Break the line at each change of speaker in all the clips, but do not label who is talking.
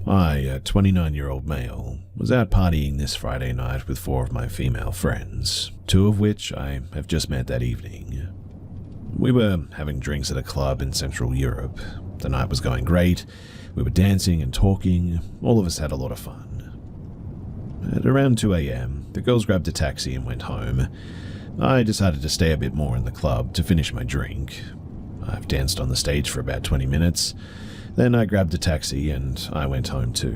I, a 29-year-old male, was out partying this Friday night with 4 of my female friends, 2 of which I have just met that evening. We were having drinks at a club in Central Europe. The night was going great. We were dancing and talking. All of us had a lot of fun. At around 2 a.m., the girls grabbed a taxi and went home. I decided to stay a bit more in the club to finish my drink. I've danced on the stage for about 20 minutes. Then I grabbed a taxi and I went home too.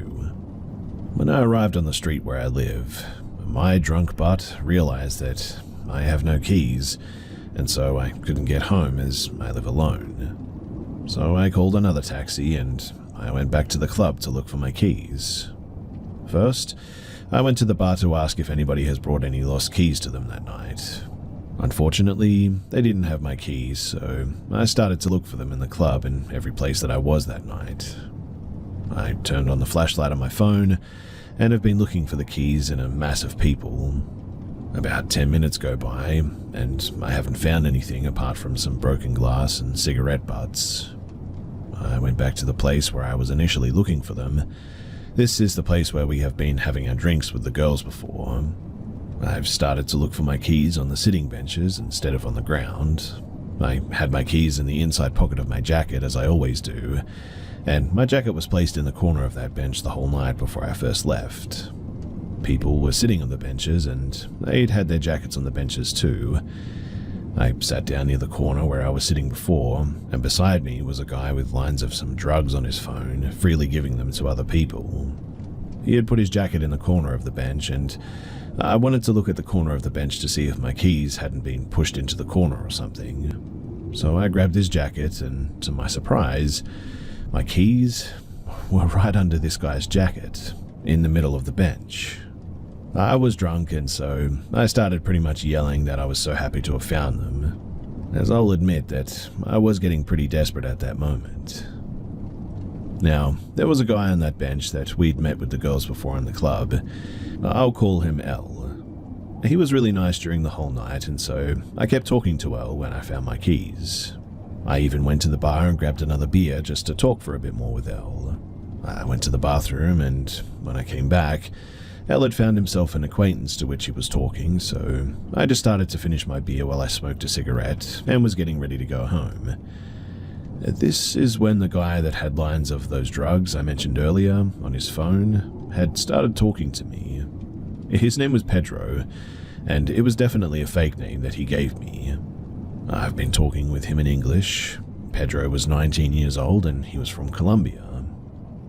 When I arrived on the street where I live, my drunk butt realized that I have no keys, and so I couldn't get home as I live alone. So I called another taxi and I went back to the club to look for my keys. First, I went to the bar to ask if anybody has brought any lost keys to them that night. Unfortunately, they didn't have my keys, so I started to look for them in the club and every place that I was that night. I turned on the flashlight on my phone and have been looking for the keys in a mass of people. About 10 minutes go by, and I haven't found anything apart from some broken glass and cigarette butts. I went back to the place where I was initially looking for them. This is the place where we have been having our drinks with the girls before. I've started to look for my keys on the sitting benches instead of on the ground. I had my keys in the inside pocket of my jacket, as I always do, and my jacket was placed in the corner of that bench the whole night before I first left. People were sitting on the benches, and they'd had their jackets on the benches too. I sat down near the corner where I was sitting before, and beside me was a guy with lines of some drugs on his phone, freely giving them to other people. He had put his jacket in the corner of the bench, and I wanted to look at the corner of the bench to see if my keys hadn't been pushed into the corner or something. So I grabbed his jacket, and to my surprise, my keys were right under this guy's jacket, in the middle of the bench. I was drunk, and so I started pretty much yelling that I was so happy to have found them, as I'll admit that I was getting pretty desperate at that moment. Now, there was a guy on that bench that we'd met with the girls before in the club. I'll call him L. He was really nice during the whole night, and so I kept talking to L when I found my keys. I even went to the bar and grabbed another beer just to talk for a bit more with L. I went to the bathroom, and when I came back, L had found himself an acquaintance to which he was talking, so I just started to finish my beer while I smoked a cigarette and was getting ready to go home. This is when the guy that had lines of those drugs I mentioned earlier on his phone had started talking to me. His name was Pedro, and it was definitely a fake name that he gave me. I've been talking with him in English. Pedro was 19 years old and he was from Colombia.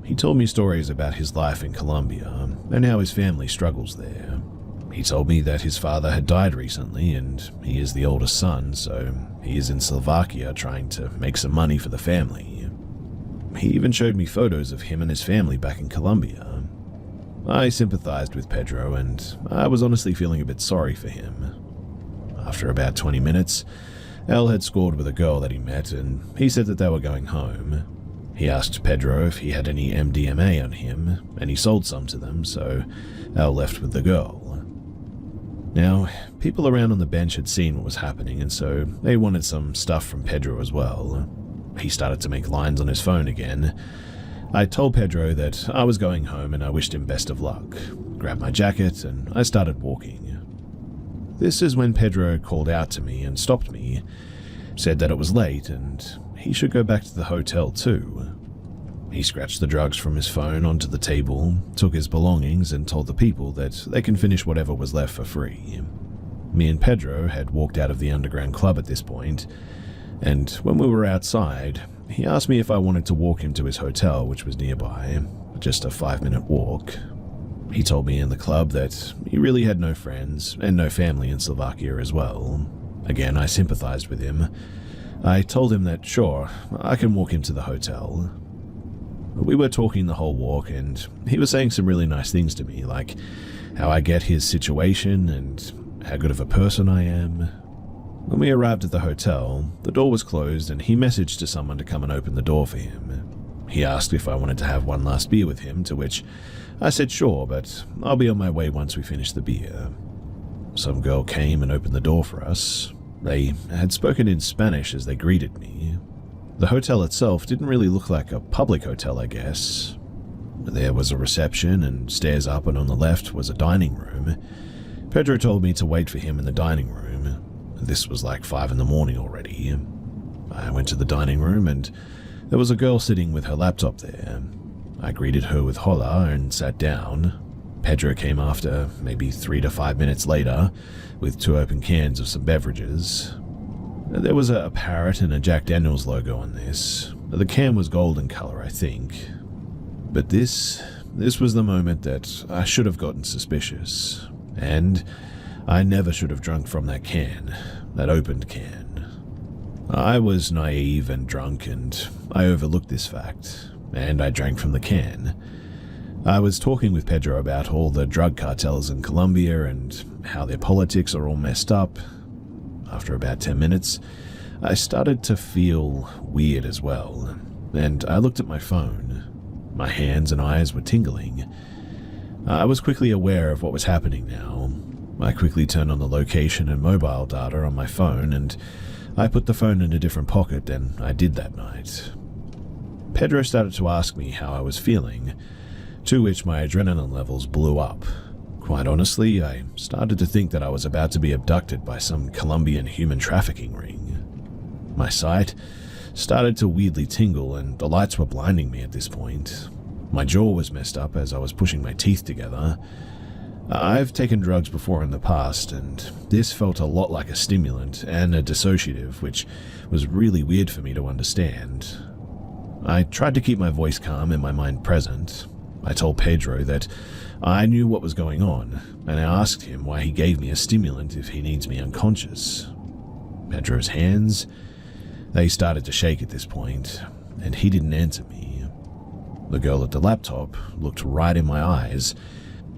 He told me stories about his life in Colombia and how his family struggles there. He told me that his father had died recently and he is the oldest son, so he is in Slovakia trying to make some money for the family. He even showed me photos of him and his family back in Colombia. I sympathized with Pedro and I was honestly feeling a bit sorry for him. After about 20 minutes, El had scored with a girl that he met and he said that they were going home. He asked Pedro if he had any MDMA on him, and he sold some to them, so El left with the girl. Now, people around on the bench had seen what was happening, and so they wanted some stuff from Pedro as well. He started to make lines on his phone again. I told Pedro that I was going home and I wished him best of luck, grabbed my jacket, and I started walking. This is when Pedro called out to me and stopped me, said that it was late and he should go back to the hotel too. He scratched the drugs from his phone onto the table, took his belongings, and told the people that they can finish whatever was left for free. Me and Pedro had walked out of the underground club at this point, and when we were outside, he asked me if I wanted to walk him to his hotel, which was nearby, just a 5-minute walk. He told me in the club that he really had no friends and no family in Slovakia as well. Again, I sympathized with him. I told him that, sure, I can walk him to the hotel. We were talking the whole walk, and he was saying some really nice things to me, like how I get his situation and how good of a person I am. When we arrived at the hotel, the door was closed, and he messaged to someone to come and open the door for him. He asked if I wanted to have one last beer with him, to which I said sure, but I'll be on my way once we finish the beer. Some girl came and opened the door for us. They had spoken in Spanish as they greeted me. The hotel itself didn't really look like a public hotel, I guess. There was a reception, and stairs up and on the left was a dining room. Pedro told me to wait for him in the dining room. This was like 5 in the morning already. I went to the dining room and there was a girl sitting with her laptop there. I greeted her with hola and sat down. Pedro came after, maybe 3 to 5 minutes later, with 2 open cans of some beverages. There was a parrot and a Jack Daniels logo on this. The can was golden color, I think. But this was the moment that I should have gotten suspicious. And I never should have drunk from that can, that opened can. I was naive and drunk, and I overlooked this fact, and I drank from the can. I was talking with Pedro about all the drug cartels in Colombia and how their politics are all messed up. After about 10 minutes, I started to feel weird as well, and I looked at my phone. My hands and eyes were tingling. I was quickly aware of what was happening now. I quickly turned on the location and mobile data on my phone, and I put the phone in a different pocket than I did that night. Pedro started to ask me how I was feeling, to which my adrenaline levels blew up. Quite honestly, I started to think that I was about to be abducted by some Colombian human trafficking ring. My sight started to weirdly tingle, and the lights were blinding me at this point. My jaw was messed up as I was pushing my teeth together. I've taken drugs before in the past, and this felt a lot like a stimulant and a dissociative, which was really weird for me to understand. I tried to keep my voice calm and my mind present. I told Pedro that I knew what was going on, and I asked him why he gave me a stimulant if he needs me unconscious. Pedro's hands, they started to shake at this point, and he didn't answer me. The girl at the laptop looked right in my eyes,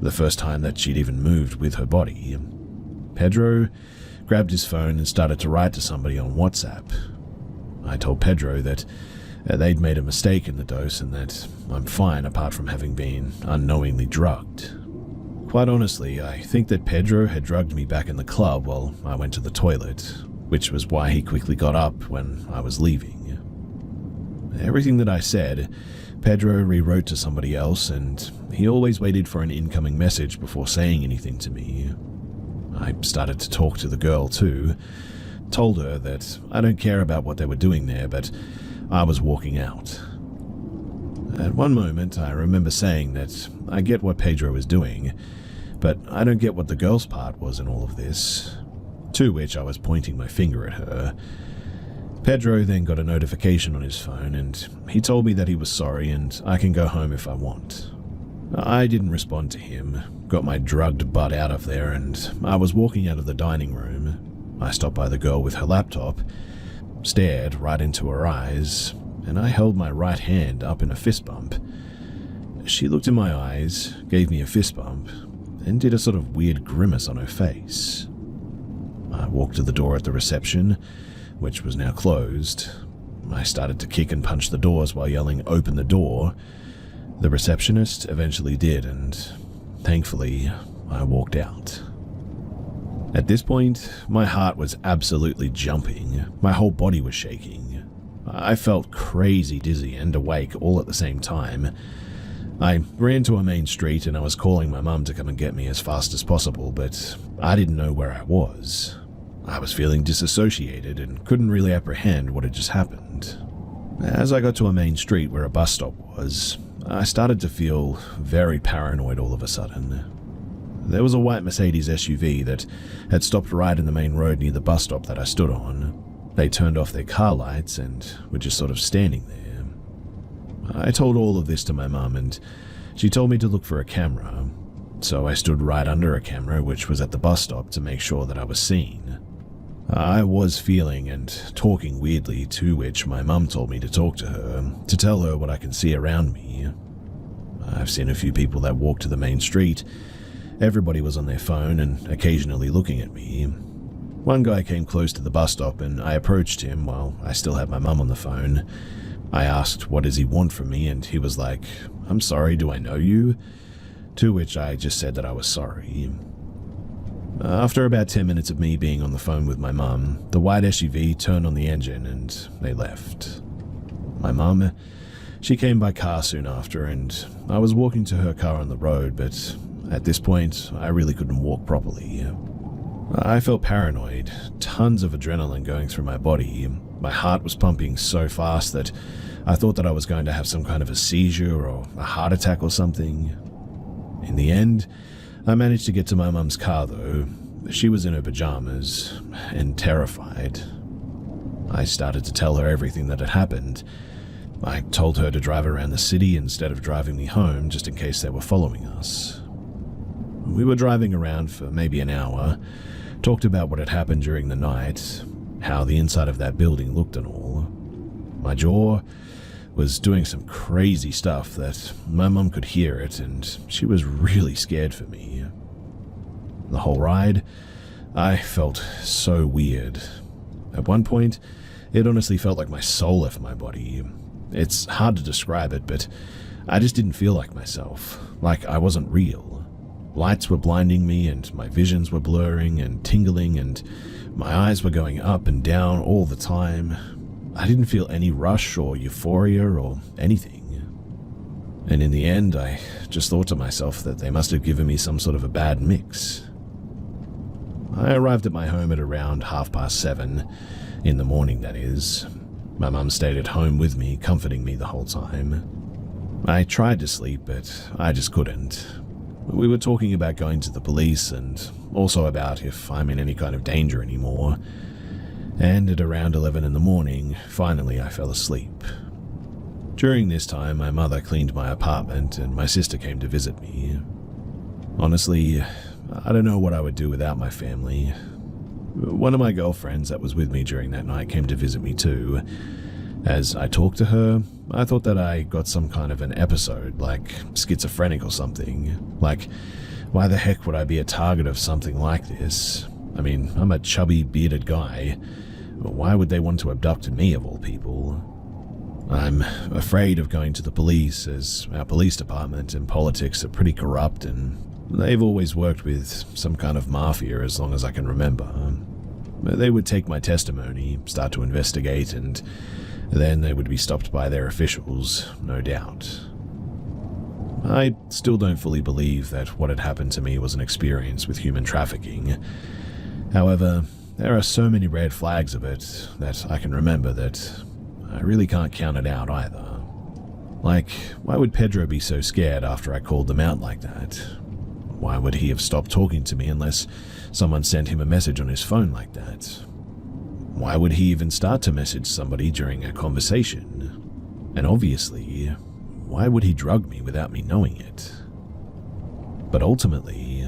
the first time that she'd even moved with her body. Pedro grabbed his phone and started to write to somebody on WhatsApp. I told Pedro that they'd made a mistake in the dose and that I'm fine apart from having been unknowingly drugged. Quite honestly, I think that Pedro had drugged me back in the club while I went to the toilet, which was why he quickly got up when I was leaving. Everything that I said, Pedro rewrote to somebody else, and he always waited for an incoming message before saying anything to me. I started to talk to the girl too, told her that I don't care about what they were doing there, but I was walking out. At one moment, I remember saying that I get what Pedro was doing, but I don't get what the girl's part was in all of this, to which I was pointing my finger at her. Pedro then got a notification on his phone, and he told me that he was sorry and I can go home if I want. I didn't respond to him, got my drugged butt out of there, and I was walking out of the dining room. I stopped by the girl with her laptop, stared right into her eyes, and I held my right hand up in a fist bump. She looked in my eyes, gave me a fist bump, and did a sort of weird grimace on her face. I walked to the door at the reception, which was now closed. I started to kick and punch the doors while yelling, "Open the door." The receptionist eventually did, and thankfully, I walked out. At this point, my heart was absolutely jumping. My whole body was shaking. I felt crazy dizzy and awake all at the same time. I ran to a main street and I was calling my mum to come and get me as fast as possible, but I didn't know where I was. I was feeling disassociated and couldn't really apprehend what had just happened. As I got to a main street where a bus stop was, I started to feel very paranoid all of a sudden. There was a white Mercedes SUV that had stopped right in the main road near the bus stop that I stood on. They turned off their car lights and were just sort of standing there. I told all of this to my mum, and she told me to look for a camera, so I stood right under a camera which was at the bus stop to make sure that I was seen. I was feeling and talking weirdly, to which my mum told me to talk to her, to tell her what I can see around me. I've seen a few people that walk to the main street. Everybody was on their phone and occasionally looking at me. One guy came close to the bus stop and I approached him while I still had my mum on the phone. I asked what does he want from me, and he was like, "I'm sorry, do I know you?" To which I just said that I was sorry. After about 10 minutes of me being on the phone with my mum, the white SUV turned on the engine and they left. My mum, She came by car soon after, and I was walking to her car on the road, but at this point, I really couldn't walk properly. I felt paranoid, tons of adrenaline going through my body. My heart was pumping so fast that I thought that I was going to have some kind of a seizure or a heart attack or something. In the end, I managed to get to my mum's car though. She was in her pajamas and terrified. I started to tell her everything that had happened. I told her to drive around the city instead of driving me home just in case they were following us. We were driving around for maybe an hour, talked about what had happened during the night, how the inside of that building looked and all. My jaw was doing some crazy stuff that my mum could hear it, and she was really scared for me. The whole ride, I felt so weird. At one point, it honestly felt like my soul left my body. It's hard to describe it, but I just didn't feel like myself, like I wasn't real. Lights were blinding me, and my visions were blurring and tingling, and my eyes were going up and down all the time. I didn't feel any rush or euphoria or anything. And in the end, I just thought to myself that they must have given me some sort of a bad mix. I arrived at my home at around 7:30 in the morning, that is. My mum stayed at home with me, comforting me the whole time. I tried to sleep, but I just couldn't. We were talking about going to the police and also about if I'm in any kind of danger anymore. And at around 11 in the morning, finally I fell asleep. During this time, my mother cleaned my apartment and my sister came to visit me. Honestly, I don't know what I would do without my family. One of my girlfriends that was with me during that night came to visit me too. As I talked to her, I thought that I got some kind of an episode, like schizophrenic or something. Like, why the heck would I be a target of something like this? I mean, I'm a chubby, bearded guy. Why would they want to abduct me of all people? I'm afraid of going to the police, as our police department and politics are pretty corrupt, and they've always worked with some kind of mafia as long as I can remember. They would take my testimony, start to investigate, and then they would be stopped by their officials, no doubt. I still don't fully believe that what had happened to me was an experience with human trafficking. However, there are so many red flags of it that I can remember that I really can't count it out either. Like, why would Pedro be so scared after I called them out like that? Why would he have stopped talking to me unless someone sent him a message on his phone like that? Why would he even start to message somebody during a conversation? And obviously, why would he drug me without me knowing it? But ultimately,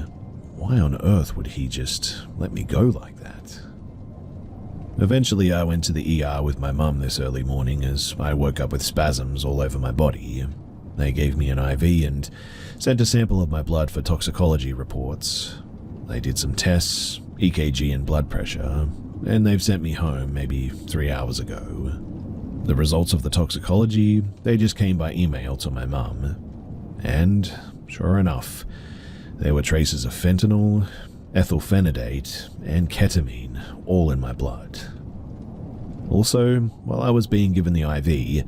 why on earth would he just let me go like that? Eventually, I went to the ER with my mum this early morning as I woke up with spasms all over my body. They gave me an IV and sent a sample of my blood for toxicology reports. They did some tests, EKG and blood pressure, and they've sent me home maybe 3 hours ago. The results of the toxicology, they just came by email to my mum. And, sure enough, there were traces of fentanyl, ethylphenidate, and ketamine all in my blood. Also, while I was being given the IV,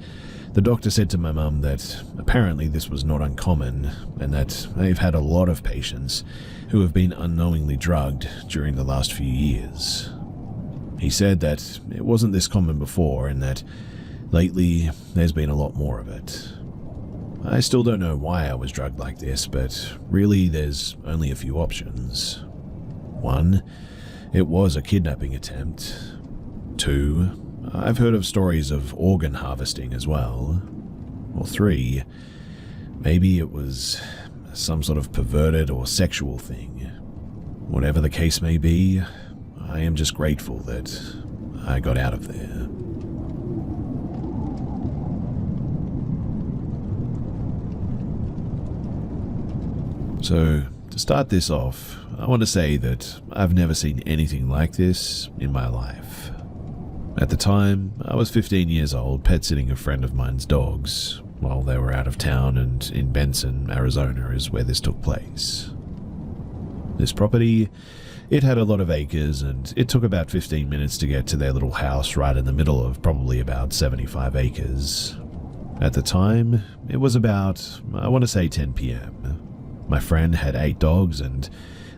the doctor said to my mum that apparently this was not uncommon and that they've had a lot of patients who have been unknowingly drugged during the last few years. He said that it wasn't this common before and that lately there's been a lot more of it. I still don't know why I was drugged like this, but really there's only a few options. 1, it was a kidnapping attempt. 2, I've heard of stories of organ harvesting as well. Or 3, maybe it was some sort of perverted or sexual thing. Whatever the case may be, I am just grateful that I got out of there. So, to start this off, I want to say that I've never seen anything like this in my life. At the time, I was 15 years old, pet-sitting a friend of mine's dogs, while they were out of town, and in Benson, Arizona is where this took place. This property, it had a lot of acres, and it took about 15 minutes to get to their little house right in the middle of probably about 75 acres. At the time, it was about, I want to say 10 p.m. My friend had 8 dogs, and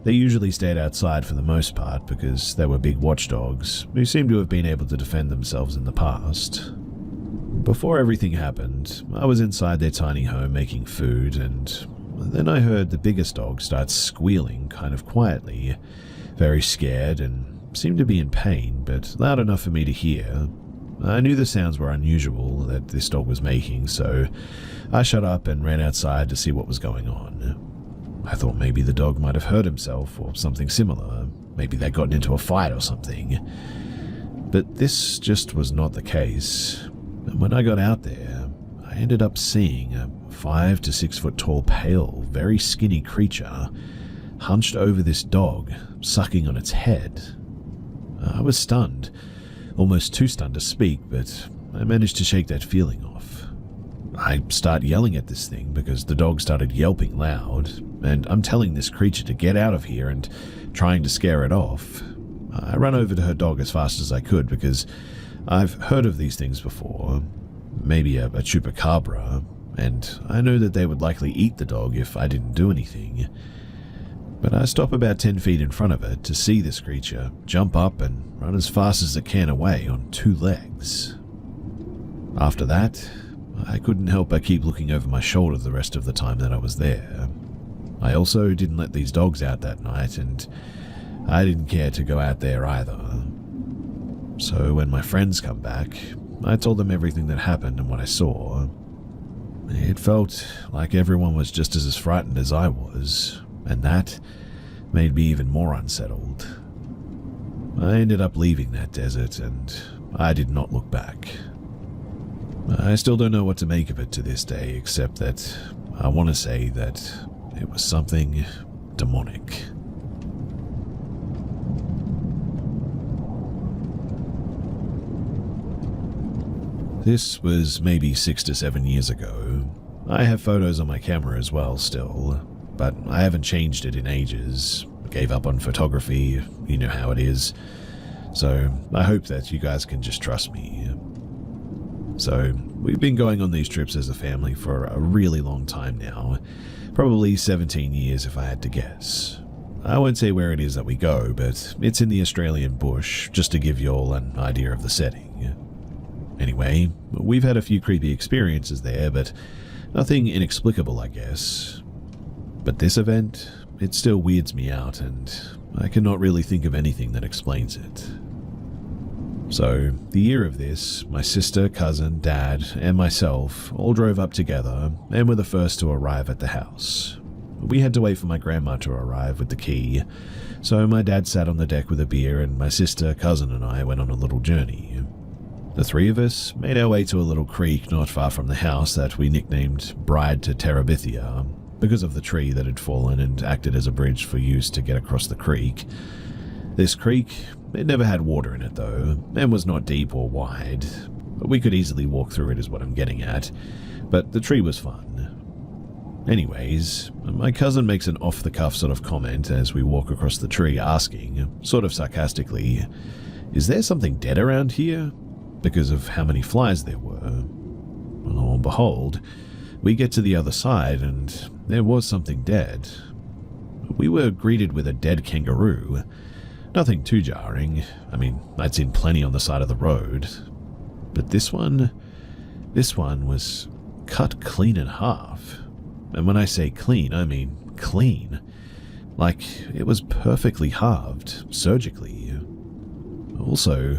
they usually stayed outside for the most part because they were big watchdogs who seemed to have been able to defend themselves in the past. Before everything happened, I was inside their tiny home making food, and then I heard the biggest dog start squealing kind of quietly, very scared and seemed to be in pain, but loud enough for me to hear. I knew the sounds were unusual that this dog was making, so I shut up and ran outside to see what was going on. I thought maybe the dog might have hurt himself or something similar. Maybe they'd gotten into a fight or something. But this just was not the case. And when I got out there, I ended up seeing a 5 to 6 foot tall, pale, very skinny creature hunched over this dog, sucking on its head. I was stunned, almost too stunned to speak, but I managed to shake that feeling off. I start yelling at this thing because the dog started yelping loud, and I'm telling this creature to get out of here and trying to scare it off. I ran over to her dog as fast as I could because I've heard of these things before, maybe a chupacabra, and I know that they would likely eat the dog if I didn't do anything. But I stop about 10 feet in front of it to see this creature jump up and run as fast as it can away on 2 legs. After that, I couldn't help but keep looking over my shoulder the rest of the time that I was there. I also didn't let these dogs out that night, and I didn't care to go out there either. So when my friends come back, I told them everything that happened and what I saw. It felt like everyone was just as frightened as I was, and that made me even more unsettled. I ended up leaving that desert, and I did not look back. I still don't know what to make of it to this day, except that I want to say that it was something demonic. This was maybe 6 to 7 years ago. I have photos on my camera as well still, but I haven't changed it in ages. Gave up on photography, you know how it is. So I hope that you guys can just trust me. So we've been going on these trips as a family for a really long time now, probably 17 years if I had to guess. I won't say where it is that we go, but it's in the Australian bush, just to give you all an idea of the setting. Anyway, we've had a few creepy experiences there, but nothing inexplicable, I guess. But this event, it still weirds me out, and I cannot really think of anything that explains it. So, the year of this, my sister, cousin, dad, and myself all drove up together and were the first to arrive at the house. We had to wait for my grandma to arrive with the key, so my dad sat on the deck with a beer and my sister, cousin, and I went on a little journey. The 3 of us made our way to a little creek not far from the house that we nicknamed Bride to Terabithia because of the tree that had fallen and acted as a bridge for use to get across the creek. This creek, it never had water in it though, and was not deep or wide. We could easily walk through it is what I'm getting at, but the tree was fun. Anyways, my cousin makes an off-the-cuff sort of comment as we walk across the tree asking, sort of sarcastically, "Is there something dead around here?" Because of how many flies there were. Lo and behold, we get to the other side and there was something dead. We were greeted with a dead kangaroo. Nothing too jarring. I mean, I'd seen plenty on the side of the road. But this one was cut clean in half. And when I say clean, I mean clean. Like, it was perfectly halved, surgically. Also,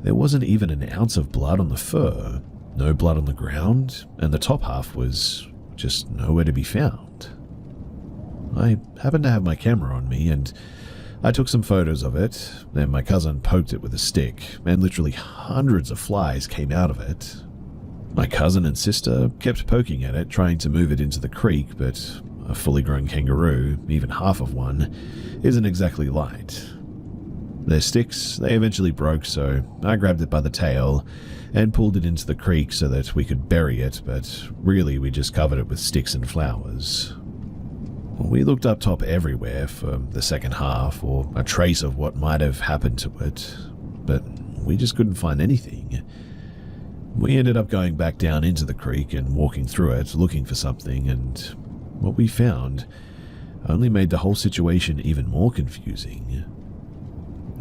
there wasn't even an ounce of blood on the fur, no blood on the ground, and the top half was just nowhere to be found. I happened to have my camera on me, and I took some photos of it, then my cousin poked it with a stick, and literally hundreds of flies came out of it. My cousin and sister kept poking at it, trying to move it into the creek, but a fully grown kangaroo, even half of one, isn't exactly light. Their sticks, they eventually broke, so I grabbed it by the tail and pulled it into the creek so that we could bury it, but really we just covered it with sticks and flowers. We looked up top everywhere for the second half or a trace of what might have happened to it, but we just couldn't find anything. We ended up going back down into the creek and walking through it, looking for something, and what we found only made the whole situation even more confusing.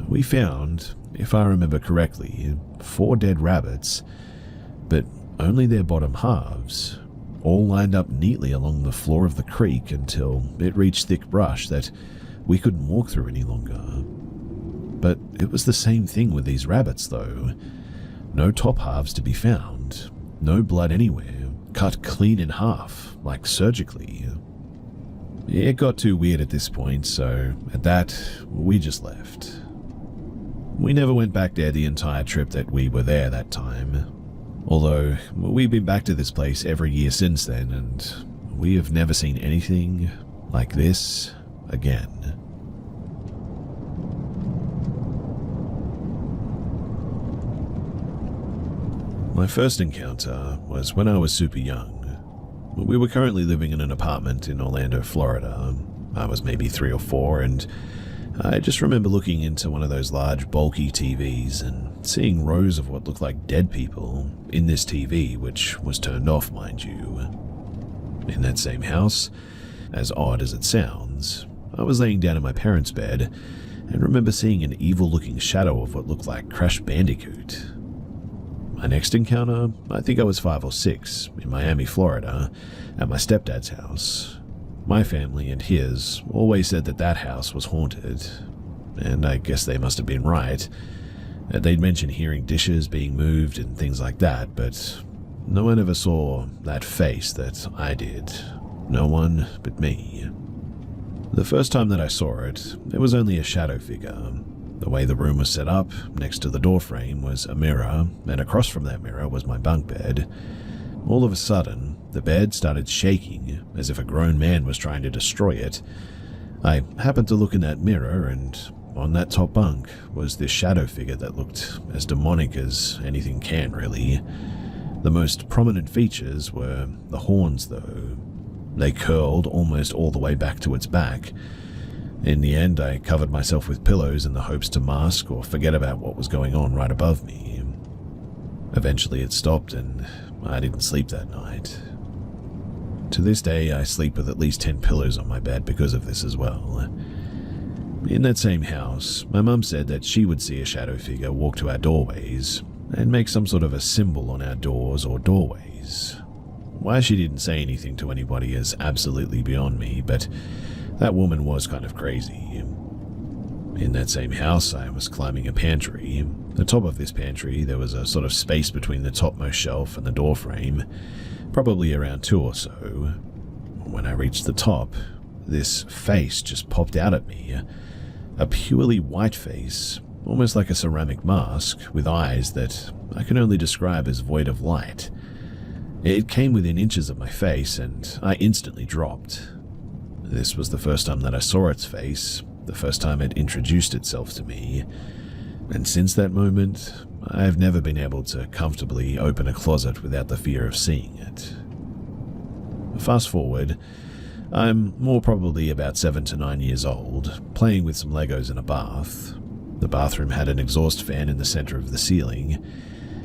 We found, if I remember correctly, 4 dead rabbits, but only their bottom halves, all lined up neatly along the floor of the creek until it reached thick brush that we couldn't walk through any longer. But it was the same thing with these rabbits, though. No top halves to be found, no blood anywhere, cut clean in half, like surgically. It got too weird at this point, so at that, we just left. We never went back there the entire trip that we were there that time. Although, we've been back to this place every year since then, and we have never seen anything like this again. My first encounter was when I was super young. We were currently living in an apartment in Orlando, Florida. I was maybe 3 or 4, and I just remember looking into one of those large, bulky TVs and seeing rows of what looked like dead people in this TV, which was turned off, mind you. In that same house, as odd as it sounds, I was laying down in my parents' bed and remember seeing an evil-looking shadow of what looked like Crash Bandicoot. My next encounter, I think I was 5 or 6, in Miami, Florida, at my stepdad's house. My family and his always said that that house was haunted, and I guess they must have been right. They'd mentioned hearing dishes being moved and things like that, but no one ever saw that face that I did. No one but me. The first time that I saw it, it was only a shadow figure. The way the room was set up, next to the doorframe was a mirror, and across from that mirror was my bunk bed. All of a sudden, the bed started shaking, as if a grown man was trying to destroy it. I happened to look in that mirror, and on that top bunk was this shadow figure that looked as demonic as anything can, really. The most prominent features were the horns, though. They curled almost all the way back to its back. In the end, I covered myself with pillows in the hopes to mask or forget about what was going on right above me. Eventually it stopped and I didn't sleep that night. To this day, I sleep with at least 10 pillows on my bed because of this as well. In that same house, my mum said that she would see a shadow figure walk to our doorways and make some sort of a symbol on our doors or doorways. Why she didn't say anything to anybody is absolutely beyond me, but that woman was kind of crazy. In that same house, I was climbing a pantry. The top of this pantry, there was a sort of space between the topmost shelf and the door frame, probably around 2 or so. When I reached the top, this face just popped out at me. A purely white face, almost like a ceramic mask, with eyes that I can only describe as void of light. It came within inches of my face, and I instantly dropped. This was the first time that I saw its face, the first time it introduced itself to me, and since that moment, I have never been able to comfortably open a closet without the fear of seeing it. Fast forward, I'm more probably about 7 to 9 years old, playing with some Legos in a bath. The bathroom had an exhaust fan in the center of the ceiling,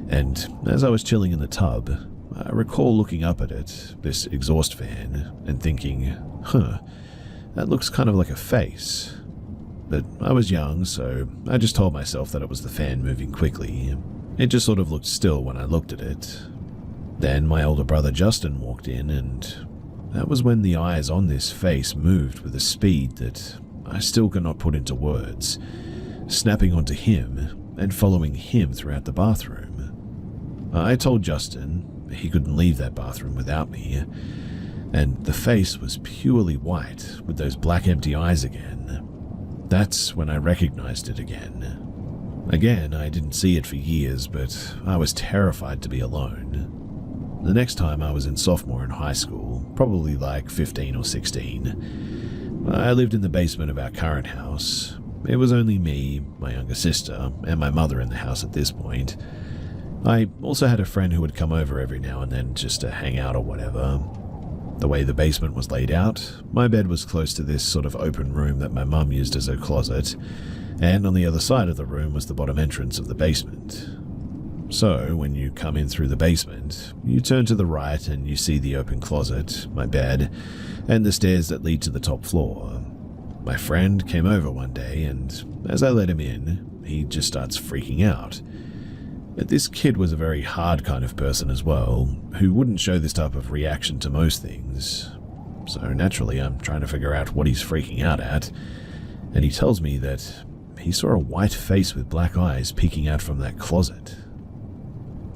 and as I was chilling in the tub, I recall looking up at it, this exhaust fan, and thinking, that looks kind of like a face. But I was young, so I just told myself that it was the fan moving quickly. It just sort of looked still when I looked at it. Then my older brother Justin walked in, and that was when the eyes on this face moved with a speed that I still cannot put into words, snapping onto him and following him throughout the bathroom. I told Justin he couldn't leave that bathroom without me, and the face was purely white with those black empty eyes again. That's when I recognized it again. Again, I didn't see it for years, but I was terrified to be alone. The next time I was in sophomore in high school, probably like 15 or 16. I lived in the basement of our current house. It was only me, my younger sister, and my mother in the house at this point. I also had a friend who would come over every now and then just to hang out or whatever. The way the basement was laid out, my bed was close to this sort of open room that my mum used as her closet, and on the other side of the room was the bottom entrance of the basement. So, when you come in through the basement, you turn to the right and you see the open closet, my bed, and the stairs that lead to the top floor. My friend came over one day, and as I let him in, he just starts freaking out. This kid was a very hard kind of person as well, who wouldn't show this type of reaction to most things. So naturally, I'm trying to figure out what he's freaking out at, and he tells me that he saw a white face with black eyes peeking out from that closet.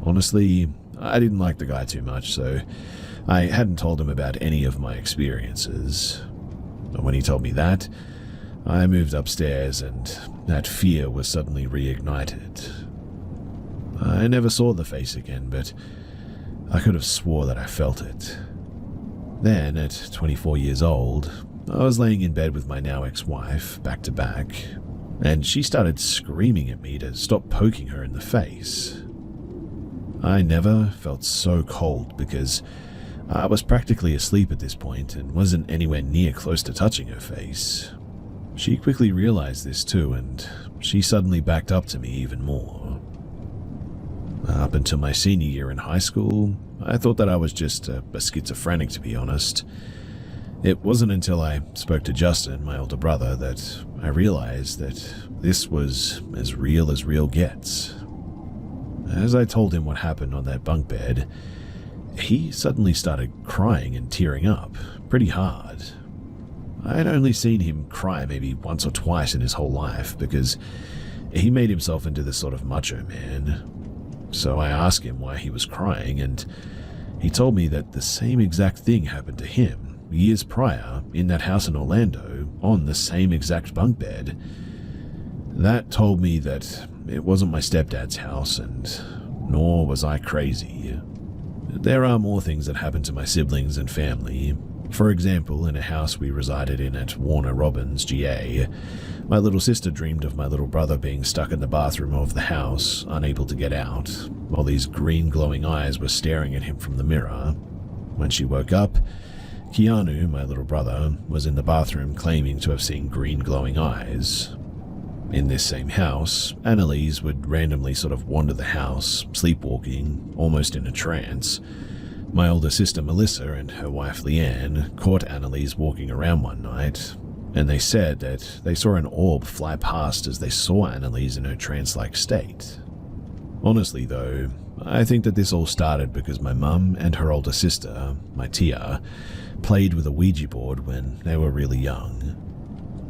Honestly, I didn't like the guy too much, so I hadn't told him about any of my experiences. But when he told me that, I moved upstairs and that fear was suddenly reignited. I never saw the face again, but I could have swore that I felt it. Then, at 24 years old, I was laying in bed with my now ex-wife, back to back, and she started screaming at me to stop poking her in the face. I never felt so cold because I was practically asleep at this point and wasn't anywhere near close to touching her face. She quickly realized this too, and she suddenly backed up to me even more. Up until my senior year in high school, I thought that I was just a schizophrenic, to be honest. It wasn't until I spoke to Justin, my older brother, that I realized that this was as real gets. As I told him what happened on that bunk bed, he suddenly started crying and tearing up pretty hard. I had only seen him cry maybe once or twice in his whole life because he made himself into this sort of macho man. So I asked him why he was crying, and he told me that the same exact thing happened to him years prior in that house in Orlando on the same exact bunk bed. That told me that it wasn't my stepdad's house, and nor was I crazy. There are more things that happened to my siblings and family. For example, in a house we resided in at Warner Robins, GA, my little sister dreamed of my little brother being stuck in the bathroom of the house, unable to get out, while these green glowing eyes were staring at him from the mirror. When she woke up, Keanu, my little brother, was in the bathroom claiming to have seen green glowing eyes. In this same house, Annalise would randomly sort of wander the house, sleepwalking, almost in a trance. My older sister Melissa and her wife Leanne caught Annalise walking around one night, and they said that they saw an orb fly past as they saw Annalise in her trance-like state. Honestly though, I think that this all started because my mum and her older sister, my Tia, played with a Ouija board when they were really young.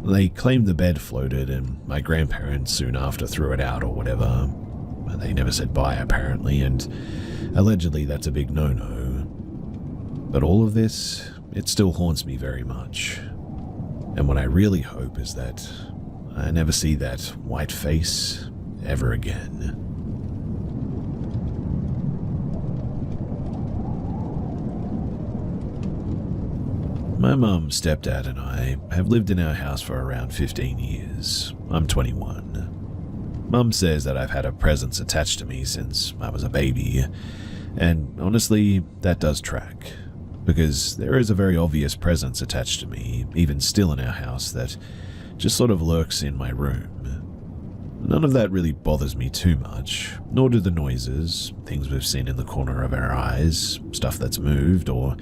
They claimed the bed floated and my grandparents soon after threw it out or whatever. They never said bye apparently, and allegedly that's a big no-no. But all of this, it still haunts me very much. And what I really hope is that I never see that white face ever again. My mum, stepdad, and I have lived in our house for around 15 years. I'm 21. Mum says that I've had a presence attached to me since I was a baby, and honestly, that does track. Because there is a very obvious presence attached to me, even still in our house, that just sort of lurks in my room. None of that really bothers me too much, nor do the noises, things we've seen in the corner of our eyes, stuff that's moved, or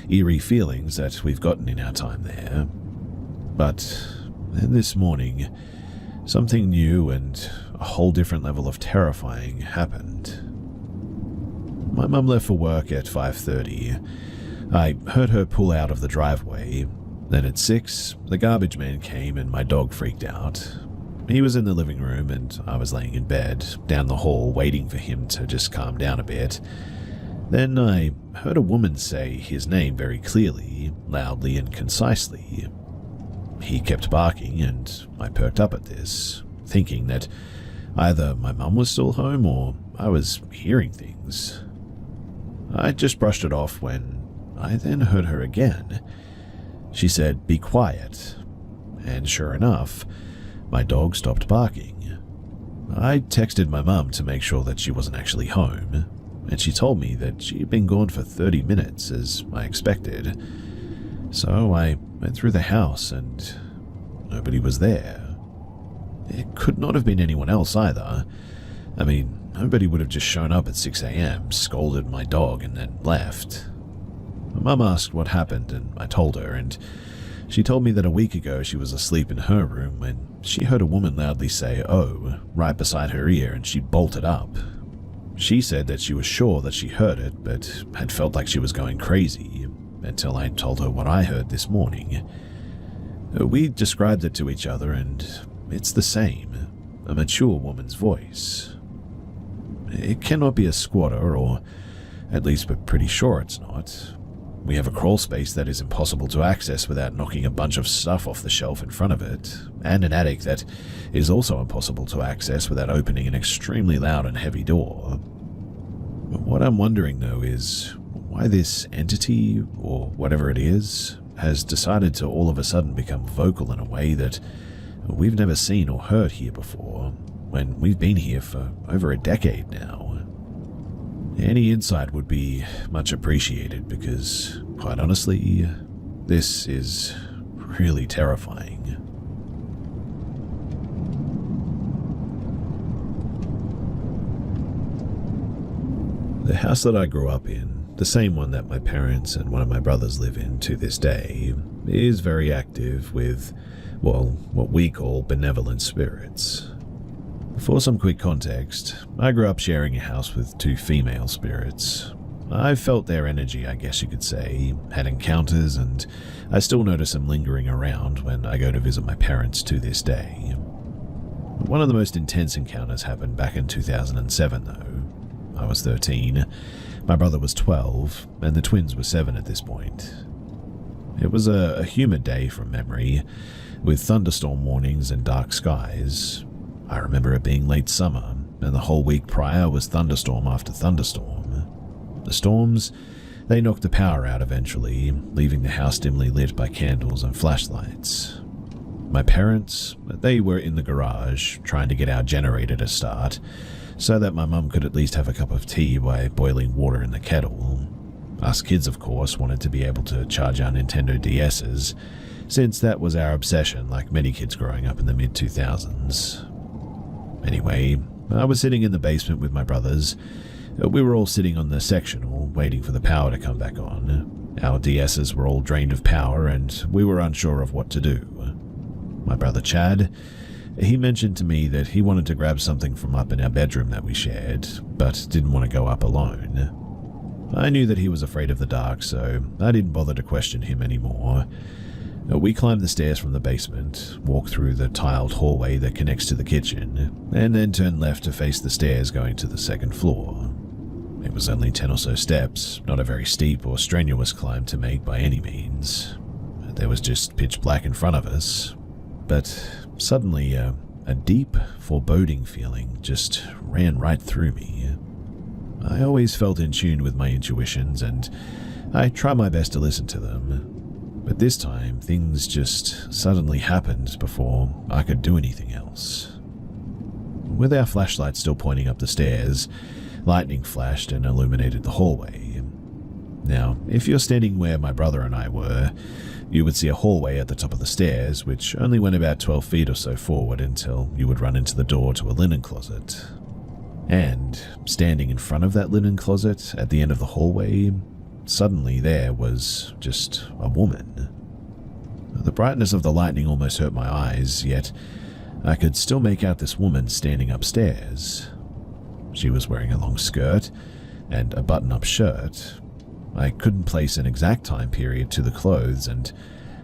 eerie feelings that we've gotten in our time there. But then this morning, something new and a whole different level of terrifying happened. My mum left for work at 5:30. I heard her pull out of the driveway. Then at 6, the garbage man came and my dog freaked out. He was in the living room and I was laying in bed, down the hall, waiting for him to just calm down a bit. Then I heard a woman say his name very clearly, loudly and concisely. He kept barking and I perked up at this, thinking that either my mum was still home or I was hearing things. I just brushed it off when I then heard her again. She said, "Be quiet." And sure enough, my dog stopped barking. I texted my mum to make sure that she wasn't actually home, and she told me that she had been gone for 30 minutes as I expected. So I went through the house and nobody was there. It could not have been anyone else either, I mean, nobody would have just shown up at 6 a.m., scolded my dog, and then left. My mum asked what happened, and I told her, and she told me that a week ago she was asleep in her room when she heard a woman loudly say, "Oh," right beside her ear, and she bolted up. She said that she was sure that she heard it, but had felt like she was going crazy, until I told her what I heard this morning. We described it to each other, and it's the same, a mature woman's voice. It cannot be a squatter, or at least we're pretty sure it's not. We have a crawl space that is impossible to access without knocking a bunch of stuff off the shelf in front of it, and an attic that is also impossible to access without opening an extremely loud and heavy door. What I'm wondering, though, is why this entity, or whatever it is, has decided to all of a sudden become vocal in a way that we've never seen or heard here before, when we've been here for over a decade now. Any insight would be much appreciated because, quite honestly, this is really terrifying. The house that I grew up in, the same one that my parents and one of my brothers live in to this day, is very active with, well, what we call benevolent spirits. For some quick context, I grew up sharing a house with two female spirits. I felt their energy, I guess you could say, had encounters, and I still notice them lingering around when I go to visit my parents to this day. One of the most intense encounters happened back in 2007, though. I was 13, my brother was 12, and the twins were 7 at this point. It was a humid day from memory, with thunderstorm warnings and dark skies. I remember it being late summer, and the whole week prior was thunderstorm after thunderstorm. The storms, they knocked the power out eventually, leaving the house dimly lit by candles and flashlights. My parents, they were in the garage, trying to get our generator to start, so that my mum could at least have a cup of tea by boiling water in the kettle. Us kids, of course, wanted to be able to charge our Nintendo DS's, since that was our obsession like many kids growing up in the mid-2000s. Anyway, I was sitting in the basement with my brothers. We were all sitting on the sectional, waiting for the power to come back on. Our DS's were all drained of power, and we were unsure of what to do. My brother Chad, he mentioned to me that he wanted to grab something from up in our bedroom that we shared, but didn't want to go up alone. I knew that he was afraid of the dark, so I didn't bother to question him anymore. We climbed the stairs from the basement, walked through the tiled hallway that connects to the kitchen, and then turned left to face the stairs going to the second floor. It was only 10 or so steps, not a very steep or strenuous climb to make by any means. There was just pitch black in front of us, but suddenly a deep, foreboding feeling just ran right through me. I always felt in tune with my intuitions, and I try my best to listen to them. But this time, things just suddenly happened before I could do anything else. With our flashlight still pointing up the stairs, lightning flashed and illuminated the hallway. Now, if you're standing where my brother and I were, you would see a hallway at the top of the stairs, which only went about 12 feet or so forward until you would run into the door to a linen closet. And, standing in front of that linen closet at the end of the hallway, suddenly there was just a woman. The brightness of the lightning almost hurt my eyes, yet I could still make out this woman standing upstairs. She was wearing a long skirt and a button-up shirt. I couldn't place an exact time period to the clothes, and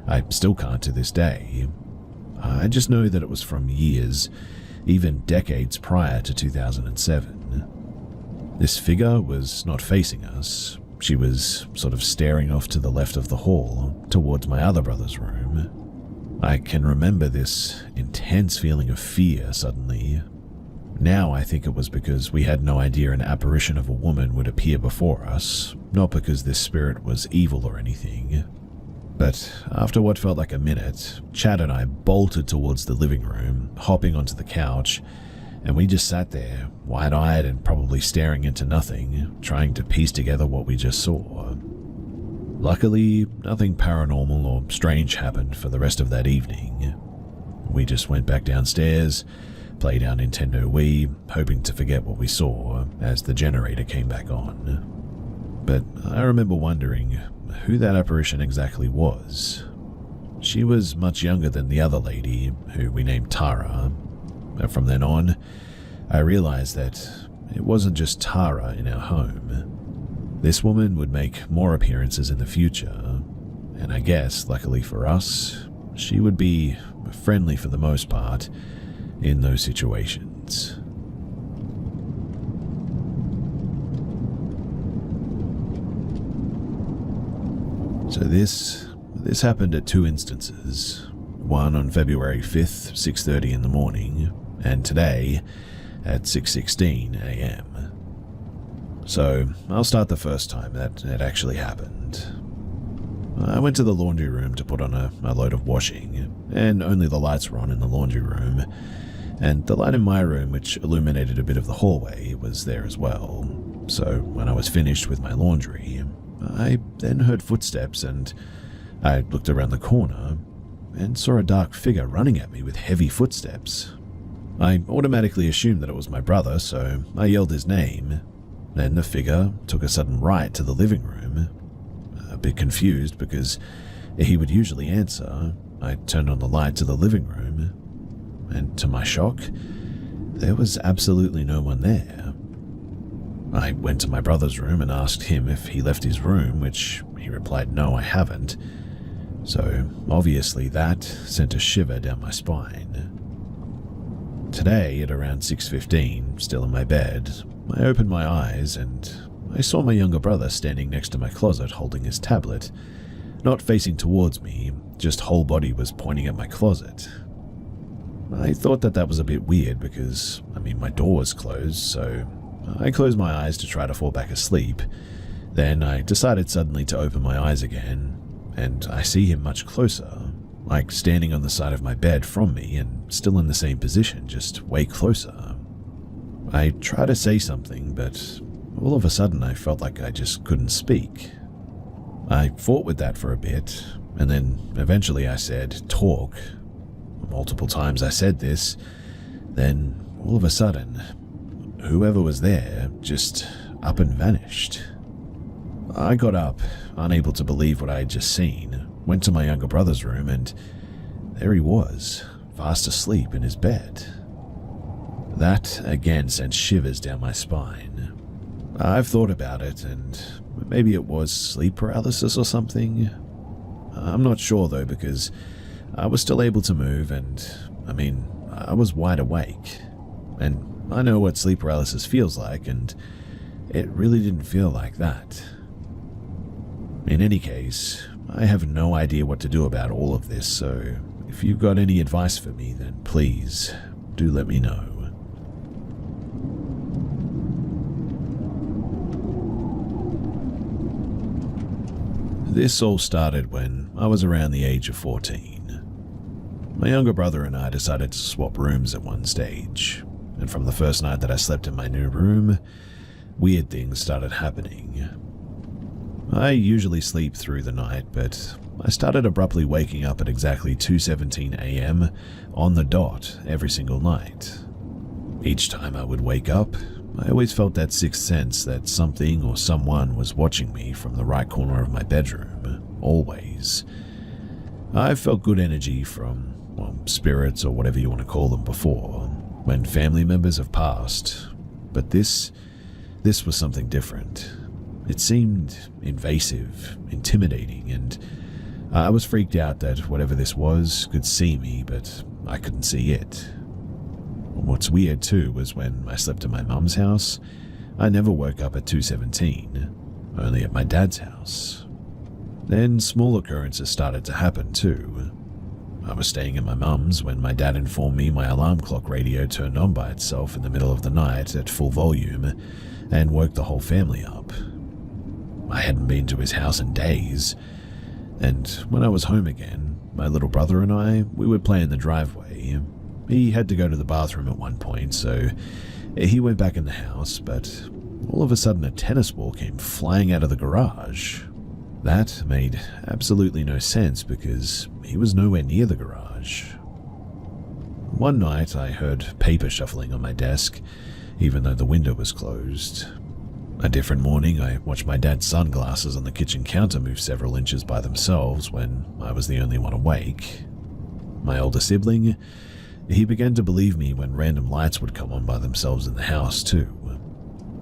I still can't to this day. I just know that it was from years, even decades prior to 2007. This figure was not facing us. She was sort of staring off to the left of the hall, towards my other brother's room. I can remember this intense feeling of fear suddenly. Now I think it was because we had no idea an apparition of a woman would appear before us, not because this spirit was evil or anything. But after what felt like a minute, Chad and I bolted towards the living room, hopping onto the couch, and we just sat there, wide-eyed and probably staring into nothing, trying to piece together what we just saw. Luckily, nothing paranormal or strange happened for the rest of that evening. We just went back downstairs, played our Nintendo Wii, hoping to forget what we saw as the generator came back on. But I remember wondering who that apparition exactly was. She was much younger than the other lady, who we named Tara. But from then on, I realized that it wasn't just Tara in our home. This woman would make more appearances in the future, and I guess, luckily for us, she would be friendly for the most part in those situations. So this happened at two instances, one on February 5th, 6:30 in the morning, and today at 6:16 a.m. So I'll start the first time that it actually happened. I went to the laundry room to put on a load of washing, and only the lights were on in the laundry room, and the light in my room, which illuminated a bit of the hallway, was there as well. So when I was finished with my laundry, I then heard footsteps, and I looked around the corner and saw a dark figure running at me with heavy footsteps. I automatically assumed that it was my brother, so I yelled his name. Then the figure took a sudden right to the living room. A bit confused because he would usually answer, I turned on the light to the living room, and to my shock, there was absolutely no one there. I went to my brother's room and asked him if he left his room, which he replied, "No, I haven't." So obviously that sent a shiver down my spine. Today, at around 6:15, still in my bed, I opened my eyes and I saw my younger brother standing next to my closet holding his tablet, not facing towards me, just whole body was pointing at my closet. I thought that was a bit weird because, my door was closed, so I closed my eyes to try to fall back asleep. Then I decided suddenly to open my eyes again, and I see him much closer, like standing on the side of my bed from me and still in the same position, just way closer. I tried to say something, but all of a sudden I felt like I just couldn't speak. I fought with that for a bit, and then eventually I said, "Talk." Multiple times I said this, then all of a sudden, whoever was there just up and vanished. I got up, unable to believe what I had just seen, went to my younger brother's room, and there he was, fast asleep in his bed. That again sent shivers down my spine. I've thought about it, and maybe it was sleep paralysis or something. I'm not sure though, because I was still able to move, and I was wide awake. And I know what sleep paralysis feels like, and it really didn't feel like that. In any case, I have no idea what to do about all of this, so if you've got any advice for me, then please do let me know. This all started when I was around the age of 14. My younger brother and I decided to swap rooms at one stage, and from the first night that I slept in my new room, weird things started happening. I usually sleep through the night, but I started abruptly waking up at exactly 2:17 a.m. on the dot every single night. Each time I would wake up, I always felt that sixth sense that something or someone was watching me from the right corner of my bedroom, always. I've felt good energy from, spirits or whatever you want to call them before, when family members have passed, but this was something different. It seemed invasive, intimidating, and I was freaked out that whatever this was could see me, but I couldn't see it. What's weird too was when I slept at my mum's house, I never woke up at 2:17, only at my dad's house. Then small occurrences started to happen too. I was staying at my mum's when my dad informed me my alarm clock radio turned on by itself in the middle of the night at full volume and woke the whole family up. I hadn't been to his house in days, and when I was home again, my little brother and I, we would play in the driveway. He had to go to the bathroom at one point, so he went back in the house, but all of a sudden a tennis ball came flying out of the garage. That made absolutely no sense because he was nowhere near the garage. One night I heard paper shuffling on my desk, even though the window was closed. A different morning, I watched my dad's sunglasses on the kitchen counter move several inches by themselves when I was the only one awake. My older sibling, he began to believe me when random lights would come on by themselves in the house too.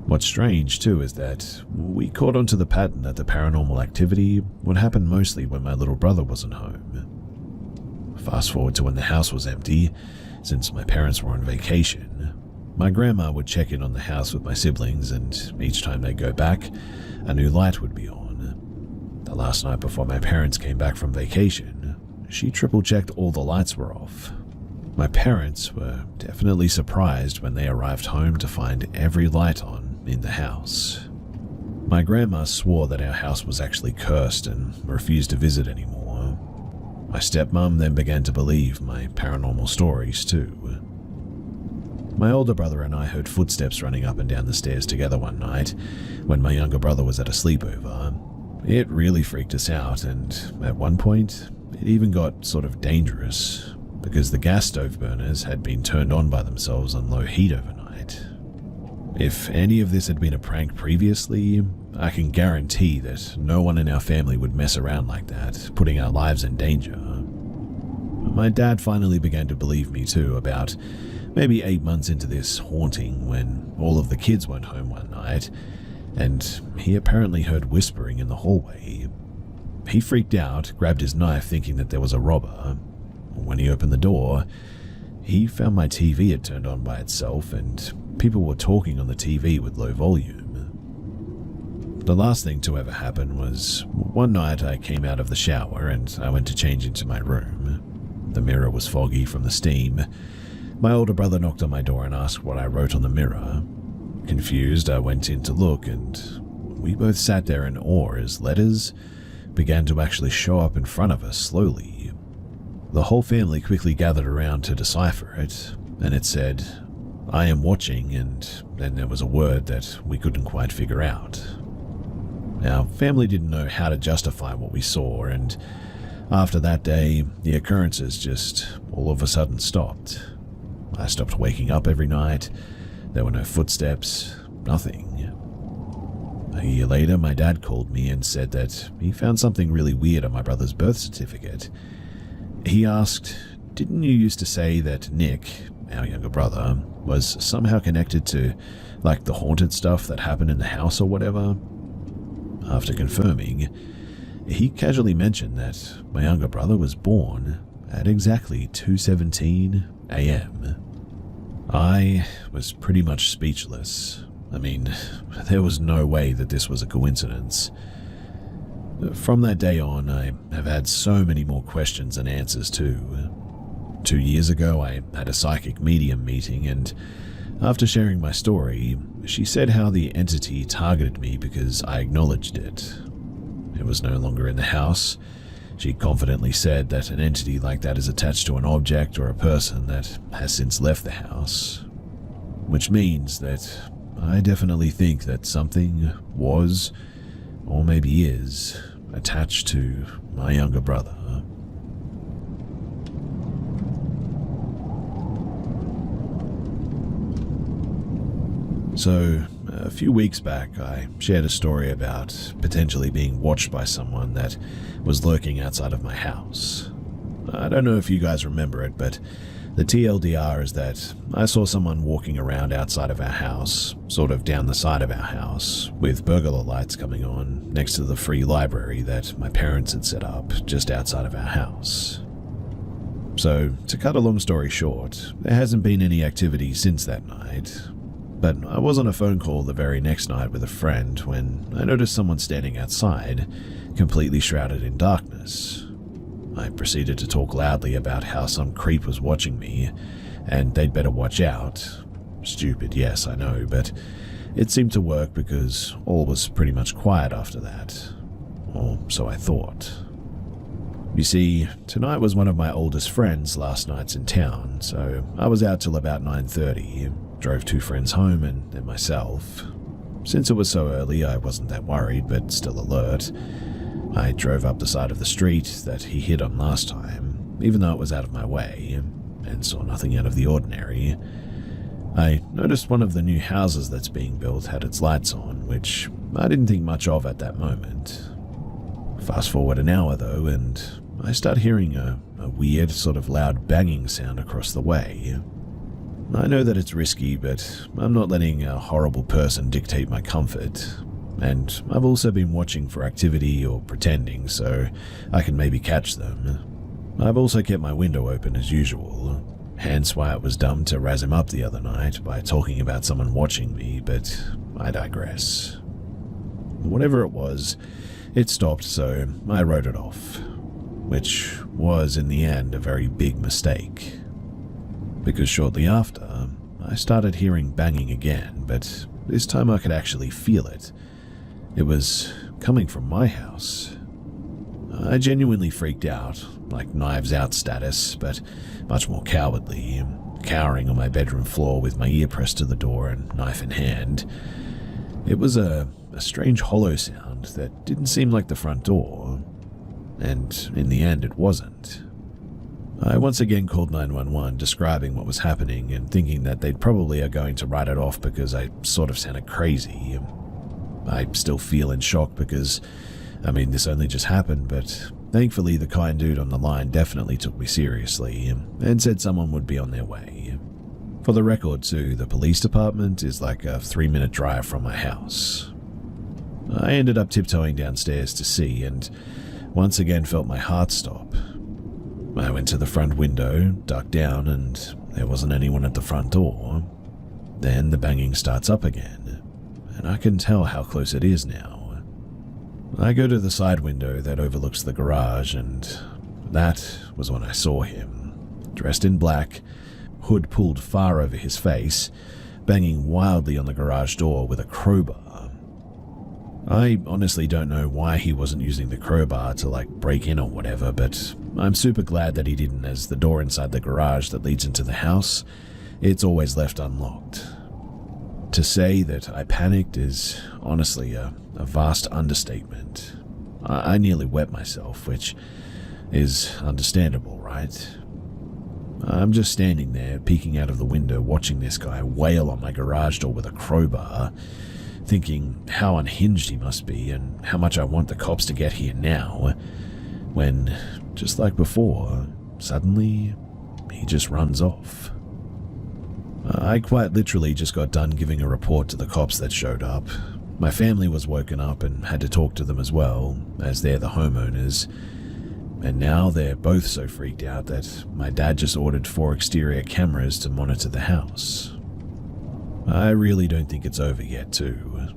What's strange too is that we caught onto the pattern that the paranormal activity would happen mostly when my little brother wasn't home. Fast forward to when the house was empty, since my parents were on vacation. My grandma would check in on the house with my siblings, and each time they'd go back, a new light would be on. The last night before my parents came back from vacation, she triple-checked all the lights were off. My parents were definitely surprised when they arrived home to find every light on in the house. My grandma swore that our house was actually cursed and refused to visit anymore. My stepmom then began to believe my paranormal stories too. My older brother and I heard footsteps running up and down the stairs together one night when my younger brother was at a sleepover. It really freaked us out, and at one point, it even got sort of dangerous because the gas stove burners had been turned on by themselves on low heat overnight. If any of this had been a prank previously, I can guarantee that no one in our family would mess around like that, putting our lives in danger. My dad finally began to believe me too about maybe 8 months into this haunting when all of the kids weren't home one night, and he apparently heard whispering in the hallway. He freaked out, grabbed his knife thinking that there was a robber. When he opened the door, he found my TV had turned on by itself and people were talking on the TV with low volume. The last thing to ever happen was one night I came out of the shower and I went to change into my room. The mirror was foggy from the steam. My older brother knocked on my door and asked what I wrote on the mirror. Confused, I went in to look, and we both sat there in awe as letters began to actually show up in front of us slowly. The whole family quickly gathered around to decipher it, and it said, "I am watching," and then there was a word that we couldn't quite figure out. Our family didn't know how to justify what we saw, and after that day, the occurrences just all of a sudden stopped. I stopped waking up every night. There were no footsteps, nothing. A year later, my dad called me and said that he found something really weird on my brother's birth certificate. He asked, "Didn't you used to say that Nick, our younger brother, was somehow connected to, like, the haunted stuff that happened in the house or whatever?" After confirming, he casually mentioned that my younger brother was born at exactly 2:17 a.m. I was pretty much speechless. I mean, there was no way that this was a coincidence. From that day on, I have had so many more questions than answers too. 2 years ago, I had a psychic medium meeting, and after sharing my story, she said how the entity targeted me because I acknowledged it. It was no longer in the house. She confidently said that an entity like that is attached to an object or a person that has since left the house, which means that I definitely think that something was, or maybe is, attached to my younger brother. So, a few weeks back, I shared a story about potentially being watched by someone that was lurking outside of my house. I don't know if you guys remember it, but the TLDR is that I saw someone walking around outside of our house, sort of down the side of our house, with burglar lights coming on next to the free library that my parents had set up just outside of our house. So, to cut a long story short, there hasn't been any activity since that night. But I was on a phone call the very next night with a friend when I noticed someone standing outside, completely shrouded in darkness. I proceeded to talk loudly about how some creep was watching me, and they'd better watch out. Stupid, yes, I know, but it seemed to work because all was pretty much quiet after that. Or so I thought. You see, tonight was one of my oldest friends' last nights in town, so I was out till about 9:30. Drove 2 friends home and then myself. Since it was so early, I wasn't that worried, but still alert. I drove up the side of the street that he hit on last time, even though it was out of my way. and saw nothing out of the ordinary. I noticed one of the new houses that's being built had its lights on, which I didn't think much of at that moment. Fast forward an hour though, and I start hearing a weird, sort of loud banging sound across the way. I know that it's risky, but I'm not letting a horrible person dictate my comfort. And I've also been watching for activity or pretending, so I can maybe catch them. I've also kept my window open as usual, hence why it was dumb to razz him up the other night by talking about someone watching me, but I digress. Whatever it was, it stopped, so I wrote it off, which was in the end a very big mistake. Because shortly after, I started hearing banging again, but this time I could actually feel it. It was coming from my house. I genuinely freaked out, like knives out status, but much more cowardly, cowering on my bedroom floor with my ear pressed to the door and knife in hand. It was a strange hollow sound that didn't seem like the front door, and in the end it wasn't. I once again called 911, describing what was happening and thinking that they'd probably are going to write it off because I sort of sounded crazy. I still feel in shock because, this only just happened, but thankfully the kind dude on the line definitely took me seriously and said someone would be on their way. For the record too, the police department is like a 3-minute drive from my house. I ended up tiptoeing downstairs to see and once again felt my heart stop. I went to the front window, ducked down, and there wasn't anyone at the front door. Then the banging starts up again, and I can tell how close it is now. I go to the side window that overlooks the garage, and that was when I saw him, dressed in black, hood pulled far over his face, banging wildly on the garage door with a crowbar. I honestly don't know why he wasn't using the crowbar to break in or whatever, but I'm super glad that he didn't, as the door inside the garage that leads into the house, it's always left unlocked. To say that I panicked is honestly a vast understatement. I nearly wet myself, which is understandable, right? I'm just standing there, peeking out of the window, watching this guy wail on my garage door with a crowbar, thinking how unhinged he must be and how much I want the cops to get here now, when, just like before, suddenly he just runs off. I quite literally just got done giving a report to the cops that showed up. My family was woken up and had to talk to them as well, as they're the homeowners, and now they're both so freaked out that my dad just ordered 4 exterior cameras to monitor the house. I really don't think it's over yet too.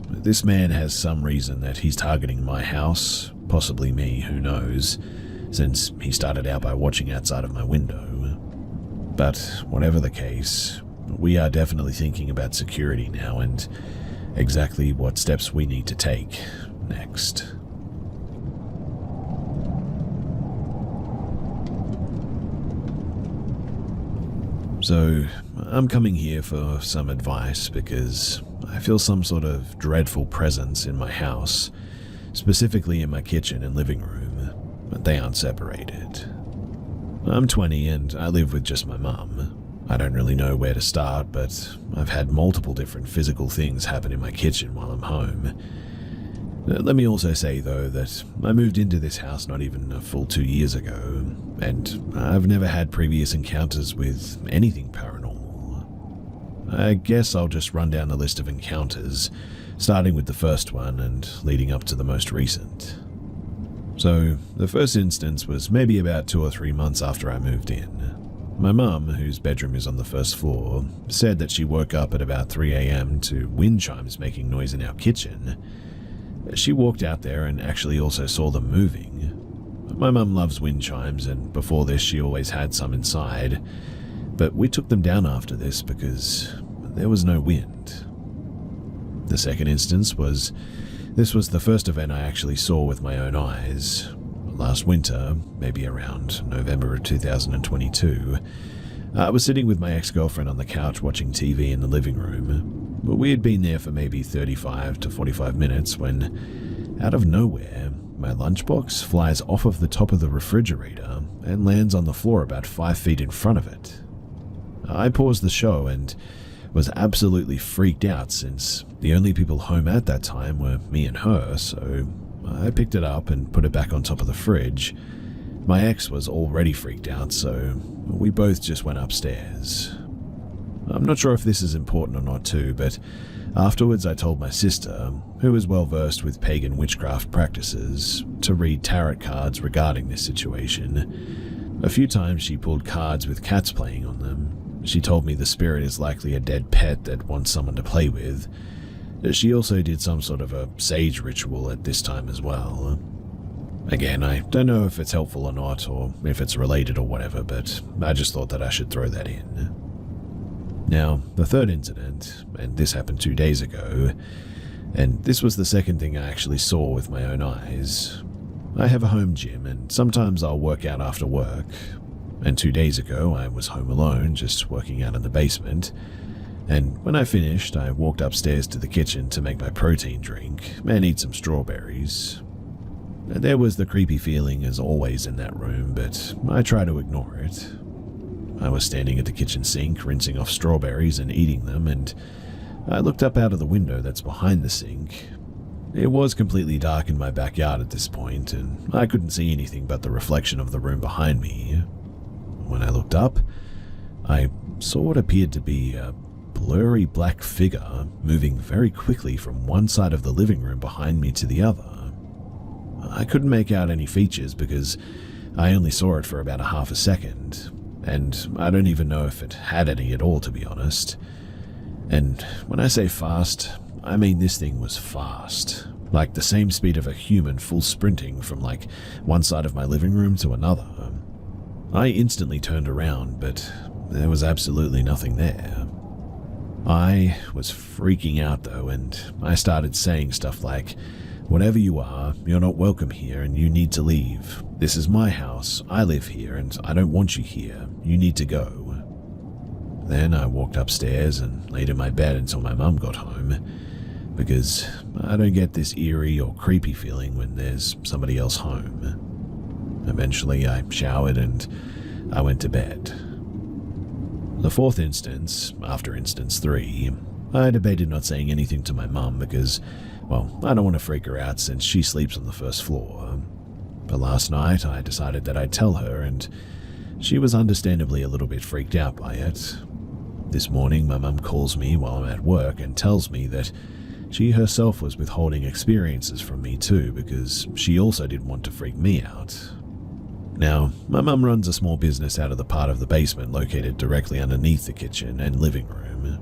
This man has some reason that he's targeting my house, possibly me, who knows, since he started out by watching outside of my window. But whatever the case, we are definitely thinking about security now and exactly what steps we need to take next. So, I'm coming here for some advice because I feel some sort of dreadful presence in my house, specifically in my kitchen and living room, but they aren't separated. I'm 20 and I live with just my mum. I don't really know where to start, but I've had multiple different physical things happen in my kitchen while I'm home. Let me also say, though, that I moved into this house not even a full 2 years ago, and I've never had previous encounters with anything paranormal. I guess I'll just run down the list of encounters, starting with the first one and leading up to the most recent. So, the first instance was maybe about 2 or 3 months after I moved in. My mum, whose bedroom is on the first floor, said that she woke up at about 3 a.m. to wind chimes making noise in our kitchen. She walked out there and actually also saw them moving. My mum loves wind chimes, and before this she always had some inside, but we took them down after this because there was no wind. The second instance was, this was the first event I actually saw with my own eyes. Last winter, maybe around November of 2022, I was sitting with my ex-girlfriend on the couch watching TV in the living room. We had been there for maybe 35 to 45 minutes when, out of nowhere, my lunchbox flies off of the top of the refrigerator and lands on the floor about 5 feet in front of it. I paused the show and was absolutely freaked out since the only people home at that time were me and her, so I picked it up and put it back on top of the fridge. My ex was already freaked out, so we both just went upstairs. I'm not sure if this is important or not too, but afterwards I told my sister, who is well versed with pagan witchcraft practices, to read tarot cards regarding this situation. A few times she pulled cards with cats playing on them. She told me the spirit is likely a dead pet that wants someone to play with. She also did some sort of a sage ritual at this time as well. Again, I don't know if it's helpful or not, or if it's related or whatever, but I just thought that I should throw that in. Now, the third incident, and this happened 2 days ago, and this was the second thing I actually saw with my own eyes. I have a home gym, and sometimes I'll work out after work. And 2 days ago, I was home alone, just working out in the basement. And when I finished, I walked upstairs to the kitchen to make my protein drink and eat some strawberries. There was the creepy feeling as always in that room, but I try to ignore it. I was standing at the kitchen sink, rinsing off strawberries and eating them, and I looked up out of the window that's behind the sink. It was completely dark in my backyard at this point, and I couldn't see anything but the reflection of the room behind me. When I looked up, I saw what appeared to be a blurry black figure moving very quickly from one side of the living room behind me to the other. I couldn't make out any features because I only saw it for about a half a second, and I don't even know if it had any at all, to be honest. And when I say fast, I mean this thing was fast, like the same speed of a human full sprinting from like one side of my living room to another. I instantly turned around, but there was absolutely nothing there. I was freaking out though, and I started saying stuff like, "Whatever you are, you're not welcome here and you need to leave. This is my house, I live here, and I don't want you here. You need to go." Then I walked upstairs and laid in my bed until my mum got home, because I don't get this eerie or creepy feeling when there's somebody else home. Eventually I showered and I went to bed. The fourth instance, after instance 3, I debated not saying anything to my mum because, well, I don't want to freak her out since she sleeps on the first floor. But last night I decided that I'd tell her, and she was understandably a little bit freaked out by it. This morning my mum calls me while I'm at work and tells me that she herself was withholding experiences from me too because she also didn't want to freak me out. Now, my mum runs a small business out of the part of the basement located directly underneath the kitchen and living room,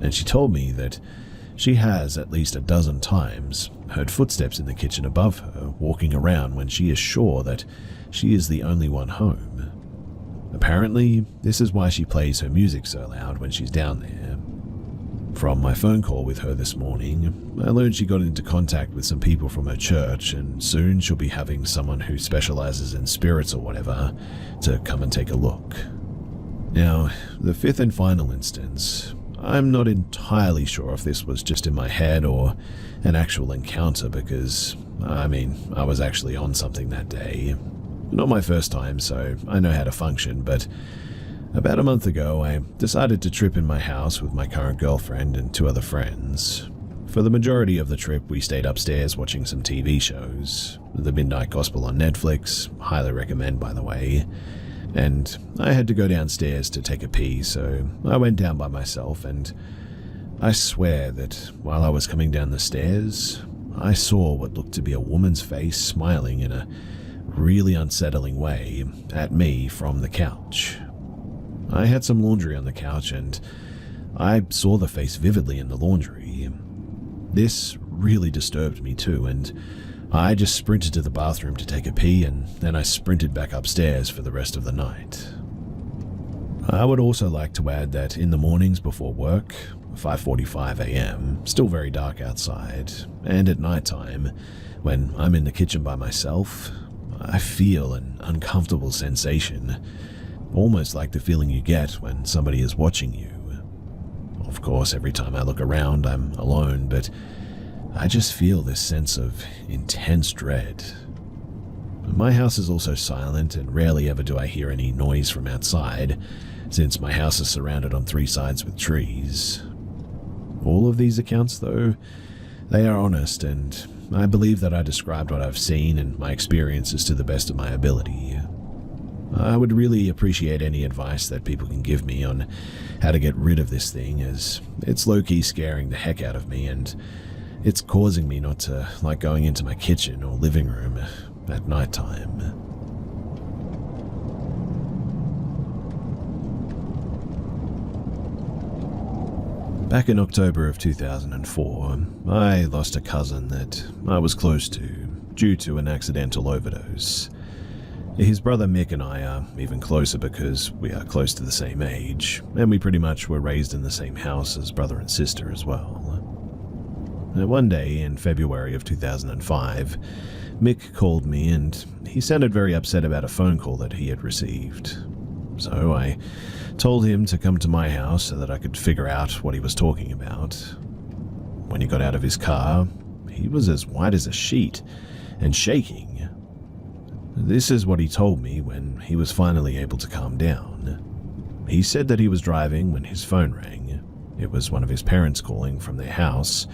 and she told me that she has at least a dozen times heard footsteps in the kitchen above her walking around when she is sure that she is the only one home. Apparently, this is why she plays her music so loud when she's down there. From my phone call with her this morning, I learned she got into contact with some people from her church, and soon she'll be having someone who specializes in spirits or whatever to come and take a look. Now, the fifth and final instance, I'm not entirely sure if this was just in my head or an actual encounter because, I was actually on something that day. Not my first time, so I know how to function, but about a month ago, I decided to trip in my house with my current girlfriend and 2 other friends. For the majority of the trip, we stayed upstairs watching some TV shows. The Midnight Gospel on Netflix, highly recommend by the way. And I had to go downstairs to take a pee, so I went down by myself, and I swear that while I was coming down the stairs, I saw what looked to be a woman's face smiling in a really unsettling way at me from the couch. I had some laundry on the couch, and I saw the face vividly in the laundry. This really disturbed me too, and I just sprinted to the bathroom to take a pee, and then I sprinted back upstairs for the rest of the night. I would also like to add that in the mornings before work, 5:45 a.m., still very dark outside, and at nighttime, when I'm in the kitchen by myself, I feel an uncomfortable sensation, almost like the feeling you get when somebody is watching you. Of course, every time I look around, I'm alone, but I just feel this sense of intense dread. My house is also silent, and rarely ever do I hear any noise from outside, since my house is surrounded on 3 sides with trees. All of these accounts, though, they are honest, and I believe that I described what I've seen and my experiences to the best of my ability. I would really appreciate any advice that people can give me on how to get rid of this thing, as it's low-key scaring the heck out of me, and it's causing me not to like going into my kitchen or living room at nighttime. Back in October of 2004, I lost a cousin that I was close to due to an accidental overdose. His brother Mick and I are even closer because we are close to the same age, and we pretty much were raised in the same house as brother and sister as well. Now, one day in February of 2005, Mick called me and he sounded very upset about a phone call that he had received. So I told him to come to my house so that I could figure out what he was talking about. When he got out of his car, he was as white as a sheet and shaking. This is what he told me when he was finally able to calm down. He said that he was driving when his phone rang. It was one of his parents calling from their house.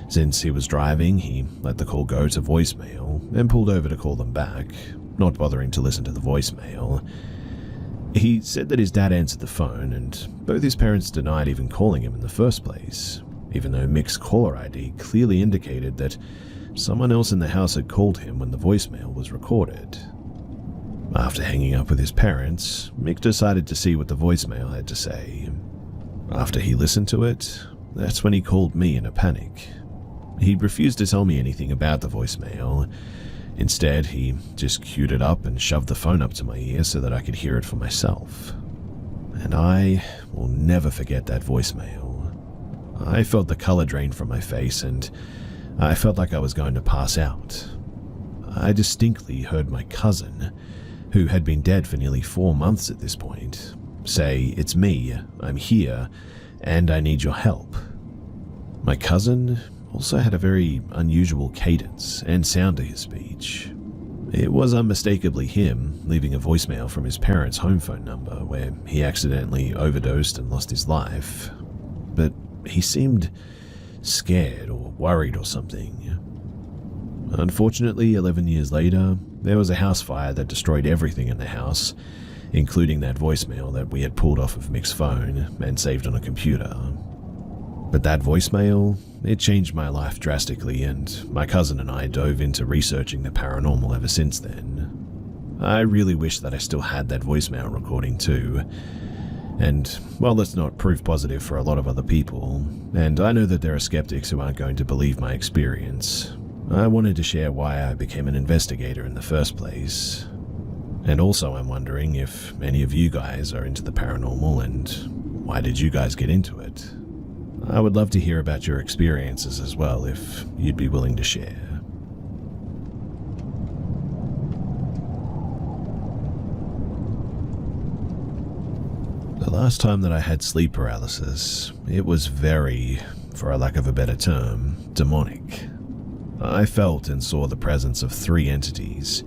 Since he was driving, he let the call go to voicemail and pulled over to call them back, not bothering to listen to the voicemail. He said that his dad answered the phone, and both his parents denied even calling him in the first place, even though Mick's caller ID clearly indicated that someone else in the house had called him when the voicemail was recorded. After hanging up with his parents, Mick decided to see what the voicemail had to say. After he listened to it, that's when he called me in a panic. He refused to tell me anything about the voicemail. Instead, he just queued it up and shoved the phone up to my ear so that I could hear it for myself. And I will never forget that voicemail. I felt the color drain from my face, and I felt like I was going to pass out. I distinctly heard my cousin, who had been dead for nearly 4 months at this point, say, "It's me, I'm here, and I need your help." My cousin also had a very unusual cadence and sound to his speech. It was unmistakably him leaving a voicemail from his parents' home phone number where he accidentally overdosed and lost his life. But he seemed scared or worried or something. Unfortunately, 11 years later, there was a house fire that destroyed everything in the house, including that voicemail that we had pulled off of Mick's phone and saved on a computer. But that voicemail, it changed my life drastically, and my cousin and I dove into researching the paranormal ever since then. I really wish that I still had that voicemail recording too. And while that's not proof positive for a lot of other people, and I know that there are skeptics who aren't going to believe my experience, I wanted to share why I became an investigator in the first place. And also I'm wondering if any of you guys are into the paranormal, and why did you guys get into it? I would love to hear about your experiences as well, if you'd be willing to share. The last time that I had sleep paralysis, it was very, for a lack of a better term, demonic. I felt and saw the presence of 3 entities,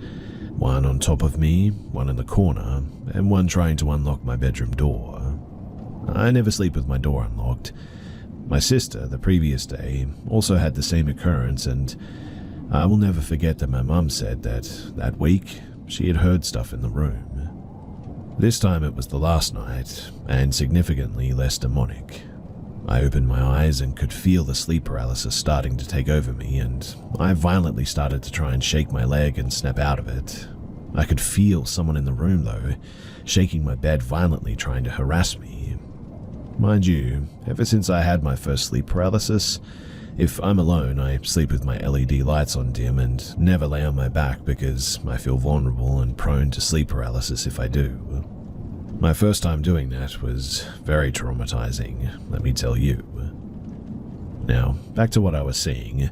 one on top of me, one in the corner, and one trying to unlock my bedroom door. I never sleep with my door unlocked. My sister, the previous day, also had the same occurrence, and I will never forget that my mum said that week she had heard stuff in the room. This time it was the last night, and significantly less demonic. I opened my eyes and could feel the sleep paralysis starting to take over me, and I violently started to try and shake my leg and snap out of it. I could feel someone in the room, though, shaking my bed violently, trying to harass me. Mind you, ever since I had my first sleep paralysis, if I'm alone, I sleep with my LED lights on dim and never lay on my back because I feel vulnerable and prone to sleep paralysis if I do. My first time doing that was very traumatizing, let me tell you. Now, back to what I was seeing.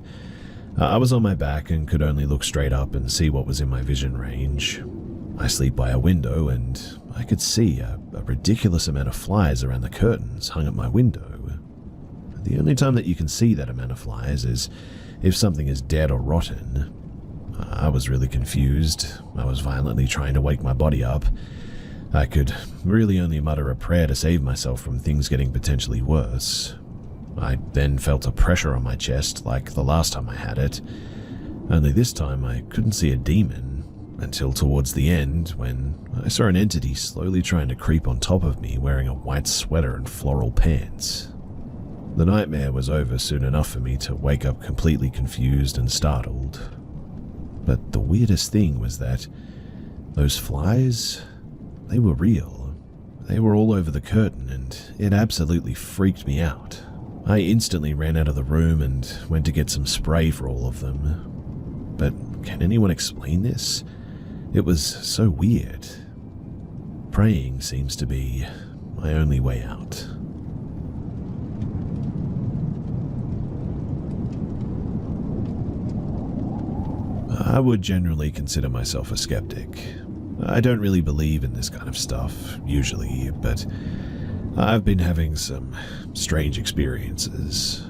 I was on my back and could only look straight up and see what was in my vision range. I sleep by a window, and I could see a ridiculous amount of flies around the curtains hung at my window. The only time that you can see that amount of flies is if something is dead or rotten. I was really confused. I was violently trying to wake my body up. I could really only mutter a prayer to save myself from things getting potentially worse. I then felt a pressure on my chest like the last time I had it, only this time I couldn't see a demon until towards the end when I saw an entity slowly trying to creep on top of me wearing a white sweater and floral pants. The nightmare was over soon enough for me to wake up completely confused and startled. But the weirdest thing was that those flies, they were real. They were all over the curtain and it absolutely freaked me out. I instantly ran out of the room and went to get some spray for all of them. But can anyone explain this? It was so weird. Praying seems to be my only way out. I would generally consider myself a skeptic. I don't really believe in this kind of stuff, usually, but I've been having some strange experiences.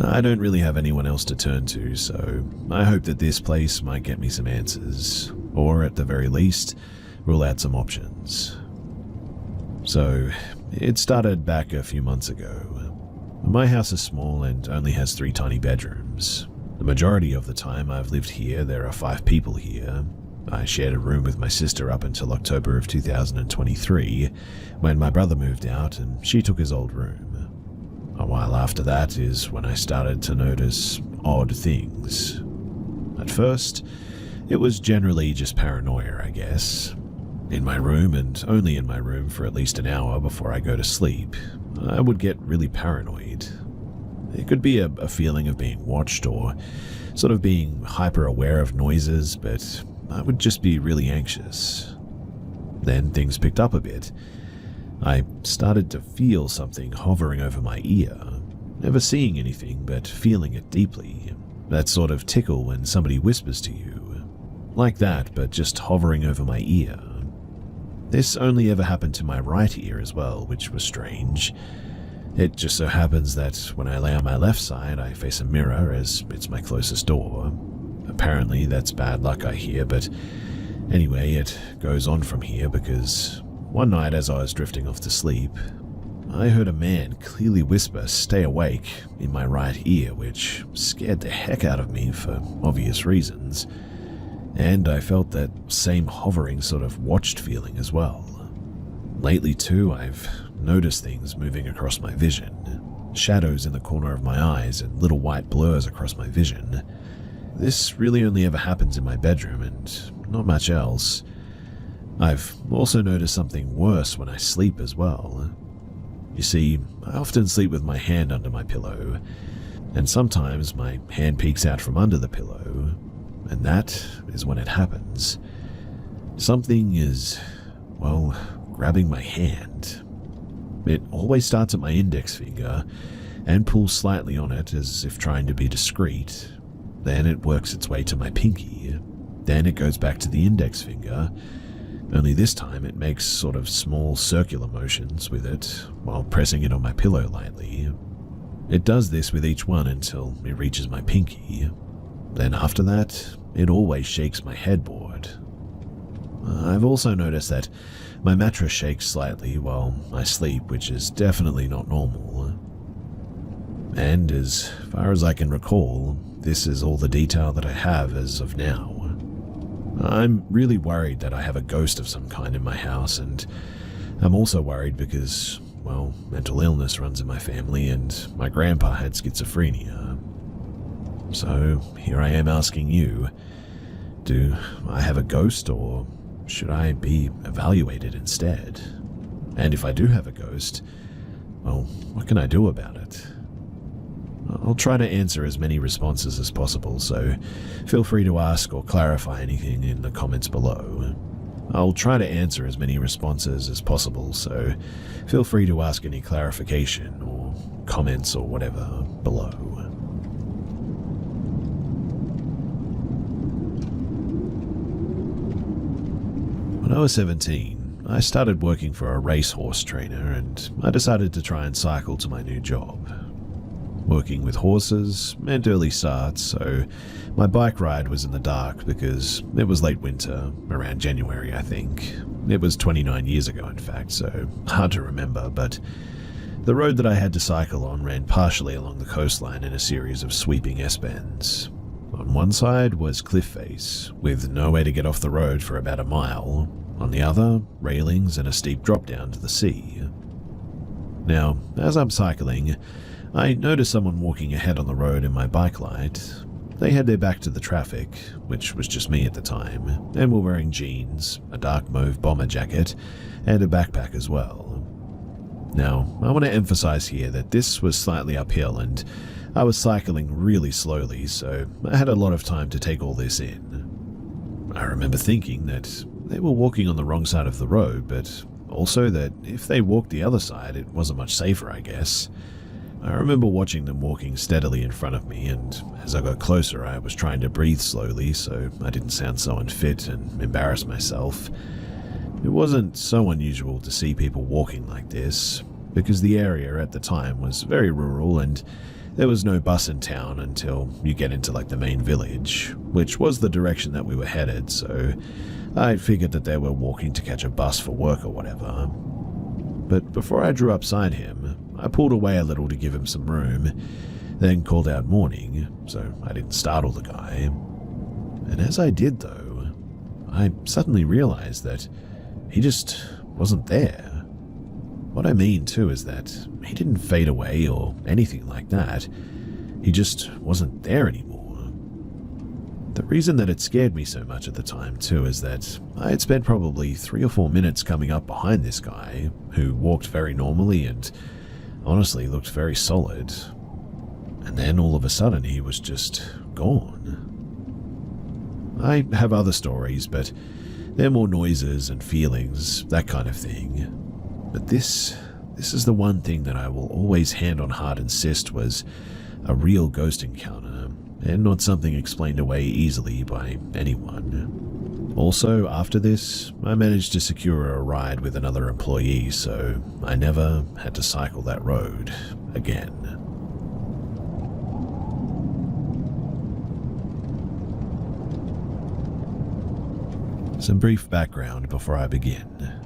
I don't really have anyone else to turn to, so I hope that this place might get me some answers, or at the very least, rule out some options. So, it started back a few months ago. My house is small and only has 3 tiny bedrooms. The majority of the time I've lived here, there are 5 people here. I shared a room with my sister up until October of 2023, when my brother moved out and she took his old room. A while after that is when I started to notice odd things. At first, it was generally just paranoia, I guess. In my room, and only in my room for at least an hour before I go to sleep, I would get really paranoid. It could be a feeling of being watched or sort of being hyper-aware of noises, but I would just be really anxious. Then things picked up a bit. I started to feel something hovering over my ear, never seeing anything but feeling it deeply. That sort of tickle when somebody whispers to you. Like that, but just hovering over my ear. This only ever happened to my right ear as well, which was strange. It just so happens that when I lay on my left side, I face a mirror as it's my closest door. Apparently that's bad luck, I hear, but anyway, it goes on from here because one night as I was drifting off to sleep, I heard a man clearly whisper, "Stay awake," in my right ear, which scared the heck out of me for obvious reasons. And I felt that same hovering sort of watched feeling as well. Lately too, I've noticed things moving across my vision, shadows in the corner of my eyes and little white blurs across my vision. This really only ever happens in my bedroom and not much else. I've also noticed something worse when I sleep as well. You see, I often sleep with my hand under my pillow, and sometimes my hand peeks out from under the pillow, and that is when it happens. Something is, well, grabbing my hand. It always starts at my index finger and pulls slightly on it as if trying to be discreet. Then it works its way to my pinky. Then it goes back to the index finger. Only this time it makes sort of small circular motions with it while pressing it on my pillow lightly. It does this with each one until it reaches my pinky. Then after that, it always shakes my headboard. I've also noticed that my mattress shakes slightly while I sleep, which is definitely not normal. And as far as I can recall, this is all the detail that I have as of now. I'm really worried that I have a ghost of some kind in my house, and I'm also worried because, well, mental illness runs in my family and my grandpa had schizophrenia. So here I am asking you, do I have a ghost or should I be evaluated instead? And if I do have a ghost, well, what can I do about it? I'll try to answer as many responses as possible, so feel free to ask or clarify anything in the comments below. I'll try to answer as many responses as possible, so feel free to ask any clarification or comments or whatever below. When I was 17, I started working for a racehorse trainer and I decided to try and cycle to my new job. working with horses, and early starts, so my bike ride was in the dark because it was late winter, around January I think. It was 29 years ago in fact, so hard to remember, but the road that I had to cycle on ran partially along the coastline in a series of sweeping S-bends. On one side was cliff face, with nowhere to get off the road for about a mile. On the other, railings and a steep drop down to the sea. Now, as I'm cycling, I notice someone walking ahead on the road in my bike light. They had their back to the traffic, which was just me at the time, and were wearing jeans, a dark mauve bomber jacket, and a backpack as well. Now, I want to emphasize here that this was slightly uphill and I was cycling really slowly, so I had a lot of time to take all this in. I remember thinking that they were walking on the wrong side of the road, but also that if they walked the other side, it wasn't much safer, I guess. I remember watching them walking steadily in front of me, and as I got closer, I was trying to breathe slowly so I didn't sound so unfit and embarrass myself. It wasn't so unusual to see people walking like this, because the area at the time was very rural and there was no bus in town until you get into like the main village, which was the direction that we were headed, so I figured that they were walking to catch a bus for work or whatever. But before I drew up beside him, I pulled away a little to give him some room, then called out morning, so I didn't startle the guy. And as I did though, I suddenly realized that he just wasn't there. What I mean too is that he didn't fade away or anything like that. He just wasn't there anymore. The reason that it scared me so much at the time too is that I had spent probably 3 or 4 minutes coming up behind this guy who walked very normally and honestly looked very solid. And then all of a sudden he was just gone. I have other stories, but they're more noises and feelings, that kind of thing. But this is the one thing that I will always hand on heart insist was a real ghost encounter, and not something explained away easily by anyone. Also, after this, I managed to secure a ride with another employee, so I never had to cycle that road again. Some brief background before I begin.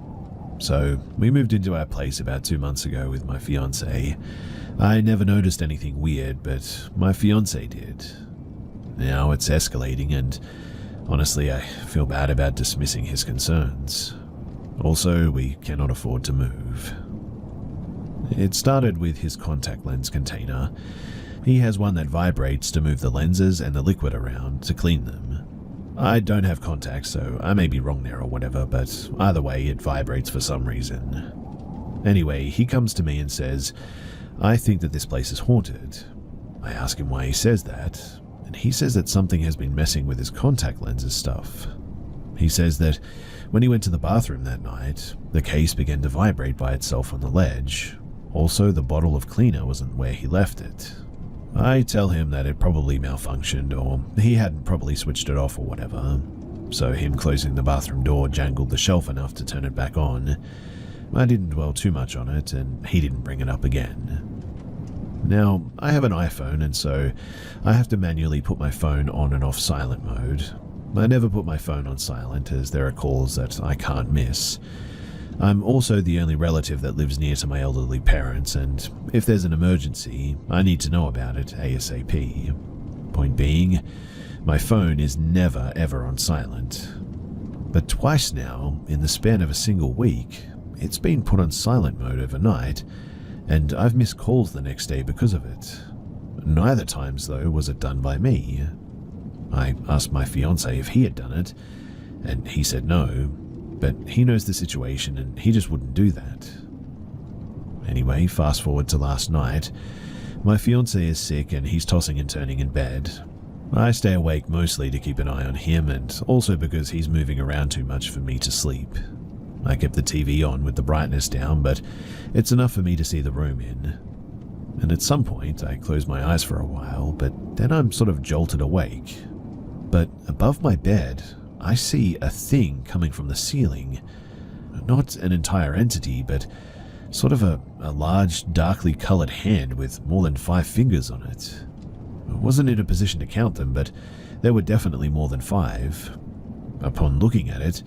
So, we moved into our place about 2 months ago with my fiancé. I never noticed anything weird, but my fiancé did. Now it's escalating and honestly I feel bad about dismissing his concerns. Also, we cannot afford to move. It started with his contact lens container. He has one that vibrates to move the lenses and the liquid around to clean them. I don't have contacts, so I may be wrong there or whatever, but either way, it vibrates for some reason. Anyway, he comes to me and says, "I think that this place is haunted." I ask him why he says that, and he says that something has been messing with his contact lenses stuff. He says that when he went to the bathroom that night, the case began to vibrate by itself on the ledge. Also, the bottle of cleaner wasn't where he left it. I tell him that it probably malfunctioned or he hadn't probably switched it off or whatever, so him closing the bathroom door jangled the shelf enough to turn it back on. I didn't dwell too much on it and he didn't bring it up again. Now, I have an iPhone and so I have to manually put my phone on and off silent mode. I never put my phone on silent as there are calls that I can't miss. I'm also the only relative that lives near to my elderly parents, and if there's an emergency, I need to know about it ASAP. Point being, my phone is never ever on silent. But twice now, in the span of a single week, it's been put on silent mode overnight, and I've missed calls the next day because of it. Neither times, though, was it done by me. I asked my fiancé if he had done it, and he said no. But he knows the situation and he just wouldn't do that. Anyway, fast forward to last night. My fiancé is sick and he's tossing and turning in bed. I stay awake mostly to keep an eye on him and also because he's moving around too much for me to sleep. I kept the TV on with the brightness down, but it's enough for me to see the room in. And at some point, I close my eyes for a while, but then I'm sort of jolted awake. But above my bed, I see a thing coming from the ceiling. Not an entire entity, but Sort of a large, darkly colored hand with more than 5 fingers on it. I wasn't in a position to count them, but there were definitely more than 5. Upon looking at it,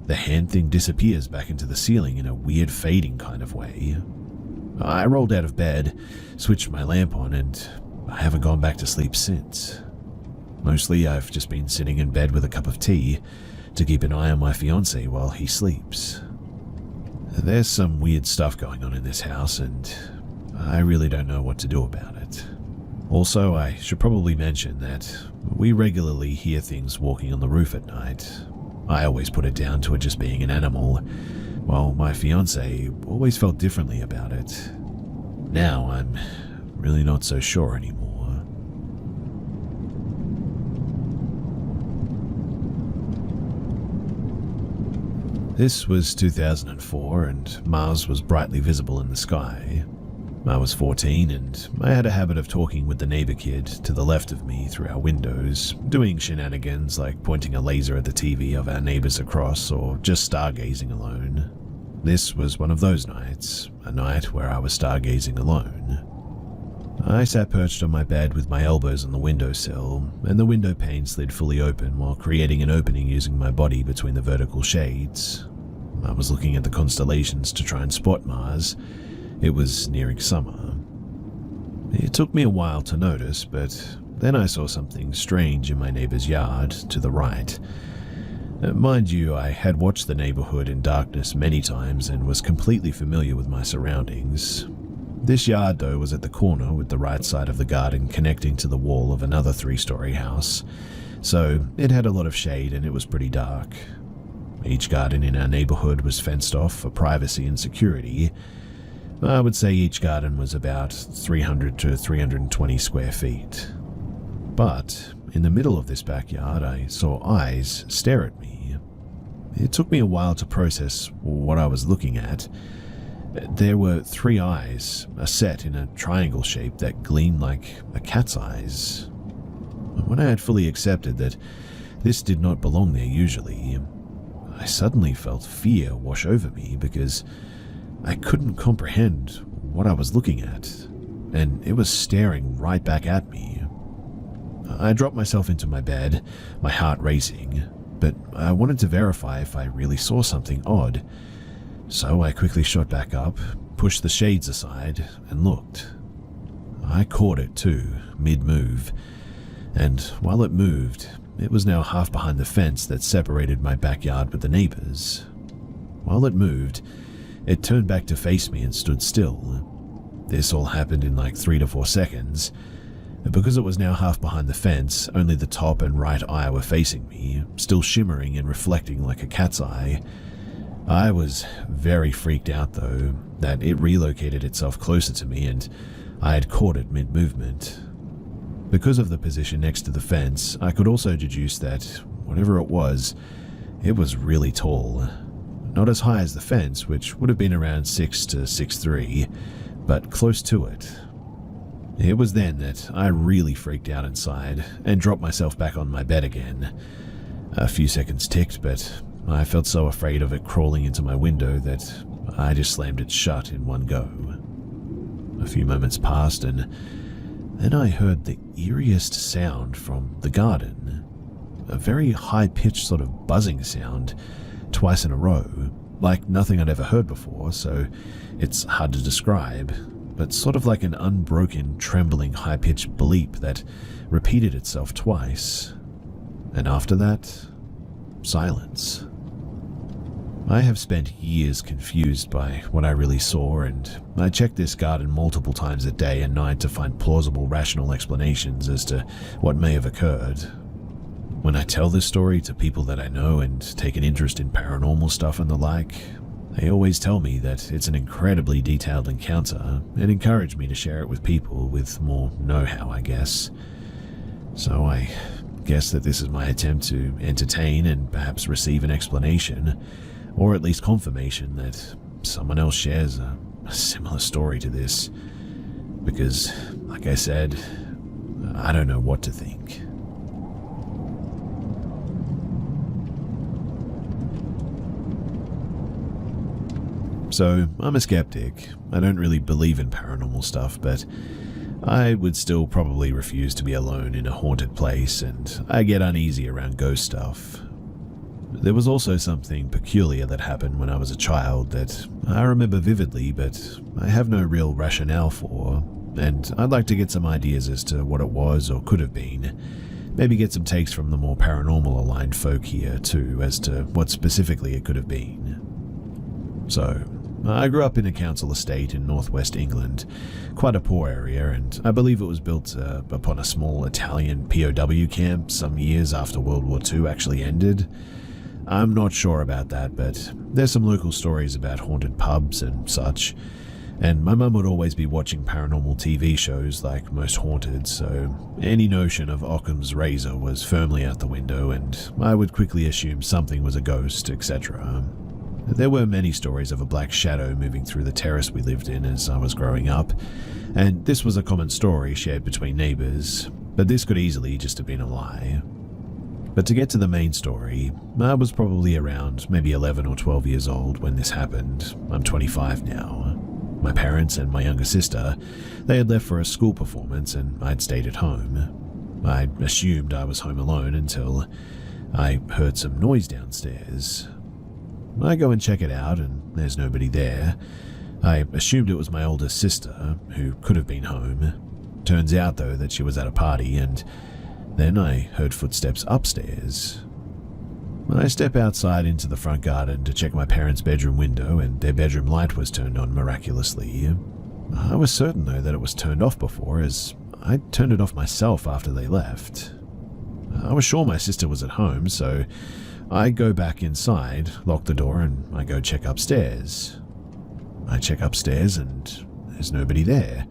the hand thing disappears back into the ceiling in a weird fading kind of way. I rolled out of bed, switched my lamp on, and I haven't gone back to sleep since. Mostly I've just been sitting in bed with a cup of tea to keep an eye on my fiancé while he sleeps. There's some weird stuff going on in this house, and I really don't know what to do about it. Also, I should probably mention that we regularly hear things walking on the roof at night. I always put it down to it just being an animal, while my fiancé always felt differently about it. Now I'm really not so sure anymore. This was 2004, and Mars was brightly visible in the sky. I was 14, and I had a habit of talking with the neighbor kid to the left of me through our windows, doing shenanigans like pointing a laser at the TV of our neighbors across or just stargazing alone. This was one of those nights, a night where I was stargazing alone. I sat perched on my bed with my elbows on the windowsill, and the window pane slid fully open while creating an opening using my body between the vertical shades. I was looking at the constellations to try and spot Mars. It was nearing summer. It took me a while to notice, but then I saw something strange in my neighbor's yard to the right. Mind you, I had watched the neighborhood in darkness many times and was completely familiar with my surroundings. This yard, though, was at the corner with the right side of the garden connecting to the wall of another 3-story house, so it had a lot of shade and it was pretty dark. Each garden in our neighborhood was fenced off for privacy and security. I would say each garden was about 300 to 320 square feet. But in the middle of this backyard, I saw eyes stare at me. It took me a while to process what I was looking at. There were 3 eyes, set in a triangle shape that gleamed like a cat's eyes. When I had fully accepted that this did not belong there usually, I suddenly felt fear wash over me because I couldn't comprehend what I was looking at, and it was staring right back at me. I dropped myself into my bed, my heart racing, but I wanted to verify if I really saw something odd. So I quickly shot back up, pushed the shades aside, and looked. I caught it too, mid-move, and while it moved, it was now half behind the fence that separated my backyard with the neighbors. While it moved, it turned back to face me and stood still. This all happened in like 3 to 4 seconds. Because it was now half behind the fence, only the top and right eye were facing me, still shimmering and reflecting like a cat's eye. I was very freaked out, though, that it relocated itself closer to me and I had caught it mid-movement. Because of the position next to the fence, I could also deduce that, whatever it was really tall. Not as high as the fence, which would have been around 6 to 6'3", but close to it. It was then that I really freaked out inside and dropped myself back on my bed again. A few seconds ticked, but I felt so afraid of it crawling into my window that I just slammed it shut in one go. A few moments passed, and then I heard the eeriest sound from the garden. A very high-pitched sort of buzzing sound, twice in a row, like nothing I'd ever heard before, so it's hard to describe, but sort of like an unbroken, trembling, high-pitched bleep that repeated itself twice. And after that, silence. I have spent years confused by what I really saw, and I checked this garden multiple times a day and night to find plausible, rational explanations as to what may have occurred. When I tell this story to people that I know and take an interest in paranormal stuff and the like, they always tell me that it's an incredibly detailed encounter and encourage me to share it with people with more know-how, I guess. So I guess that this is my attempt to entertain and perhaps receive an explanation, or at least confirmation that someone else shares a similar story to this. Because, like I said, I don't know what to think. So I'm a skeptic. I don't really believe in paranormal stuff, but I would still probably refuse to be alone in a haunted place, and I get uneasy around ghost stuff. There was also something peculiar that happened when I was a child that I remember vividly, but I have no real rationale for, and I'd like to get some ideas as to what it was or could have been. Maybe get some takes from the more paranormal aligned folk here too as to what specifically it could have been. So, I grew up in a council estate in northwest England, quite a poor area, and I believe it was built upon a small Italian POW camp some years after World War II actually ended. I'm not sure about that, but there's some local stories about haunted pubs and such, and my mum would always be watching paranormal TV shows like Most Haunted, so any notion of Occam's razor was firmly out the window, and I would quickly assume something was a ghost, etc. There were many stories of a black shadow moving through the terrace we lived in as I was growing up, and this was a common story shared between neighbours, but this could easily just have been a lie. But to get to the main story, I was probably around maybe 11 or 12 years old when this happened. I'm 25 now. My parents and my younger sister, they had left for a school performance and I'd stayed at home. I assumed I was home alone until I heard some noise downstairs. I go and check it out and there's nobody there. I assumed it was my oldest sister, who could have been home. Turns out though that she was at a party, and then I heard footsteps upstairs. I step outside into the front garden to check my parents' bedroom window, and their bedroom light was turned on miraculously. I was certain though that it was turned off before, as I turned it off myself after they left. I was sure my sister was at home, so I go back inside, lock the door, and I go check upstairs. I check upstairs and there's nobody there.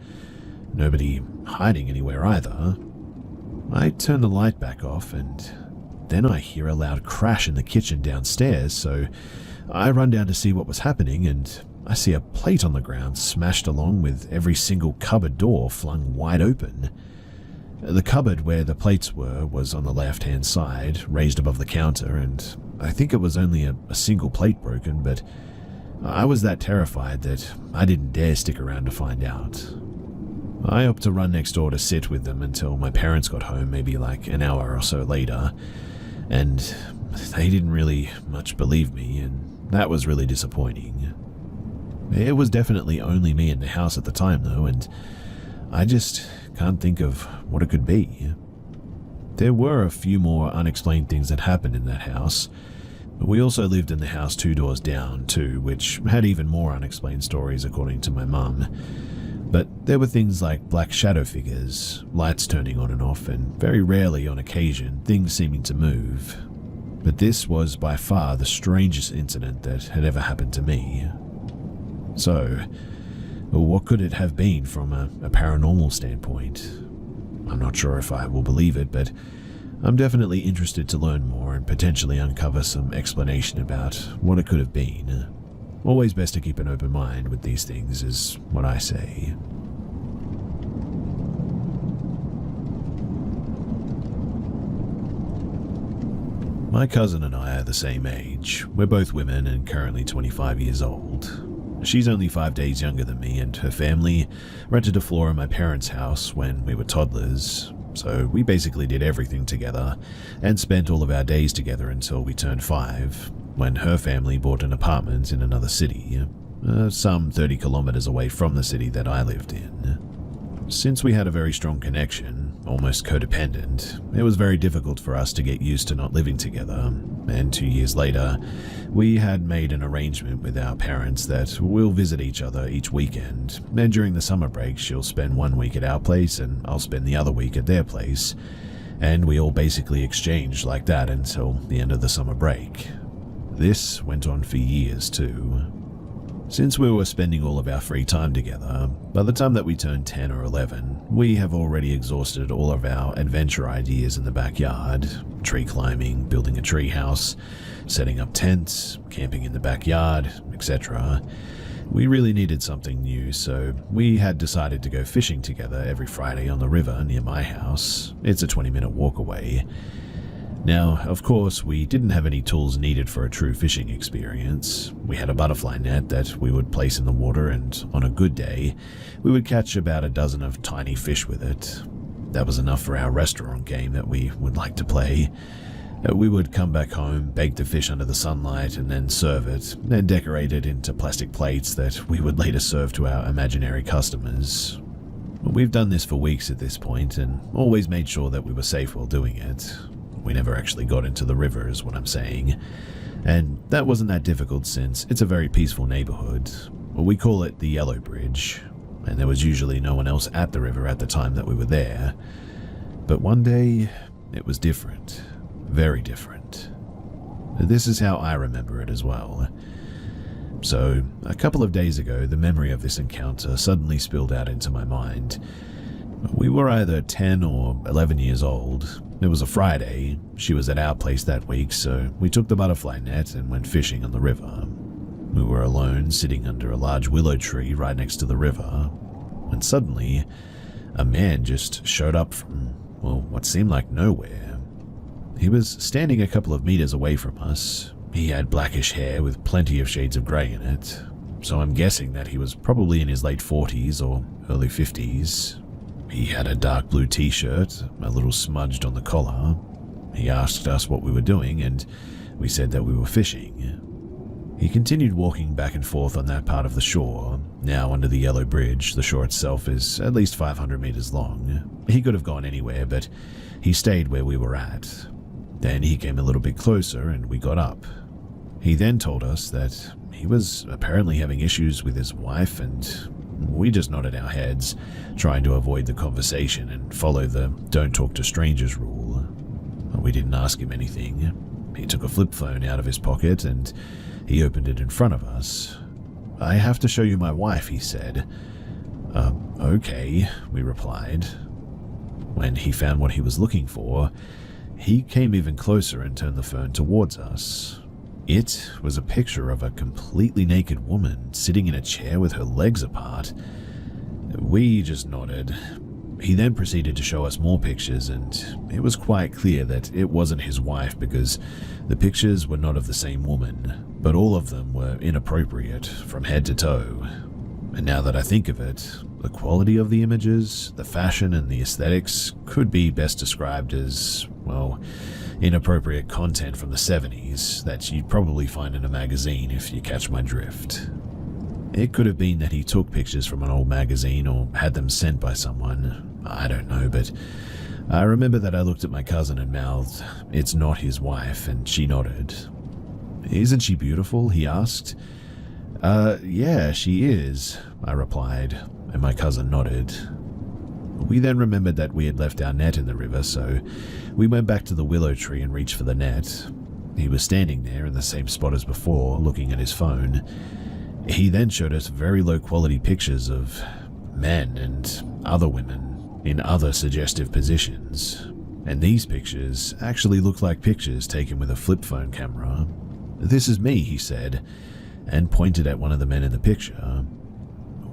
Nobody hiding anywhere either. I turn the light back off and then I hear a loud crash in the kitchen downstairs, so I run down to see what was happening, and I see a plate on the ground smashed along with every single cupboard door flung wide open. The cupboard where the plates were was on the left-hand side, raised above the counter, and I think it was only a single plate broken, but I was that terrified that I didn't dare stick around to find out. I opted to run next door to sit with them until my parents got home, maybe like an hour or so later, and they didn't really much believe me, and that was really disappointing. It was definitely only me in the house at the time though, and I just can't think of what it could be. There were a few more unexplained things that happened in that house. We also lived in the house 2 doors down too, which had even more unexplained stories according to my mum. But there were things like black shadow figures, lights turning on and off, and very rarely on occasion, things seeming to move. But this was by far the strangest incident that had ever happened to me. So, what could it have been from a paranormal standpoint? I'm not sure if I will believe it, but I'm definitely interested to learn more and potentially uncover some explanation about what it could have been. Always best to keep an open mind with these things, is what I say. My cousin and I are the same age. We're both women and currently 25 years old. She's only 5 days younger than me, and her family rented a floor in my parents' house when we were toddlers. So we basically did everything together and spent all of our days together until we turned 5, when her family bought an apartment in another city, some 30 kilometers away from the city that I lived in. Since we had a very strong connection, almost codependent, it was very difficult for us to get used to not living together, and 2 years later, we had made an arrangement with our parents that we'll visit each other each weekend, and during the summer break she'll spend 1 week at our place and I'll spend the other week at their place, and we all basically exchanged like that until the end of the summer break. This went on for years too. Since we were spending all of our free time together, by the time that we turned 10 or 11, we have already exhausted all of our adventure ideas in the backyard, tree climbing, building a tree house, setting up tents, camping in the backyard, etc. We really needed something new, so we had decided to go fishing together every Friday on the river near my house. It's a 20-minute walk away. Now, of course, we didn't have any tools needed for a true fishing experience. We had a butterfly net that we would place in the water, and on a good day, we would catch about a dozen of tiny fish with it. That was enough for our restaurant game that we would like to play. We would come back home, bake the fish under the sunlight, and then serve it, then decorate it into plastic plates that we would later serve to our imaginary customers. We've done this for weeks at this point, and always made sure that we were safe while doing it. We never actually got into the river, is what I'm saying. And that wasn't that difficult since it's a very peaceful neighborhood. We call it the Yellow Bridge, and there was usually no one else at the river at the time that we were there. But one day, it was different. Very different. This is how I remember it as well. So, a couple of days ago, the memory of this encounter suddenly spilled out into my mind. We were either 10 or 11 years old. It was a Friday. She was at our place that week, so we took the butterfly net and went fishing on the river. We were alone, sitting under a large willow tree right next to the river, and suddenly, a man just showed up from, well, what seemed like nowhere. He was standing a couple of meters away from us. He had blackish hair with plenty of shades of grey in it, so I'm guessing that he was probably in his late 40s or early 50s. He had a dark blue t-shirt, a little smudged on the collar. He asked us what we were doing, and we said that we were fishing. He continued walking back and forth on that part of the shore. Now under the Yellow Bridge, the shore itself is at least 500 meters long. He could have gone anywhere, but he stayed where we were at. Then he came a little bit closer, and we got up. He then told us that he was apparently having issues with his wife, and we just nodded our heads, trying to avoid the conversation and follow the don't talk to strangers rule. We didn't ask him anything. He took a flip phone out of his pocket and he opened it in front of us. "I have to show you my wife," he said. Okay, we replied. When he found what he was looking for, he came even closer and turned the phone towards us. It was a picture of a completely naked woman sitting in a chair with her legs apart. We just nodded. He then proceeded to show us more pictures, and it was quite clear that it wasn't his wife because the pictures were not of the same woman, but all of them were inappropriate from head to toe. And now that I think of it, the quality of the images, the fashion, and the aesthetics could be best described as, well, inappropriate content from the 70s that you'd probably find in a magazine if you catch my drift. It could have been that he took pictures from an old magazine or had them sent by someone. I don't know, but I remember that I looked at my cousin and mouthed, "It's not his wife," and she nodded. "Isn't she beautiful?" he asked. Yeah, she is," I replied, and my cousin nodded. We then remembered that we had left our net in the river, so we went back to the willow tree and reached for the net. He was standing there in the same spot as before, looking at his phone. He then showed us very low-quality pictures of men and other women in other suggestive positions, and these pictures actually looked like pictures taken with a flip phone camera. "This is me," he said, and pointed at one of the men in the picture.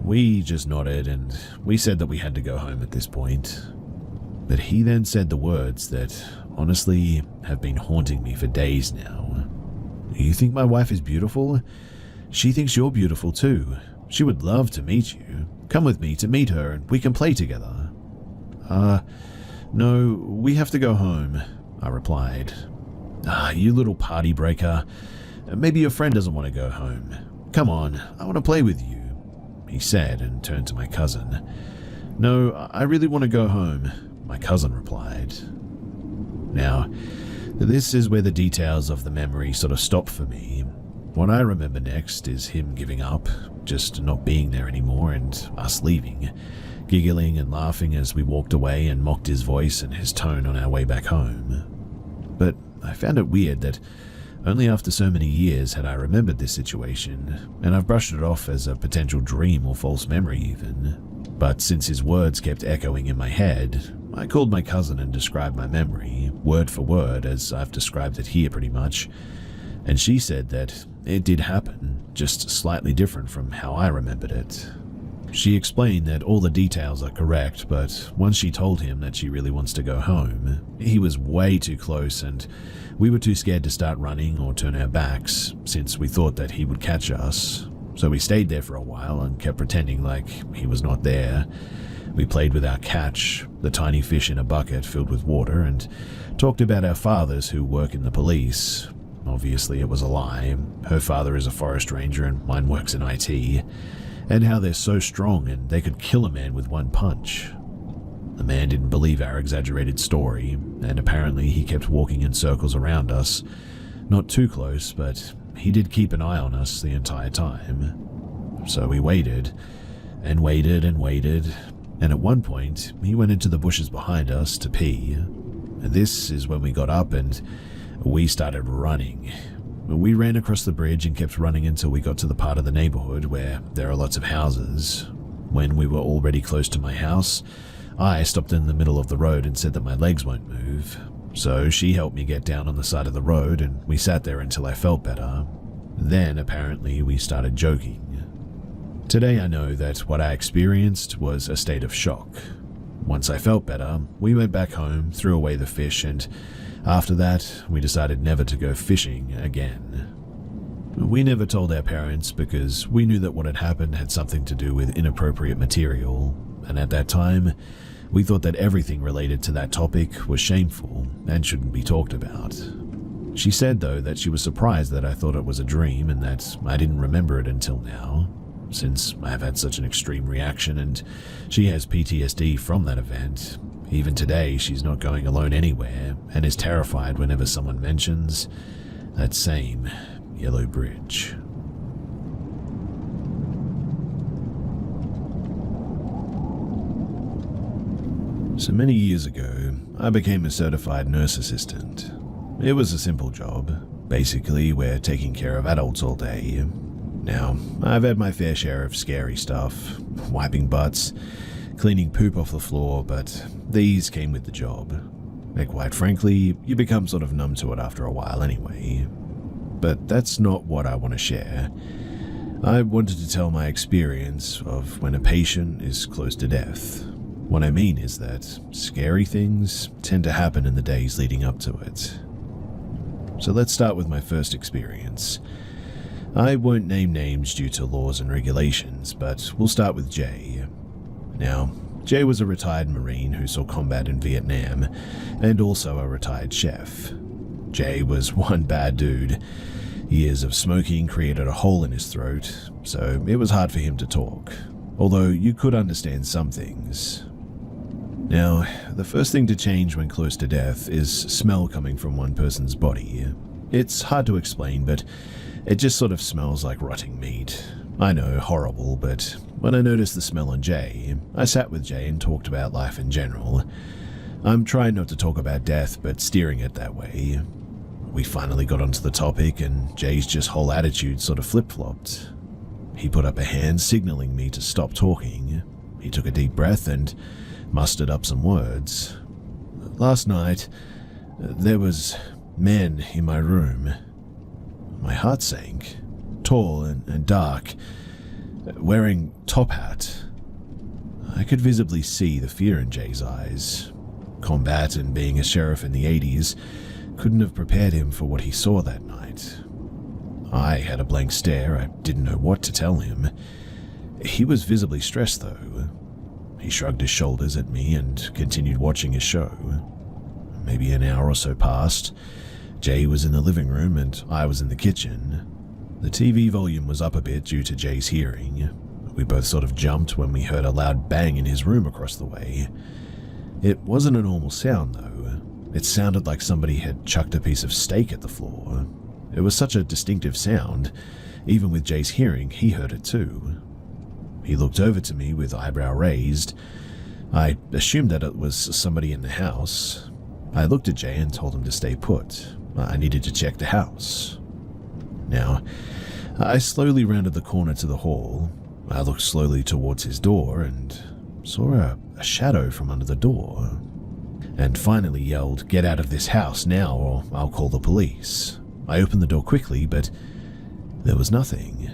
We just nodded, and we said that we had to go home at this point. But he then said the words that honestly have been haunting me for days now. "You think my wife is beautiful? She thinks you're beautiful too. She would love to meet you. Come with me to meet her and we can play together." No, we have to go home," I replied. You little party breaker. Maybe your friend doesn't want to go home. Come on, I want to play with you," he said and turned to my cousin. "No, I really want to go home," my cousin replied. Now, this is where the details of the memory sort of stop for me. What I remember next is him giving up, just not being there anymore, and us leaving, giggling and laughing as we walked away and mocked his voice and his tone on our way back home. But I found it weird that only after so many years had I remembered this situation, and I've brushed it off as a potential dream or false memory even. But since his words kept echoing in my head, I called my cousin and described my memory, word for word, as I've described it here pretty much, and she said that it did happen, just slightly different from how I remembered it. She explained that all the details are correct, but once she told him that she really wants to go home, he was way too close and we were too scared to start running or turn our backs since we thought that he would catch us. So we stayed there for a while and kept pretending like he was not there. We played with our catch, the tiny fish in a bucket filled with water, and talked about our fathers who work in the police. Obviously it was a lie. Her father is a forest ranger and mine works in IT. And how they're so strong and they could kill a man with one punch. The man didn't believe our exaggerated story, and apparently he kept walking in circles around us. Not too close, but he did keep an eye on us the entire time. So we waited, and waited and waited, and at one point he went into the bushes behind us to pee. And this is when we got up and we started running. We ran across the bridge and kept running until we got to the part of the neighborhood where there are lots of houses. When we were already close to my house, I stopped in the middle of the road and said that my legs won't move. So she helped me get down on the side of the road and we sat there until I felt better. Then apparently we started joking. Today I know that what I experienced was a state of shock. Once I felt better, we went back home, threw away the fish, and after that, we decided never to go fishing again. We never told our parents because we knew that what had happened had something to do with inappropriate material, and at that time, we thought that everything related to that topic was shameful and shouldn't be talked about. She said, though, that she was surprised that I thought it was a dream and that I didn't remember it until now, since I have had such an extreme reaction and she has PTSD from that event. Even today, she's not going alone anywhere and is terrified whenever someone mentions that same yellow bridge. So many years ago, I became a certified nurse assistant. It was a simple job. Basically, we're taking care of adults all day. Now, I've had my fair share of scary stuff, wiping butts, cleaning poop off the floor, but these came with the job. And quite frankly, you become sort of numb to it after a while anyway. But that's not what I want to share. I wanted to tell my experience of when a patient is close to death. What I mean is that scary things tend to happen in the days leading up to it. So let's start with my first experience. I won't name names due to laws and regulations, but we'll start with Jay. Now, Jay was a retired Marine who saw combat in Vietnam, and also a retired chef. Jay was one bad dude. Years of smoking created a hole in his throat, so it was hard for him to talk, although you could understand some things. Now, the first thing to change when close to death is smell coming from one person's body. It's hard to explain, but it just sort of smells like rotting meat. I know, horrible, but when I noticed the smell on Jay, I sat with Jay and talked about life in general. I'm trying not to talk about death, but steering it that way. We finally got onto the topic, and Jay's just whole attitude sort of flip-flopped. He put up a hand signaling me to stop talking. He took a deep breath and mustered up some words. Last night, there was men in my room. My heart sank. Tall and dark, wearing top hat. I could visibly see the fear in Jay's eyes. Combat and being a sheriff in the 80s couldn't have prepared him for what he saw that night. I had a blank stare. I didn't know what to tell him. He was visibly stressed, though. He shrugged his shoulders at me and continued watching his show. Maybe an hour or so passed. Jay was in the living room and I was in the kitchen. The TV volume was up a bit due to Jay's hearing. We both sort of jumped when we heard a loud bang in his room across the way. It wasn't a normal sound, though. It sounded like somebody had chucked a piece of steak at the floor. It was such a distinctive sound. Even with Jay's hearing, he heard it too. He looked over to me with eyebrow raised. I assumed that it was somebody in the house. I looked at Jay and told him to stay put. I needed to check the house. Now, I slowly rounded the corner to the hall. I looked slowly towards his door and saw a shadow from under the door, and finally yelled, "Get out of this house now or I'll call the police." I opened the door quickly, but there was nothing.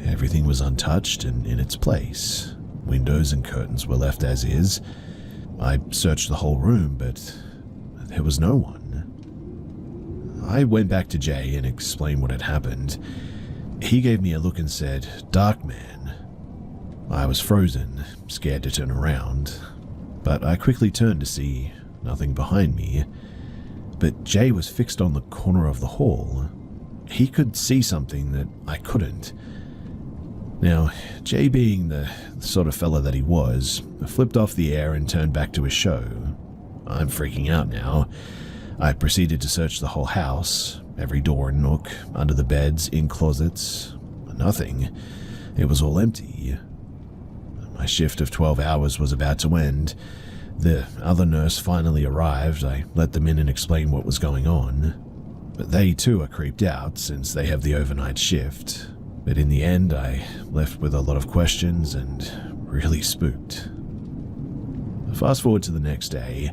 Everything was untouched and in its place. Windows and curtains were left as is. I searched the whole room, but there was no one. I went back to Jay and explained what had happened. He gave me a look and said, "Dark man." I was frozen, scared to turn around, but I quickly turned to see nothing behind me. But Jay was fixed on the corner of the hall. He could see something that I couldn't. Now, Jay, being the sort of fella that he was, flipped off the air and turned back to his show. I'm freaking out now. I proceeded to search the whole house, every door and nook, under the beds, in closets. Nothing. It was all empty. My shift of 12 hours was about to end. The other nurse finally arrived. I let them in and explained what was going on. But they too are creeped out since they have the overnight shift. But in the end, I left with a lot of questions and really spooked. Fast forward to the next day,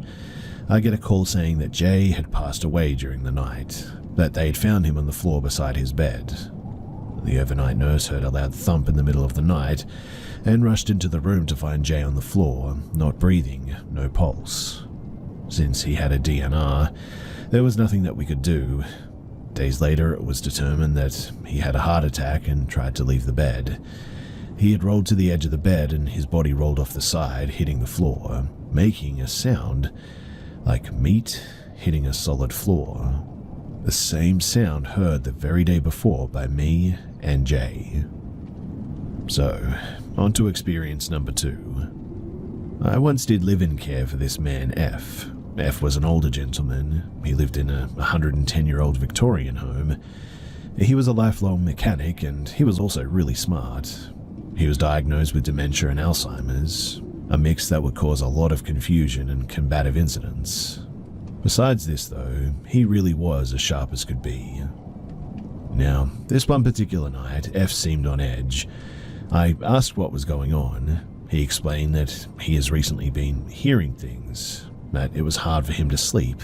I get a call saying that Jay had passed away during the night, that they had found him on the floor beside his bed. The overnight nurse heard a loud thump in the middle of the night and rushed into the room to find Jay on the floor, not breathing, no pulse. Since he had a DNR, there was nothing that we could do. Days later, it was determined that he had a heart attack and tried to leave the bed. He had rolled to the edge of the bed and his body rolled off the side, hitting the floor, making a sound like meat hitting a solid floor. The same sound heard the very day before by me and Jay. So, on to experience number 2. I once did live-in care for this man F. F was an older gentleman. He lived in a 110-year-old Victorian home. He was a lifelong mechanic and he was also really smart. He was diagnosed with dementia and Alzheimer's, a mix that would cause a lot of confusion and combative incidents. Besides this though, he really was as sharp as could be. Now, this one particular night, F seemed on edge. I asked what was going on. He explained that he has recently been hearing things, that it was hard for him to sleep.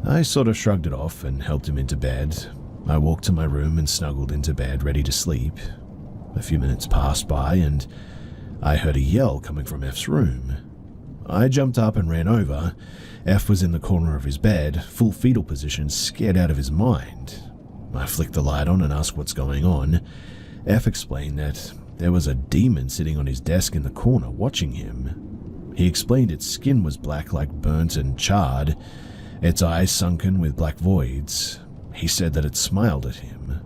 I sort of shrugged it off and helped him into bed. I walked to my room and snuggled into bed, ready to sleep. A few minutes passed by and I heard a yell coming from F's room. I jumped up and ran over. F was in the corner of his bed, full fetal position, scared out of his mind. I flicked the light on and asked what's going on. F explained that there was a demon sitting on his desk in the corner watching him. He explained its skin was black like burnt and charred, its eyes sunken with black voids. He said that it smiled at him.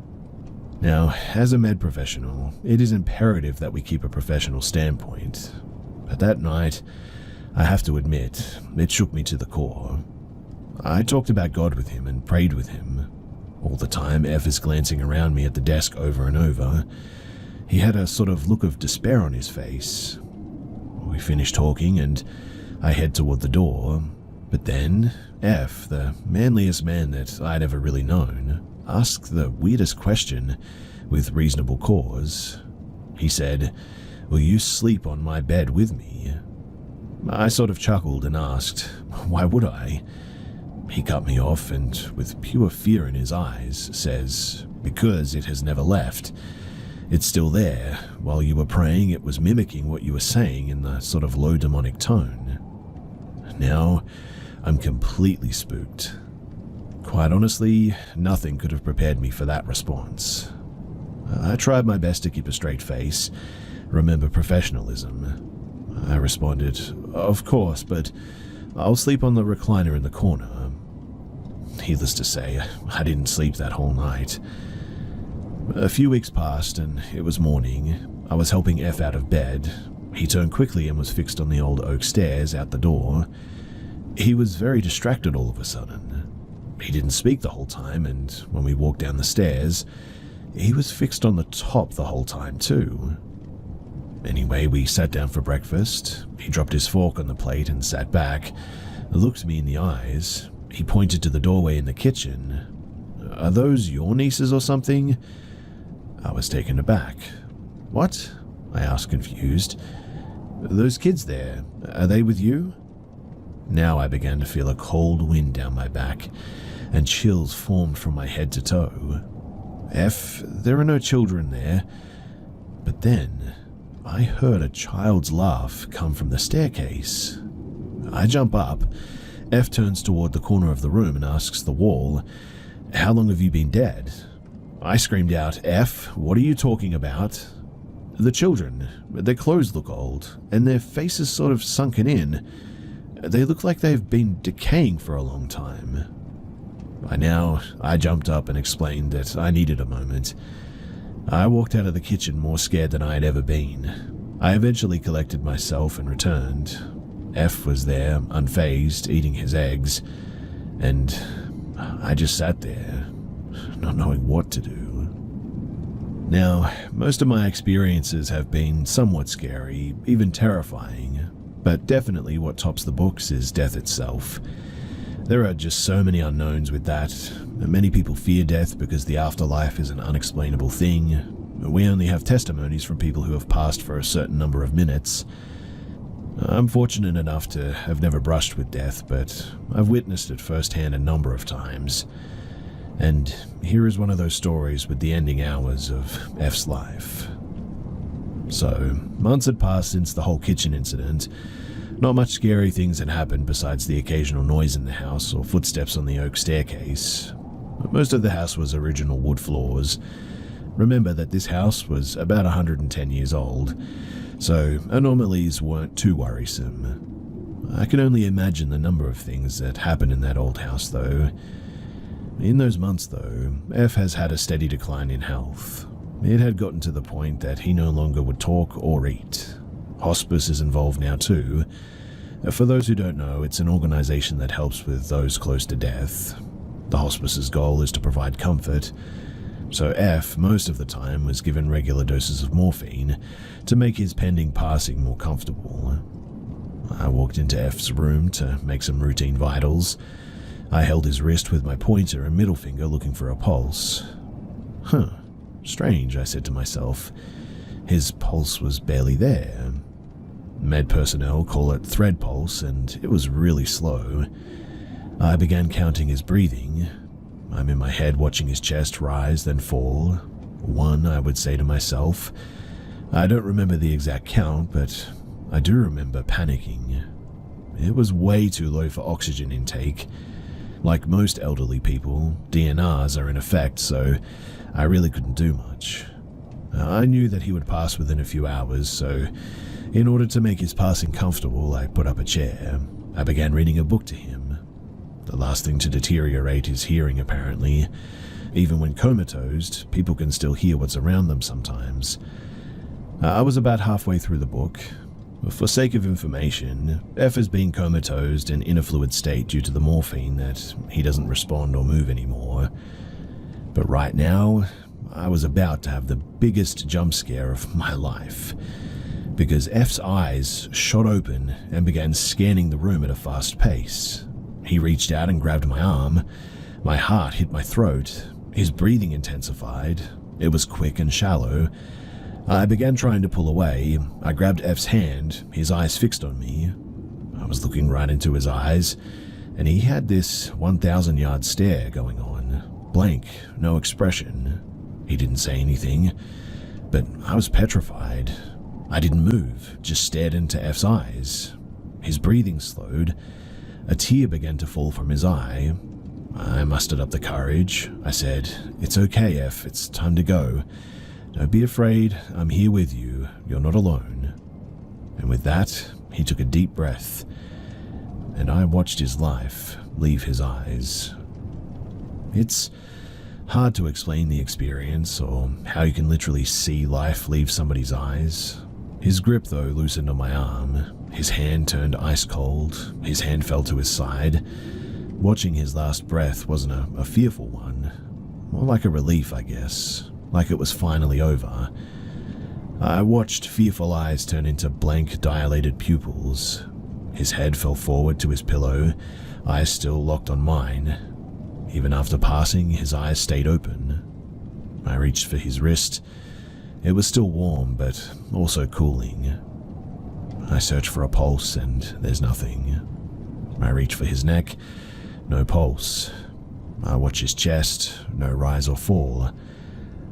Now, as a med professional, it is imperative that we keep a professional standpoint. But that night, I have to admit, it shook me to the core. I talked about God with him and prayed with him. All the time, F is glancing around me at the desk over and over. He had a sort of look of despair on his face. We finished talking and I head toward the door, but then F, the manliest man that I'd ever really known, asked the weirdest question with reasonable cause. He said, "Will you sleep on my bed with me?" I sort of chuckled and asked, "Why would I?" He cut me off and, with pure fear in his eyes, says, "Because it has never left. It's still there. While you were praying, it was mimicking what you were saying in the sort of low demonic tone." Now, I'm completely spooked. Quite honestly, nothing could have prepared me for that response. I tried my best to keep a straight face, remember professionalism. I responded, "Of course, but I'll sleep on the recliner in the corner." Needless to say, I didn't sleep that whole night. A few weeks passed and it was morning. I was helping F out of bed. He turned quickly and was fixed on the old oak stairs out the door. He was very distracted all of a sudden. He didn't speak the whole time, and when we walked down the stairs, he was fixed on the top the whole time too. Anyway, we sat down for breakfast. He dropped his fork on the plate and sat back, looked me in the eyes. He pointed to the doorway in the kitchen. "Are those your nieces or something?" I was taken aback. "What?" I asked, confused. "Those kids there, are they with you?" Now I began to feel a cold wind down my back, and chills formed from my head to toe. F, there are no children there. But then, I heard a child's laugh come from the staircase. I jump up. F turns toward the corner of the room and asks the wall, "How long have you been dead?" I screamed out, "F, what are you talking about?" "The children. Their clothes look old, and their faces sort of sunken in. They look like they've been decaying for a long time." By now, I jumped up and explained that I needed a moment. I walked out of the kitchen more scared than I had ever been. I eventually collected myself and returned. F was there, unfazed, eating his eggs, and I just sat there, not knowing what to do. Now, most of my experiences have been somewhat scary, even terrifying, but definitely what tops the books is death itself. There are just so many unknowns with that. Many people fear death because the afterlife is an unexplainable thing. We only have testimonies from people who have passed for a certain number of minutes. I'm fortunate enough to have never brushed with death, but I've witnessed it firsthand a number of times. And here is one of those stories with the ending hours of F's life. So, months had passed since the whole kitchen incident. Not much scary things had happened besides the occasional noise in the house or footsteps on the oak staircase. Most of the house was original wood floors. Remember that this house was about 110 years old, so anomalies weren't too worrisome. I can only imagine the number of things that happened in that old house, though. In those months, though, F has had a steady decline in health. It had gotten to the point that he no longer would talk or eat. Hospice is involved now too. For those who don't know, it's an organization that helps with those close to death. The hospice's goal is to provide comfort, so F, most of the time, was given regular doses of morphine to make his pending passing more comfortable. I walked into F's room to make some routine vitals. I held his wrist with my pointer and middle finger looking for a pulse. Strange, I said to myself. His pulse was barely there. Med personnel call it thread pulse, and it was really slow. I began counting his breathing. I'm in my head watching his chest rise, then fall. 1, I would say to myself. I don't remember the exact count, but I do remember panicking. It was way too low for oxygen intake. Like most elderly people, DNRs are in effect, so I really couldn't do much. I knew that he would pass within a few hours, so in order to make his passing comfortable, I put up a chair. I began reading a book to him. The last thing to deteriorate is hearing, apparently. Even when comatose, people can still hear what's around them sometimes. I was about halfway through the book. For sake of information, F is being comatose and in a fluid state due to the morphine that he doesn't respond or move anymore. But right now, I was about to have the biggest jump scare of my life, because F's eyes shot open and began scanning the room at a fast pace. He reached out and grabbed my arm. My heart hit my throat. His breathing intensified. It was quick and shallow. I began trying to pull away. I grabbed F's hand, his eyes fixed on me. I was looking right into his eyes, and he had this 1,000-yard stare going on. Blank, no expression. He didn't say anything, but I was petrified. I didn't move, just stared into F's eyes. His breathing slowed. A tear began to fall from his eye. I mustered up the courage. I said, "It's okay, F, it's time to go. Don't be afraid, I'm here with you. You're not alone." And with that, he took a deep breath, and I watched his life leave his eyes. It's hard to explain the experience, or how you can literally see life leave somebody's eyes. His grip, though, loosened on my arm. His hand turned ice cold. His hand fell to his side. Watching his last breath wasn't a fearful one. More like a relief, I guess. Like it was finally over. I watched fearful eyes turn into blank, dilated pupils. His head fell forward to his pillow, eyes still locked on mine. Even after passing, his eyes stayed open. I reached for his wrist. It was still warm, but also cooling. I search for a pulse, and there's nothing. I reach for his neck. No pulse. I watch his chest. No rise or fall.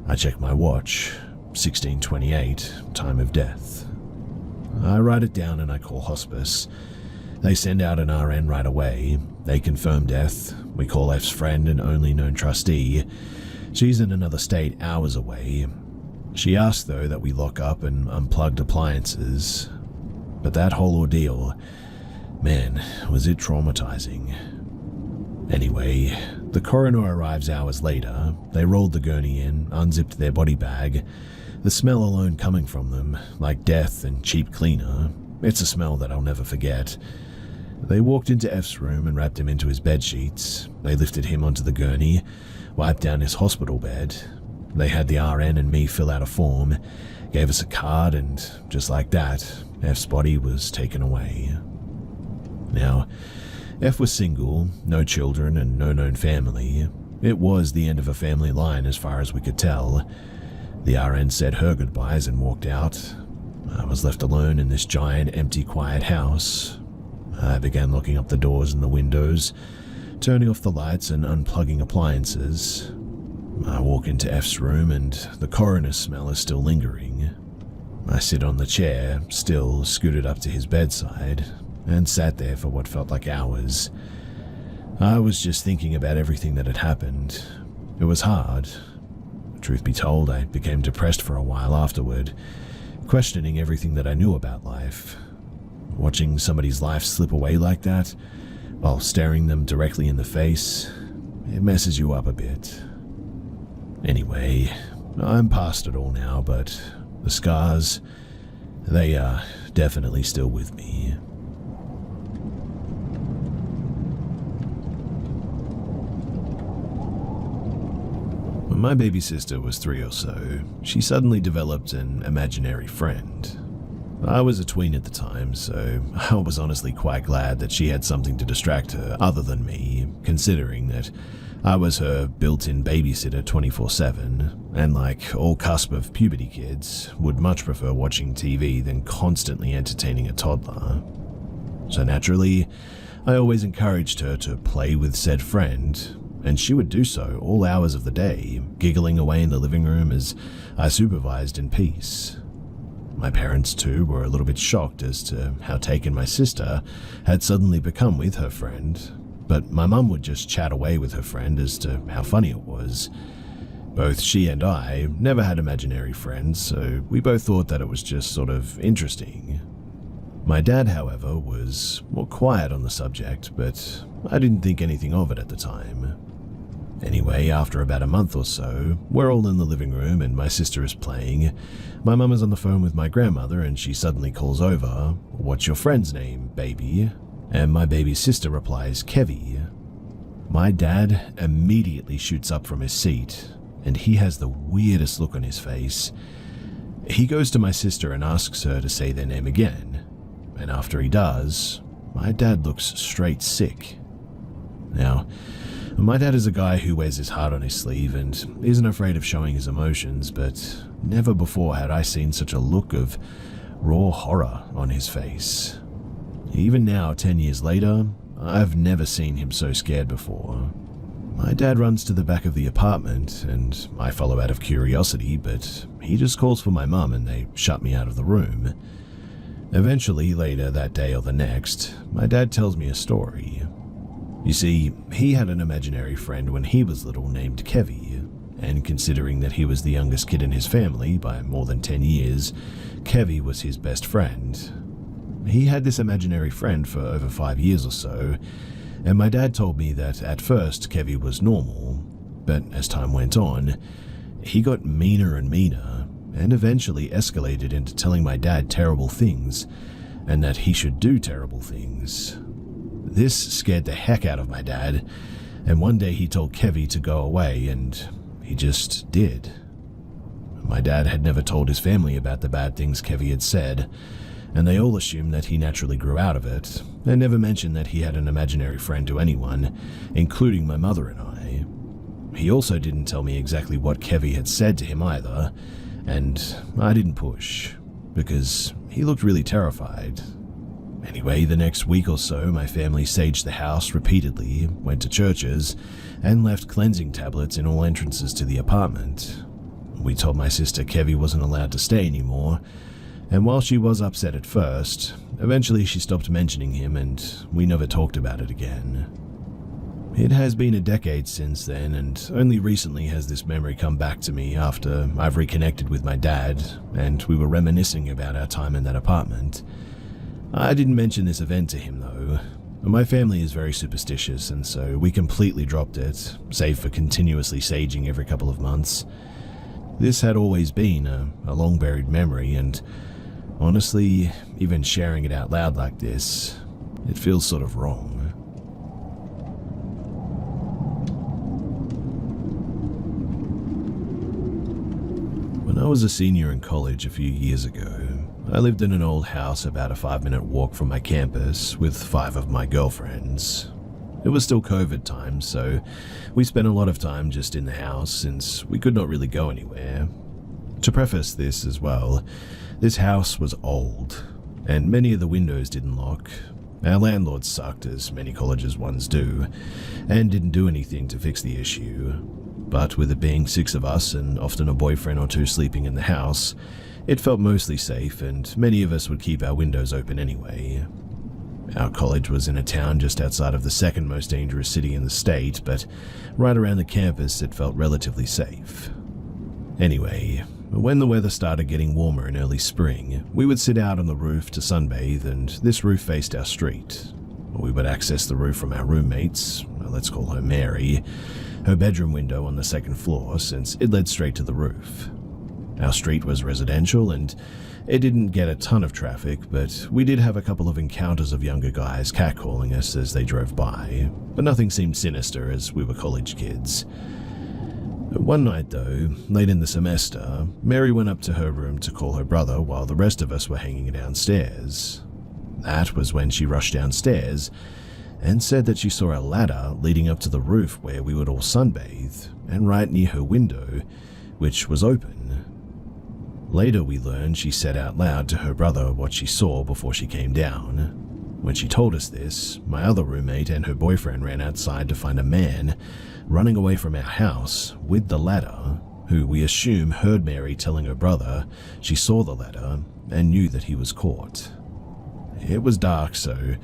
I check my watch, 16:28, time of death. I write it down and I call hospice. They send out an RN right away. They confirm death. We call F's friend and only known trustee. She's in another state hours away. She asked, though, that we lock up and unplugged appliances. But that whole ordeal, man, was it traumatizing. Anyway, the coroner arrives hours later. They rolled the gurney in, unzipped their body bag. The smell alone coming from them, like death and cheap cleaner, it's a smell that I'll never forget. They walked into F's room and wrapped him into his bed sheets. They lifted him onto the gurney, wiped down his hospital bed. They had the RN and me fill out a form, gave us a card, and just like that, F's body was taken away. Now, F was single, no children, and no known family. It was the end of a family line as far as we could tell. The RN said her goodbyes and walked out. I was left alone in this giant, empty, quiet house. I began locking up the doors and the windows, turning off the lights and unplugging appliances. I walk into F's room and the coroner's smell is still lingering. I sit on the chair, still scooted up to his bedside, and sat there for what felt like hours. I was just thinking about everything that had happened. It was hard. Truth be told, I became depressed for a while afterward, questioning everything that I knew about life. Watching somebody's life slip away like that, while staring them directly in the face, it messes you up a bit. Anyway, I'm past it all now, but the scars, they are definitely still with me. When my baby sister was 3 or so, she suddenly developed an imaginary friend. I was a tween at the time, so I was honestly quite glad that she had something to distract her other than me, considering that I was her built-in babysitter 24/7, and like all cusp of puberty kids, would much prefer watching TV than constantly entertaining a toddler. So naturally, I always encouraged her to play with said friend, and she would do so all hours of the day, giggling away in the living room as I supervised in peace. My parents, too, were a little bit shocked as to how taken my sister had suddenly become with her friend, but my mum would just chat away with her friend as to how funny it was. Both she and I never had imaginary friends, so we both thought that it was just sort of interesting. My dad, however, was more quiet on the subject, but I didn't think anything of it at the time. Anyway, after about a month or so, we're all in the living room and my sister is playing. My mum is on the phone with my grandmother and she suddenly calls over, "What's your friend's name, baby?" And my baby sister replies, "Kevy." My dad immediately shoots up from his seat and he has the weirdest look on his face. He goes to my sister and asks her to say their name again, and after he does, my dad looks straight sick. Now, my dad is a guy who wears his heart on his sleeve and isn't afraid of showing his emotions, but never before had I seen such a look of raw horror on his face. Even now, 10 years later, I've never seen him so scared before. My dad runs to the back of the apartment and I follow out of curiosity, but he just calls for my mum and they shut me out of the room. Eventually, later that day or the next, my dad tells me a story. You see, he had an imaginary friend when he was little named Kevy, and considering that he was the youngest kid in his family by more than 10 years, Kevy was his best friend. He had this imaginary friend for over 5 years or so, and my dad told me that at first Kevy was normal, but as time went on, he got meaner and meaner, and eventually escalated into telling my dad terrible things, and that he should do terrible things. This scared the heck out of my dad, and one day he told Kevy to go away, and he just did. My dad had never told his family about the bad things Kevy had said, and they all assumed that he naturally grew out of it, and never mentioned that he had an imaginary friend to anyone, including my mother and I. He also didn't tell me exactly what Kevy had said to him either, and I didn't push, because he looked really terrified. Anyway, the next week or so, my family saged the house repeatedly, went to churches, and left cleansing tablets in all entrances to the apartment. We told my sister Kevy wasn't allowed to stay anymore, and while she was upset at first, eventually she stopped mentioning him and we never talked about it again. It has been a decade since then, and only recently has this memory come back to me after I've reconnected with my dad and we were reminiscing about our time in that apartment. I didn't mention this event to him though. My family is very superstitious, and so we completely dropped it, save for continuously saging every couple of months. This had always been a long-buried memory, and honestly, even sharing it out loud like this, it feels sort of wrong. When I was a senior in college a few years ago, I lived in an old house about a 5-minute walk from my campus with 5 of my girlfriends. It was still COVID time, so we spent a lot of time just in the house since we could not really go anywhere. To preface this as well, this house was old, and many of the windows didn't lock. Our landlord sucked, as many colleges ones do, and didn't do anything to fix the issue. But with it being 6 of us and often a boyfriend or 2 sleeping in the house, it felt mostly safe, and many of us would keep our windows open anyway. Our college was in a town just outside of the second most dangerous city in the state, but right around the campus it felt relatively safe. Anyway, when the weather started getting warmer in early spring, we would sit out on the roof to sunbathe, and this roof faced our street. We would access the roof from our roommates, let's call her Mary, her bedroom window on the 2nd floor, since it led straight to the roof. Our street was residential, and it didn't get a ton of traffic, but we did have a couple of encounters of younger guys catcalling us as they drove by, but nothing seemed sinister as we were college kids. One night though, late in the semester, Mary went up to her room to call her brother while the rest of us were hanging downstairs. That was when she rushed downstairs and said that she saw a ladder leading up to the roof where we would all sunbathe, and right near her window, which was open. Later we learned she said out loud to her brother what she saw before she came down. When she told us this, my other roommate and her boyfriend ran outside to find a man running away from our house with the ladder, who we assume heard Mary telling her brother she saw the ladder and knew that he was caught. It was dark, so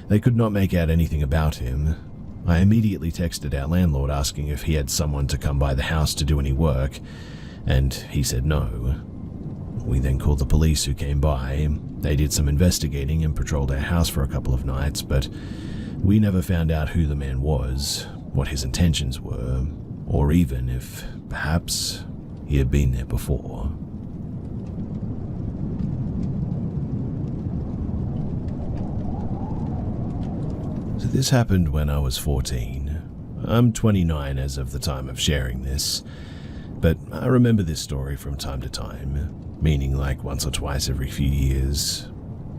they could not make out anything about him. I immediately texted our landlord asking if he had someone to come by the house to do any work, and he said no. We then called the police, who came by. They did some investigating and patrolled our house for a couple of nights, but we never found out who the man was, what his intentions were, or even if, perhaps, he had been there before. So this happened when I was 14. I'm 29 as of the time of sharing this, but I remember this story from time to time, meaning like once or twice every few years.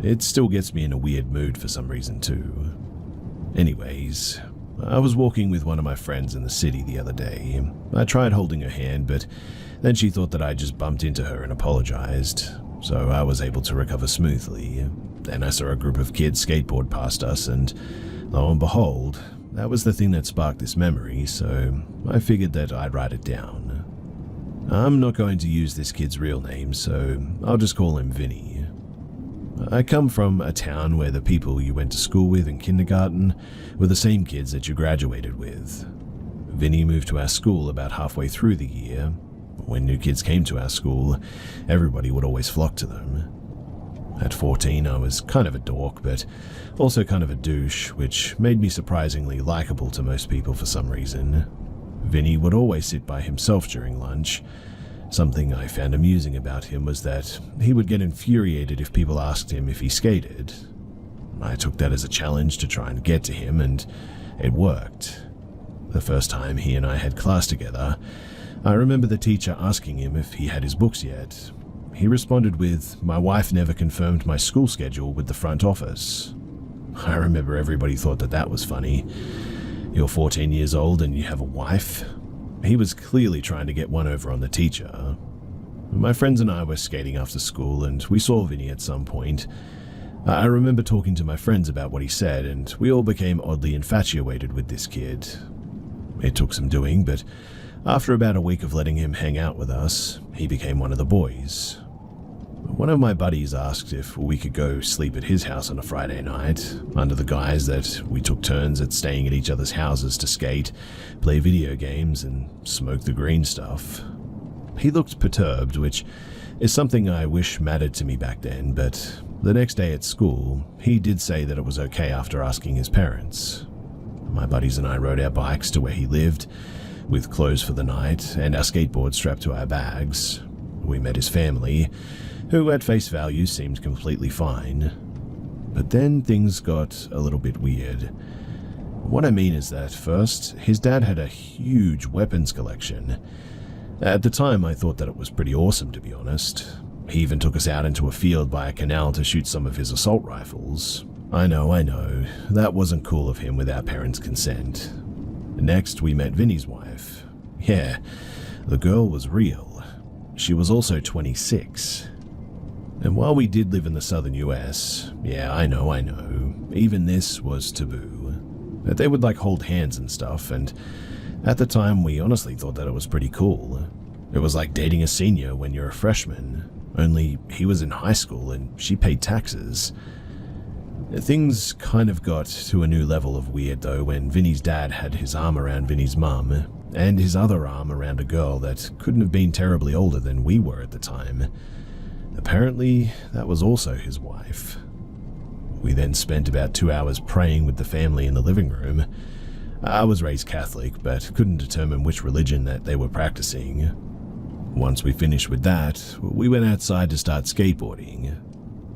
It still gets me in a weird mood for some reason too. Anyways, I was walking with one of my friends in the city the other day. I tried holding her hand, but then she thought that I just bumped into her and apologized, so I was able to recover smoothly. Then I saw a group of kids skateboard past us, and lo and behold, that was the thing that sparked this memory, so I figured that I'd write it down. I'm not going to use this kid's real name, so I'll just call him Vinny. I come from a town where the people you went to school with in kindergarten were the same kids that you graduated with. Vinny moved to our school about halfway through the year. When new kids came to our school, everybody would always flock to them. At 14, I was kind of a dork, but also kind of a douche, which made me surprisingly likable to most people for some reason. Vinny would always sit by himself during lunch. Something I found amusing about him was that he would get infuriated if people asked him if he skated. I took that as a challenge to try and get to him, and it worked. The first time he and I had class together, I remember the teacher asking him if he had his books yet. He responded with, "My wife never confirmed my school schedule with the front office." I remember everybody thought that that was funny. You're 14 years old and you have a wife? He was clearly trying to get one over on the teacher. My friends and I were skating after school, and we saw Vinny at some point. I remember talking to my friends about what he said, and we all became oddly infatuated with this kid. It took some doing, but After about a week of letting him hang out with us, he became one of the boys. One of my buddies asked if we could go sleep at his house on a Friday night, under the guise that we took turns at staying at each other's houses to skate, play video games, and smoke the green stuff. He looked perturbed, which is something I wish mattered to me back then, but the next day at school, he did say that it was okay after asking his parents. My buddies and I rode our bikes to where he lived, with clothes for the night and our skateboards strapped to our bags. We met his family, who at face value seemed completely fine. But then things got a little bit weird. What I mean is that first, his dad had a huge weapons collection. At the time, I thought that it was pretty awesome, to be honest. He even took us out into a field by a canal to shoot some of his assault rifles. I know, that wasn't cool of him with our parents' consent. Next, we met Vinny's wife. Yeah, the girl was real. She was also 26. And while we did live in the southern US, yeah, I know, even this was taboo. But they would hold hands and stuff, and at the time we honestly thought that it was pretty cool. It was like dating a senior when you're a freshman, only he was in high school and she paid taxes. Things kind of got to a new level of weird though when Vinny's dad had his arm around Vinny's mum, and his other arm around a girl that couldn't have been terribly older than we were at the time. Apparently, that was also his wife. We then spent about 2 hours praying with the family in the living room. I was raised Catholic, but couldn't determine which religion that they were practicing. Once we finished with that, we went outside to start skateboarding.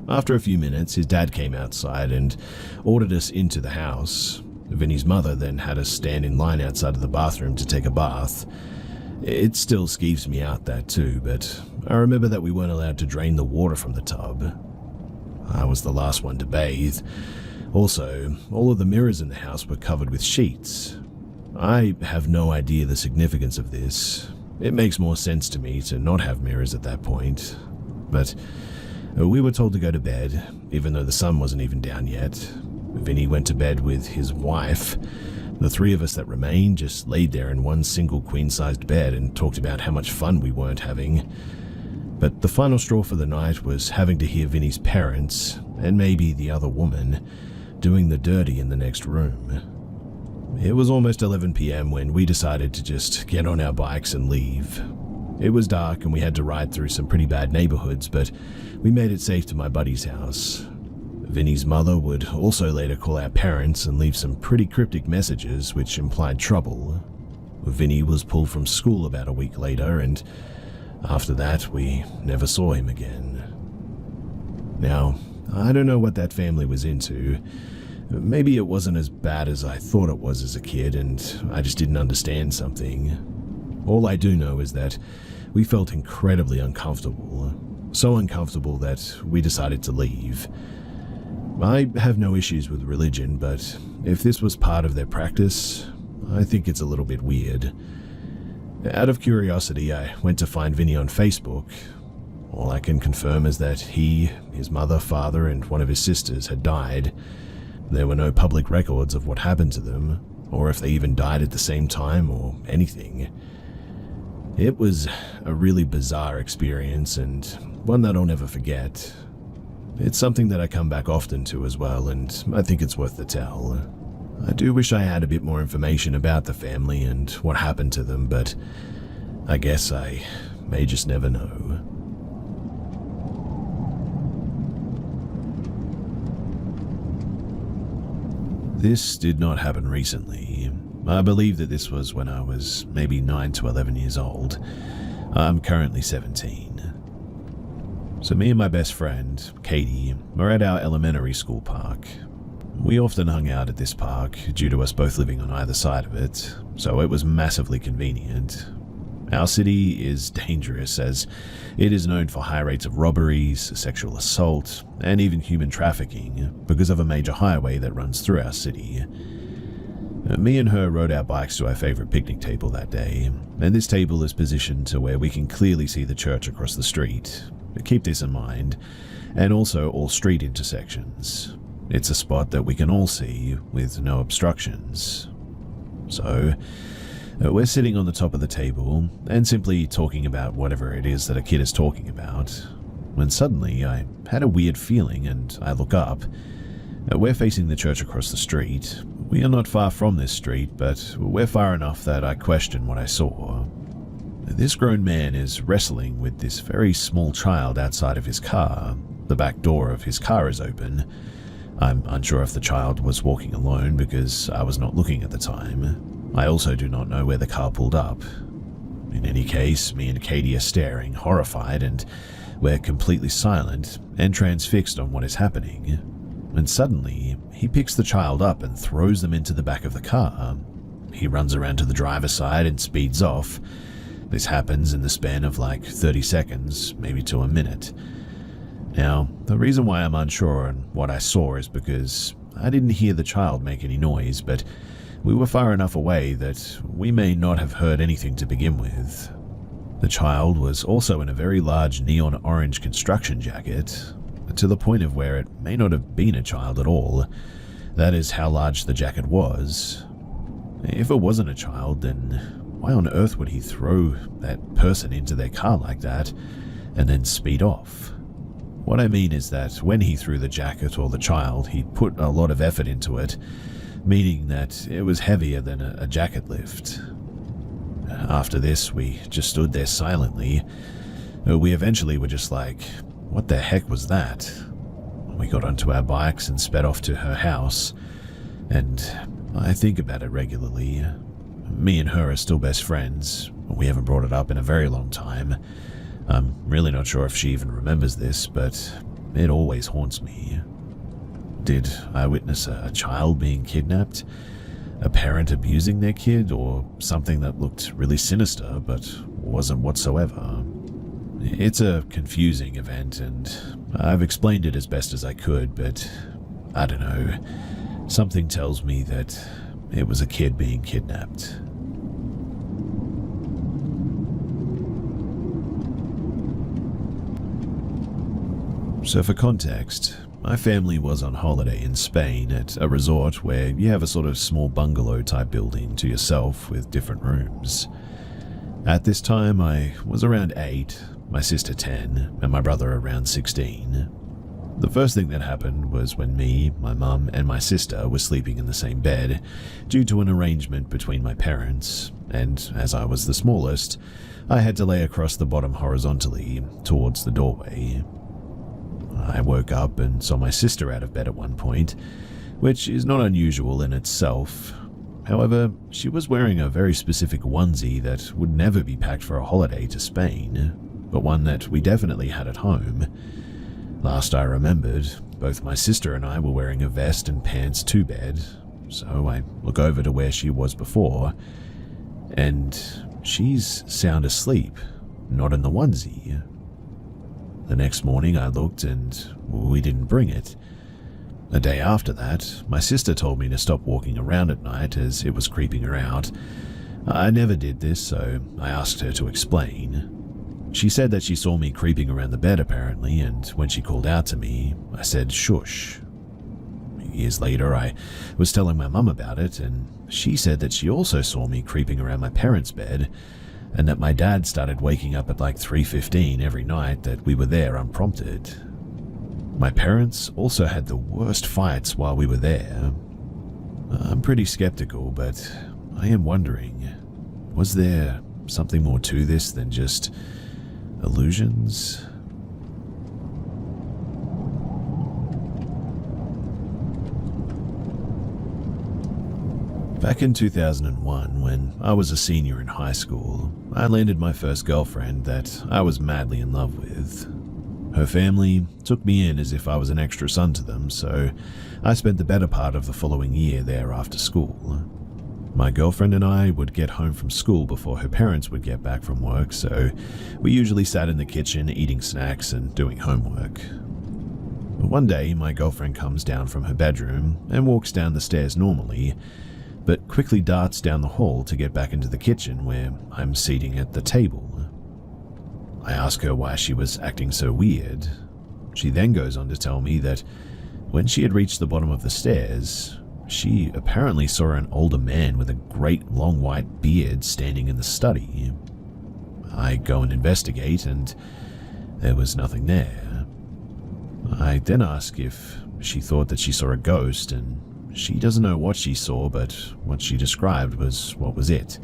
After a few minutes, his dad came outside and ordered us into the house. Vinny's mother then had us stand in line outside of the bathroom to take a bath. It still skeeves me out that too, but I remember that we weren't allowed to drain the water from the tub. I was the last one to bathe. Also, all of the mirrors in the house were covered with sheets. I have no idea the significance of this. It makes more sense to me to not have mirrors at that point. But we were told to go to bed, even though the sun wasn't even down yet. Vinny went to bed with his wife. The three of us that remained just laid there in one single queen-sized bed and talked about how much fun we weren't having. But the final straw for the night was having to hear Vinny's parents, and maybe the other woman, doing the dirty in the next room. It was almost 11 p.m. when we decided to just get on our bikes and leave. It was dark and we had to ride through some pretty bad neighborhoods, but we made it safe to my buddy's house. Vinny's mother would also later call our parents and leave some pretty cryptic messages which implied trouble. Vinny was pulled from school about a week later, and after that we never saw him again. Now, I don't know what that family was into. Maybe it wasn't as bad as I thought it was as a kid, and I just didn't understand something. All I do know is that we felt incredibly uncomfortable. So uncomfortable that we decided to leave. I have no issues with religion, but if this was part of their practice, I think it's a little bit weird. Out of curiosity, I went to find Vinny on Facebook. All I can confirm is that he, his mother, father, and one of his sisters had died. There were no public records of what happened to them, or if they even died at the same time, or anything. It was a really bizarre experience, and one that I'll never forget. It's something that I come back often to as well, and I think it's worth the tell. I do wish I had a bit more information about the family and what happened to them, but I guess I may just never know. This did not happen recently. I believe that this was when I was maybe 9 to 11 years old. I'm currently 17. So me and my best friend, Katie, were at our elementary school park. We often hung out at this park due to us both living on either side of it, so it was massively convenient. Our city is dangerous as it is known for high rates of robberies, sexual assault, and even human trafficking because of a major highway that runs through our city. Me and her rode our bikes to our favorite picnic table that day, and this table is positioned to where we can clearly see the church across the street. Keep this in mind, and also all street intersections. It's a spot that we can all see with no obstructions. So, We're sitting on the top of the table and simply talking about whatever it is that a kid is talking about, when suddenly I had a weird feeling and I look up. We're facing the church across the street. We are not far from this street, but we're far enough that I question what I saw. This grown man is wrestling with this very small child outside of his car. The back door of his car is open. I'm unsure if the child was walking alone because I was not looking at the time. I also do not know where the car pulled up. In any case, me and Katie are staring, horrified, and we're completely silent and transfixed on what is happening. And suddenly, he picks the child up and throws them into the back of the car. He runs around to the driver's side and speeds off. This happens in the span of like 30 seconds, maybe to a minute. Now, the reason why I'm unsure on what I saw is because I didn't hear the child make any noise, but we were far enough away that we may not have heard anything to begin with. The child was also in a very large neon orange construction jacket, to the point of where it may not have been a child at all. That is how large the jacket was. If it wasn't a child, then why on earth would he throw that person into their car like that and then speed off? What I mean is that when he threw the jacket or the child, he put a lot of effort into it, meaning that it was heavier than a jacket lift. After this, we just stood there silently. We eventually were just like, what the heck was that? We got onto our bikes and sped off to her house, and I think about it regularly. Me and her are still best friends. We haven't brought it up in a very long time. I'm really not sure if she even remembers this, but it always haunts me. Did I witness a child being kidnapped? A parent abusing their kid? Or something that looked really sinister but wasn't whatsoever? It's a confusing event, and I've explained it as best as I could, but I don't know. Something tells me that it was a kid being kidnapped. So for context, my family was on holiday in Spain at a resort where you have a sort of small bungalow type building to yourself with different rooms. At this time I was around 8, my sister 10, and my brother around 16. The first thing that happened was when me, my mum, and my sister were sleeping in the same bed due to an arrangement between my parents, and as I was the smallest, I had to lay across the bottom horizontally towards the doorway. I woke up and saw my sister out of bed at one point, which is not unusual in itself. However, she was wearing a very specific onesie that would never be packed for a holiday to Spain, but one that we definitely had at home. Last I remembered, both my sister and I were wearing a vest and pants to bed, so I look over to where she was before, and she's sound asleep, not in the onesie. The next morning I looked and we didn't bring it. A day after that, my sister told me to stop walking around at night as it was creeping her out. I never did this, so I asked her to explain. She said that she saw me creeping around the bed apparently, and when she called out to me, I said shush. Years later, I was telling my mum about it, and she said that she also saw me creeping around my parents' bed, and that my dad started waking up at like 3:15 every night that we were there unprompted. My parents also had the worst fights while we were there. I'm pretty skeptical, but I am wondering, was there something more to this than just illusions? Back in 2001, when I was a senior in high school, I landed my first girlfriend that I was madly in love with. Her family took me in as if I was an extra son to them, so I spent the better part of the following year there after school. My girlfriend and I would get home from school before her parents would get back from work, so we usually sat in the kitchen eating snacks and doing homework. One day, my girlfriend comes down from her bedroom and walks down the stairs normally, but quickly darts down the hall to get back into the kitchen where I'm seating at the table. I ask her why she was acting so weird. She then goes on to tell me that when she had reached the bottom of the stairs, she apparently saw an older man with a great long white beard standing in the study. I go and investigate, and there was nothing there. I then ask if she thought that she saw a ghost, and she doesn't know what she saw, but what she described was what was it.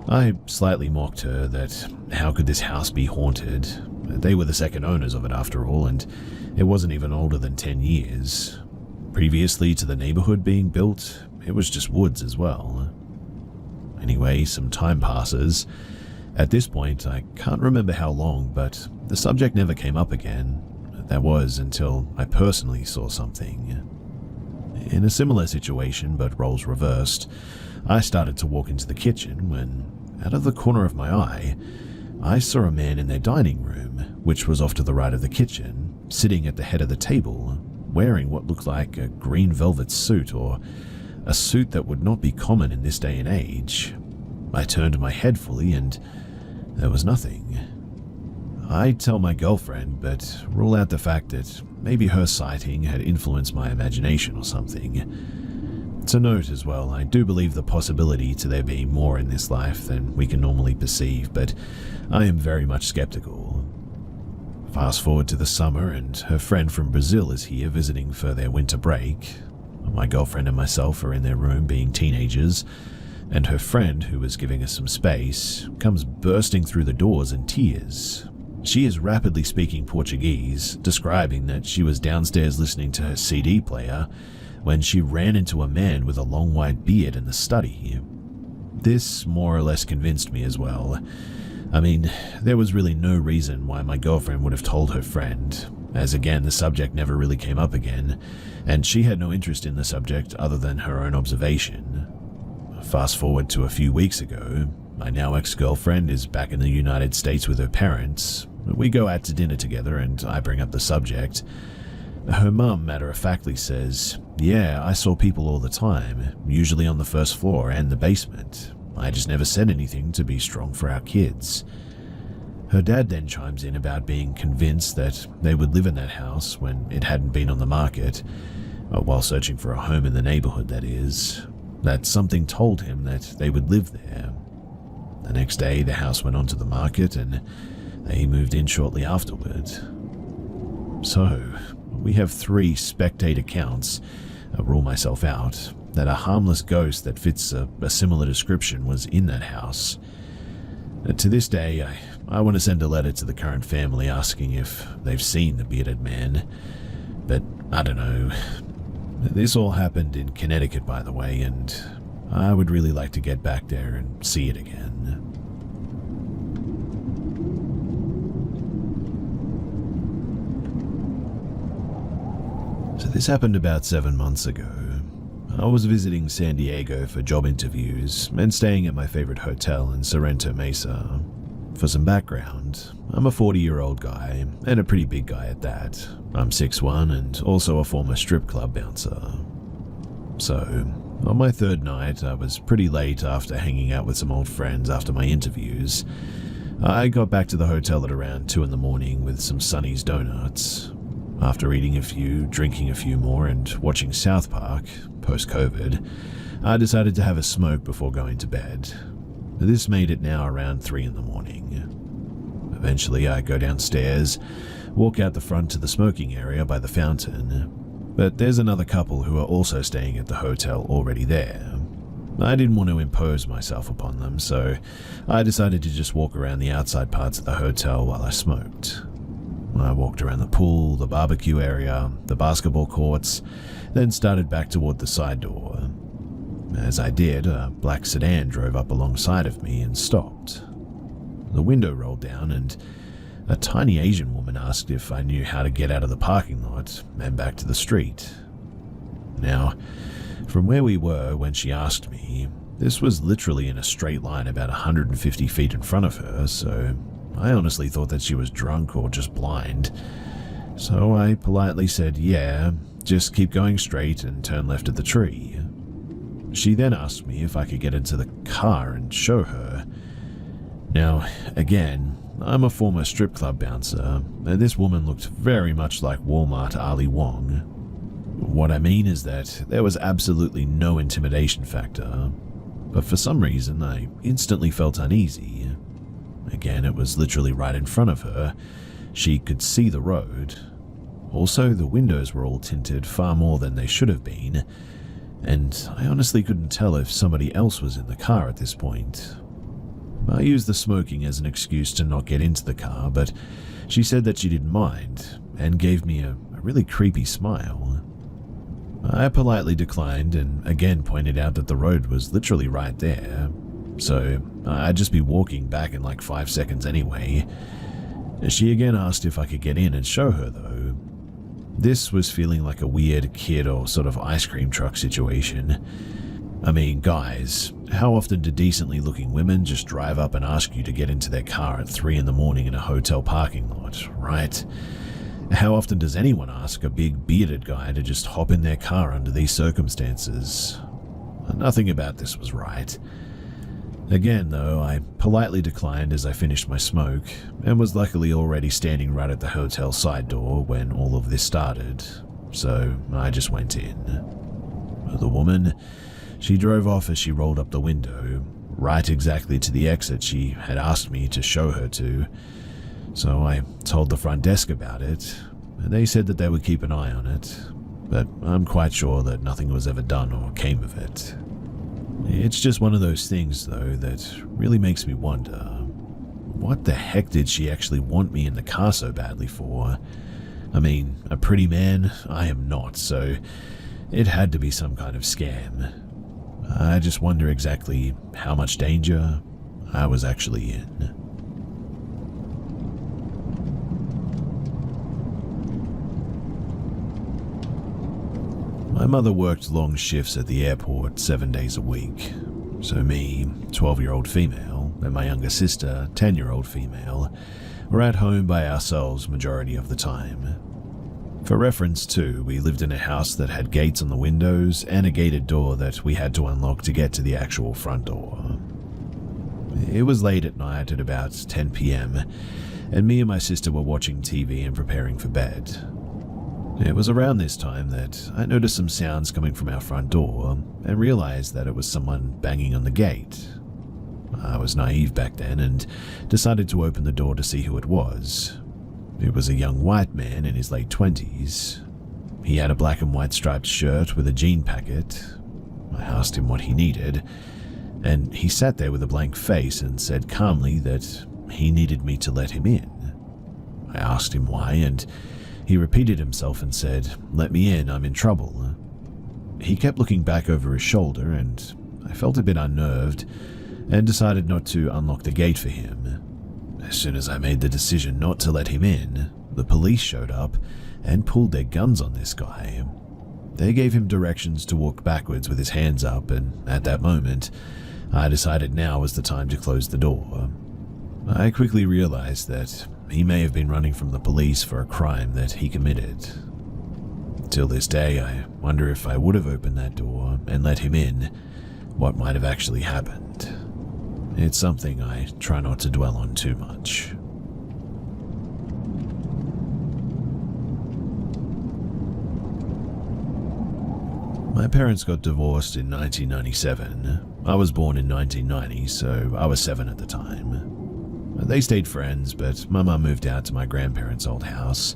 I slightly mocked her that how could this house be haunted? They were the second owners of it after all, and it wasn't even older than 10 years. Previously to the neighborhood being built, it was just woods as well. Anyway, some time passes. At this point, I can't remember how long, but the subject never came up again. That was until I personally saw something. In a similar situation, but roles reversed, I started to walk into the kitchen when, out of the corner of my eye, I saw a man in their dining room, which was off to the right of the kitchen, sitting at the head of the table, wearing what looked like a green velvet suit, or a suit that would not be common in this day and age. I turned my head fully and there was nothing. I tell my girlfriend, but rule out the fact that maybe her sighting had influenced my imagination or something. To note as well, I do believe the possibility to there being more in this life than we can normally perceive, but I am very much skeptical. Fast forward to the summer, and her friend from Brazil is here visiting for their winter break. My girlfriend and myself are in their room being teenagers, and her friend, who was giving us some space, comes bursting through the doors in tears. She is rapidly speaking Portuguese, describing that she was downstairs listening to her CD player when she ran into a man with a long white beard in the study. This more or less convinced me as well. I mean, there was really no reason why my girlfriend would have told her friend, as again the subject never really came up again, and she had no interest in the subject other than her own observation. Fast forward to a few weeks ago, my now ex-girlfriend is back in the United States with her parents. We go out to dinner together and I bring up the subject. Her mum matter-of-factly says, "Yeah, I saw people all the time, usually on the first floor and the basement. I just never said anything to be strong for our kids." Her dad then chimes in about being convinced that they would live in that house when it hadn't been on the market, while searching for a home in the neighborhood, that is. That something told him that they would live there. The next day, the house went onto the market and they moved in shortly afterward. So, we have 3 spectate accounts, I rule myself out, that a harmless ghost that fits a similar description was in that house. To this day, I want to send a letter to the current family asking if they've seen the bearded man, but I don't know. This all happened in Connecticut, by the way, and I would really like to get back there and see it again. So this happened about 7 months ago. I was visiting San Diego for job interviews and staying at my favorite hotel in Sorrento Mesa. For some background, I'm a 40-year-old guy, and a pretty big guy at that. I'm 6'1" and also a former strip club bouncer. So, on my 3rd night, I was pretty late after hanging out with some old friends after my interviews. I got back to the hotel at around 2 in the morning with some Sonny's donuts. After eating a few, drinking a few more, and watching South Park, post-COVID, I decided to have a smoke before going to bed. This made it now around 3 in the morning. Eventually, I go downstairs, walk out the front to the smoking area by the fountain, but there's another couple who are also staying at the hotel already there. I didn't want to impose myself upon them, so I decided to just walk around the outside parts of the hotel while I smoked. I walked around the pool, the barbecue area, the basketball courts, then started back toward the side door. As I did, a black sedan drove up alongside of me and stopped. The window rolled down and a tiny Asian woman asked if I knew how to get out of the parking lot and back to the street. Now, from where we were when she asked me, this was literally in a straight line about 150 feet in front of her, so I honestly thought that she was drunk or just blind. So I politely said, "Yeah, just keep going straight and turn left at the tree." She then asked me if I could get into the car and show her. Now, again, I'm a former strip club bouncer, and this woman looked very much like Walmart Ali Wong. What I mean is that there was absolutely no intimidation factor, but for some reason I instantly felt uneasy. Again, it was literally right in front of her. She could see the road. Also, the windows were all tinted far more than they should have been, and I honestly couldn't tell if somebody else was in the car at this point. I used the smoking as an excuse to not get into the car, but she said that she didn't mind and gave me a really creepy smile. I politely declined and again pointed out that the road was literally right there, so I'd just be walking back in like 5 seconds anyway. She again asked if I could get in and show her though. This was feeling like a weird kid or sort of ice cream truck situation. I mean, guys, how often do decently looking women just drive up and ask you to get into their car at 3 in the morning in a hotel parking lot, right? How often does anyone ask a big bearded guy to just hop in their car under these circumstances? Nothing about this was right. Again, though, I politely declined as I finished my smoke and was luckily already standing right at the hotel side door when all of this started, so I just went in. The woman, she drove off as she rolled up the window, right exactly to the exit she had asked me to show her to, so I told the front desk about it, and they said that they would keep an eye on it, but I'm quite sure that nothing was ever done or came of it. It's just one of those things, though, that really makes me wonder, what the heck did she actually want me in the car so badly for? I mean, a pretty man, I am not, so it had to be some kind of scam. I just wonder exactly how much danger I was actually in. My mother worked long shifts at the airport 7 days a week, so me, 12-year-old female, and my younger sister, 10-year-old female, were at home by ourselves majority of the time. For reference too, we lived in a house that had gates on the windows and a gated door that we had to unlock to get to the actual front door. It was late at night at about 10 p.m, and me and my sister were watching TV and preparing for bed. It was around this time that I noticed some sounds coming from our front door and realized that it was someone banging on the gate. I was naive back then and decided to open the door to see who it was. It was a young white man in his late 20s. He had a black and white striped shirt with a jean packet. I asked him what he needed, and he sat there with a blank face and said calmly that he needed me to let him in. I asked him why, and he repeated himself and said, "Let me in, I'm in trouble." He kept looking back over his shoulder, and I felt a bit unnerved and decided not to unlock the gate for him. As soon as I made the decision not to let him in, the police showed up and pulled their guns on this guy. They gave him directions to walk backwards with his hands up, and at that moment, I decided now was the time to close the door. I quickly realized that he may have been running from the police for a crime that he committed. Till this day, I wonder if I would have opened that door and let him in, what might have actually happened. It's something I try not to dwell on too much. My parents got divorced in 1997. I was born in 1990, so I was 7 at the time. They stayed friends, but my mum moved out to my grandparents' old house.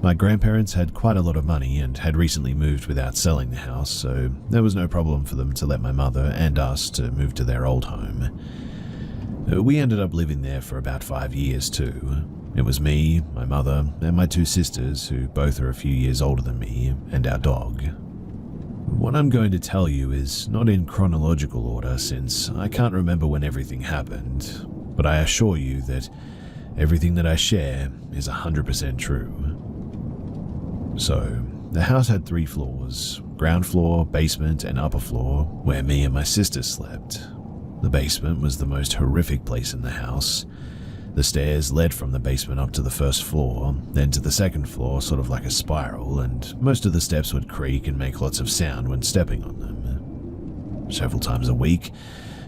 My grandparents had quite a lot of money and had recently moved without selling the house, so there was no problem for them to let my mother and us to move to their old home. We ended up living there for about 5 years too. It was me, my mother, and my 2 sisters, who both are a few years older than me, and our dog. What I'm going to tell you is not in chronological order, since I can't remember when everything happened, but I assure you that everything that I share is 100% true. So, the house had 3 floors, ground floor, basement, and upper floor, where me and my sister slept. The basement was the most horrific place in the house. The stairs led from the basement up to the first floor, then to the second floor, sort of like a spiral, and most of the steps would creak and make lots of sound when stepping on them. Several times a week,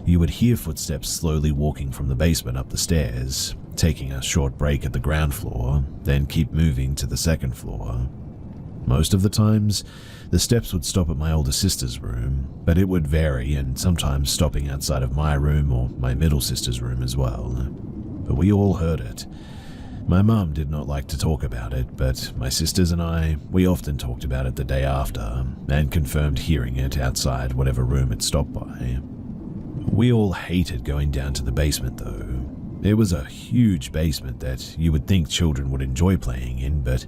you would hear footsteps slowly walking from the basement up the stairs, taking a short break at the ground floor, then keep moving to the second floor. Most of the times, the steps would stop at my older sister's room, but it would vary and sometimes stopping outside of my room or my middle sister's room as well. But we all heard it. My mum did not like to talk about it, but my sisters and I, we often talked about it the day after and confirmed hearing it outside whatever room it stopped by. We all hated going down to the basement though. It was a huge basement that you would think children would enjoy playing in, but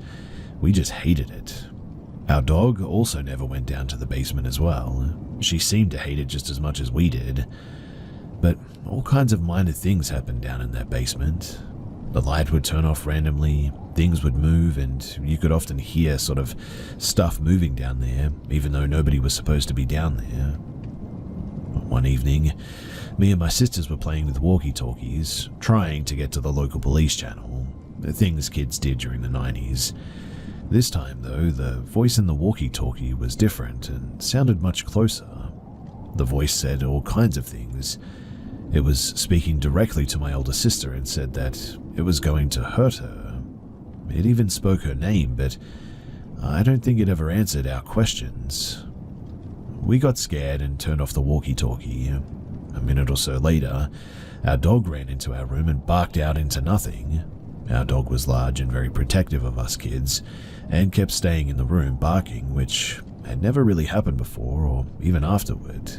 we just hated it. Our dog also never went down to the basement as well. She seemed to hate it just as much as we did. But all kinds of minor things happened down in that basement. The light would turn off randomly, things would move, and you could often hear sort of stuff moving down there, even though nobody was supposed to be down there. One evening, me and my sisters were playing with walkie-talkies, trying to get to the local police channel, things kids did during the 90s. This time, though, the voice in the walkie-talkie was different and sounded much closer. The voice said all kinds of things. It was speaking directly to my older sister and said that it was going to hurt her. It even spoke her name, but I don't think it ever answered our questions. We got scared and turned off the walkie-talkie. A minute or so later, our dog ran into our room and barked out into nothing. Our dog was large and very protective of us kids, and kept staying in the room barking, which had never really happened before or even afterward.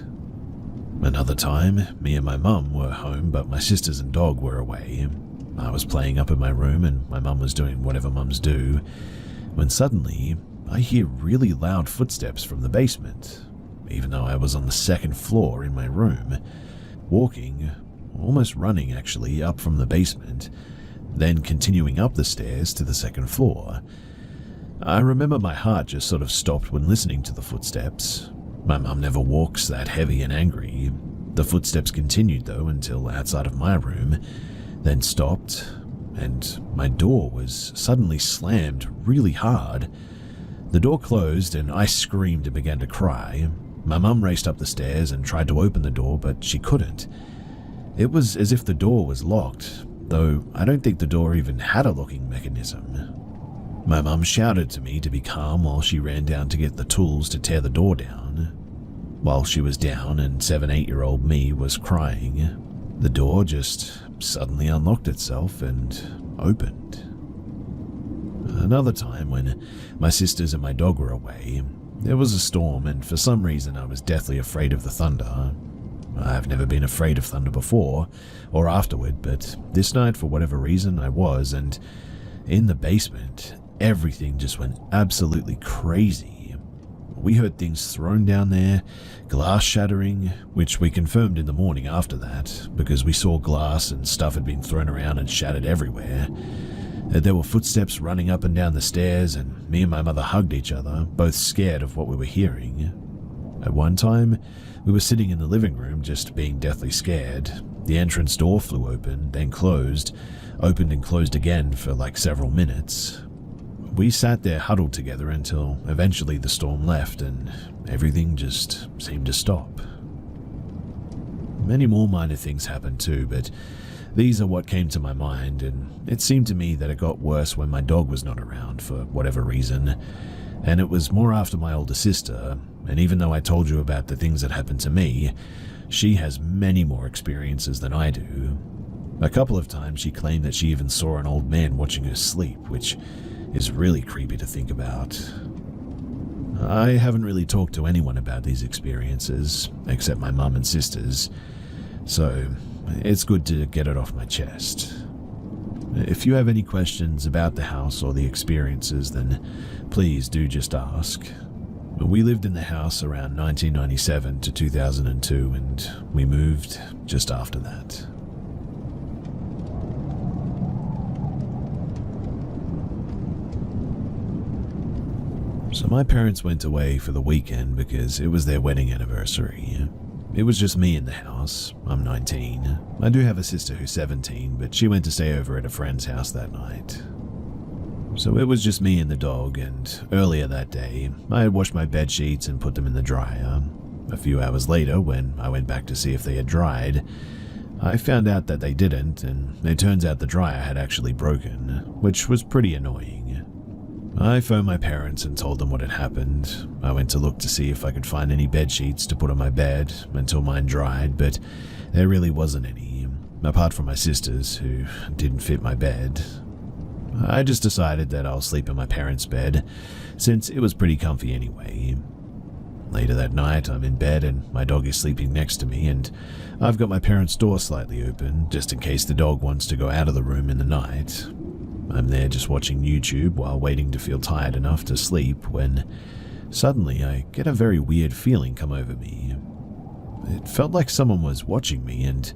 Another time, me and my mum were home, but my sisters and dog were away. I was playing up in my room and my mum was doing whatever mums do, when suddenly I hear really loud footsteps from the basement, even though I was on the second floor in my room, walking, almost running actually, up from the basement, then continuing up the stairs to the second floor. I remember my heart just sort of stopped when listening to the footsteps. My mum never walks that heavy and angry. The footsteps continued though until outside of my room, then stopped, and my door was suddenly slammed really hard. The door closed and I screamed and began to cry. My mum raced up the stairs and tried to open the door, but she couldn't. It was as if the door was locked, though I don't think the door even had a locking mechanism. My mum shouted to me to be calm while she ran down to get the tools to tear the door down. While she was down and 7-8-year-old me was crying, the door just suddenly unlocked itself and opened. Another time when my sisters and my dog were away, there was a storm and for some reason I was deathly afraid of the thunder. I've never been afraid of thunder before or afterward, but this night for whatever reason I was, and in the basement, everything just went absolutely crazy. We heard things thrown down there, glass shattering, which we confirmed in the morning after that, because we saw glass and stuff had been thrown around and shattered everywhere. There were footsteps running up and down the stairs, and me and my mother hugged each other, both scared of what we were hearing. At one time, we were sitting in the living room just being deathly scared. The entrance door flew open, then closed, opened and closed again for like several minutes. We sat there huddled together until eventually the storm left and everything just seemed to stop. Many more minor things happened too, but these are what came to my mind, and it seemed to me that it got worse when my dog was not around for whatever reason, and it was more after my older sister, and even though I told you about the things that happened to me, she has many more experiences than I do. A couple of times she claimed that she even saw an old man watching her sleep, which is really creepy to think about. I haven't really talked to anyone about these experiences, except my mum and sisters, so it's good to get it off my chest. If you have any questions about the house or the experiences, then please do just ask. We lived in the house around 1997 to 2002, and we moved just after that. So my parents went away for the weekend because it was their wedding anniversary. It was just me in the house. I'm 19. I do have a sister who's 17, but she went to stay over at a friend's house that night. So it was just me and the dog, and earlier that day, I had washed my bed sheets and put them in the dryer. A few hours later, when I went back to see if they had dried, I found out that they didn't, and it turns out the dryer had actually broken, which was pretty annoying. I phoned my parents and told them what had happened. I went to look to see if I could find any bed sheets to put on my bed until mine dried, but there really wasn't any, apart from my sister's, who didn't fit my bed. I just decided that I'll sleep in my parents' bed, since it was pretty comfy anyway. Later that night, I'm in bed and my dog is sleeping next to me, and I've got my parents' door slightly open, just in case the dog wants to go out of the room in the night. I'm there just watching YouTube while waiting to feel tired enough to sleep when suddenly I get a very weird feeling come over me. It felt like someone was watching me, and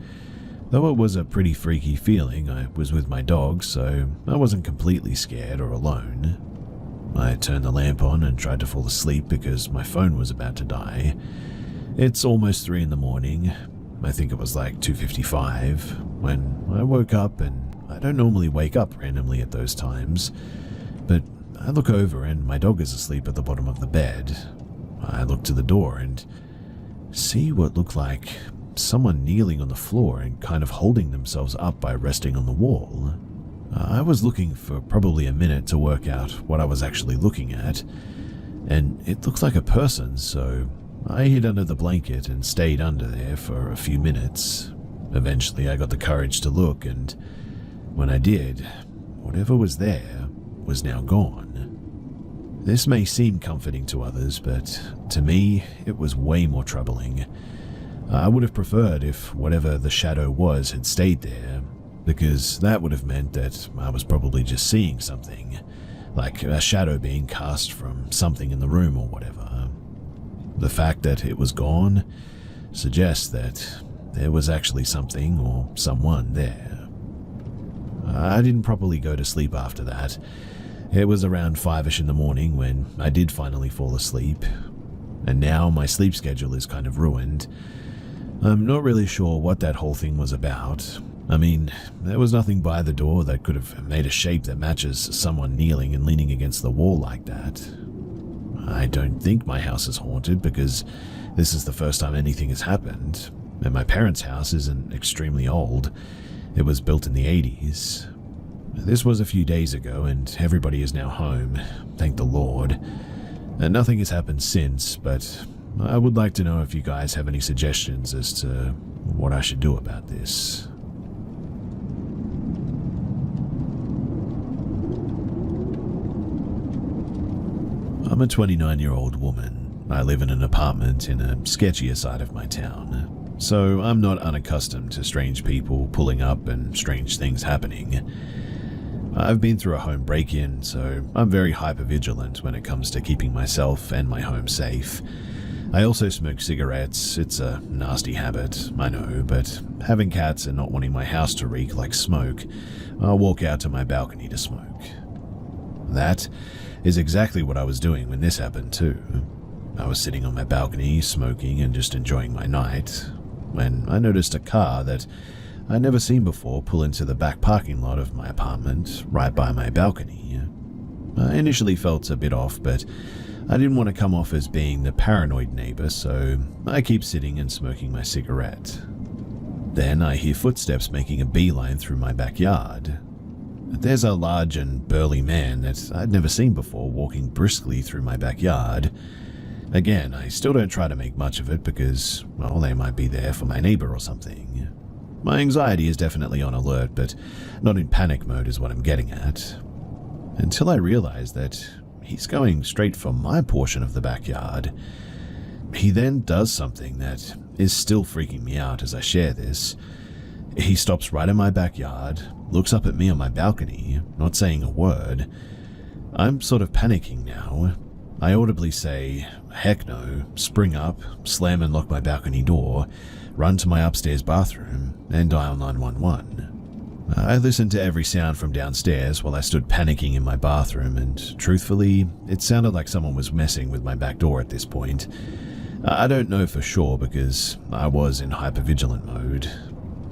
though it was a pretty freaky feeling, I was with my dog, so I wasn't completely scared or alone. I turned the lamp on and tried to fall asleep because my phone was about to die. It's almost 3 in the morning. I think it was like 2:55 when I woke up, and I don't normally wake up randomly at those times, but I look over and my dog is asleep at the bottom of the bed. I look to the door and see what looked like someone kneeling on the floor and kind of holding themselves up by resting on the wall. I was looking for probably a minute to work out what I was actually looking at, and it looked like a person, so I hid under the blanket and stayed under there for a few minutes. Eventually I got the courage to look, and when I did, whatever was there was now gone. This may seem comforting to others, but to me, it was way more troubling. I would have preferred if whatever the shadow was had stayed there, because that would have meant that I was probably just seeing something, like a shadow being cast from something in the room or whatever. The fact that it was gone suggests that there was actually something or someone there. I didn't properly go to sleep after that. It was around 5ish in the morning when I did finally fall asleep, and now my sleep schedule is kind of ruined. I'm not really sure what that whole thing was about. I mean, there was nothing by the door that could have made a shape that matches someone kneeling and leaning against the wall like that. I don't think my house is haunted because this is the first time anything has happened, and my parents' house isn't extremely old. It was built in the 80s. This was a few days ago, and everybody is now home, thank the Lord. And nothing has happened since, but I would like to know if you guys have any suggestions as to what I should do about this. I'm a 29-year-old woman. I live in an apartment in a sketchier side of my town, so I'm not unaccustomed to strange people pulling up and strange things happening. I've been through a home break-in, so I'm very hyper-vigilant when it comes to keeping myself and my home safe. I also smoke cigarettes. It's a nasty habit, I know, but having cats and not wanting my house to reek like smoke, I'll walk out to my balcony to smoke. That is exactly what I was doing when this happened too. I was sitting on my balcony, smoking and just enjoying my night, when I noticed a car that I'd never seen before pull into the back parking lot of my apartment, right by my balcony. I initially felt a bit off, but I didn't want to come off as being the paranoid neighbor, so I keep sitting and smoking my cigarette. Then I hear footsteps making a beeline through my backyard. There's a large and burly man that I'd never seen before walking briskly through my backyard. Again, I still don't try to make much of it because, well, they might be there for my neighbor or something. My anxiety is definitely on alert, but not in panic mode is what I'm getting at. Until I realize that he's going straight for my portion of the backyard. He then does something that is still freaking me out as I share this. He stops right in my backyard, looks up at me on my balcony, not saying a word. I'm sort of panicking now. I audibly say, heck no, spring up, slam and lock my balcony door, run to my upstairs bathroom, and dial 911. I listened to every sound from downstairs while I stood panicking in my bathroom, and truthfully, it sounded like someone was messing with my back door at this point. I don't know for sure because I was in hypervigilant mode.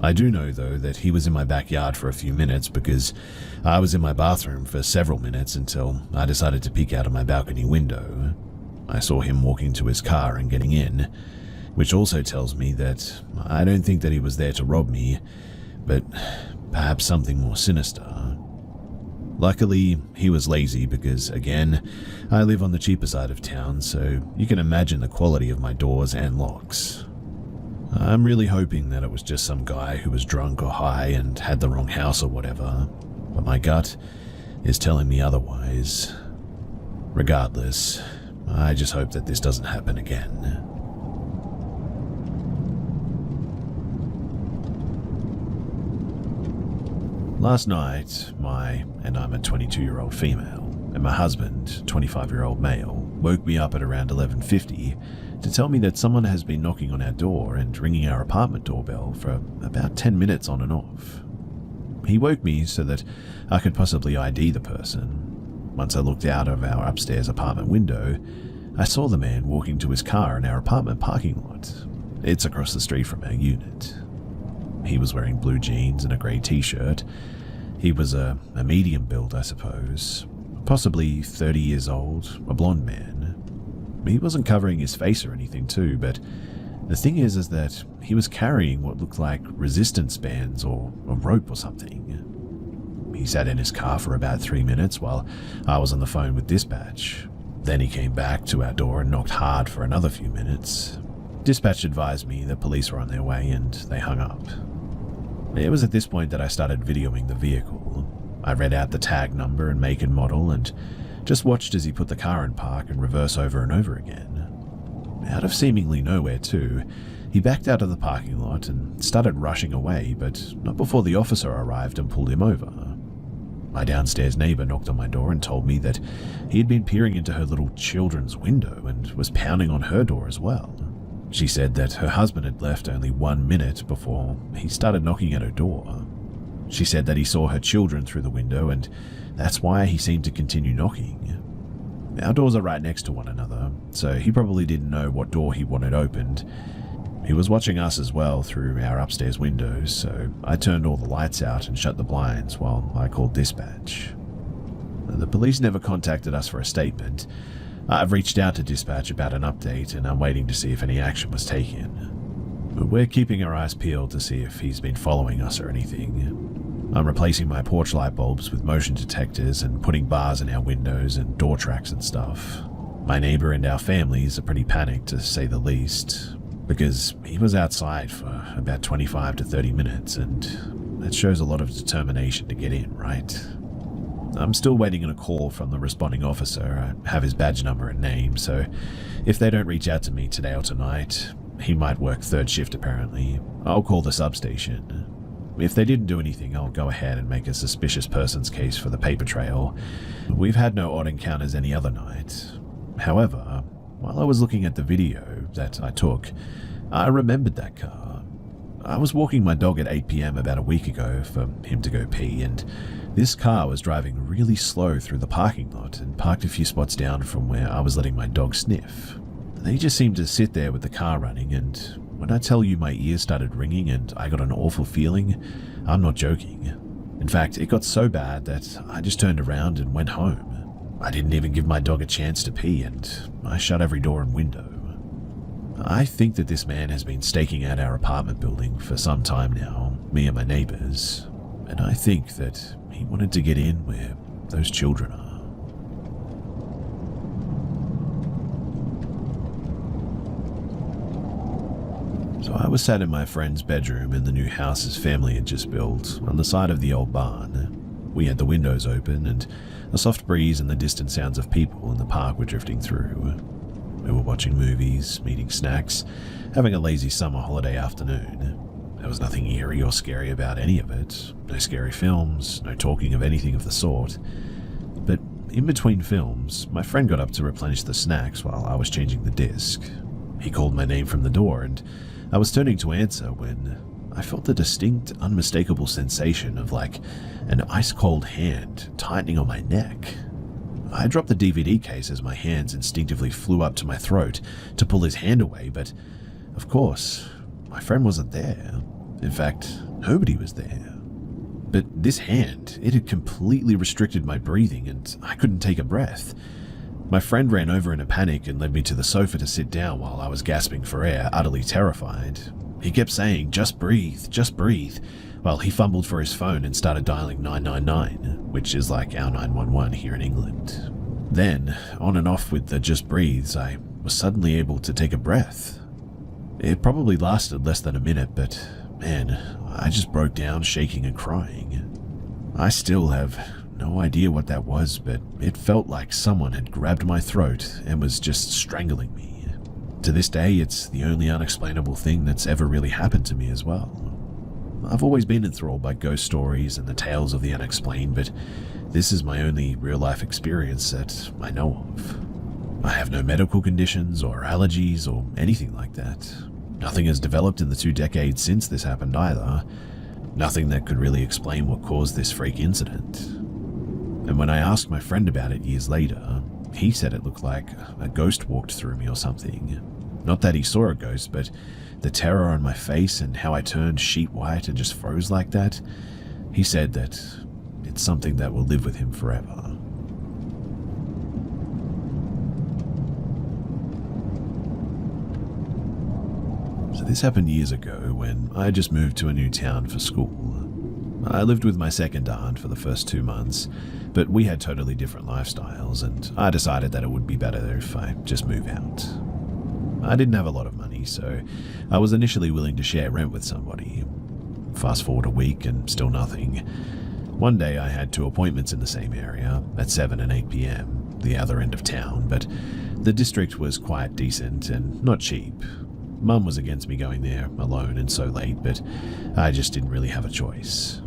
I do know, though, that he was in my backyard for a few minutes because I was in my bathroom for several minutes until I decided to peek out of my balcony window. I saw him walking to his car and getting in, which also tells me that I don't think that he was there to rob me, but perhaps something more sinister. Luckily, he was lazy because, again, I live on the cheaper side of town, so you can imagine the quality of my doors and locks. I'm really hoping that it was just some guy who was drunk or high and had the wrong house or whatever, but my gut is telling me otherwise. Regardless, I just hope that this doesn't happen again. Last night, I'm a 22-year-old female, and my husband, 25-year-old male, woke me up at around 11:50 to tell me that someone has been knocking on our door and ringing our apartment doorbell for about 10 minutes on and off. He woke me so that I could possibly ID the person. Once I looked out of our upstairs apartment window, I saw the man walking to his car in our apartment parking lot. It's across the street from our unit. He was wearing blue jeans and a grey t-shirt. He was a medium build, I suppose. Possibly 30 years old, a blonde man. He wasn't covering his face or anything too, but the thing is that he was carrying what looked like resistance bands or a rope or something. He sat in his car for about 3 minutes while I was on the phone with dispatch. Then he came back to our door and knocked hard for another few minutes. Dispatch advised me that police were on their way and they hung up. It was at this point that I started videoing the vehicle. I read out the tag number and make and model and just watched as he put the car in park and reverse over and over again. Out of seemingly nowhere too, he backed out of the parking lot and started rushing away, but not before the officer arrived and pulled him over. My downstairs neighbor knocked on my door and told me that he had been peering into her little children's window and was pounding on her door as well. She said that her husband had left only 1 minute before he started knocking at her door. She said that he saw her children through the window and that's why he seemed to continue knocking. Our doors are right next to one another, so he probably didn't know what door he wanted opened. He was watching us as well through our upstairs windows, so I turned all the lights out and shut the blinds while I called dispatch. The police never contacted us for a statement. I've reached out to dispatch about an update and I'm waiting to see if any action was taken. We're keeping our eyes peeled to see if he's been following us or anything. I'm replacing my porch light bulbs with motion detectors and putting bars in our windows and door tracks and stuff. My neighbor and our families are pretty panicked, to say the least, because he was outside for about 25 to 30 minutes and that shows a lot of determination to get in, right? I'm still waiting on a call from the responding officer. I have his badge number and name, so if they don't reach out to me today or tonight, he might work third shift apparently. I'll call the substation. If they didn't do anything, I'll go ahead and make a suspicious persons case for the paper trail. We've had no odd encounters any other night. However, while I was looking at the video that I took, I remembered that car. I was walking my dog at 8 PM about a week ago for him to go pee, and this car was driving really slow through the parking lot and parked a few spots down from where I was letting my dog sniff. They just seemed to sit there with the car running, and when I tell you my ears started ringing and I got an awful feeling, I'm not joking. In fact, it got so bad that I just turned around and went home. I didn't even give my dog a chance to pee, and I shut every door and window. I think that this man has been staking out our apartment building for some time now, me and my neighbors, and I think that he wanted to get in where those children are. So I was sat in my friend's bedroom in the new house his family had just built on the side of the old barn. We had the windows open and a soft breeze and the distant sounds of people in the park were drifting through. We were watching movies, eating snacks, having a lazy summer holiday afternoon. There was nothing eerie or scary about any of it. No scary films, no talking of anything of the sort. But in between films, my friend got up to replenish the snacks while I was changing the disc. He called my name from the door and I was turning to answer when I felt a distinct, unmistakable sensation of like an ice-cold hand tightening on my neck. I dropped the DVD case as my hands instinctively flew up to my throat to pull his hand away, but of course, my friend wasn't there. In fact, nobody was there. But this hand, it had completely restricted my breathing and I couldn't take a breath. My friend ran over in a panic and led me to the sofa to sit down while I was gasping for air, utterly terrified. He kept saying, just breathe, Well, he fumbled for his phone and started dialing 999, which is like our 911 here in England. Then, on and off with the just breathes, I was suddenly able to take a breath. It probably lasted less than a minute, but man, I just broke down shaking and crying. I still have no idea what that was, but it felt like someone had grabbed my throat and was just strangling me. To this day, it's the only unexplainable thing that's ever really happened to me as well. I've always been enthralled by ghost stories and the tales of the unexplained, but this is my only real-life experience that I know of. I have no medical conditions or allergies or anything like that. Nothing has developed in the 2 decades since this happened either. Nothing that could really explain what caused this freak incident. And when I asked my friend about it years later, he said it looked like a ghost walked through me or something. Not that he saw a ghost, but the terror on my face and how I turned sheet white and just froze like that. He said that it's something that will live with him forever. So this happened years ago when I just moved to a new town for school. I lived with my second aunt for the first 2 months, but we had totally different lifestyles, and I decided that it would be better if I just move out. I didn't have a lot of money, so I was initially willing to share rent with somebody. Fast forward a week and still nothing. One day I had 2 appointments in the same area at 7 and 8 p.m, the other end of town, but the district was quite decent and not cheap. Mum was against me going there alone and so late, but I just didn't really have a choice.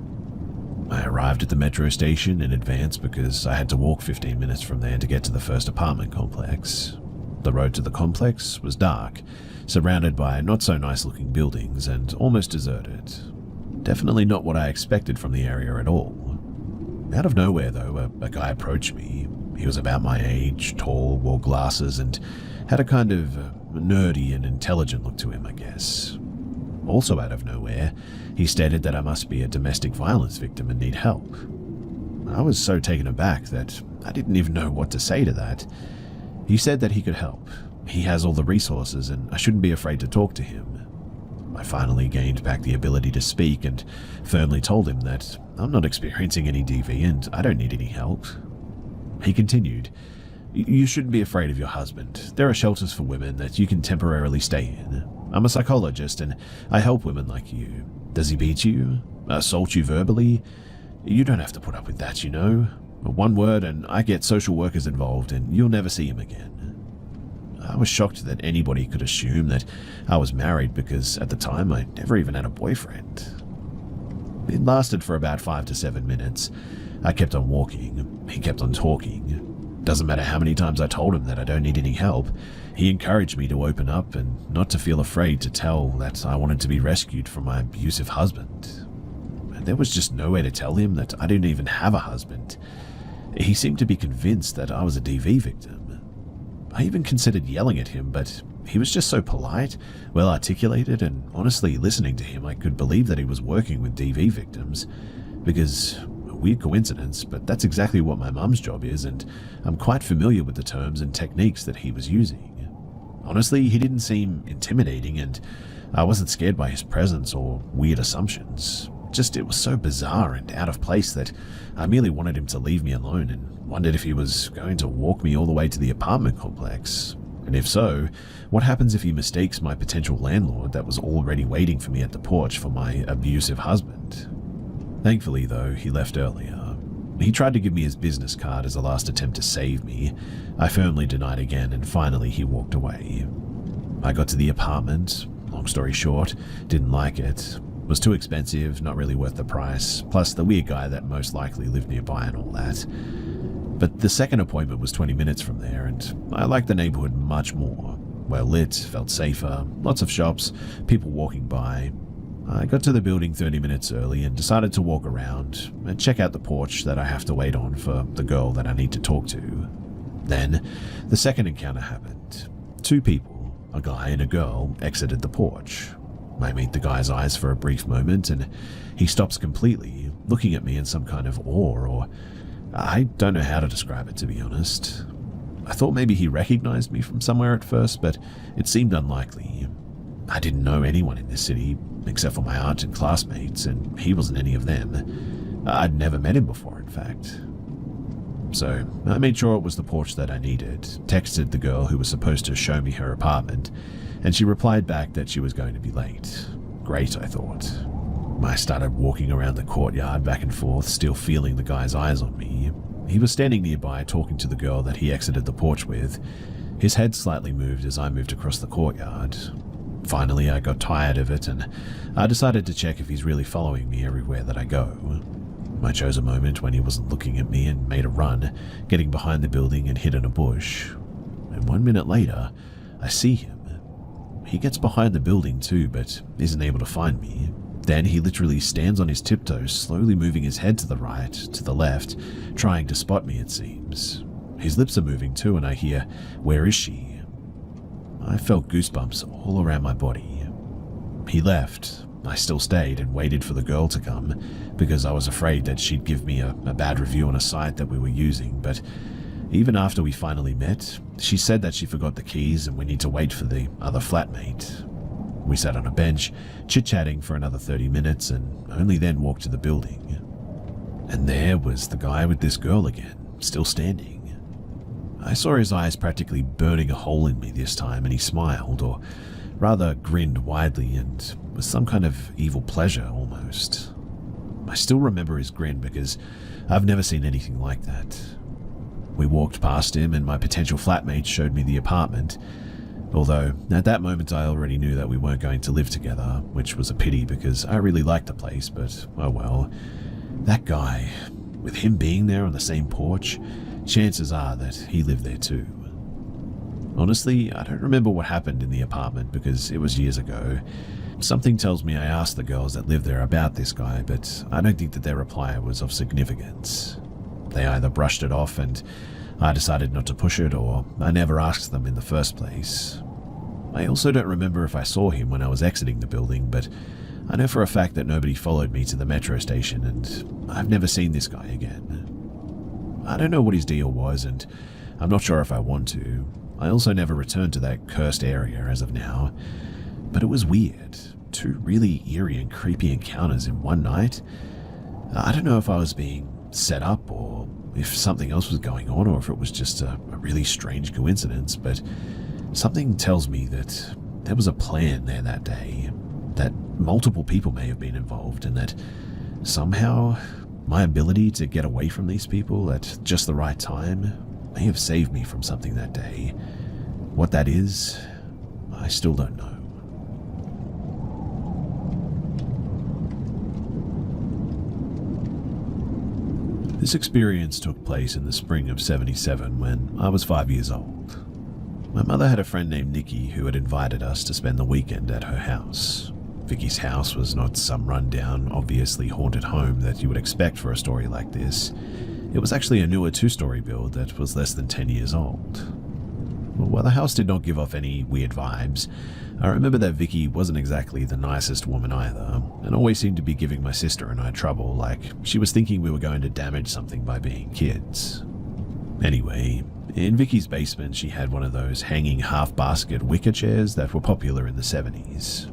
I arrived at the metro station in advance because I had to walk 15 minutes from there to get to the first apartment complex. The road to the complex was dark, surrounded by not-so-nice-looking buildings and almost deserted. Definitely not what I expected from the area at all. Out of nowhere, though, a guy approached me. He was about my age, tall, wore glasses, and had a kind of nerdy and intelligent look to him, I guess. Also out of nowhere, he stated that I must be a domestic violence victim and need help. I was so taken aback that I didn't even know what to say to that. He said that he could help. He has all the resources and I shouldn't be afraid to talk to him. I finally gained back the ability to speak and firmly told him that I'm not experiencing any DV and I don't need any help. He continued, "You shouldn't be afraid of your husband. There are shelters for women that you can temporarily stay in. I'm a psychologist and I help women like you. Does he beat you? Assault you verbally? You don't have to put up with that, you know. One word and I get social workers involved and you'll never see him again." I was shocked that anybody could assume that I was married because at the time I never even had a boyfriend. It lasted for about 5 to 7 minutes. I kept on walking. He kept on talking. Doesn't matter how many times I told him that I don't need any help. He encouraged me to open up and not to feel afraid to tell that I wanted to be rescued from my abusive husband. And there was just no way to tell him that I didn't even have a husband. He seemed to be convinced that I was a DV victim. I even considered yelling at him, but he was just so polite, well articulated, and honestly, listening to him, I could believe that he was working with DV victims. Because, a weird coincidence, but that's exactly what my mum's job is, and I'm quite familiar with the terms and techniques that he was using. Honestly, he didn't seem intimidating, and I wasn't scared by his presence or weird assumptions. Just it was so bizarre and out of place that I merely wanted him to leave me alone and wondered if he was going to walk me all the way to the apartment complex. And if so, what happens if he mistakes my potential landlord that was already waiting for me at the porch for my abusive husband? Thankfully, though, he left earlier. He tried to give me his business card as a last attempt to save me. I firmly denied again, and finally he walked away. I got to the apartment. Long story short, didn't like it. Was too expensive, not really worth the price, plus the weird guy that most likely lived nearby and all that. But the second appointment was 20 minutes from there, and I liked the neighborhood much more. Well lit, felt safer, lots of shops, people walking by. I got to the building 30 minutes early and decided to walk around and check out the porch that I have to wait on for the girl that I need to talk to. Then, the second encounter happened. 2 people, a guy and a girl, exited the porch. I meet the guy's eyes for a brief moment and he stops completely, looking at me in some kind of awe, or I don't know how to describe it, to be honest. I thought maybe he recognized me from somewhere at first, but it seemed unlikely. I didn't know anyone in this city, except for my aunt and classmates, and he wasn't any of them. I'd never met him before, in fact. So I made sure it was the porch that I needed, texted the girl who was supposed to show me her apartment, and she replied back that she was going to be late. Great, I thought. I started walking around the courtyard back and forth, still feeling the guy's eyes on me. He was standing nearby talking to the girl that he exited the porch with. His head slightly moved as I moved across the courtyard. Finally, I got tired of it, and I decided to check if he's really following me everywhere that I go. I chose a moment when he wasn't looking at me and made a run, getting behind the building and hid in a bush. And 1 minute later, I see him. He gets behind the building too, but isn't able to find me. Then he literally stands on his tiptoes, slowly moving his head to the right, to the left, trying to spot me, it seems. His lips are moving too, and I hear, "Where is she?" I felt goosebumps all around my body. He left. I still stayed and waited for the girl to come, because I was afraid that she'd give me a bad review on a site that we were using, but even after we finally met, she said that she forgot the keys and we need to wait for the other flatmate. We sat on a bench, chit-chatting for another 30 minutes, and only then walked to the building. And there was the guy with this girl again, still standing. I saw his eyes practically burning a hole in me this time, and he smiled, or rather grinned widely, and with some kind of evil pleasure almost. I still remember his grin because I've never seen anything like that. We walked past him, and my potential flatmate showed me the apartment, although at that moment I already knew that we weren't going to live together, which was a pity because I really liked the place, but oh well. That guy, with him being there on the same porch, chances are that he lived there too. Honestly, I don't remember what happened in the apartment because it was years ago. Something tells me I asked the girls that lived there about this guy, but I don't think that their reply was of significance. They either brushed it off and I decided not to push it, or I never asked them in the first place. I also don't remember if I saw him when I was exiting the building, but I know for a fact that nobody followed me to the metro station, and I've never seen this guy again. I don't know what his deal was, and I'm not sure if I want to. I also never returned to that cursed area as of now, but it was weird. 2 really eerie and creepy encounters in one night. I don't know if I was being set up or if something else was going on, or if it was just a really strange coincidence, but something tells me that there was a plan there that day, that multiple people may have been involved, and that somehow my ability to get away from these people at just the right time may have saved me from something that day. What that is, I still don't know. This experience took place in the spring of '77 when I was 5 years old. My mother had a friend named Nikki who had invited us to spend the weekend at her house. Vicky's house was not some rundown, obviously haunted home that you would expect for a story like this. It was actually a newer 2-story build that was less than 10 years old. While the house did not give off any weird vibes, I remember that Vicky wasn't exactly the nicest woman either, and always seemed to be giving my sister and I trouble, like she was thinking we were going to damage something by being kids. Anyway, in Vicky's basement she had one of those hanging half-basket wicker chairs that were popular in the 70s.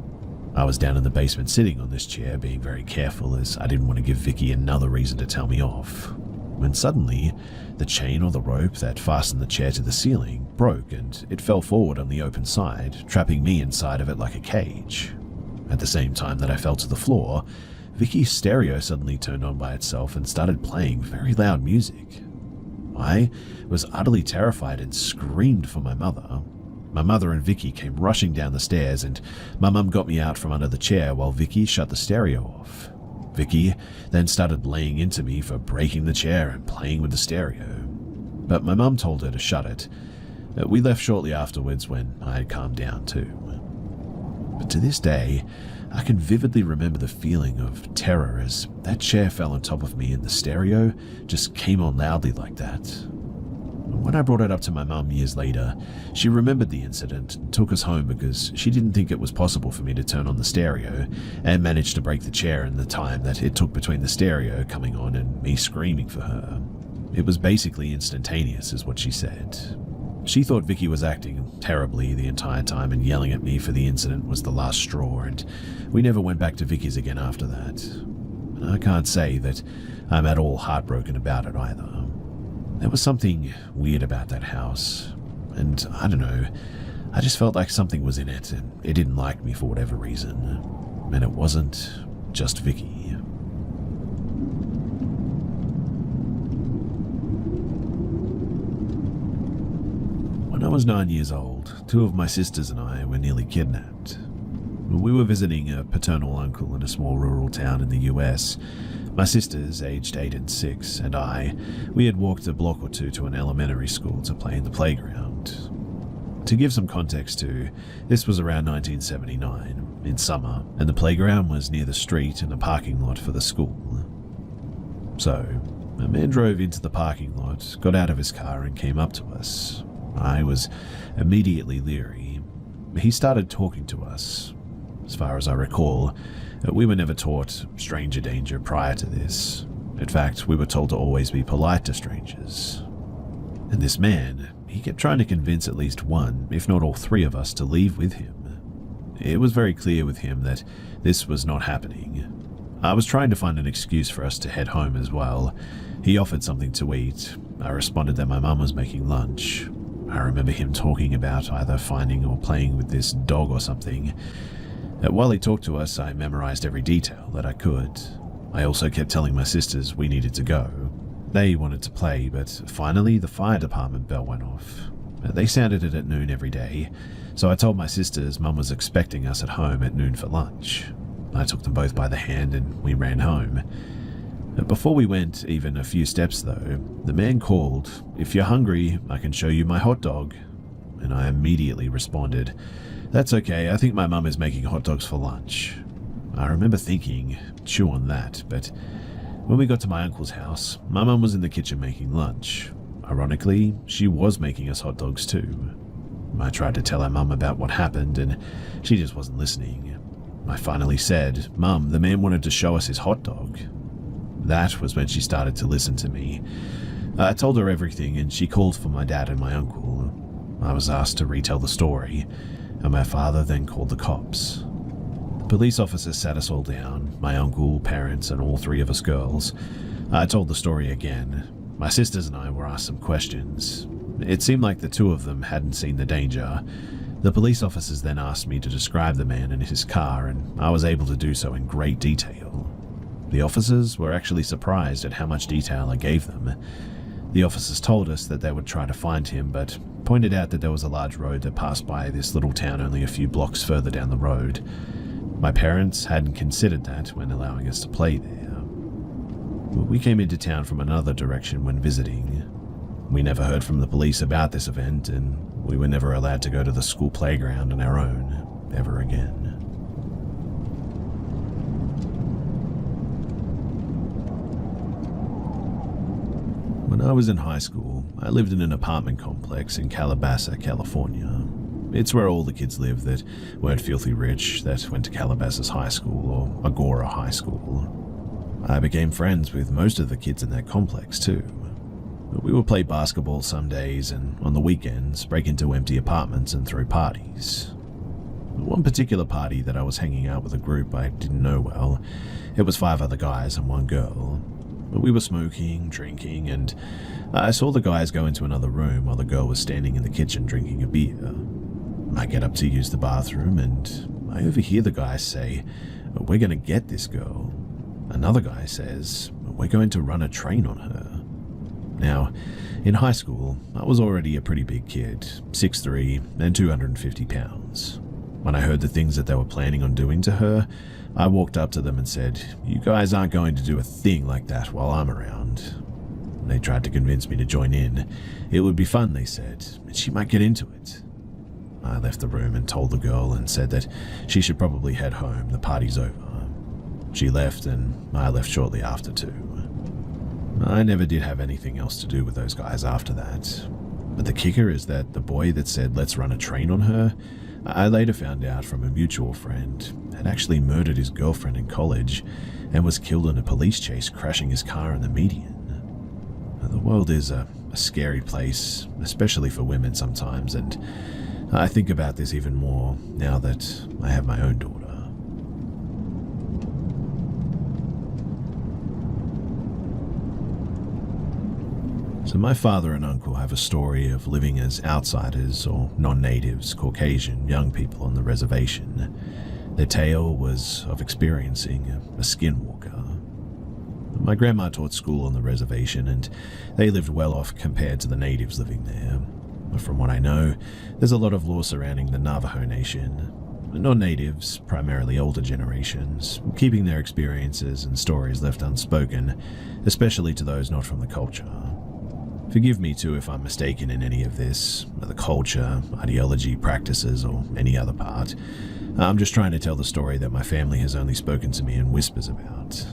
I was down in the basement sitting on this chair, being very careful as I didn't want to give Vicky another reason to tell me off. When suddenly, the chain or the rope that fastened the chair to the ceiling broke and it fell forward on the open side, trapping me inside of it like a cage. At the same time that I fell to the floor, Vicky's stereo suddenly turned on by itself and started playing very loud music. I was utterly terrified and screamed for my mother. My mother and Vicky came rushing down the stairs, and my mum got me out from under the chair while Vicky shut the stereo off. Vicky then started laying into me for breaking the chair and playing with the stereo, but my mum told her to shut it. We left shortly afterwards when I had calmed down too. But to this day, I can vividly remember the feeling of terror as that chair fell on top of me and the stereo just came on loudly like that. When I brought it up to my mum years later, she remembered the incident and took us home because she didn't think it was possible for me to turn on the stereo, and managed to break the chair in the time that it took between the stereo coming on and me screaming for her. It was basically instantaneous, is what she said. She thought Vicky was acting terribly the entire time and yelling at me for the incident was the last straw, and we never went back to Vicky's again after that. And I can't say that I'm at all heartbroken about it either. There was something weird about that house, and I don't know, I just felt like something was in it and it didn't like me for whatever reason. And it wasn't just Vicky. When I was 9 years old, two of my sisters and I were nearly kidnapped. We were visiting a paternal uncle in a small rural town in the US. My sisters, aged 8 and 6, and we had walked a block or two to an elementary school to play in the playground. To give some context to, this was around 1979, in summer, and the playground was near the street and a parking lot for the school. So, a man drove into the parking lot, got out of his car and came up to us. I was immediately leery. He started talking to us. As far as I recall, we were never taught stranger danger prior to this. In fact, we were told to always be polite to strangers. And this man, he kept trying to convince at least one, if not all three of us to leave with him. It was very clear with him that this was not happening. I was trying to find an excuse for us to head home as well. He offered something to eat. I responded that my mum was making lunch. I remember him talking about either finding or playing with this dog or something. While he talked to us, I memorized every detail that I could. I also kept telling my sisters we needed to go. They wanted to play, but finally the fire department bell went off. They sounded it at noon every day, so I told my sisters Mum was expecting us at home at noon for lunch. I took them both by the hand and we ran home. Before we went even a few steps though, the man called, "If you're hungry, I can show you my hot dog." And I immediately responded, "That's okay, I think my mum is making hot dogs for lunch." I remember thinking, chew on that, but when we got to my uncle's house, my mum was in the kitchen making lunch. Ironically, she was making us hot dogs too. I tried to tell her mum about what happened and she just wasn't listening. I finally said, "Mum, the man wanted to show us his hot dog." That was when she started to listen to me. I told her everything and she called for my dad and my uncle. I was asked to retell the story, and my father then called the cops. Police officers sat us all down, my uncle, parents, and all three of us girls. I told the story again. My sisters and I were asked some questions. It seemed like the two of them hadn't seen the danger. The police officers then asked me to describe the man and his car, and I was able to do so in great detail. The officers were actually surprised at how much detail I gave them. The officers told us that they would try to find him, but pointed out that there was a large road that passed by this little town only a few blocks further down the road. My parents hadn't considered that when allowing us to play there. We came into town from another direction when visiting. We never heard from the police about this event, and we were never allowed to go to the school playground on our own, ever again. When I was in high school, I lived in an apartment complex in Calabasas, California. It's where all the kids live that weren't filthy rich, that went to Calabasas High School or Agora High School. I became friends with most of the kids in that complex too. We would play basketball some days and on the weekends break into empty apartments and throw parties. One particular party that I was hanging out with a group I didn't know well, it was 5 other guys and 1 girl. We were smoking, drinking, and I saw the guys go into another room while the girl was standing in the kitchen drinking a beer. I get up to use the bathroom and I overhear the guys say, "We're going to get this girl." Another guy says, "We're going to run a train on her." Now, in high school, I was already a pretty big kid, 6'3" and 250 pounds. When I heard the things that they were planning on doing to her, I walked up to them and said, "You guys aren't going to do a thing like that while I'm around." They tried to convince me to join in. It would be fun, they said, and she might get into it. I left the room and told the girl and said that she should probably head home, the party's over. She left and I left shortly after too. I never did have anything else to do with those guys after that. But the kicker is that the boy that said let's run a train on her, I later found out from a mutual friend, had actually murdered his girlfriend in college and was killed in a police chase crashing his car in the median. The world is a a scary place, especially for women sometimes, and I think about this even more now that I have my own daughter. So my father and uncle have a story of living as outsiders or non-natives, Caucasian young people on the reservation. Their tale was of experiencing a skinwalker. My grandma taught school on the reservation, and they lived well off compared to the natives living there. From what I know, there's a lot of law surrounding the Navajo Nation. Non-natives, primarily older generations, keeping their experiences and stories left unspoken, especially to those not from the culture. Forgive me too if I'm mistaken in any of this, the culture, ideology, practices, or any other part. I'm just trying to tell the story that my family has only spoken to me in whispers about.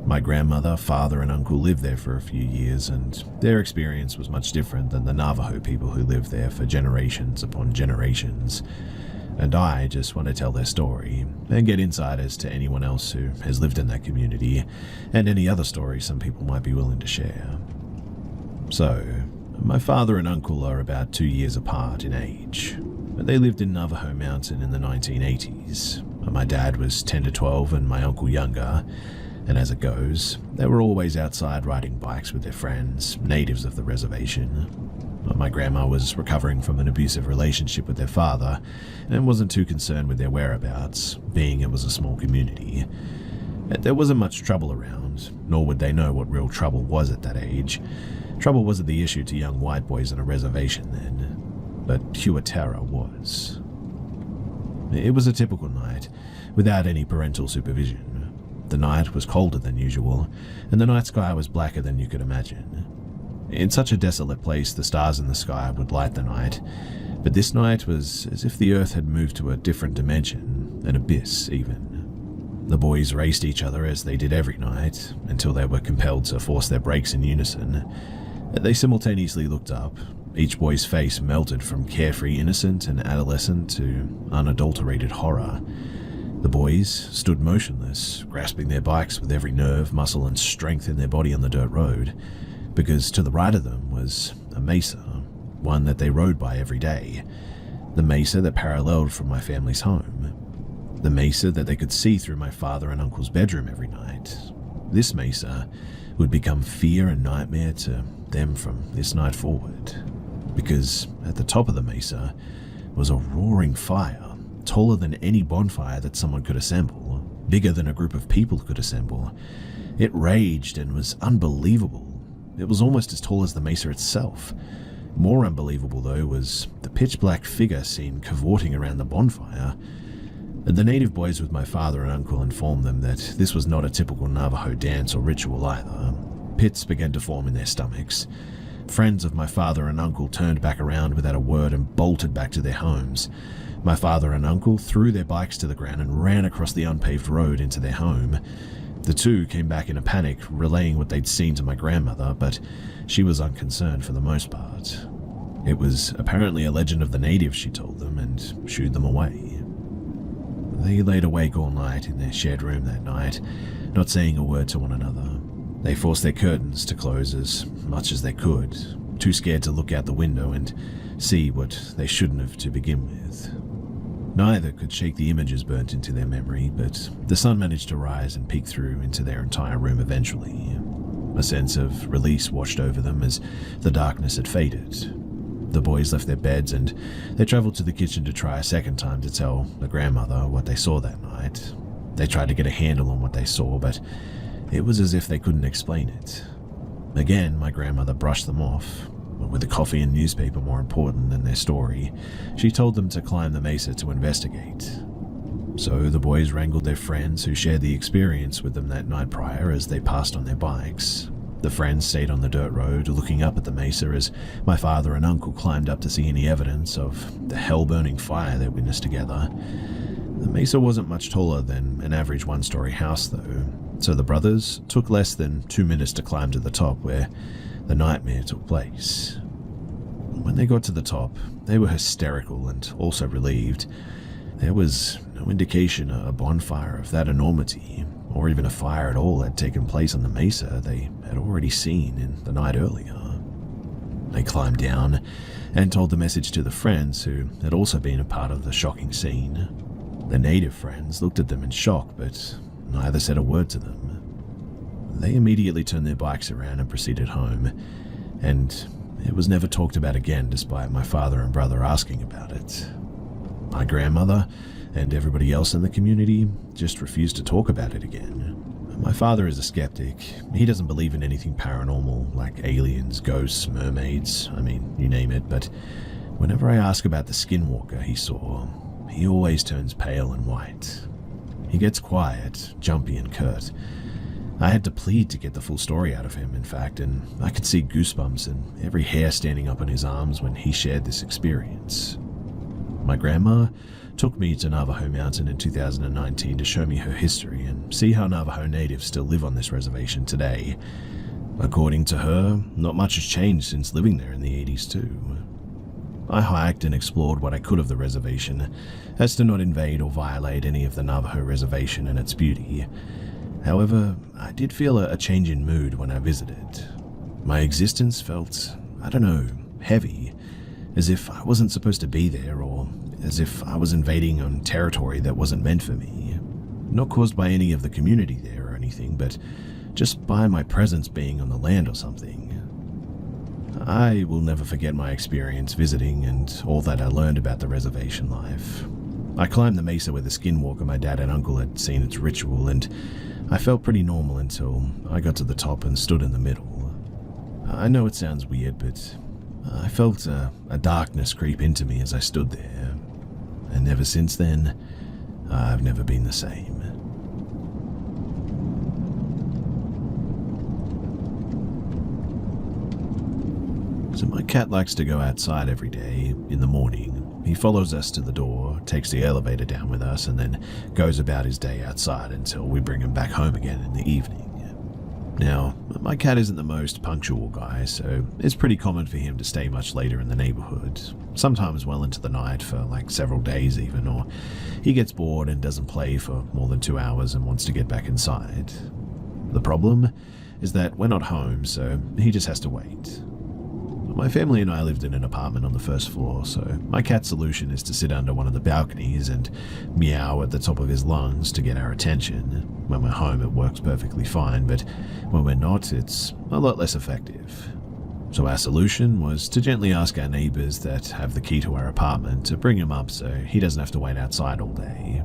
My grandmother, father, and uncle lived there for a few years, and their experience was much different than the Navajo people who lived there for generations upon generations. And I just want to tell their story and get insight as to anyone else who has lived in that community and any other stories some people might be willing to share. So, my father and uncle are about 2 years apart in age. They lived in Navajo Mountain in the 1980s. My dad was 10 to 12 and my uncle younger, and as it goes, they were always outside riding bikes with their friends, natives of the reservation. My grandma was recovering from an abusive relationship with their father and wasn't too concerned with their whereabouts, being it was a small community. There wasn't much trouble around, nor would they know what real trouble was at that age. Trouble wasn't the issue to young white boys on a reservation then, but Huatara was. It was a typical night, without any parental supervision. The night was colder than usual, and the night sky was blacker than you could imagine. In such a desolate place, the stars in the sky would light the night, but this night was as if the earth had moved to a different dimension, an abyss even. The boys raced each other as they did every night, until they were compelled to force their brakes in unison. They simultaneously looked up. Each boy's face melted from carefree innocent and adolescent to unadulterated horror. The boys stood motionless, grasping their bikes with every nerve, muscle, and strength in their body on the dirt road, because to the right of them was a mesa, one that they rode by every day. The mesa that paralleled from my family's home. The mesa that they could see through my father and uncle's bedroom every night. This mesa would become fear and nightmare to them from this night forward, because at the top of the mesa was a roaring fire, taller than any bonfire that someone could assemble, bigger than a group of people could assemble. It raged and was unbelievable. It was almost as tall as the mesa itself. More unbelievable, though, was the pitch-black figure seen cavorting around the bonfire. The native boys with my father and uncle informed them that this was not a typical Navajo dance or ritual either. Pits began to form in their stomachs. Friends of my father and uncle turned back around without a word and bolted back to their homes. My father and uncle threw their bikes to the ground and ran across the unpaved road into their home. The two came back in a panic, relaying what they'd seen to my grandmother, but she was unconcerned for the most part. It was apparently a legend of the natives, she told them, and shooed them away. They laid awake all night in their shared room that night, not saying a word to one another. They forced their curtains to close as much as they could, too scared to look out the window and see what they shouldn't have to begin with. Neither could shake the images burnt into their memory, but the sun managed to rise and peek through into their entire room eventually. A sense of release washed over them as the darkness had faded. The boys left their beds and they traveled to the kitchen to try a second time to tell the grandmother what they saw that night. They tried to get a handle on what they saw, but it was as if they couldn't explain it. Again, my grandmother brushed them off. With the coffee and newspaper more important than their story, she told them to climb the mesa to investigate. So the boys wrangled their friends who shared the experience with them that night prior as they passed on their bikes. The friends stayed on the dirt road, looking up at the mesa as my father and uncle climbed up to see any evidence of the hell-burning fire they witnessed together. The mesa wasn't much taller than an average one-story house, though, so the brothers took less than 2 minutes to climb to the top where the nightmare took place. When they got to the top, they were hysterical and also relieved. There was no indication a bonfire of that enormity, or even a fire at all, had taken place on the mesa they had already seen in the night earlier. I climbed down and told the message to the friends who had also been a part of the shocking scene. The native friends looked at them in shock, but neither said a word to them. They immediately turned their bikes around and proceeded home, and it was never talked about again despite my father and brother asking about it. My grandmother and everybody else in the community just refused to talk about it again. My father is a skeptic. He doesn't believe in anything paranormal, like aliens, ghosts, mermaids, I mean, you name it, but whenever I ask about the skinwalker he saw, he always turns pale and white. He gets quiet, jumpy and curt. I had to plead to get the full story out of him, in fact, and I could see goosebumps and every hair standing up on his arms when he shared this experience. My grandma took me to Navajo Mountain in 2019 to show me her history and see how Navajo natives still live on this reservation today. According to her, not much has changed since living there in the 80s too. I hiked and explored what I could of the reservation, as to not invade or violate any of the Navajo reservation and its beauty. However, I did feel a change in mood when I visited. My existence felt, heavy, as if I wasn't supposed to be there, or as if I was invading on territory that wasn't meant for me. Not caused by any of the community there or anything, but just by my presence being on the land or something. I will never forget my experience visiting and all that I learned about the reservation life. I climbed the mesa where the skinwalker my dad and uncle had seen its ritual, and I felt pretty normal until I got to the top and stood in the middle. I know it sounds weird, but I felt a darkness creep into me as I stood there. And ever since then, I've never been the same. So my cat likes to go outside every day in the morning. He follows us to the door, takes the elevator down with us, and then goes about his day outside until we bring him back home again in the evening. Now, my cat isn't the most punctual guy, so it's pretty common for him to stay much later in the neighborhood, sometimes well into the night for like several days even, or he gets bored and doesn't play for more than 2 hours and wants to get back inside. The problem is that we're not home, so he just has to wait. My family and I lived in an apartment on the first floor, so my cat's solution is to sit under one of the balconies and meow at the top of his lungs to get our attention. When we're home, it works perfectly fine, but when we're not, it's a lot less effective. So our solution was to gently ask our neighbors that have the key to our apartment to bring him up so he doesn't have to wait outside all day.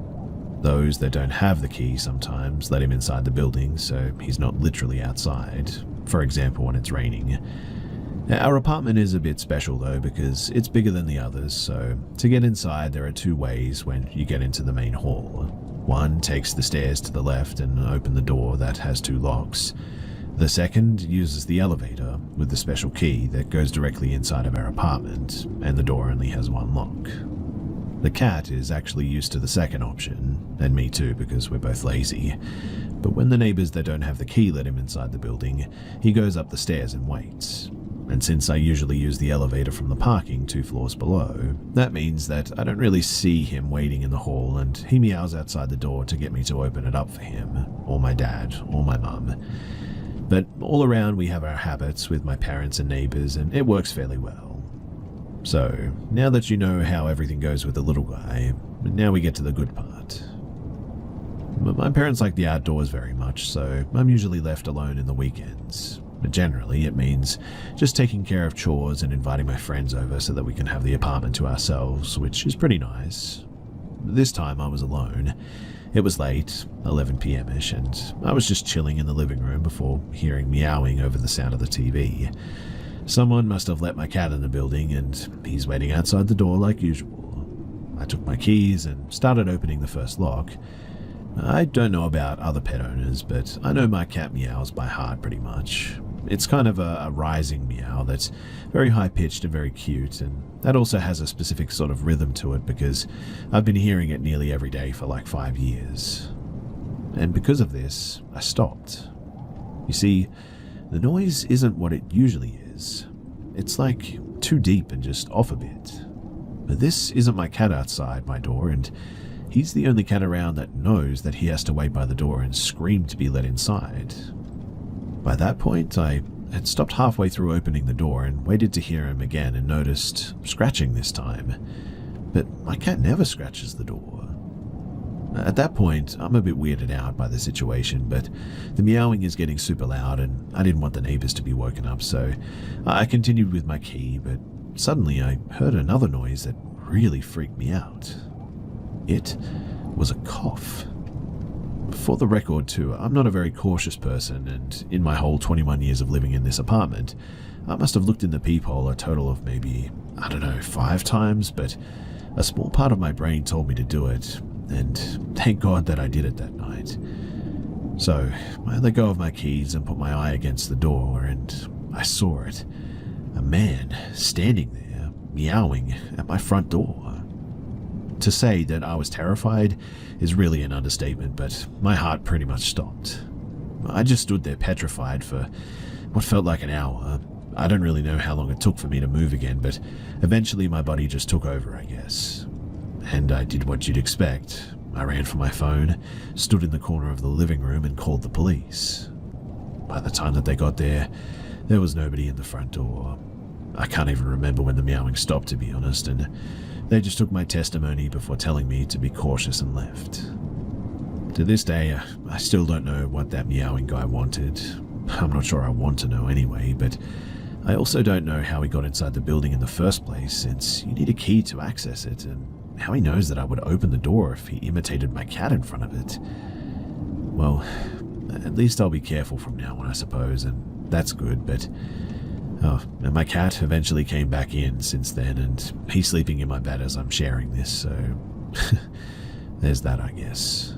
Those that don't have the key sometimes let him inside the building so he's not literally outside, for example when it's raining. Our apartment is a bit special though because it's bigger than the others, so to get inside there are 2 ways when you get into the main hall. One takes the stairs to the left and open the door that has 2 locks. The second uses the elevator with the special key that goes directly inside of our apartment, and the door only has 1 lock. The cat is actually used to the second option, and me too because we're both lazy. But when the neighbors that don't have the key let him inside the building, he goes up the stairs and waits. And since I usually use the elevator from the parking 2 floors below, that means that I don't really see him waiting in the hall, and he meows outside the door to get me to open it up for him, or my dad, or my mum. But all around we have our habits with my parents and neighbors, and it works fairly well. So, now that you know how everything goes with the little guy, now we get to the good part. But my parents like the outdoors very much, so I'm usually left alone in the weekends. But generally, it means just taking care of chores and inviting my friends over so that we can have the apartment to ourselves, which is pretty nice. This time I was alone. It was late, 11 p.m.-ish, and I was just chilling in the living room before hearing meowing over the sound of the TV. Someone must have let my cat in the building, and he's waiting outside the door like usual. I took my keys and started opening the first lock. I don't know about other pet owners, but I know my cat meows by heart pretty much. It's kind of a rising meow that's very high-pitched and very cute, and that also has a specific sort of rhythm to it because I've been hearing it nearly every day for like 5 years. And because of this, I stopped. You see, the noise isn't what it usually is. It's like too deep and just off a bit. But this isn't my cat outside my door, and he's the only cat around that knows that he has to wait by the door and scream to be let inside. By that point, I had stopped halfway through opening the door and waited to hear him again and noticed scratching this time. But my cat never scratches the door. At that point, I'm a bit weirded out by the situation, but the meowing is getting super loud and I didn't want the neighbors to be woken up, so I continued with my key, but suddenly I heard another noise that really freaked me out. It was a cough. For the record too, I'm not a very cautious person, and in my whole 21 years of living in this apartment, I must have looked in the peephole a total of maybe, 5 times, but a small part of my brain told me to do it, and thank God that I did it that night. So I let go of my keys and put my eye against the door, and I saw it. A man standing there, meowing at my front door. To say that I was terrified is really an understatement, but my heart pretty much stopped. I just stood there petrified for what felt like an hour. I don't really know how long it took for me to move again, but eventually my body just took over, I guess. And I did what you'd expect. I ran for my phone, stood in the corner of the living room, and called the police. By the time that they got there was nobody in the front door. I can't even remember when the meowing stopped, to be honest, and they just took my testimony before telling me to be cautious and left. To this day, I still don't know what that meowing guy wanted. I'm not sure I want to know anyway, but I also don't know how he got inside the building in the first place, since you need a key to access it, and how he knows that I would open the door if he imitated my cat in front of it. Well, at least I'll be careful from now on, I suppose, and that's good, but and my cat eventually came back in since then, and he's sleeping in my bed as I'm sharing this, so there's that, I guess.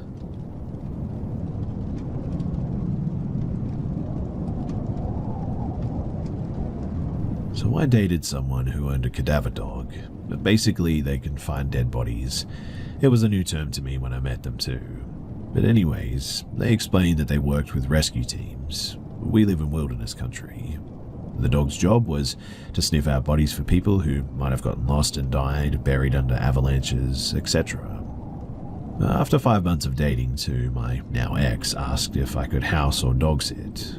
So I dated someone who owned a cadaver dog. Basically, they can find dead bodies. It was a new term to me when I met them too. But anyways, they explained that they worked with rescue teams. We live in wilderness country. The dog's job was to sniff out bodies for people who might have gotten lost and died, buried under avalanches, etc. After 5 months of dating too, my now ex asked if I could house or dog sit.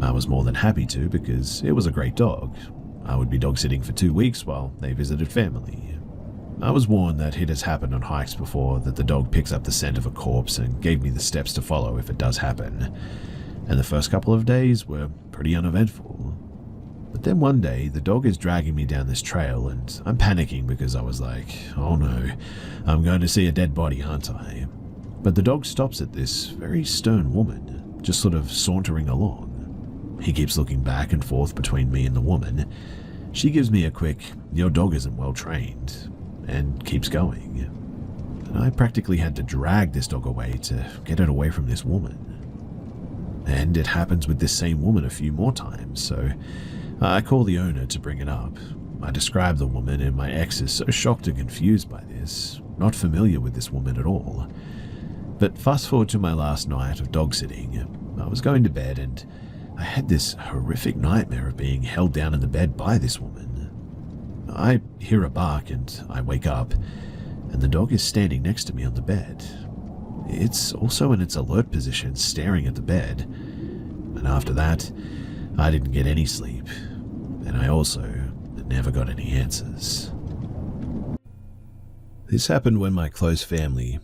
I was more than happy to because it was a great dog. I would be dog sitting for 2 weeks while they visited family. I was warned that it has happened on hikes before that the dog picks up the scent of a corpse and gave me the steps to follow if it does happen. And the first couple of days were pretty uneventful. But then one day, the dog is dragging me down this trail and I'm panicking because I was like, oh no, I'm going to see a dead body, aren't I? But the dog stops at this very stern woman, just sort of sauntering along. He keeps looking back and forth between me and the woman. She gives me a quick, your dog isn't well trained, and keeps going. And I practically had to drag this dog away to get it away from this woman. And it happens with this same woman a few more times, so I call the owner to bring it up. I describe the woman, and my ex is so shocked and confused by this, not familiar with this woman at all. But fast forward to my last night of dog sitting. I was going to bed and I had this horrific nightmare of being held down in the bed by this woman. I hear a bark and I wake up, and the dog is standing next to me on the bed. It's also in its alert position, staring at the bed. And after that, I didn't get any sleep, and I also never got any answers. This happened when my close family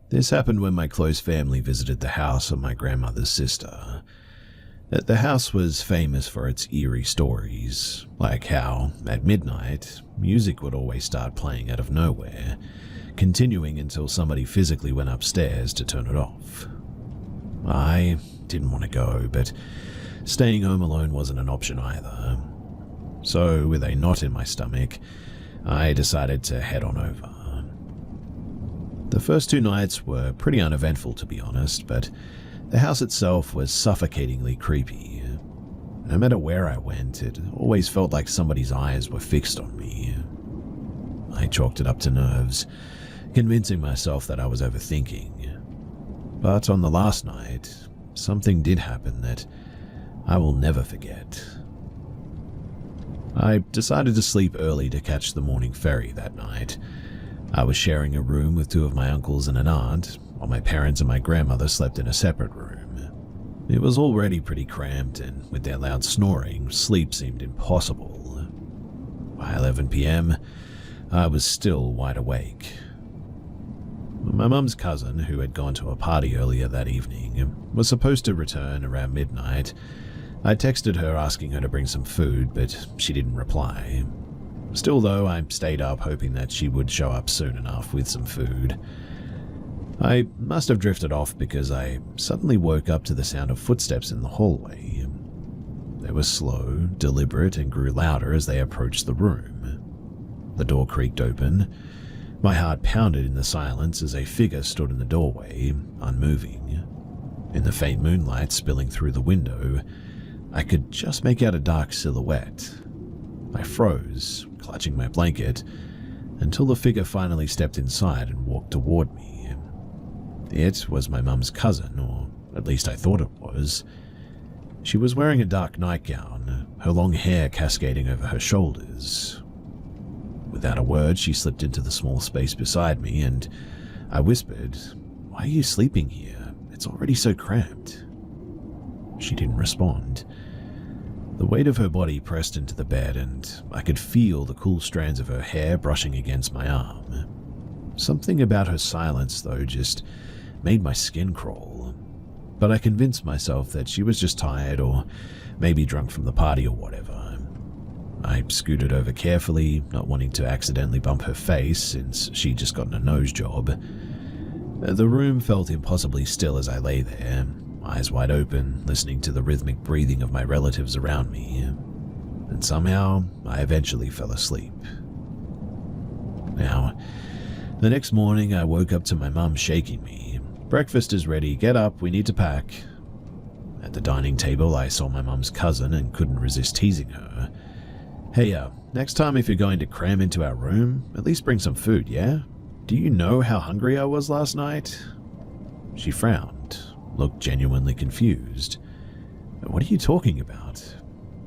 visited the house of my grandmother's sister. The house was famous for its eerie stories, like how, at midnight, music would always start playing out of nowhere, continuing until somebody physically went upstairs to turn it off. I didn't want to go, but staying home alone wasn't an option either. So, with a knot in my stomach, I decided to head on over. The first 2 nights were pretty uneventful, to be honest, but the house itself was suffocatingly creepy. No matter where I went, it always felt like somebody's eyes were fixed on me. I chalked it up to nerves, convincing myself that I was overthinking. But on the last night, something did happen that I will never forget. I decided to sleep early to catch the morning ferry that night. I was sharing a room with 2 of my uncles and an aunt, while my parents and my grandmother slept in a separate room. It was already pretty cramped, and with their loud snoring, sleep seemed impossible. By 11 p.m., I was still wide awake. My mum's cousin, who had gone to a party earlier that evening, was supposed to return around midnight. I texted her asking her to bring some food, but she didn't reply. Still though, I stayed up hoping that she would show up soon enough with some food. I must have drifted off because I suddenly woke up to the sound of footsteps in the hallway. They were slow, deliberate, and grew louder as they approached the room. The door creaked open. My heart pounded in the silence as a figure stood in the doorway, unmoving. In the faint moonlight spilling through the window, I could just make out a dark silhouette. I froze, clutching my blanket, until the figure finally stepped inside and walked toward me. It was my mum's cousin, or at least I thought it was. She was wearing a dark nightgown, her long hair cascading over her shoulders. Without a word, she slipped into the small space beside me, and I whispered, "Why are you sleeping here? It's already so cramped." She didn't respond. The weight of her body pressed into the bed, and I could feel the cool strands of her hair brushing against my arm. Something about her silence, though, just made my skin crawl. But I convinced myself that she was just tired, or maybe drunk from the party or whatever. I scooted over carefully, not wanting to accidentally bump her face since she'd just gotten a nose job. The room felt impossibly still as I lay there, eyes wide open, listening to the rhythmic breathing of my relatives around me. And somehow, I eventually fell asleep. Now, the next morning I woke up to my mum shaking me. "Breakfast is ready, get up, we need to pack." At the dining table I saw my mum's cousin and couldn't resist teasing her. "Hey, next time if you're going to cram into our room, at least bring some food, yeah? Do you know how hungry I was last night?" She frowned, looked genuinely confused. "What are you talking about?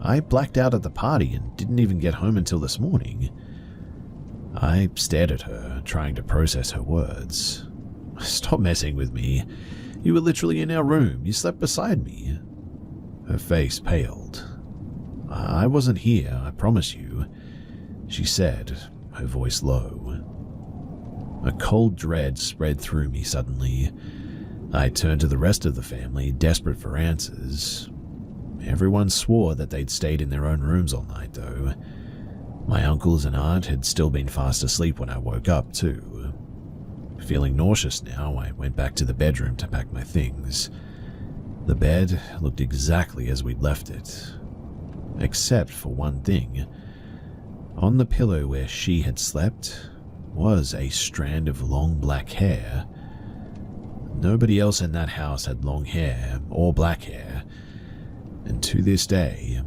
I blacked out at the party and didn't even get home until this morning." I stared at her, trying to process her words. "Stop messing with me. You were literally in our room. You slept beside me." Her face paled. "I wasn't here, I promise you," she said, her voice low. A cold dread spread through me suddenly. I turned to the rest of the family, desperate for answers. Everyone swore that they'd stayed in their own rooms all night, though. My uncles and aunt had still been fast asleep when I woke up, too. Feeling nauseous now, I went back to the bedroom to pack my things. The bed looked exactly as we'd left it, except for one thing. On the pillow where she had slept was a strand of long black hair. Nobody else in that house had long hair or black hair, and to this day,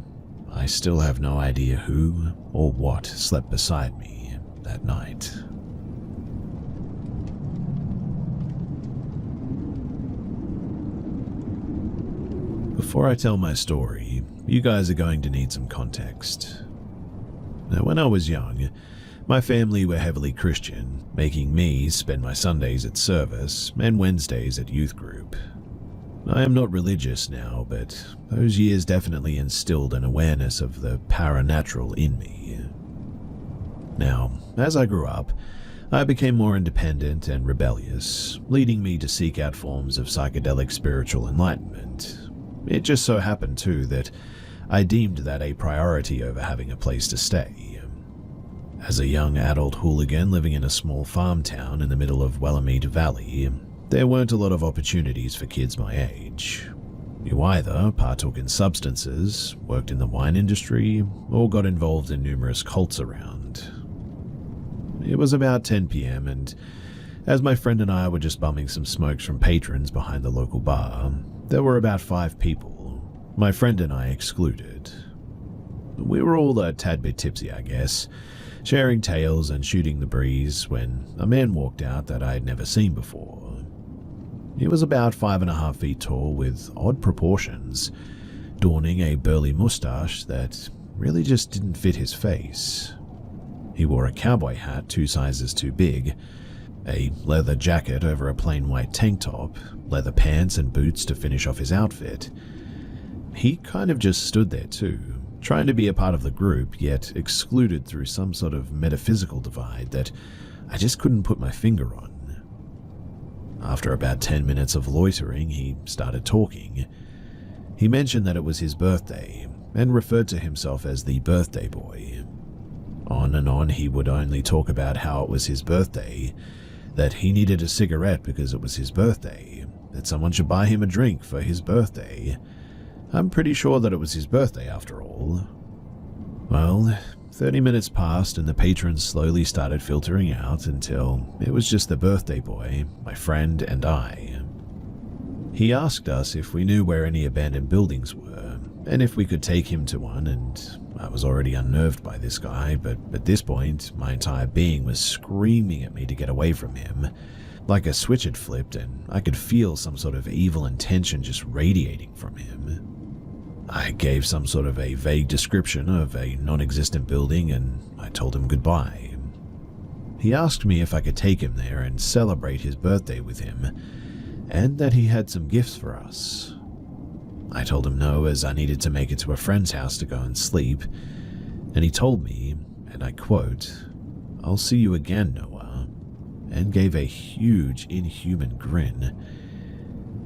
I still have no idea who or what slept beside me that night. Before I tell my story, you guys are going to need some context. Now, when I was young, my family were heavily Christian, making me spend my Sundays at service and Wednesdays at youth group. I am not religious now, but those years definitely instilled an awareness of the paranatural in me. Now, as I grew up, I became more independent and rebellious, leading me to seek out forms of psychedelic spiritual enlightenment. It just so happened, too, that I deemed that a priority over having a place to stay. As a young adult hooligan living in a small farm town in the middle of Willamette Valley, there weren't a lot of opportunities for kids my age. You either partook in substances, worked in the wine industry, or got involved in numerous cults around. It was about 10 p.m. and as my friend and I were just bumming some smokes from patrons behind the local bar, there were about 5 people, my friend and I excluded. We were all a tad bit tipsy, I guess, sharing tales and shooting the breeze when a man walked out that I had never seen before. He was about 5.5 feet tall with odd proportions, donning a burly mustache that really just didn't fit his face. He wore a cowboy hat 2 sizes too big, a leather jacket over a plain white tank top, leather pants and boots to finish off his outfit. He kind of just stood there too, trying to be a part of the group, yet excluded through some sort of metaphysical divide that I just couldn't put my finger on. After about 10 minutes of loitering, he started talking. He mentioned that it was his birthday, and referred to himself as the birthday boy. On and on he would only talk about how it was his birthday, that he needed a cigarette because it was his birthday, that someone should buy him a drink for his birthday. I'm pretty sure that it was his birthday after all. Well, 30 minutes passed and the patrons slowly started filtering out until it was just the birthday boy, my friend, and I. He asked us if we knew where any abandoned buildings were, and if we could take him to one, and I was already unnerved by this guy, but at this point, my entire being was screaming at me to get away from him. Like a switch had flipped and I could feel some sort of evil intention just radiating from him. I gave some sort of a vague description of a non-existent building and I told him goodbye. He asked me if I could take him there and celebrate his birthday with him, and that he had some gifts for us. I told him no, as I needed to make it to a friend's house to go and sleep, and he told me, and I quote, "I'll see you again, Noah," and gave a huge, inhuman grin.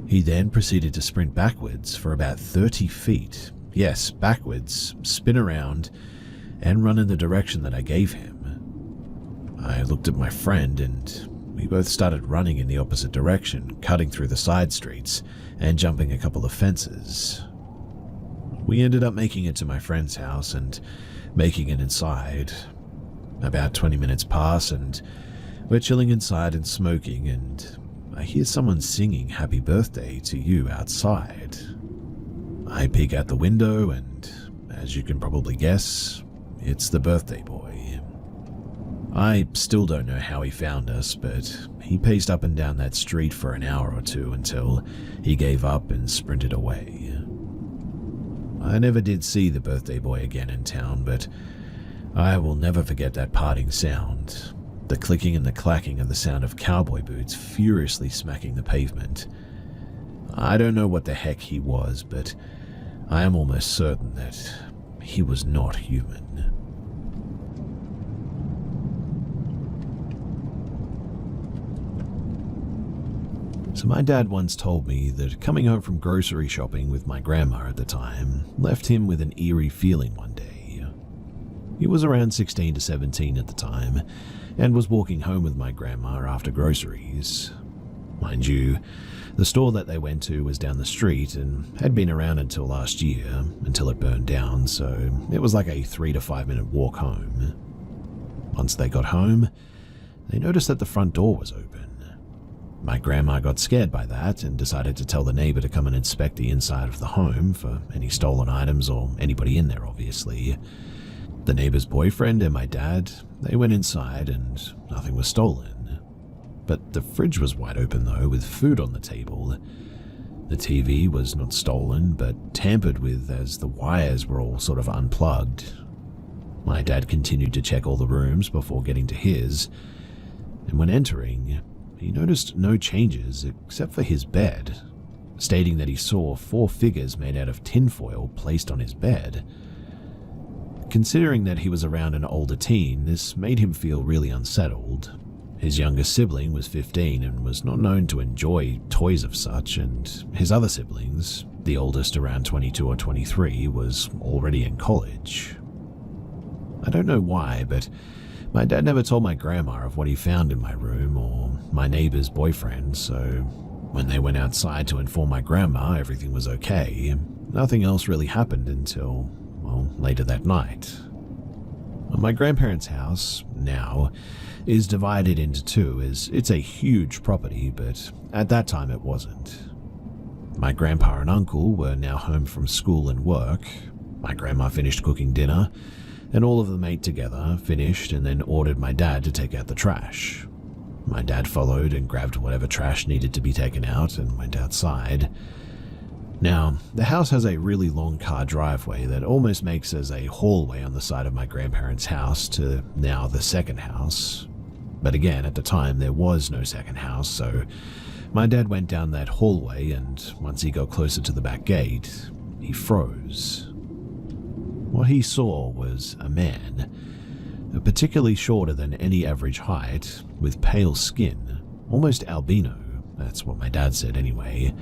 He then proceeded to sprint backwards for about 30 feet, yes, backwards, spin around, and run in the direction that I gave him. I looked at my friend and we both started running in the opposite direction, cutting through the side streets and jumping a couple of fences. We ended up making it to my friend's house and making it inside. About 20 minutes pass and we're chilling inside and smoking, and I hear someone singing happy birthday to you outside. I peek out the window and, as you can probably guess, it's the birthday boy. I still don't know how he found us, but he paced up and down that street for an hour or two until he gave up and sprinted away. I never did see the birthday boy again in town, but I will never forget that parting sound, the clicking and the clacking of the sound of cowboy boots furiously smacking the pavement. I don't know what the heck he was, but I am almost certain that he was not human. So my dad once told me that coming home from grocery shopping with my grandma at the time left him with an eerie feeling one day. He was around 16 to 17 at the time and was walking home with my grandma after groceries. Mind you, the store that they went to was down the street and had been around until last year, until it burned down, so it was like a 3 to 5 minute walk home. Once they got home, they noticed that the front door was open. My grandma got scared by that and decided to tell the neighbor to come and inspect the inside of the home for any stolen items or anybody in there, obviously. The neighbor's boyfriend and my dad, they went inside and nothing was stolen. But the fridge was wide open though, with food on the table. The TV was not stolen, but tampered with as the wires were all sort of unplugged. My dad continued to check all the rooms before getting to his, and when entering, he noticed no changes except for his bed, stating that he saw 4 figures made out of tinfoil placed on his bed. Considering that he was around an older teen, this made him feel really unsettled. His younger sibling was 15 and was not known to enjoy toys of such, and his other siblings, the oldest around 22 or 23, was already in college. I don't know why, but my dad never told my grandma of what he found in my room or my neighbor's boyfriend, so when they went outside to inform my grandma everything was okay, nothing else really happened until, well, later that night. My grandparents' house, now, is divided into 2 as it's a huge property, but at that time it wasn't. My grandpa and uncle were now home from school and work. My grandma finished cooking dinner, and all of them ate together, finished, and then ordered my dad to take out the trash. My dad followed and grabbed whatever trash needed to be taken out and went outside. Now, the house has a really long car driveway that almost makes as a hallway on the side of my grandparents' house to now the second house. But again, at the time, there was no second house, so my dad went down that hallway, and once he got closer to the back gate, he froze. What he saw was a man, particularly shorter than any average height, with pale skin, almost albino, that's what my dad said anyway,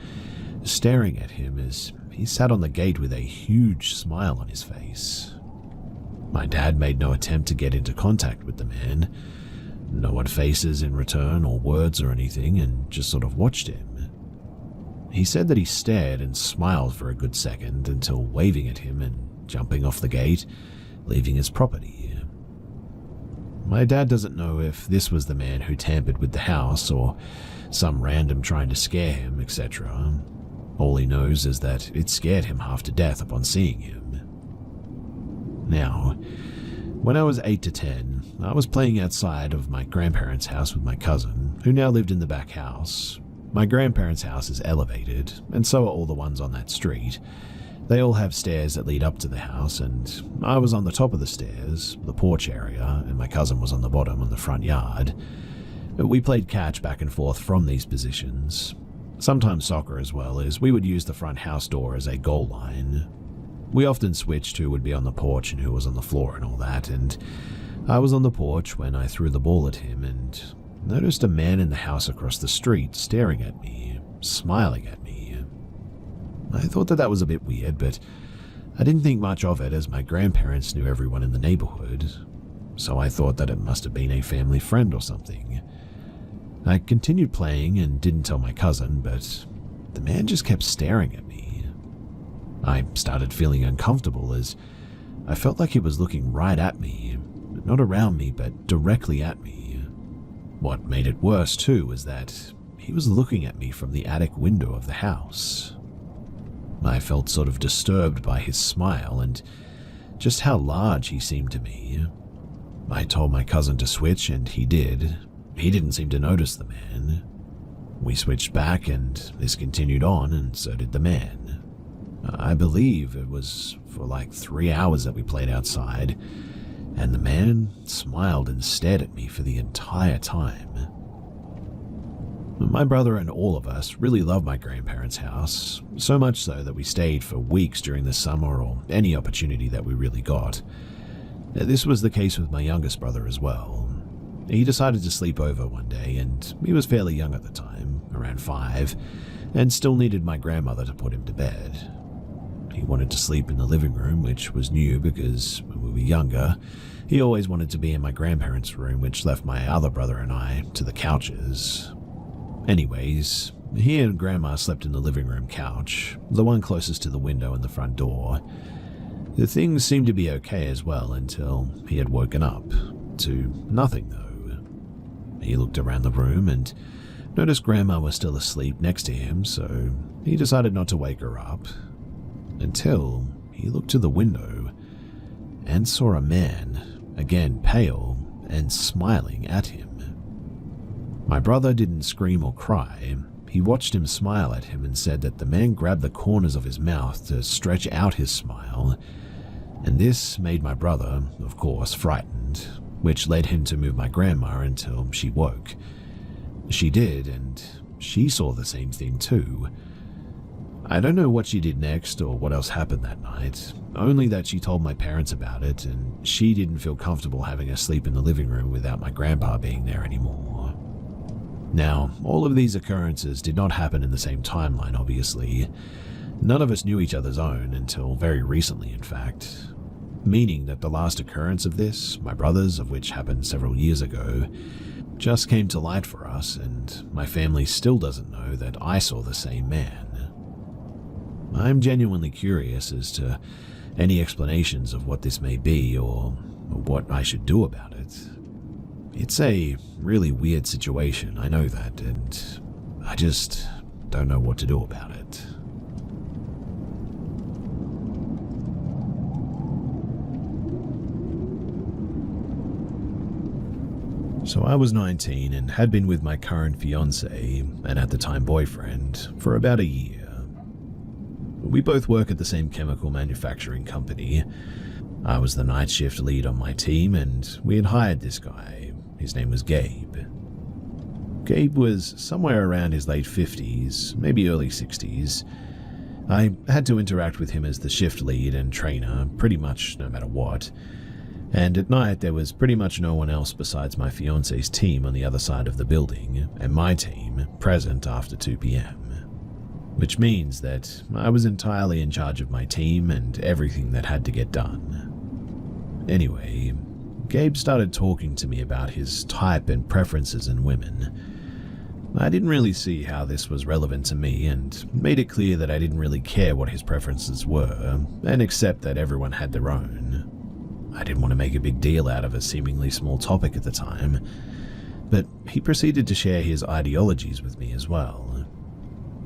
staring at him as he sat on the gate with a huge smile on his face. My dad made no attempt to get into contact with the man, no odd faces in return or words or anything, and just sort of watched him. He said that he stared and smiled for a good second until waving at him and jumping off the gate, leaving his property. My dad doesn't know if this was the man who tampered with the house or some random trying to scare him, etc. All he knows is that it scared him half to death upon seeing him. Now, when I was 8 to 10, I was playing outside of my grandparents' house with my cousin, who now lived in the back house. My grandparents' house is elevated, and so are all the ones on that street. They all have stairs that lead up to the house, and I was on the top of the stairs, the porch area, and my cousin was on the bottom on the front yard. We played catch back and forth from these positions. Sometimes soccer as well, as we would use the front house door as a goal line. We often switched who would be on the porch and who was on the floor and all that, and I was on the porch when I threw the ball at him and noticed a man in the house across the street staring at me, smiling at me. I thought that was a bit weird, but I didn't think much of it as my grandparents knew everyone in the neighborhood, so I thought that it must have been a family friend or something. I continued playing and didn't tell my cousin, but the man just kept staring at me. I started feeling uncomfortable as I felt like he was looking right at me, not around me, but directly at me. What made it worse too was that he was looking at me from the attic window of the house. I felt sort of disturbed by his smile and just how large he seemed to me. I told my cousin to switch, and he did. He didn't seem to notice the man. We switched back, and this continued on, and so did the man. I believe it was for like 3 hours that we played outside, and the man smiled and stared at me for the entire time. My brother and all of us really loved my grandparents' house, so much so that we stayed for weeks during the summer or any opportunity that we really got. This was the case with my youngest brother as well. He decided to sleep over one day, and he was fairly young at the time, around 5, and still needed my grandmother to put him to bed. He wanted to sleep in the living room, which was new because when we were younger, he always wanted to be in my grandparents' room, which left my other brother and I to the couches. Anyways, he and Grandma slept in the living room couch, the one closest to the window and the front door. The things seemed to be okay as well until he had woken up, to nothing though. He looked around the room and noticed Grandma was still asleep next to him, so he decided not to wake her up, until he looked to the window and saw a man, again pale and smiling at him. My brother didn't scream or cry. He watched him smile at him and said that the man grabbed the corners of his mouth to stretch out his smile, and this made my brother, of course, frightened, which led him to move my grandma until she woke. She did, and she saw the same thing too. I don't know what she did next or what else happened that night, only that she told my parents about it, and she didn't feel comfortable having us sleep in the living room without my grandpa being there anymore. Now, all of these occurrences did not happen in the same timeline, obviously. None of us knew each other's own until very recently, in fact. Meaning that the last occurrence of this, my brother's, of which happened several years ago, just came to light for us, and my family still doesn't know that I saw the same man. I'm genuinely curious as to any explanations of what this may be or what I should do about it. It's a really weird situation, I know that, and I just don't know what to do about it. So I was 19 and had been with my current fiance, and at the time boyfriend, for about a year. We both work at the same chemical manufacturing company. I was the night shift lead on my team, and we had hired this guy. His name was Gabe. Gabe was somewhere around his late 50s, maybe early 60s. I had to interact with him as the shift lead and trainer pretty much no matter what. And at night there was pretty much no one else besides my fiance's team on the other side of the building and my team present after 2 p.m. Which means that I was entirely in charge of my team and everything that had to get done. Anyway, Gabe started talking to me about his type and preferences in women. I didn't really see how this was relevant to me and made it clear that I didn't really care what his preferences were and accept that everyone had their own. I didn't want to make a big deal out of a seemingly small topic at the time, but he proceeded to share his ideologies with me as well.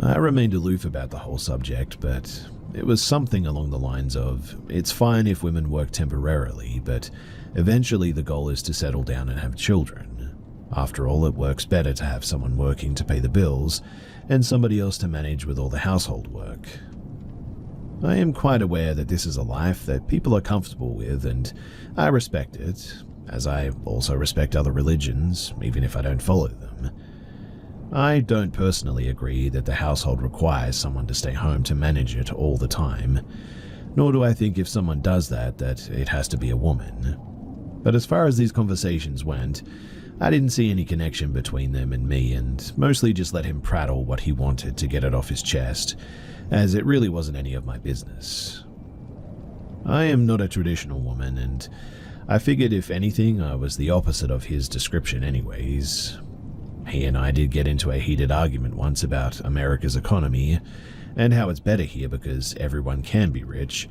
I remained aloof about the whole subject, but it was something along the lines of, it's fine if women work temporarily, but eventually the goal is to settle down and have children. After all, it works better to have someone working to pay the bills and somebody else to manage with all the household work. I am quite aware that this is a life that people are comfortable with, and I respect it, as I also respect other religions, even if I don't follow them. I don't personally agree that the household requires someone to stay home to manage it all the time, nor do I think if someone does that it has to be a woman. But as far as these conversations went, I didn't see any connection between them and me, and mostly just let him prattle what he wanted to get it off his chest, as it really wasn't any of my business. I am not a traditional woman, and I figured if anything I was the opposite of his description anyways. He and I did get into a heated argument once about America's economy, and how it's better here because everyone can be rich,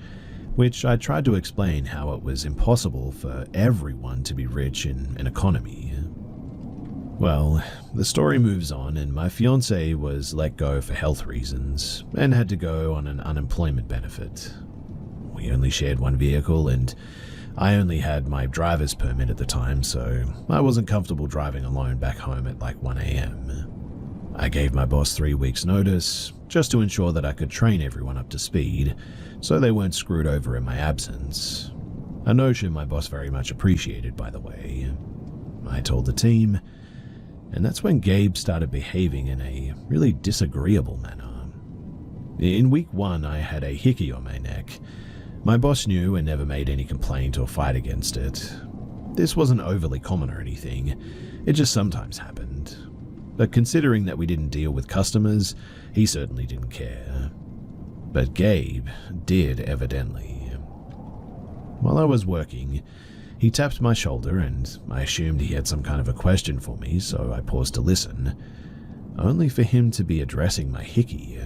which I tried to explain how it was impossible for everyone to be rich in an economy. Well, the story moves on, and my fiancé was let go for health reasons and had to go on an unemployment benefit. We only shared one vehicle, and I only had my driver's permit at the time, so I wasn't comfortable driving alone back home at like 1 a.m. I gave my boss 3 weeks' notice, just to ensure that I could train everyone up to speed, so they weren't screwed over in my absence. A notion my boss very much appreciated, by the way. I told the team, and that's when Gabe started behaving in a really disagreeable manner. In week 1, I had a hickey on my neck. My boss knew and never made any complaint or fight against it. This wasn't overly common or anything, it just sometimes happened. But considering that we didn't deal with customers, he certainly didn't care. But Gabe did, evidently. While I was working, he tapped my shoulder, and I assumed he had some kind of a question for me, so I paused to listen, only for him to be addressing my hickey.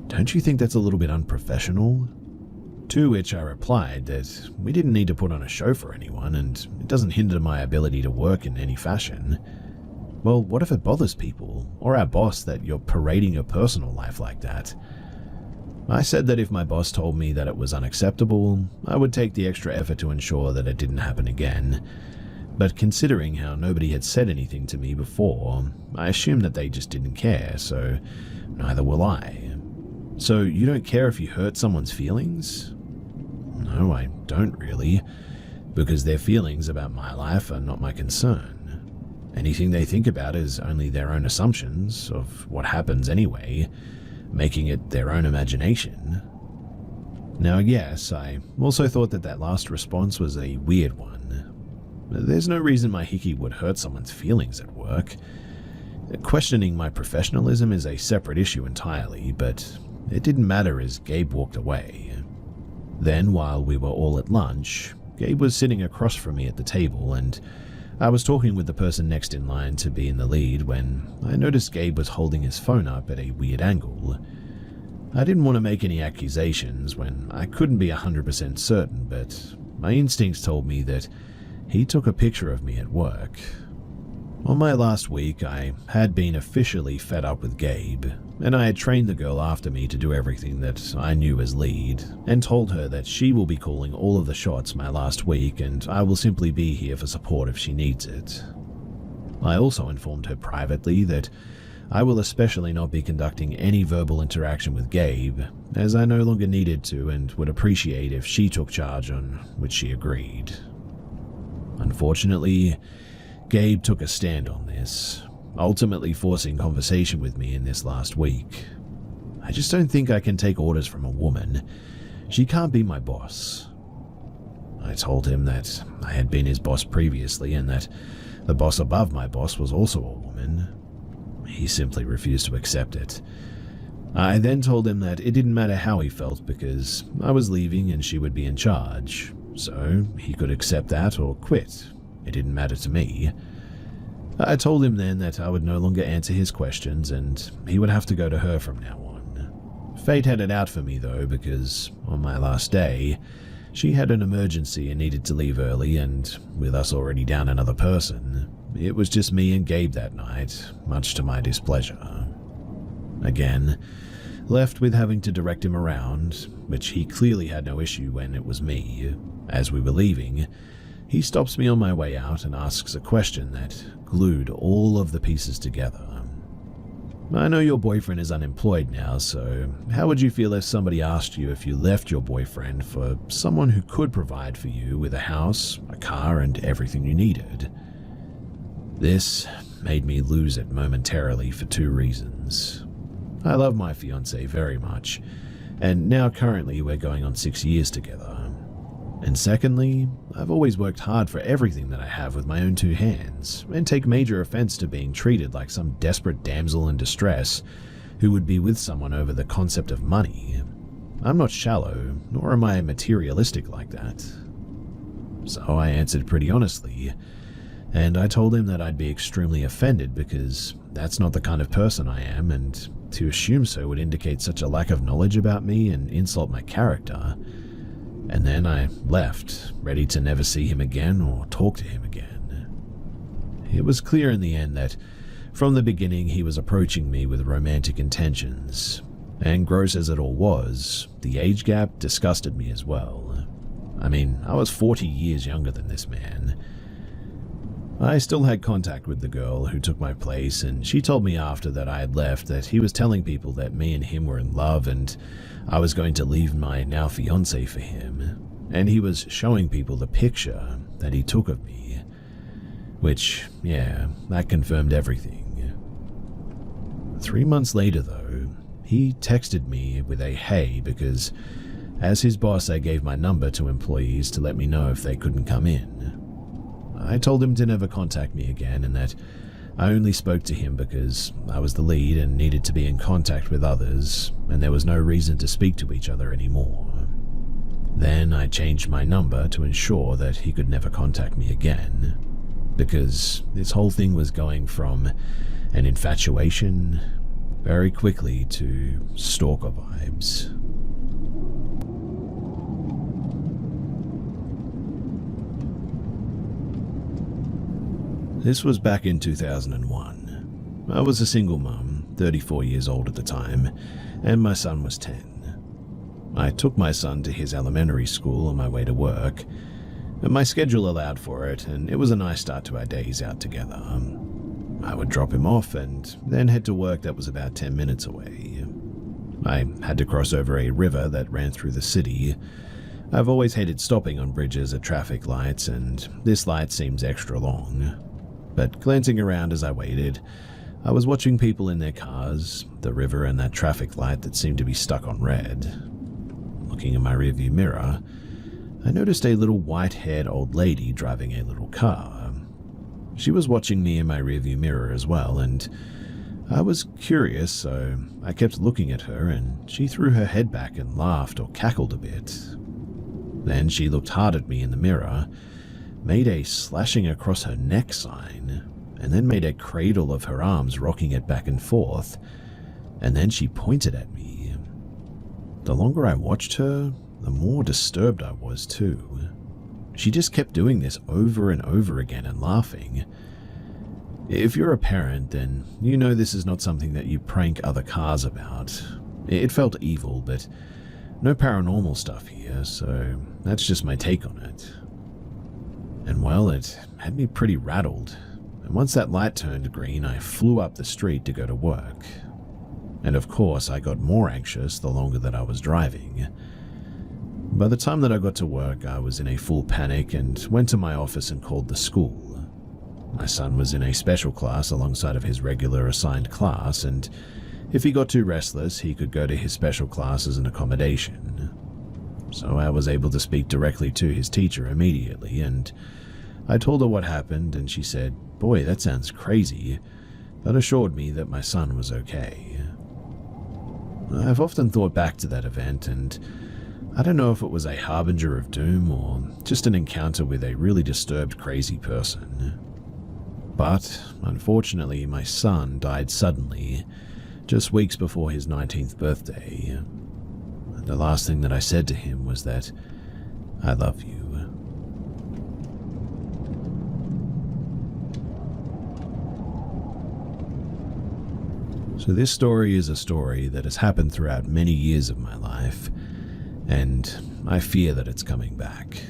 "Don't you think that's a little bit unprofessional?" To which I replied that we didn't need to put on a show for anyone, and it doesn't hinder my ability to work in any fashion. Well, what if it bothers people, or our boss, that you're parading your personal life like that? I said that if my boss told me that it was unacceptable, I would take the extra effort to ensure that it didn't happen again. But considering how nobody had said anything to me before, I assumed that they just didn't care, so neither will I. "So you don't care if you hurt someone's feelings?" "No, I don't really, because their feelings about my life are not my concern. Anything they think about is only their own assumptions of what happens anyway, making it their own imagination." Now, yes, I also thought that last response was a weird one. There's no reason my hickey would hurt someone's feelings at work. Questioning my professionalism is a separate issue entirely, but it didn't matter as Gabe walked away. Then, while we were all at lunch, Gabe was sitting across from me at the table, and I was talking with the person next in line to be in the lead when I noticed Gabe was holding his phone up at a weird angle. I didn't want to make any accusations when I couldn't be 100% certain, but my instincts told me that he took a picture of me at work. On my last week, I had been officially fed up with Gabe, and I had trained the girl after me to do everything that I knew as lead, and told her that she will be calling all of the shots my last week, and I will simply be here for support if she needs it. I also informed her privately that I will especially not be conducting any verbal interaction with Gabe, as I no longer needed to and would appreciate if she took charge, on which she agreed. Unfortunately, Gabe took a stand on this, ultimately forcing conversation with me in this last week. I just don't think I can take orders from a woman. She can't be my boss. I told him that I had been his boss previously and that the boss above my boss was also a woman. He simply refused to accept it. I then told him that it didn't matter how he felt because I was leaving and she would be in charge, so he could accept that or quit. It didn't matter to me. I told him then that I would no longer answer his questions and he would have to go to her from now on. Fate had it out for me though, because on my last day, she had an emergency and needed to leave early, and with us already down another person, it was just me and Gabe that night, much to my displeasure. Again, left with having to direct him around, which he clearly had no issue when it was me. As we were leaving, he stops me on my way out and asks a question that glued all of the pieces together. I know your boyfriend is unemployed now, so how would you feel if somebody asked you if you left your boyfriend for someone who could provide for you with a house, a car, and everything you needed? This made me lose it momentarily for two reasons. I love my fiancée very much, and now currently we're going on 6 years together. And secondly, I've always worked hard for everything that I have with my own two hands, and take major offense to being treated like some desperate damsel in distress who would be with someone over the concept of money. I'm not shallow, nor am I materialistic like that. So I answered pretty honestly, and I told him that I'd be extremely offended because that's not the kind of person I am, and to assume so would indicate such a lack of knowledge about me and insult my character. And then I left, ready to never see him again or talk to him again. It was clear in the end that, from the beginning, he was approaching me with romantic intentions, and gross as it all was, the age gap disgusted me as well. I mean, I was 40 years younger than this man. I still had contact with the girl who took my place, and she told me after that I had left that he was telling people that me and him were in love and I was going to leave my now fiancé for him, and he was showing people the picture that he took of me. Which, yeah, that confirmed everything. 3 months later though, he texted me with a hey because as his boss I gave my number to employees to let me know if they couldn't come in. I told him to never contact me again and that I only spoke to him because I was the lead and needed to be in contact with others, and there was no reason to speak to each other anymore. Then I changed my number to ensure that he could never contact me again, because this whole thing was going from an infatuation very quickly to stalker vibes. This was back in 2001. I was a single mum, 34 years old at the time, and my son was 10. I took my son to his elementary school on my way to work. My schedule allowed for it, and it was a nice start to our days out together. I would drop him off and then head to work that was about 10 minutes away. I had to cross over a river that ran through the city. I've always hated stopping on bridges at traffic lights, and this light seems extra long. But glancing around as I waited, I was watching people in their cars, the river, and that traffic light that seemed to be stuck on red. Looking in my rearview mirror, I noticed a little white-haired old lady driving a little car. She was watching me in my rearview mirror as well, and I was curious, so I kept looking at her, and she threw her head back and laughed or cackled a bit. Then she looked hard at me in the mirror, made a slashing across her neck sign, and then made a cradle of her arms, rocking it back and forth, and then she pointed at me. The longer I watched her, the more disturbed I was too. She just kept doing this over and over again and laughing. If you're a parent, then you know this is not something that you prank other cars about. It felt evil, but no paranormal stuff here, so that's just my take on it. And well, it had me pretty rattled, and once that light turned green, I flew up the street to go to work. And of course, I got more anxious the longer that I was driving. By the time that I got to work, I was in a full panic and went to my office and called the school. My son was in a special class alongside of his regular assigned class, and if he got too restless, he could go to his special class as an accommodation. So I was able to speak directly to his teacher immediately, and I told her what happened, and she said, "Boy, that sounds crazy," but assured me that my son was okay. I've often thought back to that event, and I don't know if it was a harbinger of doom or just an encounter with a really disturbed, crazy person. But, unfortunately, my son died suddenly, just weeks before his 19th birthday. And the last thing that I said to him was that, "I love you." So this story is a story that has happened throughout many years of my life, and I fear that it's coming back.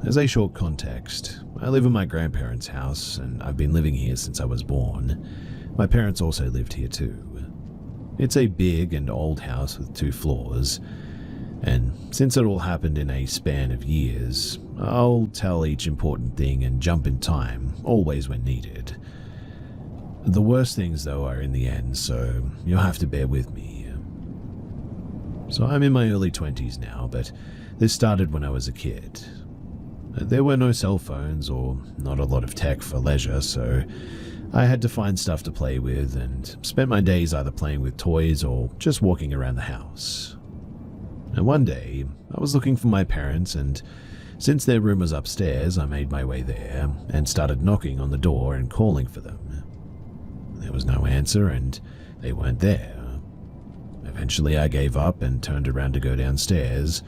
As a short context, I live in my grandparents' house, and I've been living here since I was born. My parents also lived here too. It's a big and old house with 2 floors, and since it all happened in a span of years, I'll tell each important thing and jump in time, always when needed. The worst things, though, are in the end, so you'll have to bear with me. So I'm in my early 20s now, but this started when I was a kid. There were no cell phones or not a lot of tech for leisure, so I had to find stuff to play with and spent my days either playing with toys or just walking around the house. And one day, I was looking for my parents, and since their room was upstairs, I made my way there and started knocking on the door and calling for them. There was no answer, and they weren't there. Eventually, I gave up and turned around to go downstairs,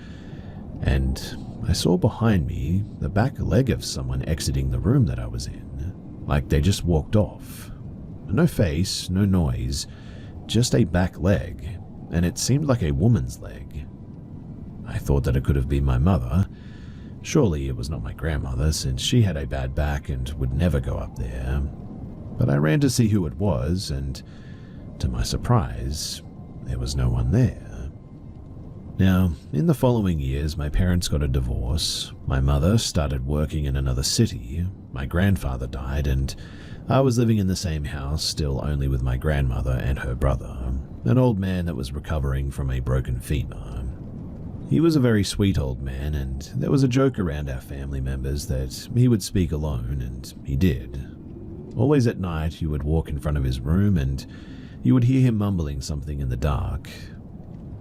and I saw behind me the back leg of someone exiting the room that I was in, like they just walked off. No face, no noise, just a back leg, and it seemed like a woman's leg. I thought that it could have been my mother. Surely it was not my grandmother, since she had a bad back and would never go up there. But I ran to see who it was, and to my surprise, there was no one there. Now, in the following years, my parents got a divorce, my mother started working in another city, my grandfather died, and I was living in the same house, still only with my grandmother and her brother, an old man that was recovering from a broken femur. He was a very sweet old man, and there was a joke around our family members that he would speak alone, and he did. Always at night, you would walk in front of his room, and you would hear him mumbling something in the dark.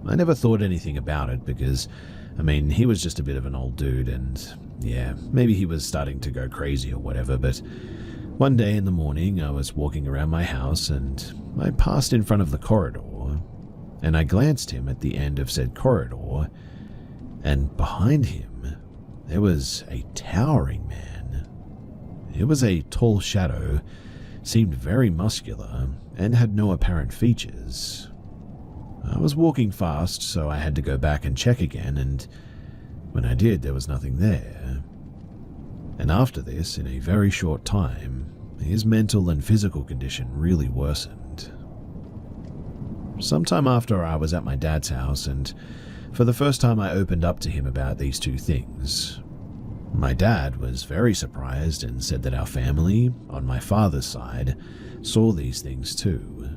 I never thought anything about it because, he was just a bit of an old dude, and yeah, maybe he was starting to go crazy or whatever, but one day in the morning I was walking around my house and I passed in front of the corridor, and I glanced him at the end of said corridor, and behind him there was a towering man. It was a tall shadow, seemed very muscular, and had no apparent features. I was walking fast, so I had to go back and check again, and when I did, there was nothing there. And after this, in a very short time, his mental and physical condition really worsened. Sometime after, I was at my dad's house, and for the first time I opened up to him about these 2 things. My dad was very surprised and said that our family, on my father's side, saw these things too.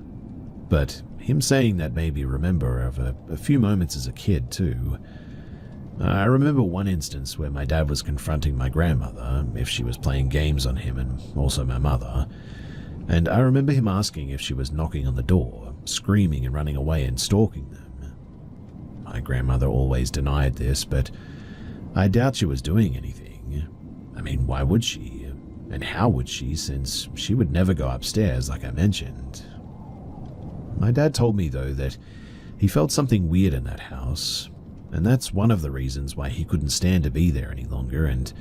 But him saying that made me remember of a few moments as a kid too. I remember one instance where my dad was confronting my grandmother if she was playing games on him, and also my mother, and I remember him asking if she was knocking on the door, screaming and running away and stalking them. My grandmother always denied this, but I doubt she was doing anything. Why would she? And how would she, since she would never go upstairs like I mentioned? My dad told me, though, that he felt something weird in that house, and that's one of the reasons why he couldn't stand to be there any longer, and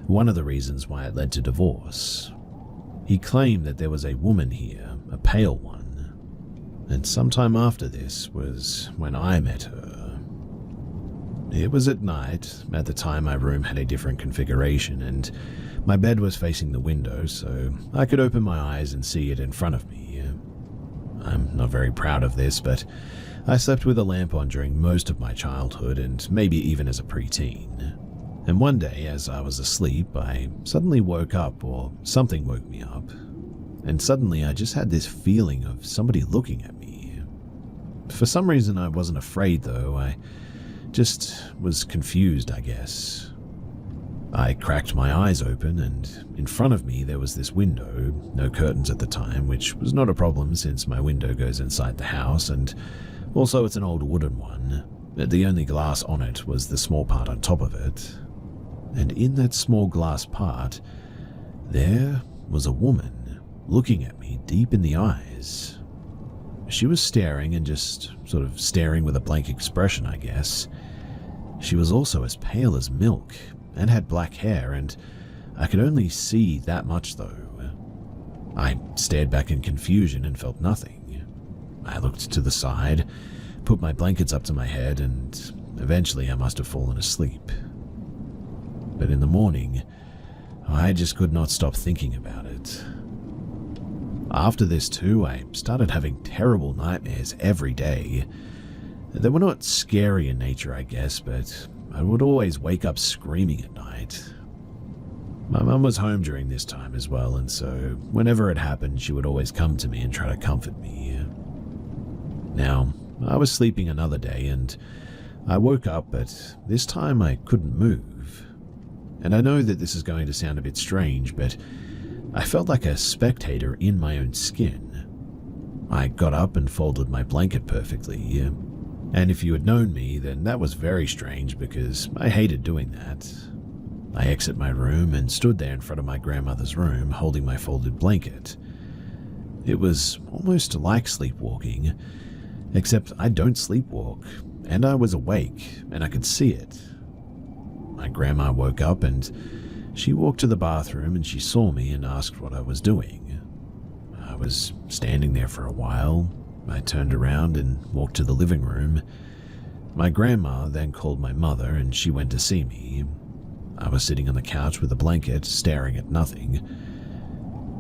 one of the reasons why it led to divorce. He claimed that there was a woman here, a pale one, and sometime after this was when I met her. It was at night. At the time, my room had a different configuration, and my bed was facing the window, so I could open my eyes and see it in front of me. I'm not very proud of this, but I slept with a lamp on during most of my childhood, and maybe even as a preteen. And one day, as I was asleep, I suddenly woke up, or something woke me up. And suddenly I just had this feeling of somebody looking at me. For some reason I wasn't afraid though, I just was confused, I guess. I cracked my eyes open, and in front of me there was this window, no curtains at the time, which was not a problem since my window goes inside the house, and also it's an old wooden one. The only glass on it was the small part on top of it. And in that small glass part, there was a woman looking at me deep in the eyes. She was staring and just sort of staring with a blank expression, I guess. She was also as pale as milk and had black hair, and I could only see that much though. I stared back in confusion and felt nothing. I looked to the side, put my blankets up to my head, and eventually I must have fallen asleep. But in the morning, I just could not stop thinking about it. After this too, I started having terrible nightmares every day. They were not scary in nature, I guess, but I would always wake up screaming at night. My mum was home during this time as well, and so whenever it happened, she would always come to me and try to comfort me. Now, I was sleeping another day, and I woke up, but this time I couldn't move. And I know that this is going to sound a bit strange, but I felt like a spectator in my own skin. I got up and folded my blanket perfectly, and if you had known me, then that was very strange because I hated doing that. I exited my room and stood there in front of my grandmother's room holding my folded blanket. It was almost like sleepwalking, except I don't sleepwalk, and I was awake and I could see it. My grandma woke up and she walked to the bathroom and she saw me and asked what I was doing. I was standing there for a while. I turned around and walked to the living room. My grandma then called my mother and she went to see me. I was sitting on the couch with a blanket, staring at nothing.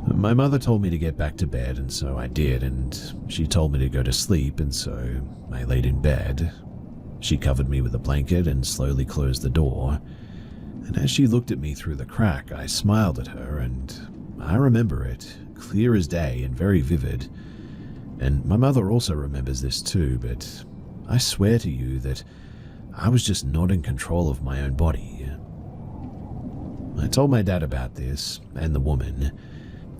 My mother told me to get back to bed, and so I did, and she told me to go to sleep, and so I laid in bed. She covered me with a blanket and slowly closed the door. And as she looked at me through the crack, I smiled at her, and I remember it, clear as day and very vivid. And my mother also remembers this too, but I swear to you that I was just not in control of my own body. I told my dad about this, and the woman,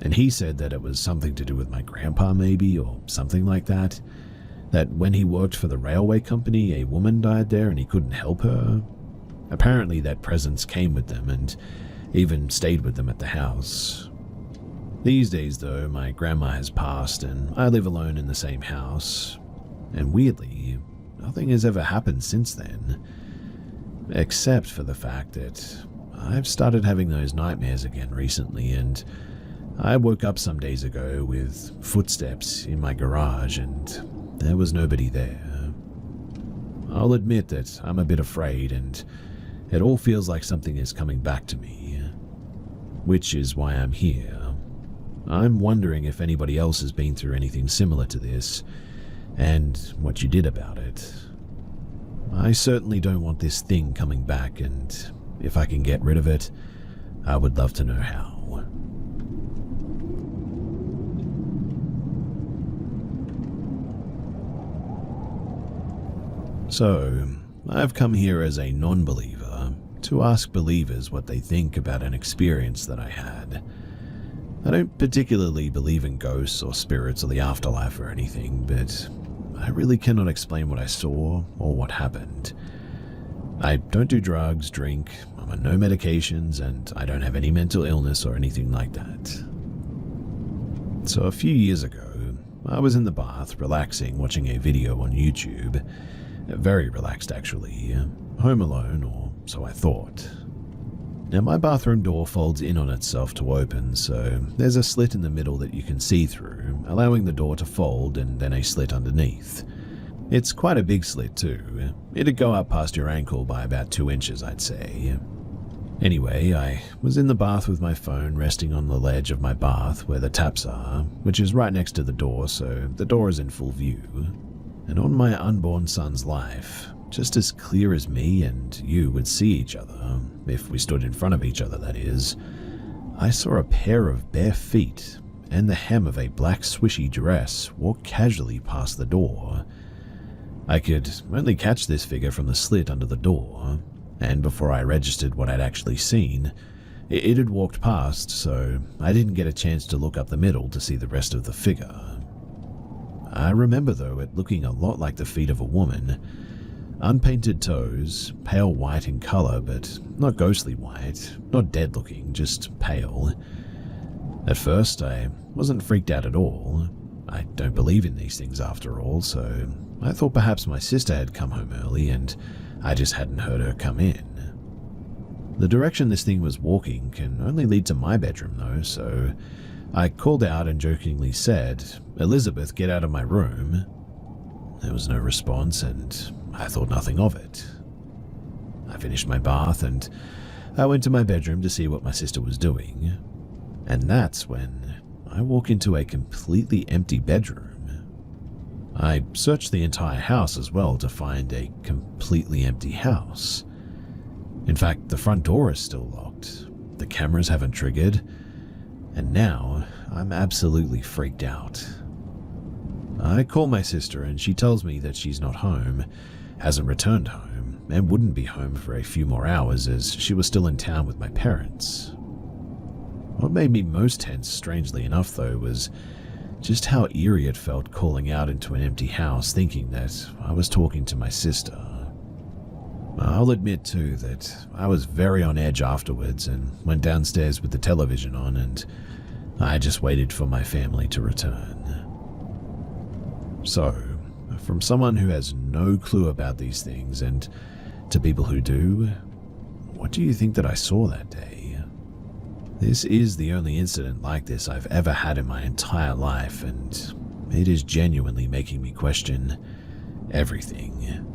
and he said that it was something to do with my grandpa maybe, or something like that. That when he worked for the railway company, a woman died there and he couldn't help her. Apparently that presence came with them and even stayed with them at the house. These days though, my grandma has passed and I live alone in the same house. And weirdly, nothing has ever happened since then. Except for the fact that I've started having those nightmares again recently, and I woke up some days ago with footsteps in my garage and there was nobody there. I'll admit that I'm a bit afraid and it all feels like something is coming back to me, which is why I'm here. I'm wondering if anybody else has been through anything similar to this and what you did about it. I certainly don't want this thing coming back, and if I can get rid of it, I would love to know how. So, I've come here as a non-believer to ask believers what they think about an experience that I had. I don't particularly believe in ghosts or spirits or the afterlife or anything, but I really cannot explain what I saw or what happened. I don't do drugs, drink, I'm on no medications, and I don't have any mental illness or anything like that. So a few years ago, I was in the bath relaxing watching a video on YouTube. Very relaxed actually, home alone, or so I thought. Now my bathroom door folds in on itself to open, so there's a slit in the middle that you can see through, allowing the door to fold and then a slit underneath. It's quite a big slit too. It'd go up past your ankle by about 2 inches, I'd say. Anyway, I was in the bath with my phone resting on the ledge of my bath where the taps are, which is right next to the door, so the door is in full view. And on my unborn son's life, just as clear as me and you would see each other, if we stood in front of each other, that is, I saw a pair of bare feet and the hem of a black swishy dress walk casually past the door. I could only catch this figure from the slit under the door, and before I registered what I'd actually seen, it had walked past, so I didn't get a chance to look up the middle to see the rest of the figure. I remember, though, it looking a lot like the feet of a woman. Unpainted toes, pale white in color, but not ghostly white, not dead looking, just pale. At first, I wasn't freaked out at all. I don't believe in these things after all, so I thought perhaps my sister had come home early and I just hadn't heard her come in. The direction this thing was walking can only lead to my bedroom though, so I called out and jokingly said, "Elizabeth, get out of my room." There was no response and I thought nothing of it. I finished my bath and I went to my bedroom to see what my sister was doing. And that's when I walk into a completely empty bedroom. I searched the entire house as well to find a completely empty house. In fact, the front door is still locked, the cameras haven't triggered, and now I'm absolutely freaked out. I call my sister and she tells me that she's not home, hasn't returned home, and wouldn't be home for a few more hours as she was still in town with my parents. What made me most tense, strangely enough though, was just how eerie it felt calling out into an empty house thinking that I was talking to my sister. I'll admit too that I was very on edge afterwards and went downstairs with the television on and I just waited for my family to return. So, from someone who has no clue about these things and to people who do, what do you think that I saw that day? This is the only incident like this I've ever had in my entire life, and it is genuinely making me question everything.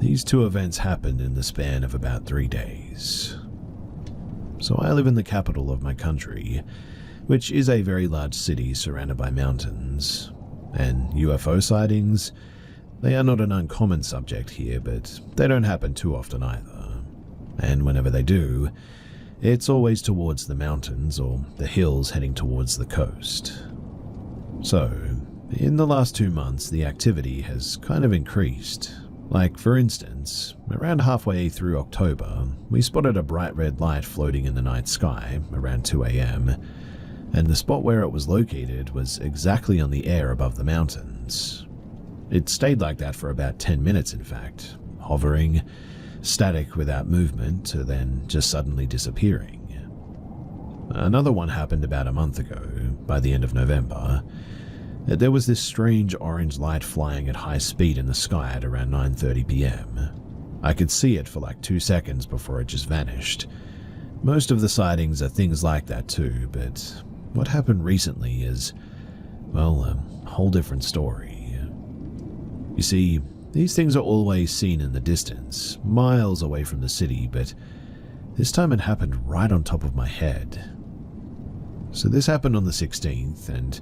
These two events happened in the span of about 3 days. So I live in the capital of my country, which is a very large city surrounded by mountains. And UFO sightings, they are not an uncommon subject here, but they don't happen too often either. And whenever they do, it's always towards the mountains or the hills heading towards the coast. So, in the last 2 months, the activity has kind of increased. Like, for instance, around halfway through October, we spotted a bright red light floating in the night sky around 2 a.m., and the spot where it was located was exactly on the air above the mountains. It stayed like that for about 10 minutes, in fact, hovering, static without movement, to then just suddenly disappearing. Another one happened about a month ago, by the end of November. There was this strange orange light flying at high speed in the sky at around 9:30 p.m. I could see it for like 2 seconds before it just vanished. Most of the sightings are things like that too, but what happened recently is, well, a whole different story. You see, these things are always seen in the distance, miles away from the city, but this time it happened right on top of my head. So this happened on the 16th, and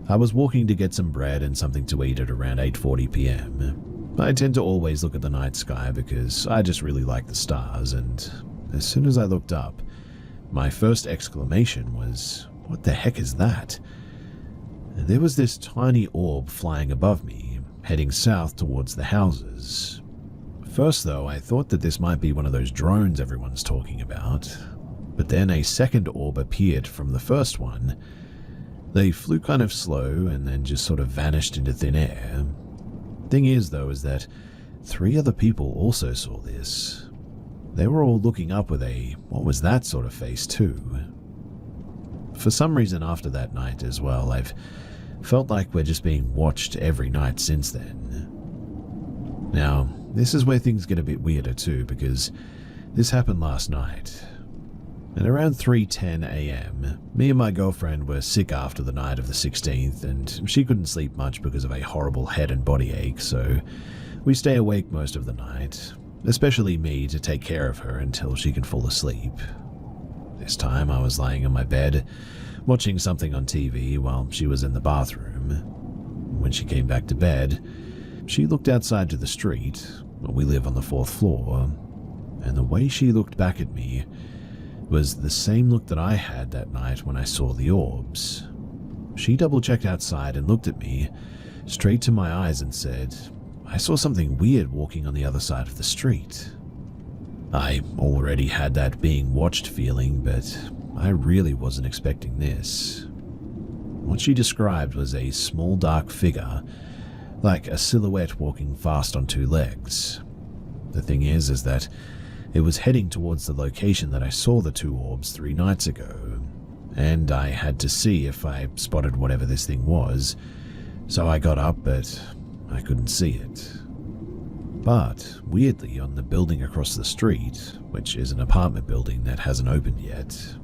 I was walking to get some bread and something to eat at around 8:40 p.m. I tend to always look at the night sky because I just really like the stars, and as soon as I looked up, my first exclamation was, "What the heck is that?" There was this tiny orb flying above me, heading south towards the houses. First though, I thought that this might be one of those drones everyone's talking about, but then a second orb appeared from the first one. They flew kind of slow and then just sort of vanished into thin air. Thing is though, is that 3 other people also saw this. They were all looking up with a "what was that" sort of face too. For some reason after that night as well, I've felt like we're just being watched every night since then. Now, this is where things get a bit weirder too, because this happened last night. At around 3:10 a.m., me and my girlfriend were sick after the night of the 16th, and she couldn't sleep much because of a horrible head and body ache, so we stay awake most of the night, especially me to take care of her until she can fall asleep. This time I was lying in my bed, watching something on TV while she was in the bathroom. When she came back to bed, she looked outside to the street. We live on the 4th floor, and the way she looked back at me was the same look that I had that night when I saw the orbs. She double-checked outside and looked at me straight to my eyes and said, "I saw something weird walking on the other side of the street." I already had that being watched feeling, but I really wasn't expecting this. What she described was a small dark figure, like a silhouette walking fast on 2 legs. The thing is that it was heading towards the location that I saw the 2 orbs 3 nights ago, and I had to see if I spotted whatever this thing was, so I got up, but I couldn't see it. But, weirdly, on the building across the street, which is an apartment building that hasn't opened yet,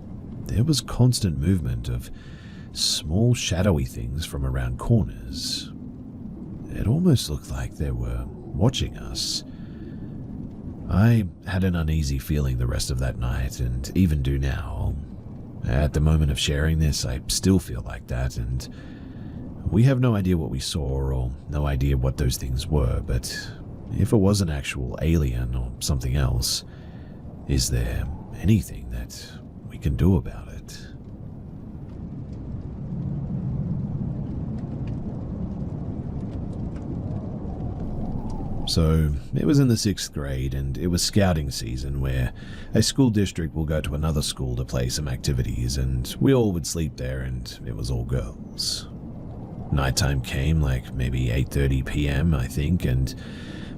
there was constant movement of small shadowy things from around corners. It almost looked like they were watching us. I had an uneasy feeling the rest of that night, and even do now. At the moment of sharing this, I still feel like that, and we have no idea what we saw or no idea what those things were, but if it was an actual alien or something else, is there anything that we can do about it? So, it was in the 6th grade, and it was scouting season where a school district will go to another school to play some activities, and we all would sleep there, and it was all girls. Nighttime came, like maybe 8:30 p.m., I think, and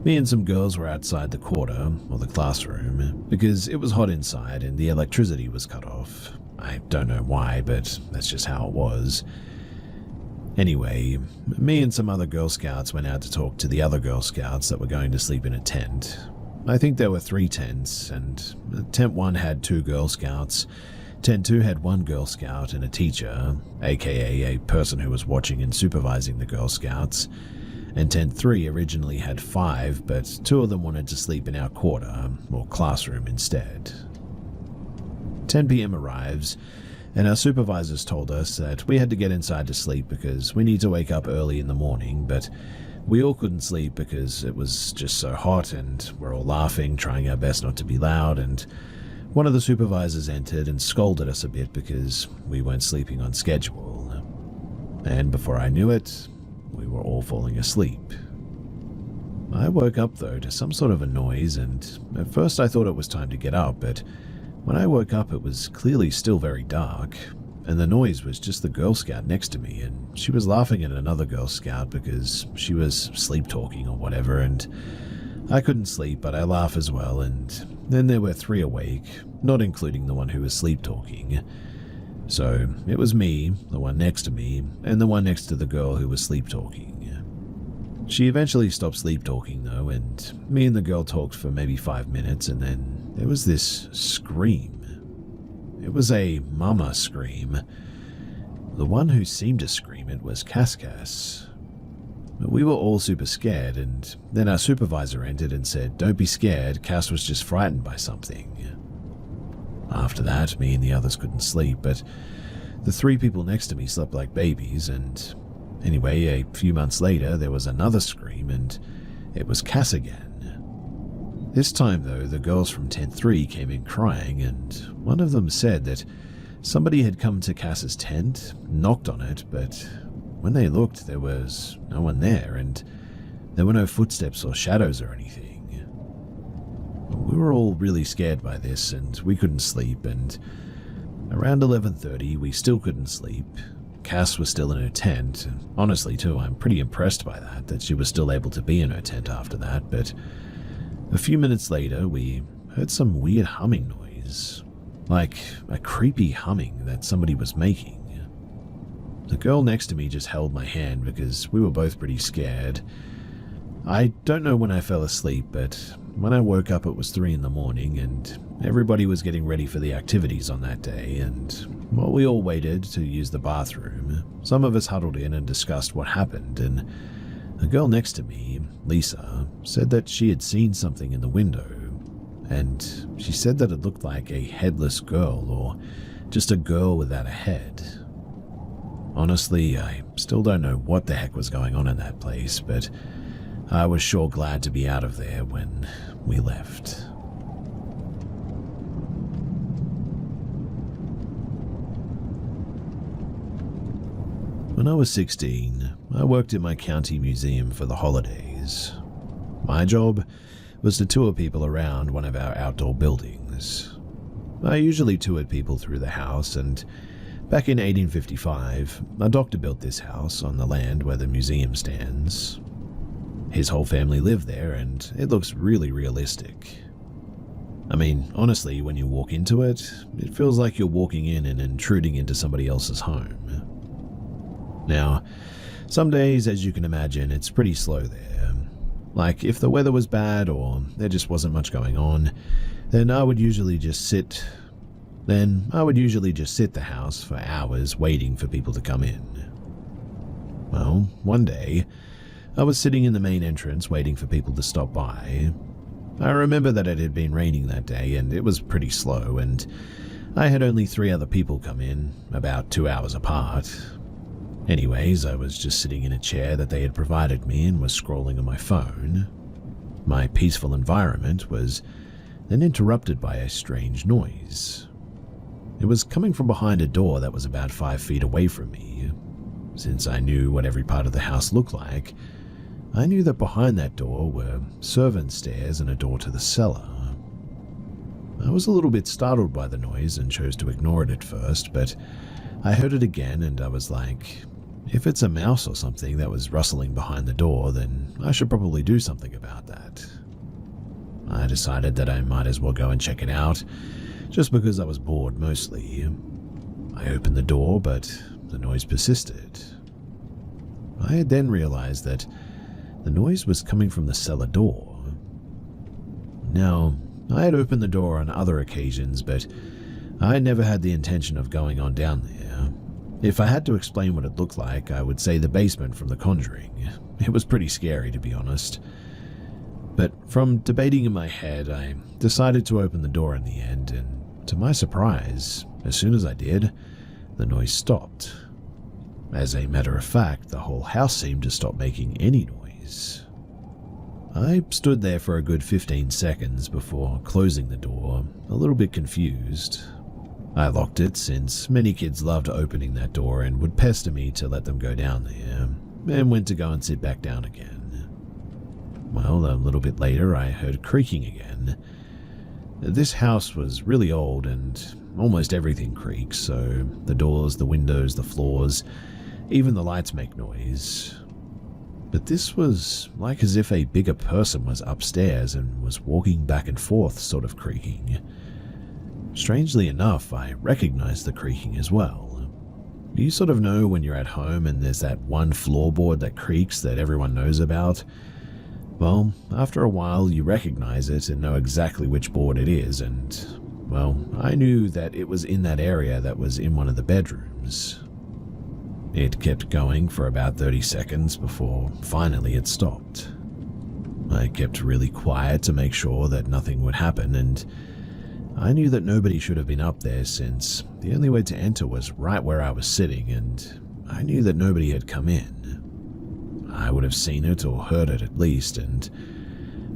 me and some girls were outside the quarter, or the classroom, because it was hot inside and the electricity was cut off. I don't know why, but that's just how it was. Anyway, me and some other Girl Scouts went out to talk to the other Girl Scouts that were going to sleep in a tent. I think there were 3 tents, and Tent 1 had 2 Girl Scouts, Tent 2 had 1 Girl Scout and a teacher, aka a person who was watching and supervising the Girl Scouts, and Tent 3 originally had 5, but 2 of them wanted to sleep in our quarter, or classroom instead. 10 p.m. arrives, and our supervisors told us that we had to get inside to sleep because we need to wake up early in the morning, but we all couldn't sleep because it was just so hot and we're all laughing, trying our best not to be loud, and one of the supervisors entered and scolded us a bit because we weren't sleeping on schedule. And before I knew it, we were all falling asleep. I woke up though to some sort of a noise, and at first I thought it was time to get up, but when I woke up it was clearly still very dark, and the noise was just the Girl Scout next to me, and she was laughing at another Girl Scout because she was sleep talking or whatever, and I couldn't sleep, but I laugh as well, and then there were 3 awake, not including the one who was sleep talking. So it was me, the one next to me, and the one next to the girl who was sleep talking. She eventually stopped sleep talking though, and me and the girl talked for maybe 5 minutes, and then there was this scream. It was a mama scream. The one who seemed to scream it was Cass. We were all super scared, and then our supervisor entered and said, "Don't be scared, Cass was just frightened by something." After that, me and the others couldn't sleep, but the 3 people next to me slept like babies, and anyway, a few months later, there was another scream, and it was Cass again. This time, though, the girls from Tent 3 came in crying, and one of them said that somebody had come to Cass's tent, knocked on it, but when they looked, there was no one there, and there were no footsteps or shadows or anything. We were all really scared by this, and we couldn't sleep, and around 11:30, we still couldn't sleep. Cass was still in her tent, and honestly too, I'm pretty impressed by that she was still able to be in her tent after that, but a few minutes later, we heard some weird humming noise, like a creepy humming that somebody was making. The girl next to me just held my hand because we were both pretty scared. I don't know when I fell asleep, but when I woke up it was 3 in the morning, and everybody was getting ready for the activities on that day, and while we all waited to use the bathroom, some of us huddled in and discussed what happened, and the girl next to me, Lisa, said that she had seen something in the window, and she said that it looked like a headless girl, or just a girl without a head, Honestly, I still don't know what the heck was going on in that place, but I was sure glad to be out of there when we left. When I was 16, I worked at my county museum for the holidays. My job was to tour people around one of our outdoor buildings. I usually toured people through the house, and back in 1855, a doctor built this house on the land where the museum stands. His whole family lived there, and it looks really realistic. I mean, honestly, when you walk into it, it feels like you're walking in and intruding into somebody else's home. Now, some days, as you can imagine, it's pretty slow there. Like, if the weather was bad or there just wasn't much going on, then I would usually just sit the house for hours waiting for people to come in. Well, one day, I was sitting in the main entrance waiting for people to stop by. I remember that it had been raining that day and it was pretty slow, and I had only 3 other people come in, about 2 hours apart. Anyways, I was just sitting in a chair that they had provided me and was scrolling on my phone. My peaceful environment was then interrupted by a strange noise. It was coming from behind a door that was about 5 feet away from me. Since I knew what every part of the house looked like, I knew that behind that door were servant stairs and a door to the cellar. I was a little bit startled by the noise and chose to ignore it at first, but I heard it again and I was like, if it's a mouse or something that was rustling behind the door, then I should probably do something about that. I decided that I might as well go and check it out, just because I was bored mostly. I opened the door, but the noise persisted. I had then realized that the noise was coming from the cellar door. Now, I had opened the door on other occasions, but I never had the intention of going on down there. If I had to explain what it looked like, I would say the basement from The Conjuring. It was pretty scary, to be honest. But from debating in my head, I decided to open the door in the end, and to my surprise, as soon as I did, the noise stopped. As a matter of fact, the whole house seemed to stop making any noise. I stood there for a good 15 seconds before closing the door, a little bit confused. I locked it since many kids loved opening that door and would pester me to let them go down there, and went to go and sit back down again. Well, a little bit later I heard creaking again. This house was really old and almost everything creaks, so the doors, the windows, the floors, even the lights make noise. But this was like as if a bigger person was upstairs and was walking back and forth, sort of creaking. Strangely enough, I recognized the creaking as well. You sort of know when you're at home and there's that one floorboard that creaks that everyone knows about? Well, after a while you recognize it and know exactly which board it is, and, well, I knew that it was in that area that was in one of the bedrooms. It kept going for about 30 seconds before finally it stopped. I kept really quiet to make sure that nothing would happen, and I knew that nobody should have been up there since the only way to enter was right where I was sitting, and I knew that nobody had come in. I would have seen it or heard it at least, and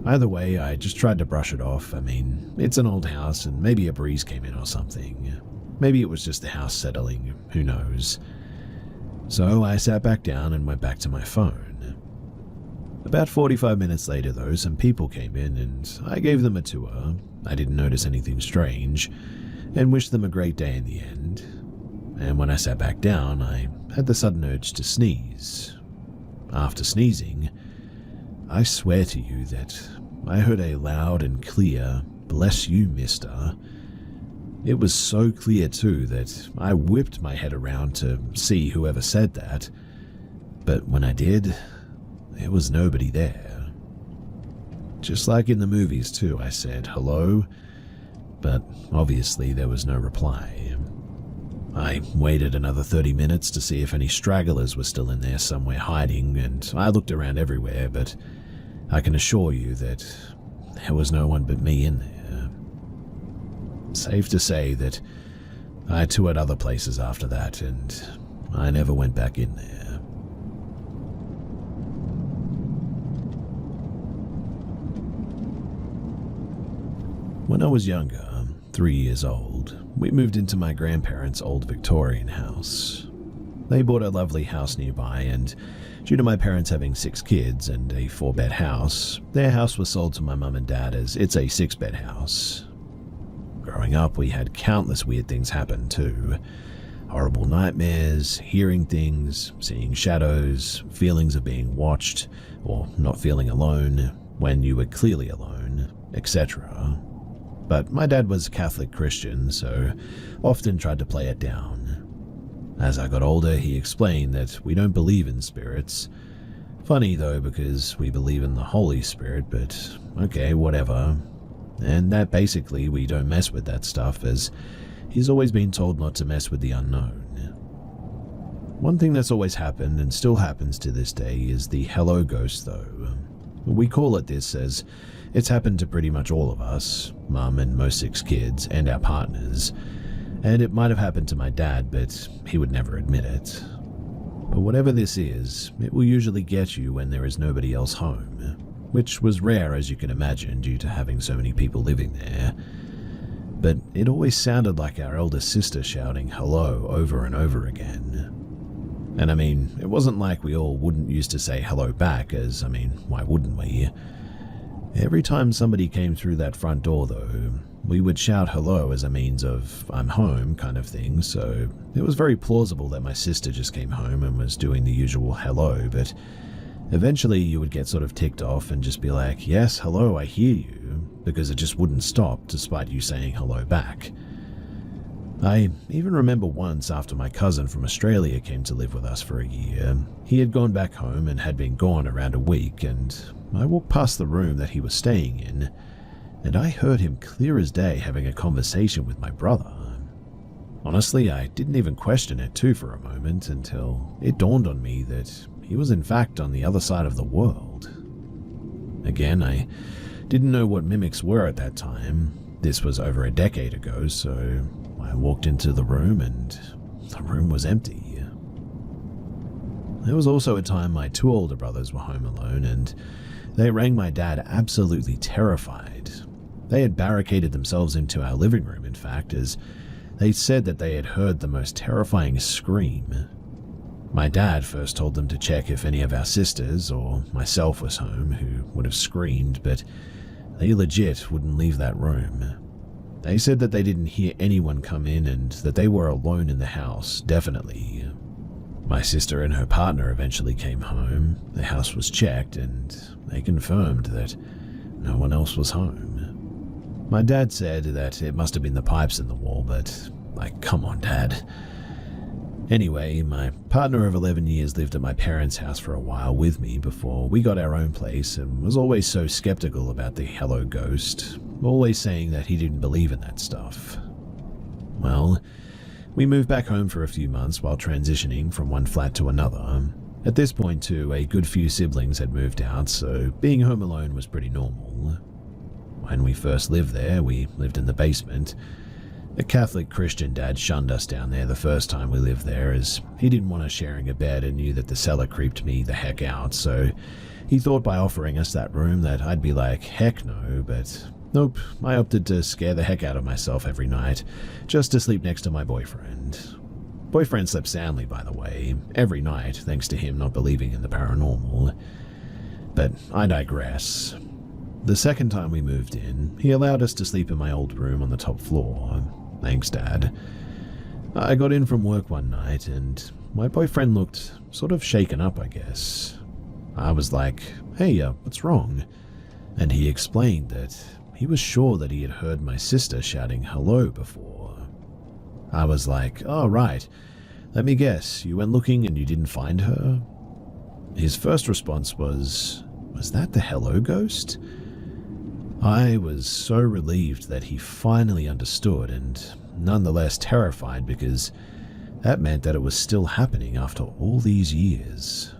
either way, I just tried to brush it off. I mean, it's an old house and maybe a breeze came in or something. Maybe it was just the house settling, who knows. So I sat back down and went back to my phone. About 45 minutes later though, some people came in and I gave them a tour. I didn't notice anything strange and wished them a great day in the end. And when I sat back down, I had the sudden urge to sneeze. After sneezing, I swear to you that I heard a loud and clear, "Bless you, mister." It was so clear too that I whipped my head around to see whoever said that. But when I did, there was nobody there. Just like in the movies too, I said hello, but obviously there was no reply. I waited another 30 minutes to see if any stragglers were still in there somewhere hiding, and I looked around everywhere, but I can assure you that there was no one but me in there. Safe to say that I toured other places after that, and, I never went back in there. When I was younger, 3 years old, we moved into my grandparents' old Victorian house. They bought a lovely house nearby, and due to my parents having 6 kids and a 4-bed house, their house was sold to my mum and dad as it's a 6-bed house. Growing up, we had countless weird things happen too. Horrible nightmares, hearing things, seeing shadows, feelings of being watched, or not feeling alone when you were clearly alone, etc. But my dad was Catholic Christian, so often tried to play it down. As I got older, he explained that we don't believe in spirits. Funny though, because we believe in the Holy Spirit, but okay, whatever. And that basically we don't mess with that stuff, as he's always been told not to mess with the unknown. One thing that's always happened and still happens to this day is the hello ghost though. We call it this as it's happened to pretty much all of us, Mum and most 6 kids, and our partners. And it might have happened to my dad, but he would never admit it. But whatever this is, it will usually get you when there is nobody else home, which was rare as you can imagine due to having so many people living there. But it always sounded like our eldest sister shouting hello over and over again. And I mean, it wasn't like we all wouldn't used to say hello back, as I mean, why wouldn't we? Every time somebody came through that front door though, we would shout hello as a means of I'm home kind of thing, so it was very plausible that my sister just came home and was doing the usual hello, but eventually you would get sort of ticked off and just be like, yes, hello, I hear you, because it just wouldn't stop despite you saying hello back. I even remember once after my cousin from Australia came to live with us for a year, he had gone back home and had been gone around a week, and I walked past the room that he was staying in, and I heard him clear as day having a conversation with my brother. Honestly, I didn't even question it too for a moment until it dawned on me that he was in fact on the other side of the world. Again, I didn't know what mimics were at that time. This was over a decade ago, so I walked into the room and the room was empty. There was also a time my 2 older brothers were home alone, and they rang my dad absolutely terrified. They had barricaded themselves into our living room, in fact, as they said that they had heard the most terrifying scream. My dad first told them to check if any of our sisters or myself was home, who would have screamed, but they legit wouldn't leave that room. They said that they didn't hear anyone come in and that they were alone in the house, definitely. My sister and her partner eventually came home, the house was checked, and they confirmed that no one else was home. My dad said that it must have been the pipes in the wall, but, like, come on, Dad. Anyway, my partner of 11 years lived at my parents' house for a while with me before we got our own place and was always so skeptical about the hello ghost, always saying that he didn't believe in that stuff. Well, we moved back home for a few months while transitioning from one flat to another. At this point too, a good few siblings had moved out, so being home alone was pretty normal. When we first lived there, we lived in the basement. A Catholic Christian dad shunned us down there the first time we lived there, as he didn't want us sharing a bed and knew that the cellar creeped me the heck out, so he thought by offering us that room that I'd be like, heck no, but nope, I opted to scare the heck out of myself every night, just to sleep next to my boyfriend. Boyfriend slept soundly, by the way, every night, thanks to him not believing in the paranormal. But I digress. The second time we moved in, he allowed us to sleep in my old room on the top floor. Thanks, Dad. I got in from work one night, and my boyfriend looked sort of shaken up, I guess. I was like, hey, what's wrong? And he explained that he was sure that he had heard my sister shouting hello before. I was like, oh, right. Let me guess, you went looking and you didn't find her? His first response was that the hello ghost? I was so relieved that he finally understood and nonetheless terrified, because that meant that it was still happening after all these years.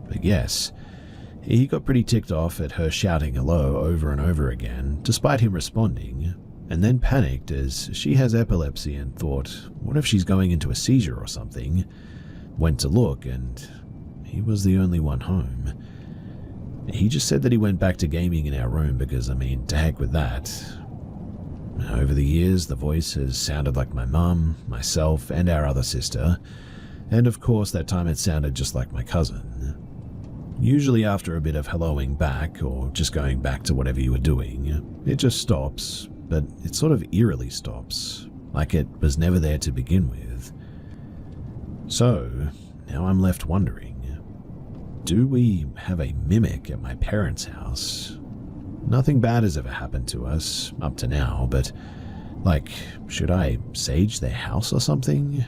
But yes, he got pretty ticked off at her shouting hello over and over again, despite him responding, and then panicked as she has epilepsy and thought, what if she's going into a seizure or something? went to look, and he was the only one home. He just said that he went back to gaming in our room because, to heck with that. Over the years, the voice has sounded like my mum, myself, and our other sister, and of course that time it sounded just like my cousin. Usually after a bit of helloing back, or just going back to whatever you were doing, it just stops, but it sort of eerily stops, like it was never there to begin with. So, now I'm left wondering, do we have a mimic at my parents' house? Nothing bad has ever happened to us, up to now, but, should I sage their house or something?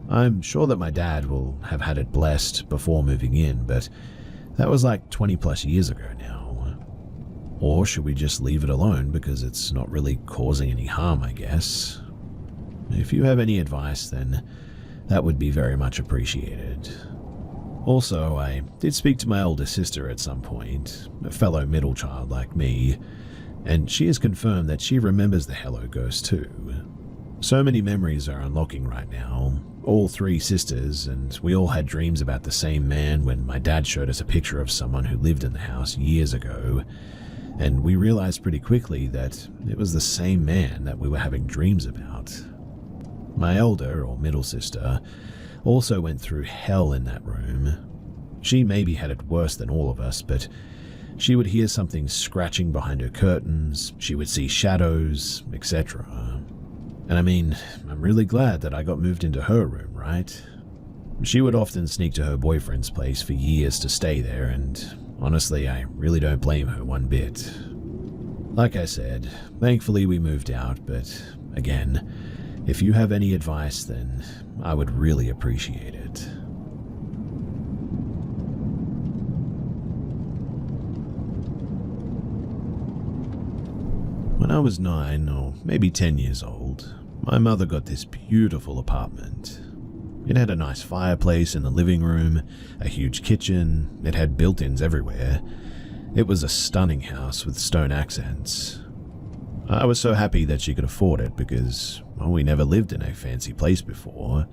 I'm sure that my dad will have had it blessed before moving in, but that was 20 plus years ago now. Or should we just leave it alone because it's not really causing any harm, I guess? If you have any advice, then that would be very much appreciated. Also, I did speak to my older sister at some point, a fellow middle child like me, and she has confirmed that she remembers the Hello Ghost too. So many memories are unlocking right now, all three sisters, and we all had dreams about the same man when my dad showed us a picture of someone who lived in the house years ago, and we realized pretty quickly that it was the same man that we were having dreams about. My elder, or middle sister, also went through hell in that room. She maybe had it worse than all of us, but she would hear something scratching behind her curtains, she would see shadows, etc. And I'm really glad that I got moved into her room, right? She would often sneak to her boyfriend's place for years to stay there, and honestly, I really don't blame her one bit. Like I said, thankfully we moved out, but again, if you have any advice, then I would really appreciate it. When I was 9 or maybe 10 years old, my mother got this beautiful apartment. It had a nice fireplace in the living room, a huge kitchen, it had built-ins everywhere. It was a stunning house with stone accents. I was so happy that she could afford it because, we never lived in a fancy place before.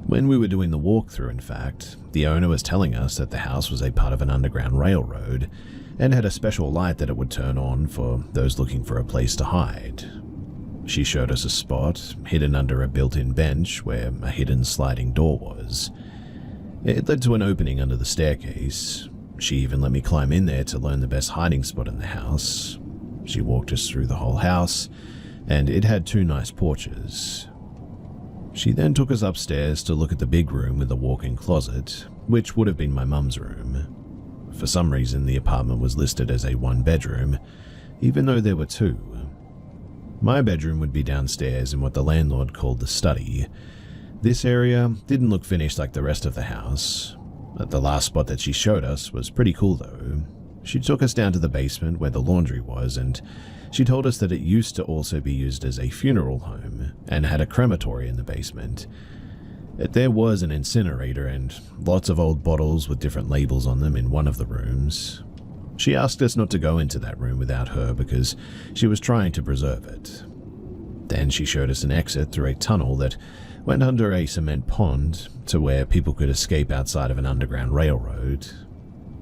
When we were doing the walkthrough, in fact, the owner was telling us that the house was a part of an underground railroad and had a special light that it would turn on for those looking for a place to hide. She showed us a spot hidden under a built-in bench where a hidden sliding door was. It led to an opening under the staircase. She even let me climb in there to learn the best hiding spot in the house. She walked us through the whole house, and it had 2 nice porches. She then took us upstairs to look at the big room with a walk-in closet, which would have been my mum's room. For some reason, the apartment was listed as a 1-bedroom, even though there were 2. My bedroom would be downstairs in what the landlord called the study. This area didn't look finished like the rest of the house. The last spot that she showed us was pretty cool though. She took us down to the basement where the laundry was, and she told us that it used to also be used as a funeral home and had a crematory in the basement. There was an incinerator and lots of old bottles with different labels on them in one of the rooms. She asked us not to go into that room without her because she was trying to preserve it. Then she showed us an exit through a tunnel that went under a cement pond to where people could escape outside of an underground railroad.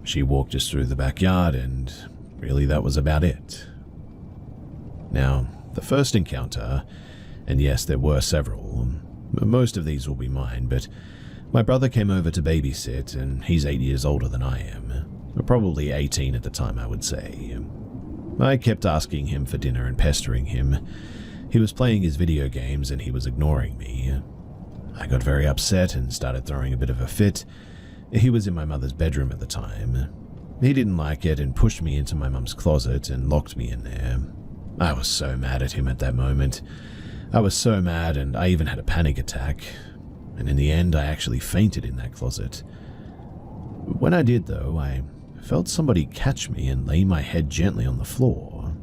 She walked us through the backyard, and really that was about it. Now, the first encounter, and yes, there were several, most of these will be mine, but my brother came over to babysit, and he's 8 years older than I am. Probably 18 at the time, I would say. I kept asking him for dinner and pestering him. He was playing his video games and he was ignoring me. I got very upset and started throwing a bit of a fit. He was in my mother's bedroom at the time. He didn't like it and pushed me into my mum's closet and locked me in there. I was so mad at him at that moment. I was so mad, and I even had a panic attack. And in the end, I actually fainted in that closet. When I did, though, I felt somebody catch me and lay my head gently on the floor.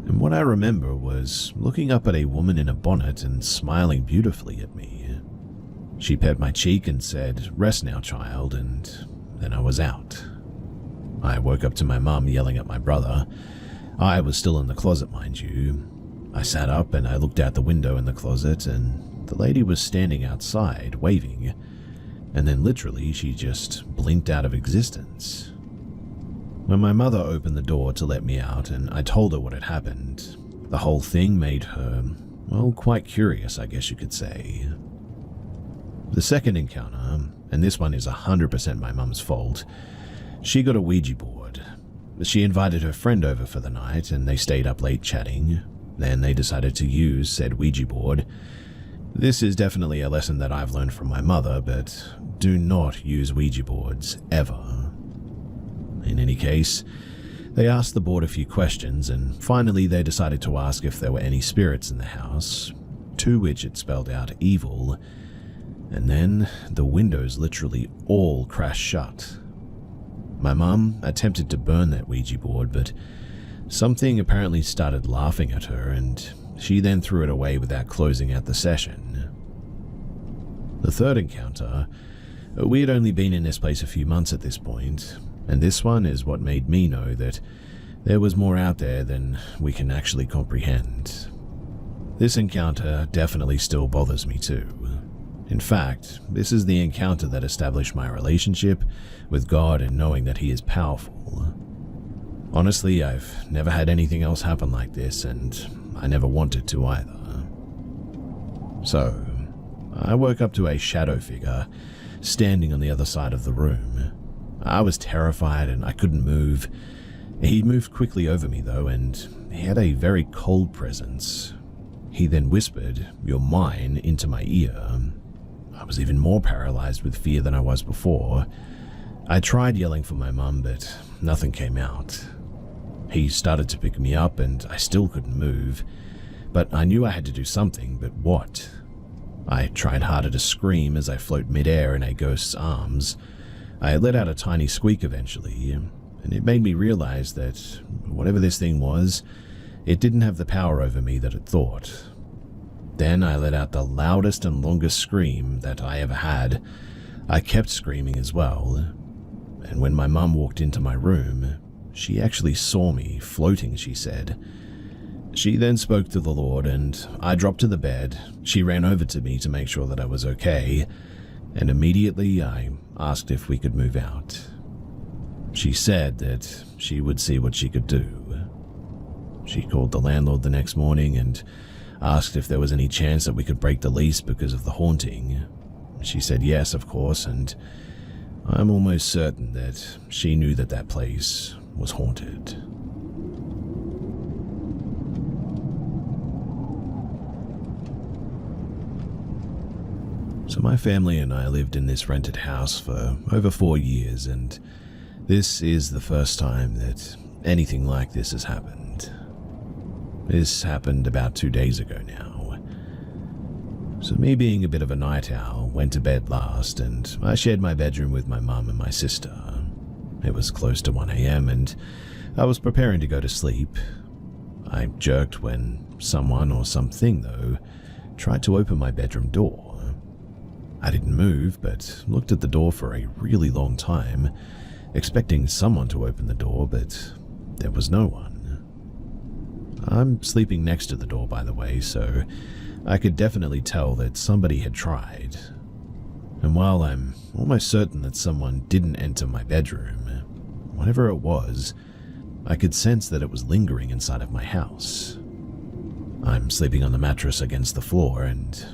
And what I remember was looking up at a woman in a bonnet and smiling beautifully at me. She pet my cheek and said, "Rest now, child," and then I was out. I woke up to my mum yelling at my brother. I was still in the closet, mind you. I sat up and I looked out the window in the closet, and the lady was standing outside, waving. and then literally she just blinked out of existence. When my mother opened the door to let me out and I told her what had happened, the whole thing made her, well, quite curious, I guess you could say. The second encounter, and this one is 100% my mum's fault, she got a Ouija board. She invited her friend over for the night and they stayed up late chatting. Then they decided to use said Ouija board. This is definitely a lesson that I've learned from my mother, but do not use Ouija boards, ever. In any case, they asked the board a few questions and finally they decided to ask if there were any spirits in the house, to which it spelled out evil, and then the windows literally all crashed shut. My mum attempted to burn that Ouija board, but something apparently started laughing at her and she then threw it away without closing out the session. The third encounter, we had only been in this place a few months at this point, and this one is what made me know that there was more out there than we can actually comprehend. This encounter definitely still bothers me too. In fact, this is the encounter that established my relationship with God and knowing that He is powerful. Honestly, I've never had anything else happen like this, and I never wanted to either. So, I woke up to a shadow figure standing on the other side of the room. I was terrified and I couldn't move. He moved quickly over me though, and he had a very cold presence. He then whispered, "You're mine," into my ear. I was even more paralyzed with fear than I was before. I tried yelling for my mum, but nothing came out. He started to pick me up and I still couldn't move, but I knew I had to do something, but what? I tried harder to scream as I float midair in a ghost's arms. I let out a tiny squeak eventually, and it made me realize that whatever this thing was, it didn't have the power over me that it thought. Then I let out the loudest and longest scream that I ever had. I kept screaming as well, and when my mum walked into my room, she actually saw me floating, she said. She then spoke to the Lord and I dropped to the bed. She ran over to me to make sure that I was okay, and immediately I asked if we could move out. She said that she would see what she could do. She called the landlord the next morning and asked if there was any chance that we could break the lease because of the haunting. She said yes, of course, and I'm almost certain that she knew that that place was haunted. So my family and I lived in this rented house for over 4 years, and this is the first time that anything like this has happened. This happened about 2 days ago now. So me being a bit of a night owl, went to bed last, and I shared my bedroom with my mum and my sister. It was close to 1 a.m. and I was preparing to go to sleep. I jerked when someone or something, though, tried to open my bedroom door. I didn't move, but looked at the door for a really long time, expecting someone to open the door, but there was no one. I'm sleeping next to the door, by the way, so I could definitely tell that somebody had tried. And while I'm almost certain that someone didn't enter my bedroom, whatever it was, I could sense that it was lingering inside of my house. I'm sleeping on the mattress against the floor, and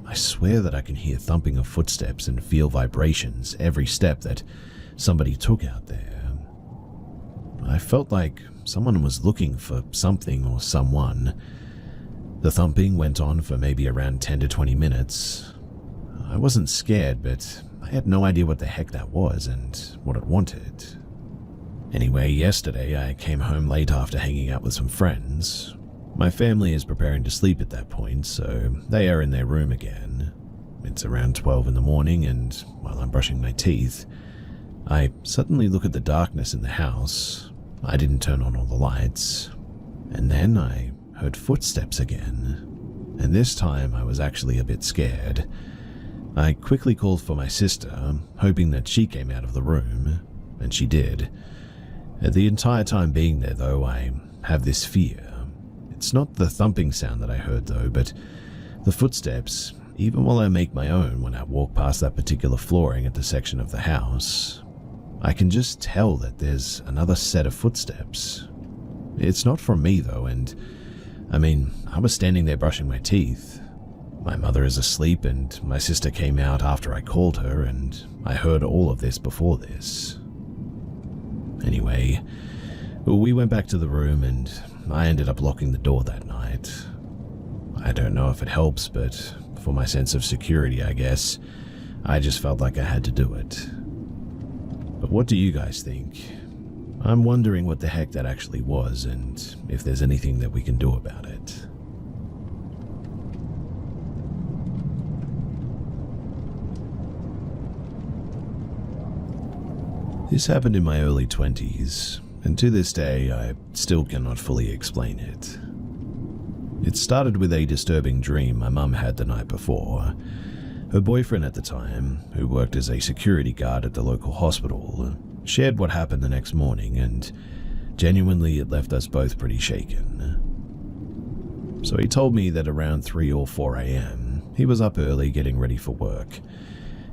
I swear that I can hear thumping of footsteps and feel vibrations every step that somebody took out there. I felt like someone was looking for something or someone. The thumping went on for maybe around 10 to 20 minutes. I wasn't scared, but I had no idea what the heck that was and what it wanted. Anyway, yesterday I came home late after hanging out with some friends. My family is preparing to sleep at that point, so they are in their room again. It's around 12 in the morning, and while I'm brushing my teeth, I suddenly look at the darkness in the house. I didn't turn on all the lights, and then I heard footsteps again, and this time I was actually a bit scared. I quickly called for my sister, hoping that she came out of the room, and she did. The entire time being there, though, I have this fear. It's not the thumping sound that I heard, though, but the footsteps even while I make my own when I walk past that particular flooring at the section of the house, I can just tell that there's another set of footsteps. It's not from me though, and I was standing there brushing my teeth. My mother is asleep and my sister came out after I called her, and I heard all of this before this. Anyway, we went back to the room and I ended up locking the door that night. I don't know if it helps, but for my sense of security, I guess, I just felt like I had to do it. But what do you guys think? I'm wondering what the heck that actually was and if there's anything that we can do about it. This happened in my early 20s, and to this day I still cannot fully explain it. It started with a disturbing dream my mum had the night before. Her boyfriend at the time, who worked as a security guard at the local hospital, shared what happened the next morning, and genuinely it left us both pretty shaken. So he told me that around 3 or 4 a.m., he was up early getting ready for work.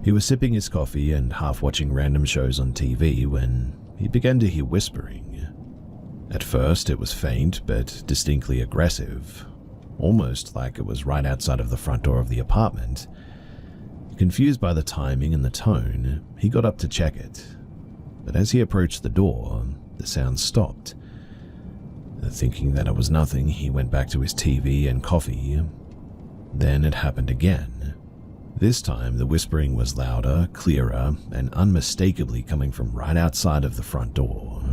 He was sipping his coffee and half watching random shows on TV when he began to hear whispering. At first it was faint but distinctly aggressive, almost like it was right outside of the front door of the apartment. Confused by the timing and the tone, he got up to check it. But as he approached the door, the sound stopped. Thinking that it was nothing, he went back to his TV and coffee. Then it happened again. This time, the whispering was louder, clearer, and unmistakably coming from right outside of the front door.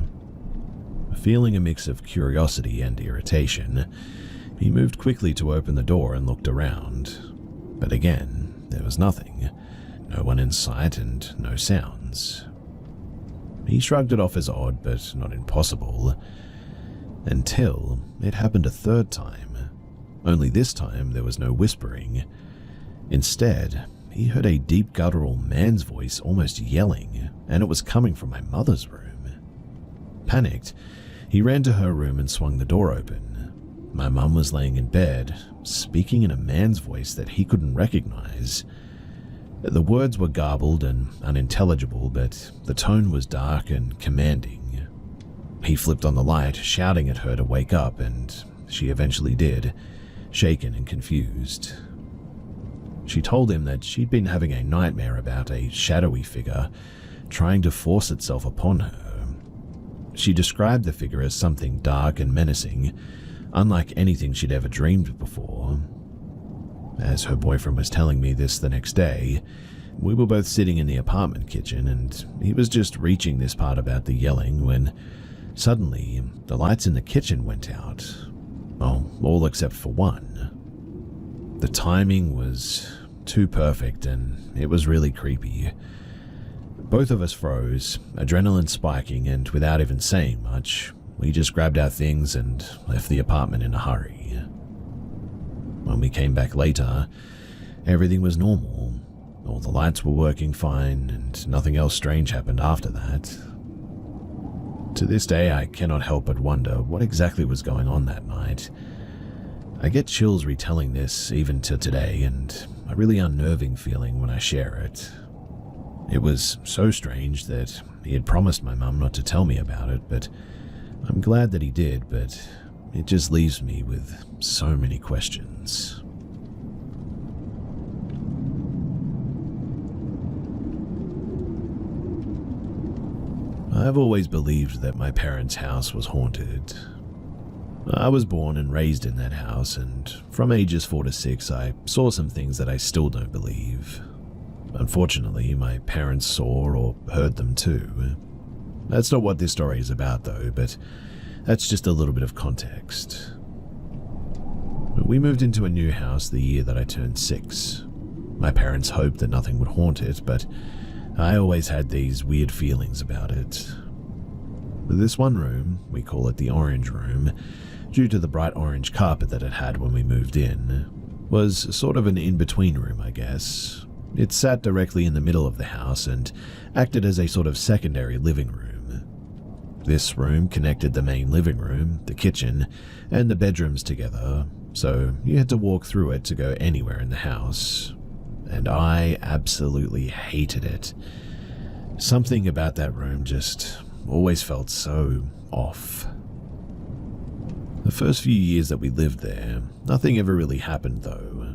Feeling a mix of curiosity and irritation, he moved quickly to open the door and looked around. But again, there was nothing. No one in sight and no sounds. He shrugged it off as odd, but not impossible. Until it happened a third time. Only this time there was no whispering. Instead, he heard a deep guttural man's voice almost yelling, and it was coming from my mother's room. Panicked, he ran to her room and swung the door open. My mum was laying in bed, speaking in a man's voice that he couldn't recognize. The words were garbled and unintelligible, but the tone was dark and commanding. He flipped on the light, shouting at her to wake up, and she eventually did, shaken and confused. She told him that she'd been having a nightmare about a shadowy figure trying to force itself upon her. She described the figure as something dark and menacing, unlike anything she'd ever dreamed before. As her boyfriend was telling me this the next day, we were both sitting in the apartment kitchen and he was just reaching this part about the yelling when suddenly the lights in the kitchen went out. Well, all except for one. The timing was too perfect and it was really creepy. Both of us froze, adrenaline spiking, and without even saying much, we just grabbed our things and left the apartment in a hurry. When we came back later, everything was normal. All the lights were working fine and nothing else strange happened after that. To this day, I cannot help but wonder what exactly was going on that night. I get chills retelling this even to today, and a really unnerving feeling when I share it. It was so strange that he had promised my mum not to tell me about it, but I'm glad that he did, but it just leaves me with so many questions. I've always believed that my parents' house was haunted. I was born and raised in that house, and from ages 4 to 6, I saw some things that I still don't believe. Unfortunately, my parents saw or heard them too. That's not what this story is about though, but that's just a little bit of context. We moved into a new house the year that I turned 6. My parents hoped that nothing would haunt it, but I always had these weird feelings about it. This one room, we call it the orange room, due to the bright orange carpet that it had when we moved in, was sort of an in-between room, I guess. It sat directly in the middle of the house and acted as a sort of secondary living room. This room connected the main living room, the kitchen, and the bedrooms together, so you had to walk through it to go anywhere in the house. and I absolutely hated it. Something about that room just always felt so off. The first few years that we lived there, nothing ever really happened though.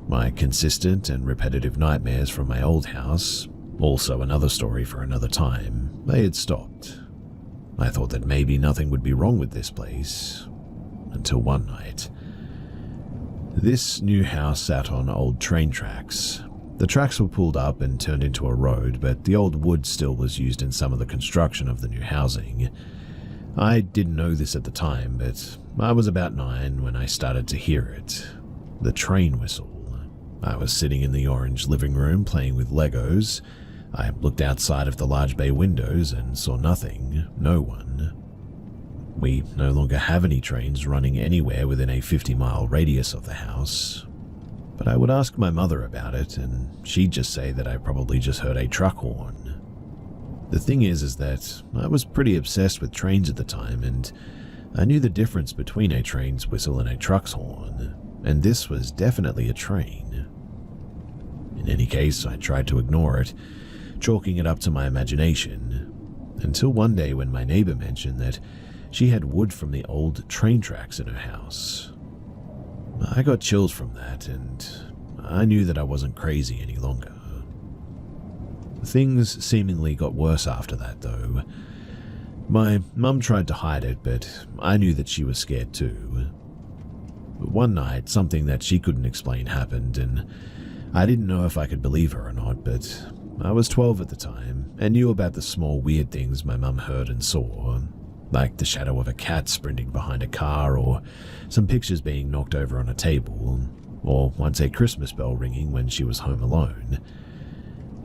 My consistent and repetitive nightmares from my old house, also another story for another time, they had stopped. I thought that maybe nothing would be wrong with this place, until one night. This new house sat on old train tracks. The tracks were pulled up and turned into a road, but the old wood still was used in some of the construction of the new housing. I didn't know this at the time, but I was about 9 when I started to hear it. The train whistle. I was sitting in the orange living room playing with Legos. I looked outside of the large bay windows and saw nothing, no one. We no longer have any trains running anywhere within a 50-mile radius of the house. But I would ask my mother about it, and she'd just say that I probably just heard a truck horn. The thing is that I was pretty obsessed with trains at the time, and I knew the difference between a train's whistle and a truck's horn, and this was definitely a train. In any case, I tried to ignore it, chalking it up to my imagination, until one day when my neighbor mentioned that she had wood from the old train tracks in her house. I got chills from that, and I knew that I wasn't crazy any longer. Things seemingly got worse after that, though. My mum tried to hide it, but I knew that she was scared too. One night, something that she couldn't explain happened, and I didn't know if I could believe her or not, but I was 12 at the time and knew about the small weird things my mum heard and saw, like the shadow of a cat sprinting behind a car, or some pictures being knocked over on a table, or once a Christmas bell ringing when she was home alone.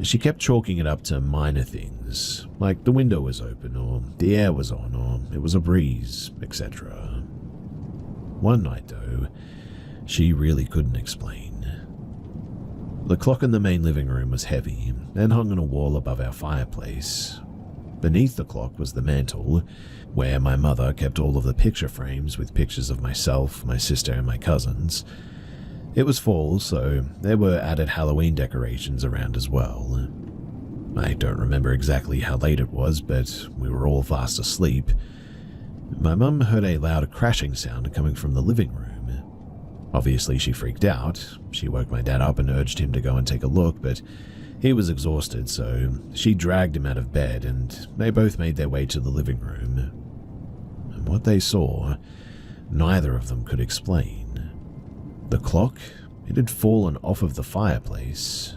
She kept chalking it up to minor things, like the window was open, or the air was on, or it was a breeze, etc. One night, though, she really couldn't explain. The clock in the main living room was heavy and hung on a wall above our fireplace. Beneath the clock was the mantel, where my mother kept all of the picture frames with pictures of myself, my sister, and my cousins. It was fall, so there were added Halloween decorations around as well. I don't remember exactly how late it was, but we were all fast asleep. My mum heard a loud crashing sound coming from the living room. Obviously, she freaked out. She woke my dad up and urged him to go and take a look, but he was exhausted, so she dragged him out of bed, and they both made their way to the living room. And what they saw, neither of them could explain. The clock, it had fallen off of the fireplace.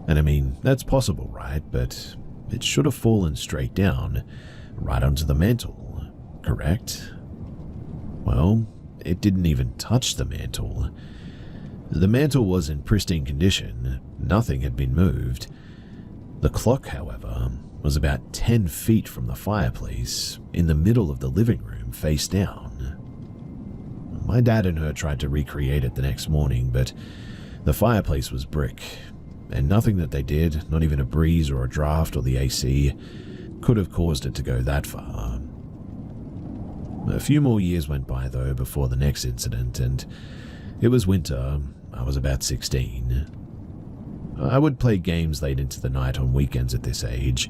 And I mean, that's possible, right? But it should have fallen straight down, right onto the mantel, correct? Well, it didn't even touch the mantel. The mantel was in pristine condition. Nothing had been moved. The clock, however, was about 10 feet from the fireplace, in the middle of the living room, face down. My dad and her tried to recreate it the next morning, but the fireplace was brick, and nothing that they did, not even a breeze or a draft or the AC, could have caused it to go that far. A few more years went by, though, before the next incident, and it was winter. I was about 16. I would play games late into the night on weekends at this age,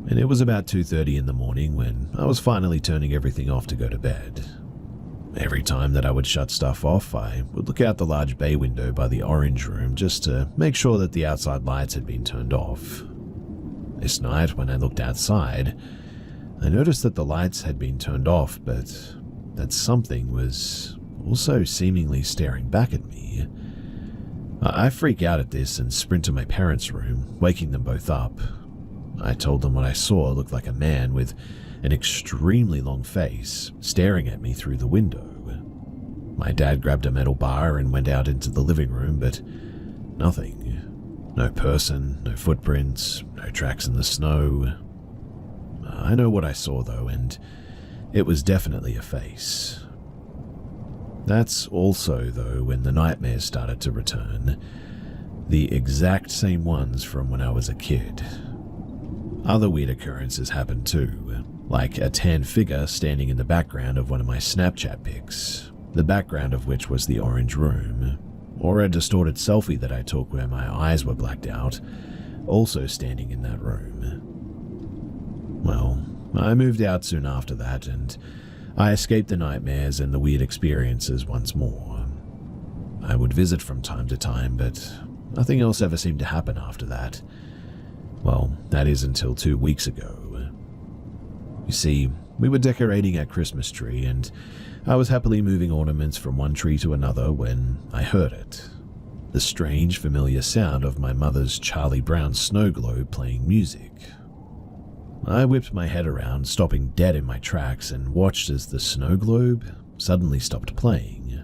and it was about 2:30 in the morning when I was finally turning everything off to go to bed. Every time that I would shut stuff off, I would look out the large bay window by the orange room just to make sure that the outside lights had been turned off. This night, when I looked outside, I noticed that the lights had been turned off, but that something was also seemingly staring back at me. I freak out at this and sprint to my parents' room, waking them both up. I told them what I saw looked like a man with an extremely long face staring at me through the window. My dad grabbed a metal bar and went out into the living room, but nothing. No person, no footprints, no tracks in the snow. I know what I saw, though, and it was definitely a face. That's also, though, when the nightmares started to return. The exact same ones from when I was a kid. Other weird occurrences happened too, like a tan figure standing in the background of one of my Snapchat pics, the background of which was the orange room, or a distorted selfie that I took where my eyes were blacked out, also standing in that room. Well, I moved out soon after that, and I escaped the nightmares and the weird experiences once more. I would visit from time to time, but nothing else ever seemed to happen after that. Well, that is until 2 weeks ago. You see, we were decorating our Christmas tree, and I was happily moving ornaments from one tree to another when I heard it. The strange, familiar sound of my mother's Charlie Brown snow globe playing music. I whipped my head around, stopping dead in my tracks, and watched as the snow globe suddenly stopped playing.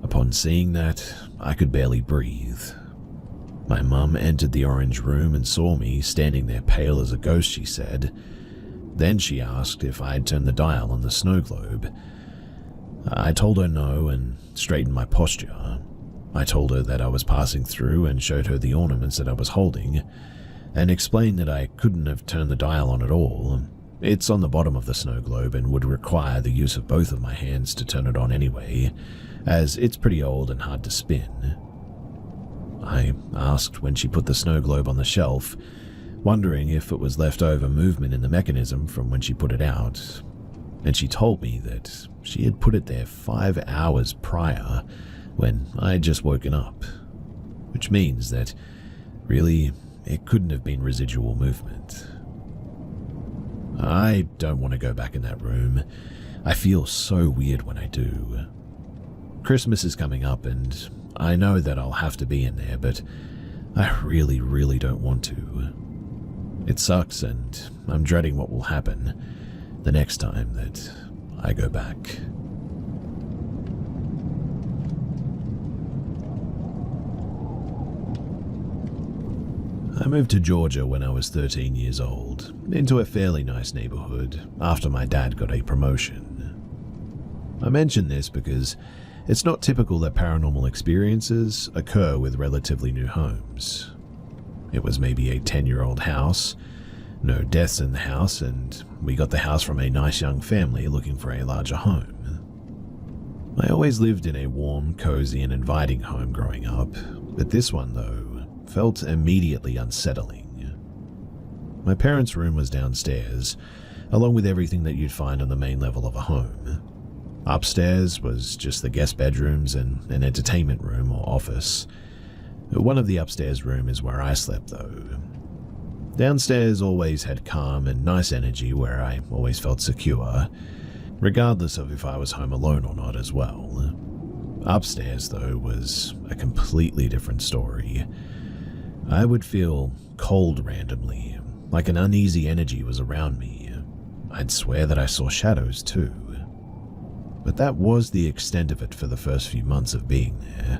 Upon seeing that, I could barely breathe. My mum entered the orange room and saw me standing there pale as a ghost, she said. Then she asked if I'd turned the dial on the snow globe. I told her no and straightened my posture. I told her that I was passing through and showed her the ornaments that I was holding, and explained that I couldn't have turned the dial on at all. It's on the bottom of the snow globe and would require the use of both of my hands to turn it on anyway, as it's pretty old and hard to spin. I asked when she put the snow globe on the shelf, wondering if it was leftover movement in the mechanism from when she put it out, and she told me that she had put it there 5 hours prior when I had just woken up, which means that really it couldn't have been residual movement. I don't want to go back in that room. I feel so weird when I do. Christmas is coming up and I know that I'll have to be in there, but I really, really don't want to. It sucks and I'm dreading what will happen the next time that I go back. I moved to Georgia when I was 13 years old, into a fairly nice neighborhood after my dad got a promotion. I mention this because it's not typical that paranormal experiences occur with relatively new homes. It was maybe a 10-year-old house, no deaths in the house, and we got the house from a nice young family looking for a larger home. I always lived in a warm, cozy, and inviting home growing up, but this one, though, felt immediately unsettling. My parents' room was downstairs, along with everything that you'd find on the main level of a home. Upstairs was just the guest bedrooms and an entertainment room or office. One of the upstairs rooms is where I slept, though. Downstairs always had calm and nice energy where I always felt secure, regardless of if I was home alone or not as well. Upstairs, though, was a completely different story. I would feel cold randomly, like an uneasy energy was around me. I'd swear that I saw shadows too. But that was the extent of it for the first few months of being there.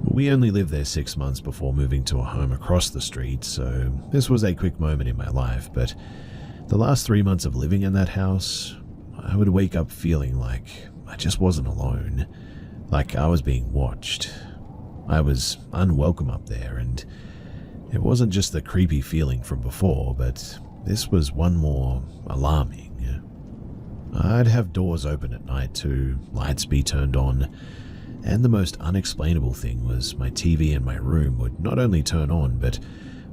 We only lived there 6 months before moving to a home across the street, so this was a quick moment in my life, but the last 3 months of living in that house, I would wake up feeling like I just wasn't alone, like I was being watched. I was unwelcome up there, and it wasn't just the creepy feeling from before, but this was one more alarming. I'd have doors open at night too, lights be turned on, and the most unexplainable thing was my TV in my room would not only turn on, but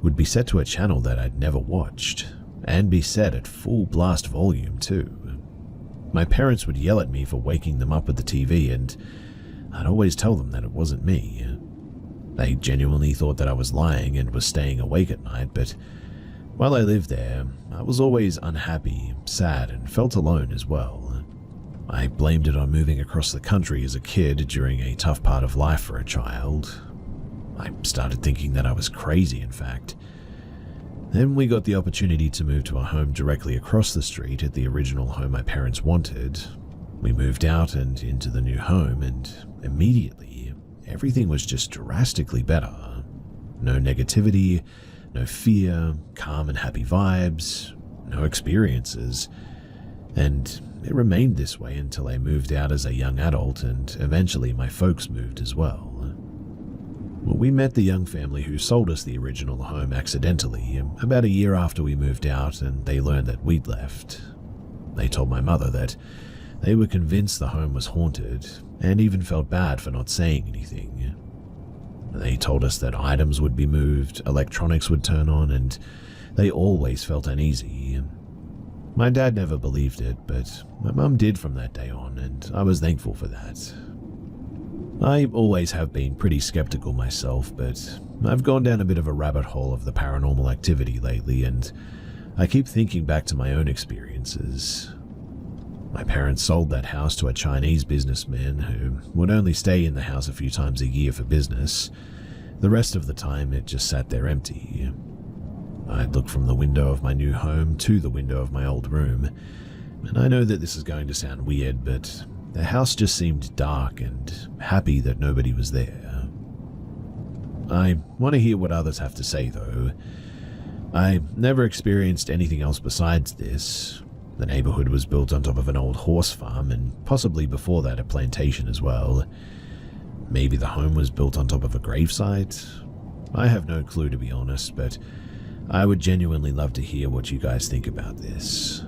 would be set to a channel that I'd never watched, and be set at full blast volume too. My parents would yell at me for waking them up with the TV, and I'd always tell them that it wasn't me. They genuinely thought that I was lying and was staying awake at night, but while I lived there, I was always unhappy, sad, and felt alone as well. I blamed it on moving across the country as a kid during a tough part of life for a child. I started thinking that I was crazy, in fact. Then we got the opportunity to move to a home directly across the street at the original home my parents wanted. We moved out and into the new home, and immediately, everything was just drastically better. No negativity, no fear, calm and happy vibes, no experiences. And it remained this way until I moved out as a young adult, and eventually my folks moved as well. We met the young family who sold us the original home accidentally about a year after we moved out, and they learned that we'd left. They told my mother that They were convinced the home was haunted and even felt bad for not saying anything. They told us that items would be moved, electronics would turn on, and they always felt uneasy. My dad never believed it, but my mum did from that day on, and I was thankful for that. I always have been pretty skeptical myself, but I've gone down a bit of a rabbit hole of the paranormal activity lately, and I keep thinking back to my own experiences. My parents sold that house to a Chinese businessman who would only stay in the house a few times a year for business. The rest of the time, it just sat there empty. I'd look from the window of my new home to the window of my old room, and I know that this is going to sound weird, but the house just seemed dark and happy that nobody was there. I want to hear what others have to say, though. I never experienced anything else besides this. The neighborhood was built on top of an old horse farm, and possibly before that a plantation as well. Maybe the home was built on top of a gravesite? I have no clue, to be honest, but I would genuinely love to hear what you guys think about this.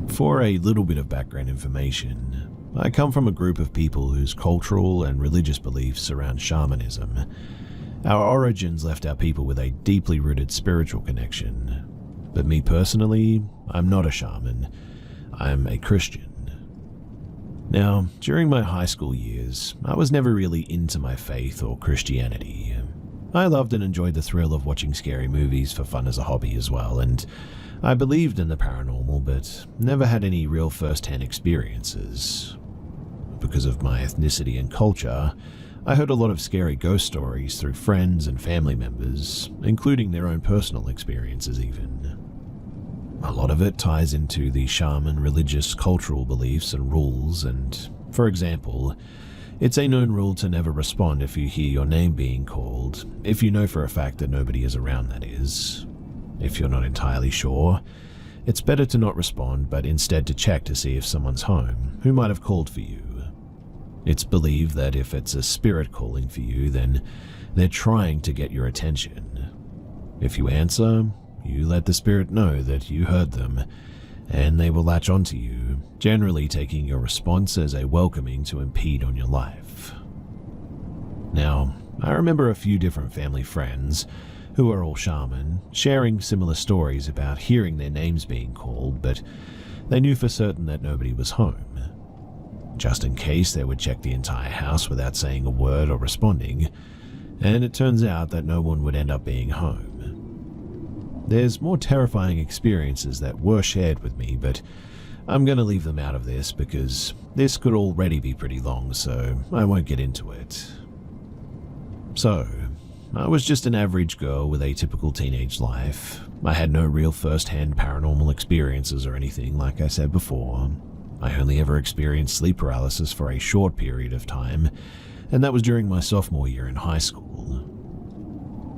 For a little bit of background information, I come from a group of people whose cultural and religious beliefs surround shamanism. Our origins left our people with a deeply rooted spiritual connection. But me personally, I'm not a shaman. I'm a Christian. Now, during my high school years, I was never really into my faith or Christianity. I loved and enjoyed the thrill of watching scary movies for fun as a hobby as well, and I believed in the paranormal, but never had any real first-hand experiences. Because of my ethnicity and culture, I heard a lot of scary ghost stories through friends and family members, including their own personal experiences even. A lot of it ties into the shaman religious cultural beliefs and rules, and, for example, it's a known rule to never respond if you hear your name being called, if you know for a fact that nobody is around, that is. If you're not entirely sure, it's better to not respond, but instead to check to see if someone's home who might have called for you. It's believed that if it's a spirit calling for you, then they're trying to get your attention. If you answer, you let the spirit know that you heard them, and they will latch onto you, generally taking your response as a welcoming to impede on your life. Now, I remember a few different family friends, who are all shaman, sharing similar stories about hearing their names being called, but they knew for certain that nobody was home. Just in case, they would check the entire house without saying a word or responding, and it turns out that no one would end up being home. There's more terrifying experiences that were shared with me, but I'm going to leave them out of this because this could already be pretty long, so I won't get into it. So, I was just an average girl with a typical teenage life. I had no real first-hand paranormal experiences or anything, like I said before. I only ever experienced sleep paralysis for a short period of time, and that was during my sophomore year in high school.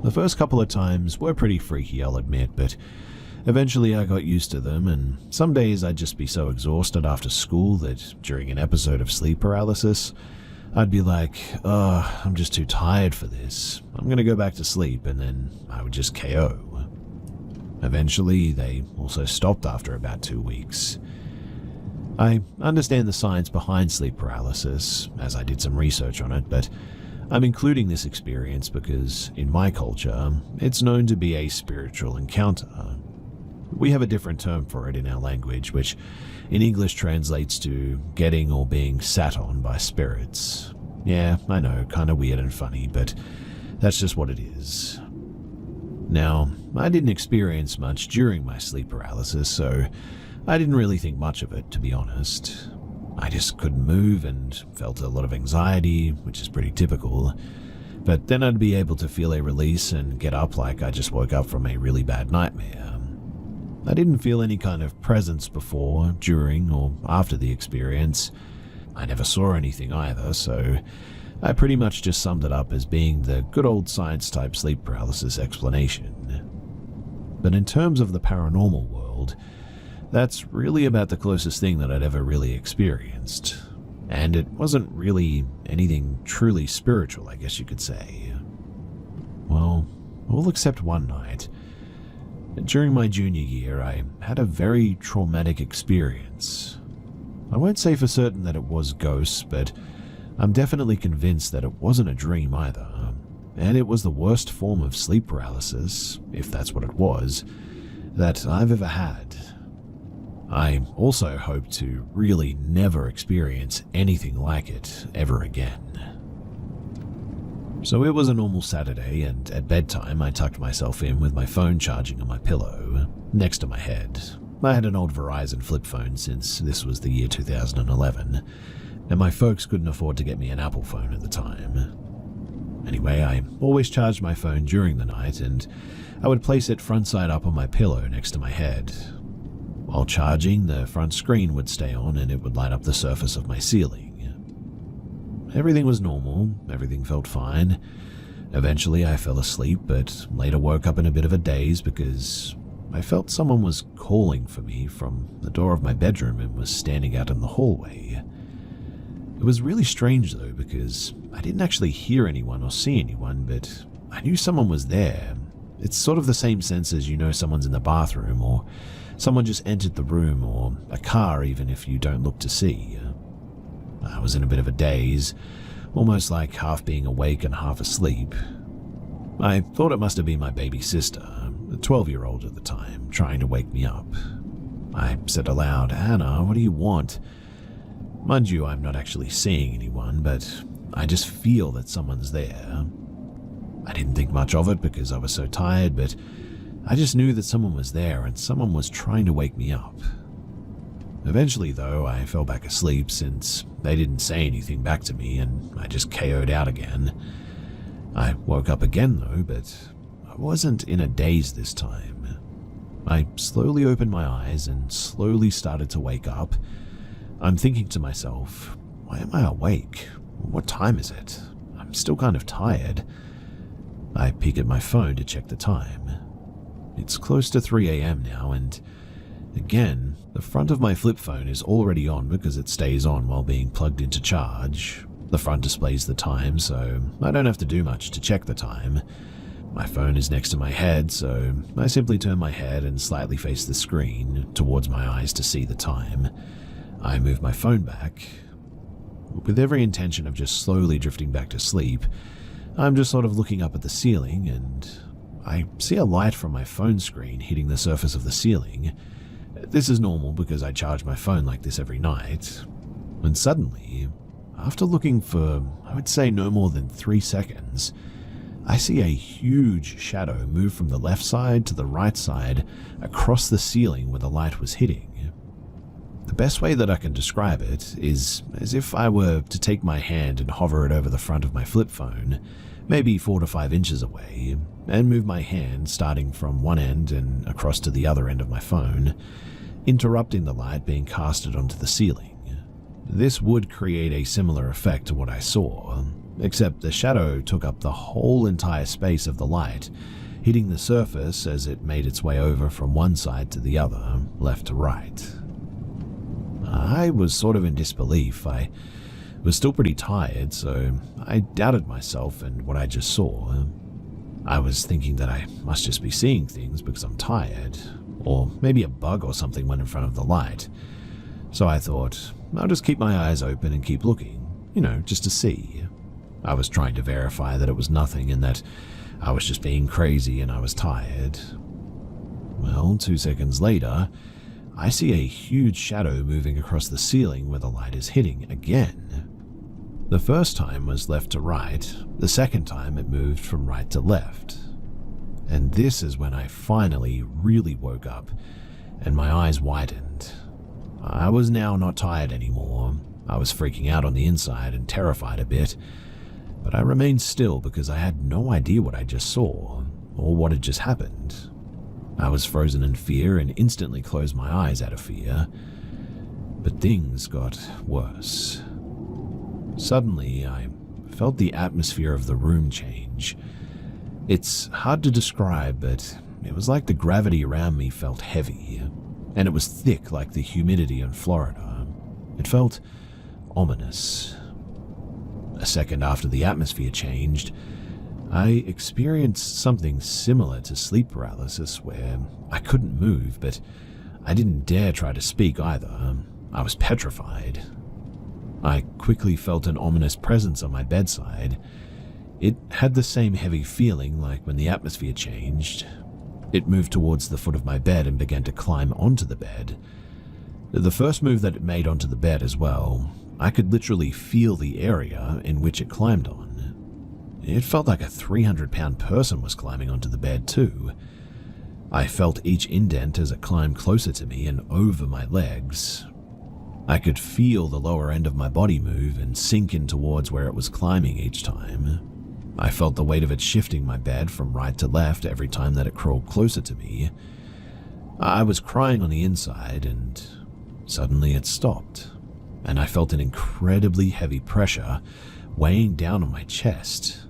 The first couple of times were pretty freaky, I'll admit, but eventually I got used to them, and some days I'd just be so exhausted after school that during an episode of sleep paralysis, I'd be like, I'm just too tired for this. I'm going to go back to sleep, and then I would just KO. Eventually, they also stopped after about 2 weeks. I understand the science behind sleep paralysis, as I did some research on it, but I'm including this experience because, in my culture, it's known to be a spiritual encounter. We have a different term for it in our language, which in English translates to getting or being sat on by spirits. Yeah, I know, kinda weird and funny, but that's just what it is. Now, I didn't experience much during my sleep paralysis, so I didn't really think much of it, to be honest. I just couldn't move and felt a lot of anxiety, which is pretty typical. But then I'd be able to feel a release and get up like I just woke up from a really bad nightmare. I didn't feel any kind of presence before, during, or after the experience. I never saw anything either, so I pretty much just summed it up as being the good old science-type sleep paralysis explanation. But in terms of the paranormal world, that's really about the closest thing that I'd ever really experienced. And it wasn't really anything truly spiritual, I guess you could say. Well, all except one night, During my junior year, I had a very traumatic experience. I won't say for certain that it was ghosts, but I'm definitely convinced that it wasn't a dream either, and it was the worst form of sleep paralysis, if that's what it was, that I've ever had. I also hope to really never experience anything like it ever again. So it was a normal Saturday, and at bedtime I tucked myself in with my phone charging on my pillow, next to my head. I had an old Verizon flip phone since this was the year 2011, and my folks couldn't afford to get me an Apple phone at the time. Anyway, I always charged my phone during the night, and I would place it front side up on my pillow next to my head. While charging, the front screen would stay on and it would light up the surface of my ceiling. Everything was normal, everything felt fine. Eventually I fell asleep, but later woke up in a bit of a daze because I felt someone was calling for me from the door of my bedroom and was standing out in the hallway. It was really strange though, because I didn't actually hear anyone or see anyone, but I knew someone was there. It's sort of the same sense as you know someone's in the bathroom, or someone just entered the room, or a car even if you don't look to see. I was in a bit of a daze, almost like half being awake and half asleep. I thought it must have been my baby sister, a 12-year-old at the time, trying to wake me up. I said aloud, "Hannah, what do you want?" Mind you, I'm not actually seeing anyone, but I just feel that someone's there. I didn't think much of it because I was so tired, but I just knew that someone was there and someone was trying to wake me up. Eventually, though, I fell back asleep since they didn't say anything back to me and I just KO'd out again. I woke up again, though, but I wasn't in a daze this time. I slowly opened my eyes and slowly started to wake up. I'm thinking to myself, why am I awake? What time is it? I'm still kind of tired. I peek at my phone to check the time. It's close to 3 a.m. now, and again, the front of my flip phone is already on because it stays on while being plugged into charge. The front displays the time, so I don't have to do much to check the time. My phone is next to my head, so I simply turn my head and slightly face the screen towards my eyes to see the time. I move my phone back. With every intention of just slowly drifting back to sleep, I'm just sort of looking up at the ceiling, and I see a light from my phone screen hitting the surface of the ceiling. This is normal because I charge my phone like this every night. When suddenly, after looking for, I would say no more than 3 seconds, I see a huge shadow move from the left side to the right side across the ceiling where the light was hitting. The best way that I can describe it is as if I were to take my hand and hover it over the front of my flip phone, maybe 4 to 5 inches away, and move my hand starting from one end and across to the other end of my phone, interrupting the light being casted onto the ceiling. This would create a similar effect to what I saw, except the shadow took up the whole entire space of the light, hitting the surface as it made its way over from one side to the other, left to right. I was sort of in disbelief. I was still pretty tired, so I doubted myself and what I just saw. I was thinking that I must just be seeing things because I'm tired, or maybe a bug or something went in front of the light. So I thought, I'll just keep my eyes open and keep looking, just to see. I was trying to verify that it was nothing and that I was just being crazy and I was tired. Well, 2 seconds later, I see a huge shadow moving across the ceiling where the light is hitting again. The first time was left to right, the second time it moved from right to left. And this is when I finally really woke up and my eyes widened. I was now not tired anymore. I was freaking out on the inside and terrified a bit, but I remained still because I had no idea what I just saw or what had just happened. I was frozen in fear and instantly closed my eyes out of fear. But things got worse. Suddenly, I felt the atmosphere of the room change. It's hard to describe, but it was like the gravity around me felt heavy, and it was thick like the humidity in Florida. It felt ominous. A second after the atmosphere changed, I experienced something similar to sleep paralysis where I couldn't move, but I didn't dare try to speak either. I was petrified. I quickly felt an ominous presence on my bedside. It had the same heavy feeling like when the atmosphere changed. It moved towards the foot of my bed and began to climb onto the bed. The first move that it made onto the bed as well, I could literally feel the area in which it climbed on. It felt like a 300-pound person was climbing onto the bed too. I felt each indent as it climbed closer to me and over my legs. I could feel the lower end of my body move and sink in towards where it was climbing each time. I felt the weight of it shifting my bed from right to left every time that it crawled closer to me. I was crying on the inside and suddenly it stopped, and I felt an incredibly heavy pressure weighing down on my chest.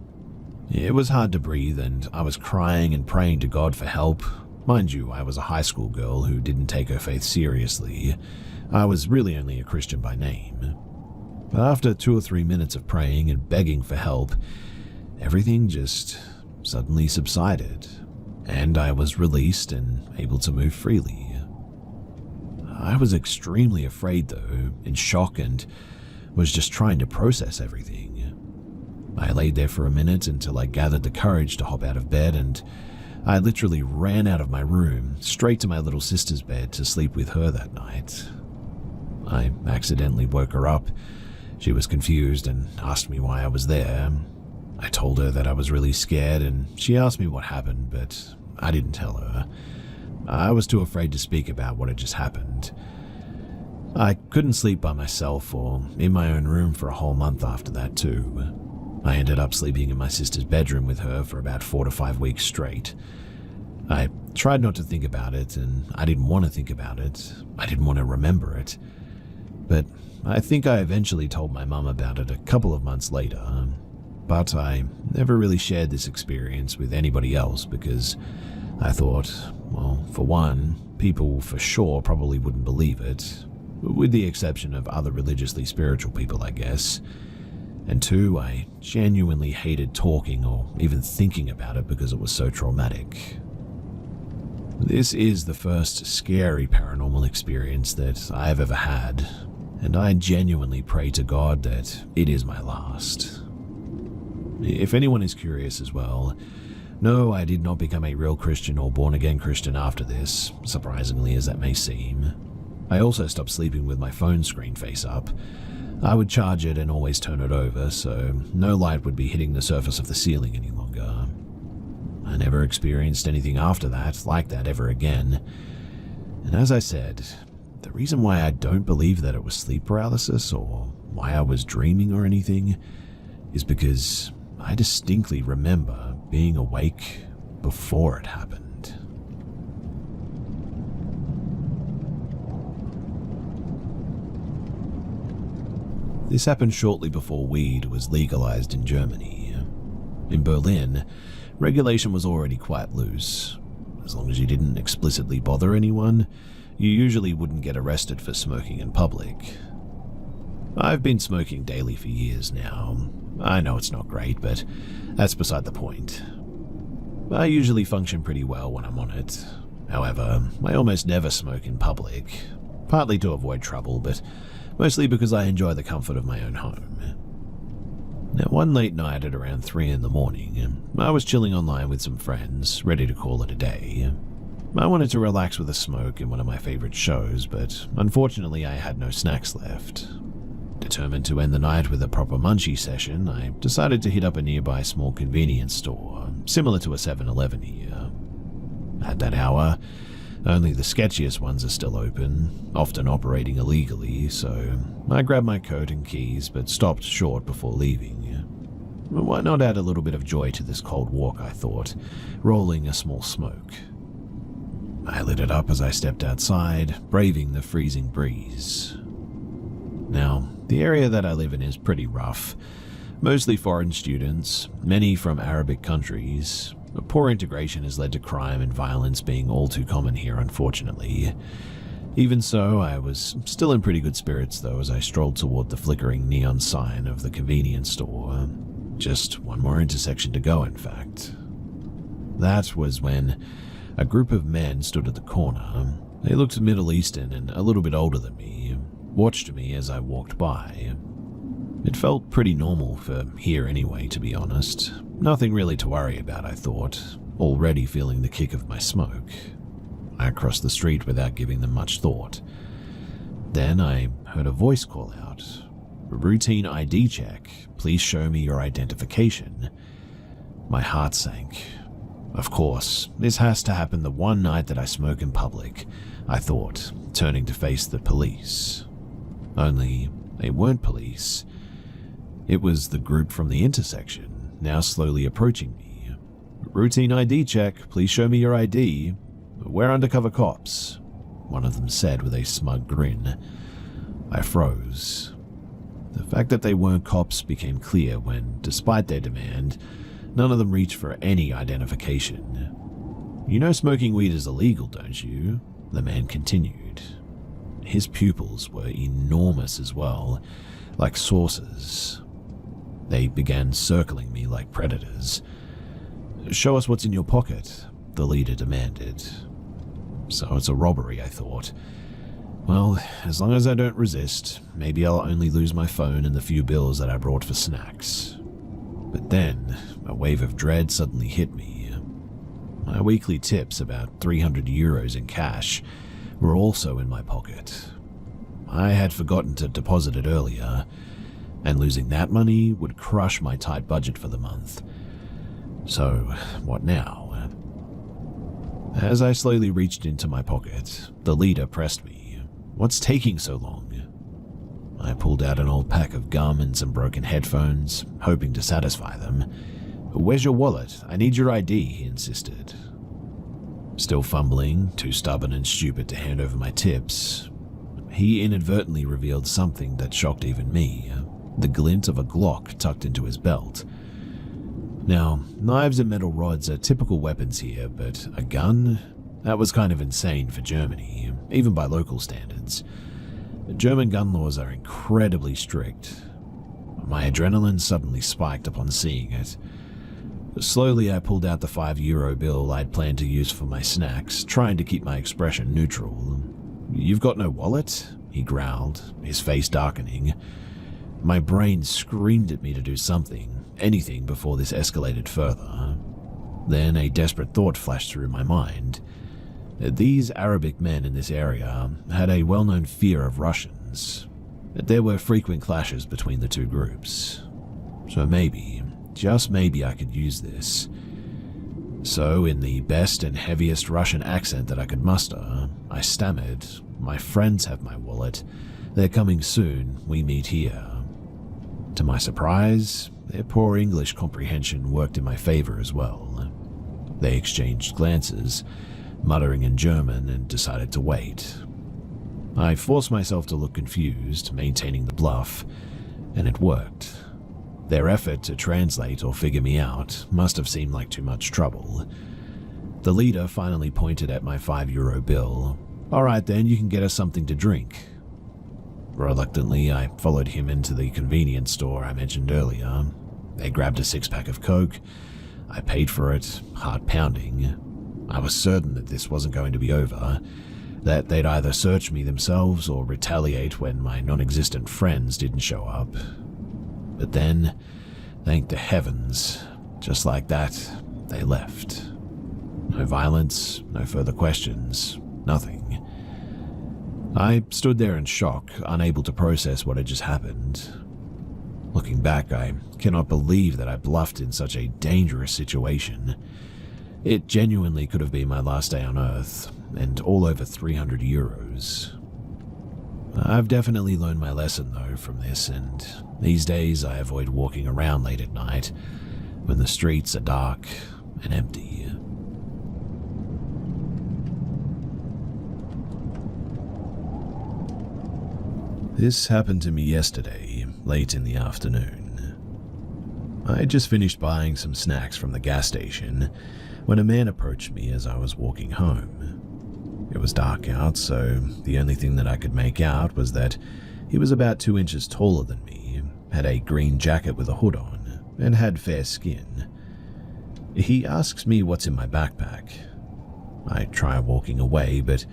It was hard to breathe and I was crying and praying to God for help. Mind you, I was a high school girl who didn't take her faith seriously. I was really only a Christian by name. But after 2 or 3 minutes of praying and begging for help, everything just suddenly subsided, and I was released and able to move freely. I was extremely afraid though, in shock, and was just trying to process everything. I laid there for a minute until I gathered the courage to hop out of bed, and I literally ran out of my room, straight to my little sister's bed to sleep with her that night. I accidentally woke her up. She was confused and asked me why I was there. I told her that I was really scared, and she asked me what happened, but I didn't tell her. I was too afraid to speak about what had just happened. I couldn't sleep by myself or in my own room for a whole month after that too. I ended up sleeping in my sister's bedroom with her for about 4 to 5 weeks straight. I tried not to think about it, and I didn't want to think about it. I didn't want to remember it. But I think I eventually told my mum about it a couple of months later. But I never really shared this experience with anybody else because I thought, well, for one, people for sure probably wouldn't believe it, with the exception of other religiously spiritual people, I guess. And two, I genuinely hated talking or even thinking about it because it was so traumatic. This is the first scary paranormal experience that I have ever had, and I genuinely pray to God that it is my last. If anyone is curious as well, no, I did not become a real Christian or born-again Christian after this, surprisingly as that may seem. I also stopped sleeping with my phone screen face up. I would charge it and always turn it over, so no light would be hitting the surface of the ceiling any longer. I never experienced anything after that like that ever again. And as I said, the reason why I don't believe that it was sleep paralysis or why I was dreaming or anything is because I distinctly remember being awake before it happened. This happened shortly before weed was legalized in Germany. In Berlin, regulation was already quite loose. As long as you didn't explicitly bother anyone, you usually wouldn't get arrested for smoking in public. I've been smoking daily for years now. I know it's not great, but that's beside the point. I usually function pretty well when I'm on it. However, I almost never smoke in public, partly to avoid trouble, but mostly because I enjoy the comfort of my own home. Now, one late night at around 3 in the morning, I was chilling online with some friends, ready to call it a day. I wanted to relax with a smoke in one of my favorite shows, but unfortunately I had no snacks left. Determined to end the night with a proper munchie session, I decided to hit up a nearby small convenience store, similar to a 7-Eleven here. At that hour, only the sketchiest ones are still open, often operating illegally, so I grabbed my coat and keys but stopped short before leaving. Why not add a little bit of joy to this cold walk, I thought, rolling a small smoke. I lit it up as I stepped outside, braving the freezing breeze. Now, the area that I live in is pretty rough. Mostly foreign students, many from Arabic countries. Poor integration has led to crime and violence being all too common here, unfortunately. Even so, I was still in pretty good spirits though as I strolled toward the flickering neon sign of the convenience store. Just one more intersection to go, in fact. That was when a group of men stood at the corner. They looked Middle Eastern and a little bit older than me, watched me as I walked by. It felt pretty normal for here anyway, to be honest. Nothing really to worry about, I thought, already feeling the kick of my smoke. I crossed the street without giving them much thought. Then I heard a voice call out, "Routine ID check, please show me your identification." My heart sank. Of course, this has to happen the one night that I smoke in public, I thought, turning to face the police. Only, they weren't police. It was the group from the intersection, now slowly approaching me. "Routine ID check, please show me your ID. We're undercover cops," one of them said with a smug grin. I froze. The fact that they weren't cops became clear when, despite their demand, none of them reached for any identification. "You know smoking weed is illegal, don't you?" the man continued. His pupils were enormous as well, like saucers. They began circling me like predators. "Show us what's in your pocket," the leader demanded. So it's a robbery, I thought. Well, as long as I don't resist, maybe I'll only lose my phone and the few bills that I brought for snacks. But then, a wave of dread suddenly hit me. My weekly tips, about 300 euros in cash, were also in my pocket. I had forgotten to deposit it earlier, and losing that money would crush my tight budget for the month. So, what now? As I slowly reached into my pocket, the leader pressed me. "What's taking so long?" I pulled out an old pack of gum and some broken headphones, hoping to satisfy them. "Where's your wallet? I need your ID," he insisted. Still fumbling, too stubborn and stupid to hand over my tips, he inadvertently revealed something that shocked even me, the glint of a Glock tucked into his belt. Now, knives and metal rods are typical weapons here, but a gun? That was kind of insane for Germany, even by local standards. German gun laws are incredibly strict. My adrenaline suddenly spiked upon seeing it. Slowly, I pulled out the €5 bill I'd planned to use for my snacks, trying to keep my expression neutral. "You've got no wallet?" he growled, his face darkening. My brain screamed at me to do something, anything before this escalated further. Then a desperate thought flashed through my mind. These Arabic men in this area had a well-known fear of Russians. There were frequent clashes between the two groups. So maybe, just maybe I could use this. So in the best and heaviest Russian accent that I could muster, I stammered, "My friends have my wallet. They're coming soon. We meet here." To my surprise, their poor English comprehension worked in my favor as well. They exchanged glances, muttering in German, and decided to wait. I forced myself to look confused, maintaining the bluff, and it worked. Their effort to translate or figure me out must have seemed like too much trouble. The leader finally pointed at my €5 bill. "All right then, you can get us something to drink." Reluctantly, I followed him into the convenience store I mentioned earlier. They grabbed a 6-pack of Coke. I paid for it, heart pounding. I was certain that this wasn't going to be over, that they'd either search me themselves or retaliate when my non-existent friends didn't show up. But then, thank the heavens, just like that, they left. No violence, no further questions, nothing. I stood there in shock, unable to process what had just happened. Looking back, I cannot believe that I bluffed in such a dangerous situation. It genuinely could have been my last day on Earth, and all over 300 euros. I've definitely learned my lesson though from this, and these days I avoid walking around late at night when the streets are dark and empty. This happened to me yesterday, late in the afternoon. I had just finished buying some snacks from the gas station when a man approached me as I was walking home. It was dark out, so the only thing that I could make out was that he was about 2 inches taller than me, had a green jacket with a hood on, and had fair skin. He asks me what's in my backpack. I try walking away, but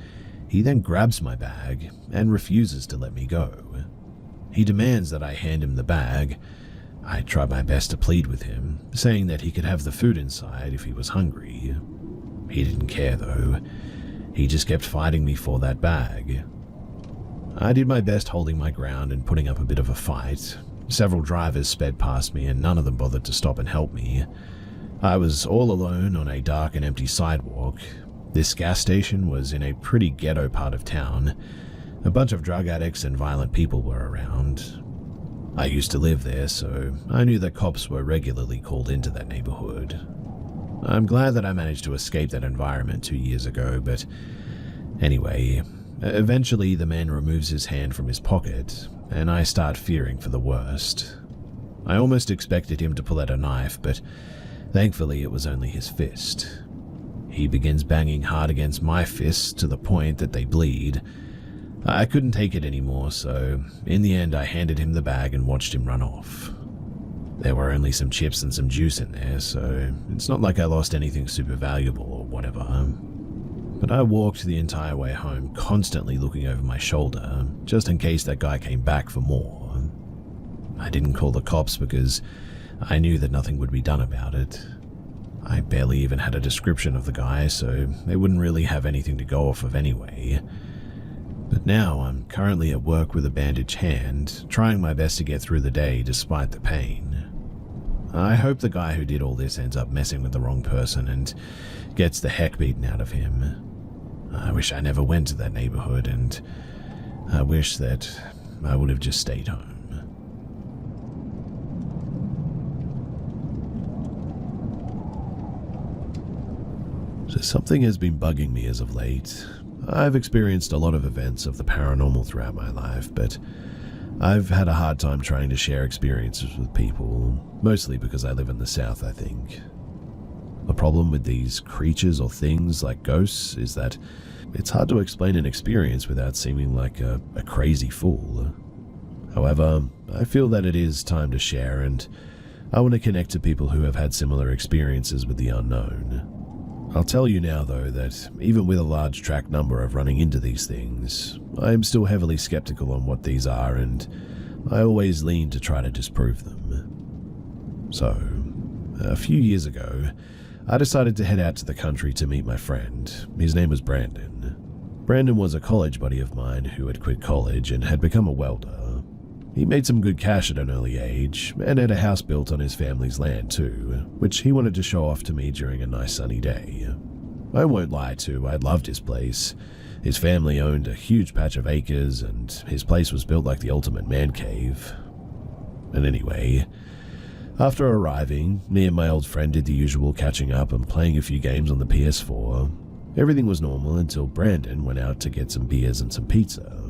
he then grabs my bag and refuses to let me go. He demands that I hand him the bag. I try my best to plead with him, saying that he could have the food inside if he was hungry. He didn't care though. He just kept fighting me for that bag. I did my best holding my ground and putting up a bit of a fight. Several drivers sped past me and none of them bothered to stop and help me. I was all alone on a dark and empty sidewalk. This gas station was in a pretty ghetto part of town. A bunch of drug addicts and violent people were around. I used to live there, so I knew that cops were regularly called into that neighborhood. I'm glad that I managed to escape that environment 2 years ago, but anyway, eventually the man removes his hand from his pocket, and I start fearing for the worst. I almost expected him to pull out a knife, but thankfully it was only his fist. He begins banging hard against my fists to the point that they bleed. I couldn't take it anymore, so in the end I handed him the bag and watched him run off. There were only some chips and some juice in there, so it's not like I lost anything super valuable or whatever. But I walked the entire way home, constantly looking over my shoulder, just in case that guy came back for more. I didn't call the cops because I knew that nothing would be done about it. I barely even had a description of the guy, so they wouldn't really have anything to go off of anyway. But now I'm currently at work with a bandaged hand, trying my best to get through the day despite the pain. I hope the guy who did all this ends up messing with the wrong person and gets the heck beaten out of him. I wish I never went to that neighborhood, and I wish that I would have just stayed home. So something has been bugging me as of late. I've experienced a lot of events of the paranormal throughout my life, but I've had a hard time trying to share experiences with people, mostly because I live in the South, I think. The problem with these creatures or things like ghosts is that it's hard to explain an experience without seeming like a crazy fool. However, I feel that it is time to share, and I want to connect to people who have had similar experiences with the unknown. I'll tell you now, though, that even with a large track number of running into these things, I am still heavily skeptical on what these are, and I always lean to try to disprove them. So, a few years ago, I decided to head out to the country to meet my friend. His name was Brandon. Brandon was a college buddy of mine who had quit college and had become a welder. He made some good cash at an early age, and had a house built on his family's land too, which he wanted to show off to me during a nice sunny day. I won't lie too, I loved his place. His family owned a huge patch of acres, and his place was built like the ultimate man cave. And anyway, after arriving, me and my old friend did the usual catching up and playing a few games on the PS4. Everything was normal until Brandon went out to get some beers and some pizza.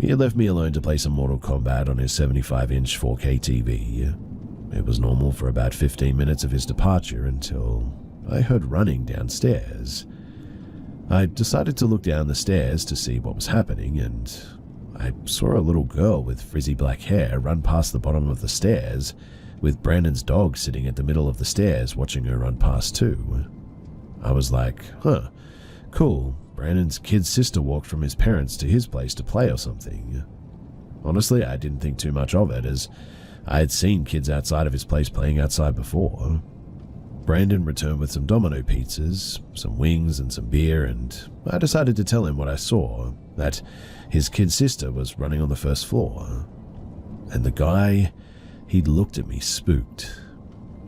He had left me alone to play some Mortal Kombat on his 75-inch 4K TV. It was normal for about 15 minutes of his departure until I heard running downstairs. I decided to look down the stairs to see what was happening, and I saw a little girl with frizzy black hair run past the bottom of the stairs, with Brandon's dog sitting at the middle of the stairs watching her run past too. I was like, huh, cool. Brandon's kid's sister walked from his parents to his place to play or something. Honestly, I didn't think too much of it, as I had seen kids outside of his place playing outside before. Brandon returned with some Domino pizzas, some wings and some beer, and I decided to tell him what I saw, that his kid sister was running on the first floor. And the guy, he looked at me spooked.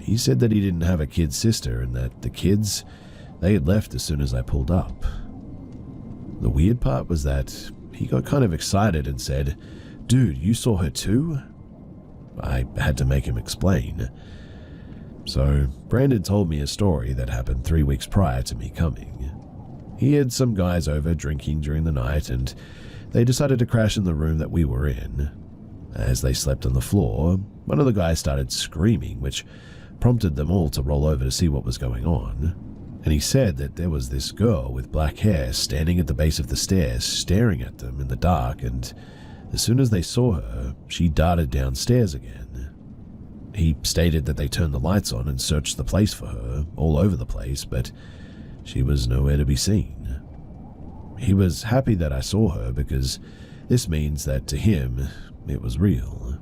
He said that he didn't have a kid sister and that the kids, they had left as soon as I pulled up. The weird part was that he got kind of excited and said, "Dude, you saw her too?" I had to make him explain. So Brandon told me a story that happened 3 weeks prior to me coming. He had some guys over drinking during the night, and they decided to crash in the room that we were in. As they slept on the floor, one of the guys started screaming, which prompted them all to roll over to see what was going on. And he said that there was this girl with black hair standing at the base of the stairs staring at them in the dark, and as soon as they saw her, she darted downstairs again. He stated that they turned the lights on and searched the place for her, all over the place, but she was nowhere to be seen. He was happy that I saw her because this means that to him, it was real.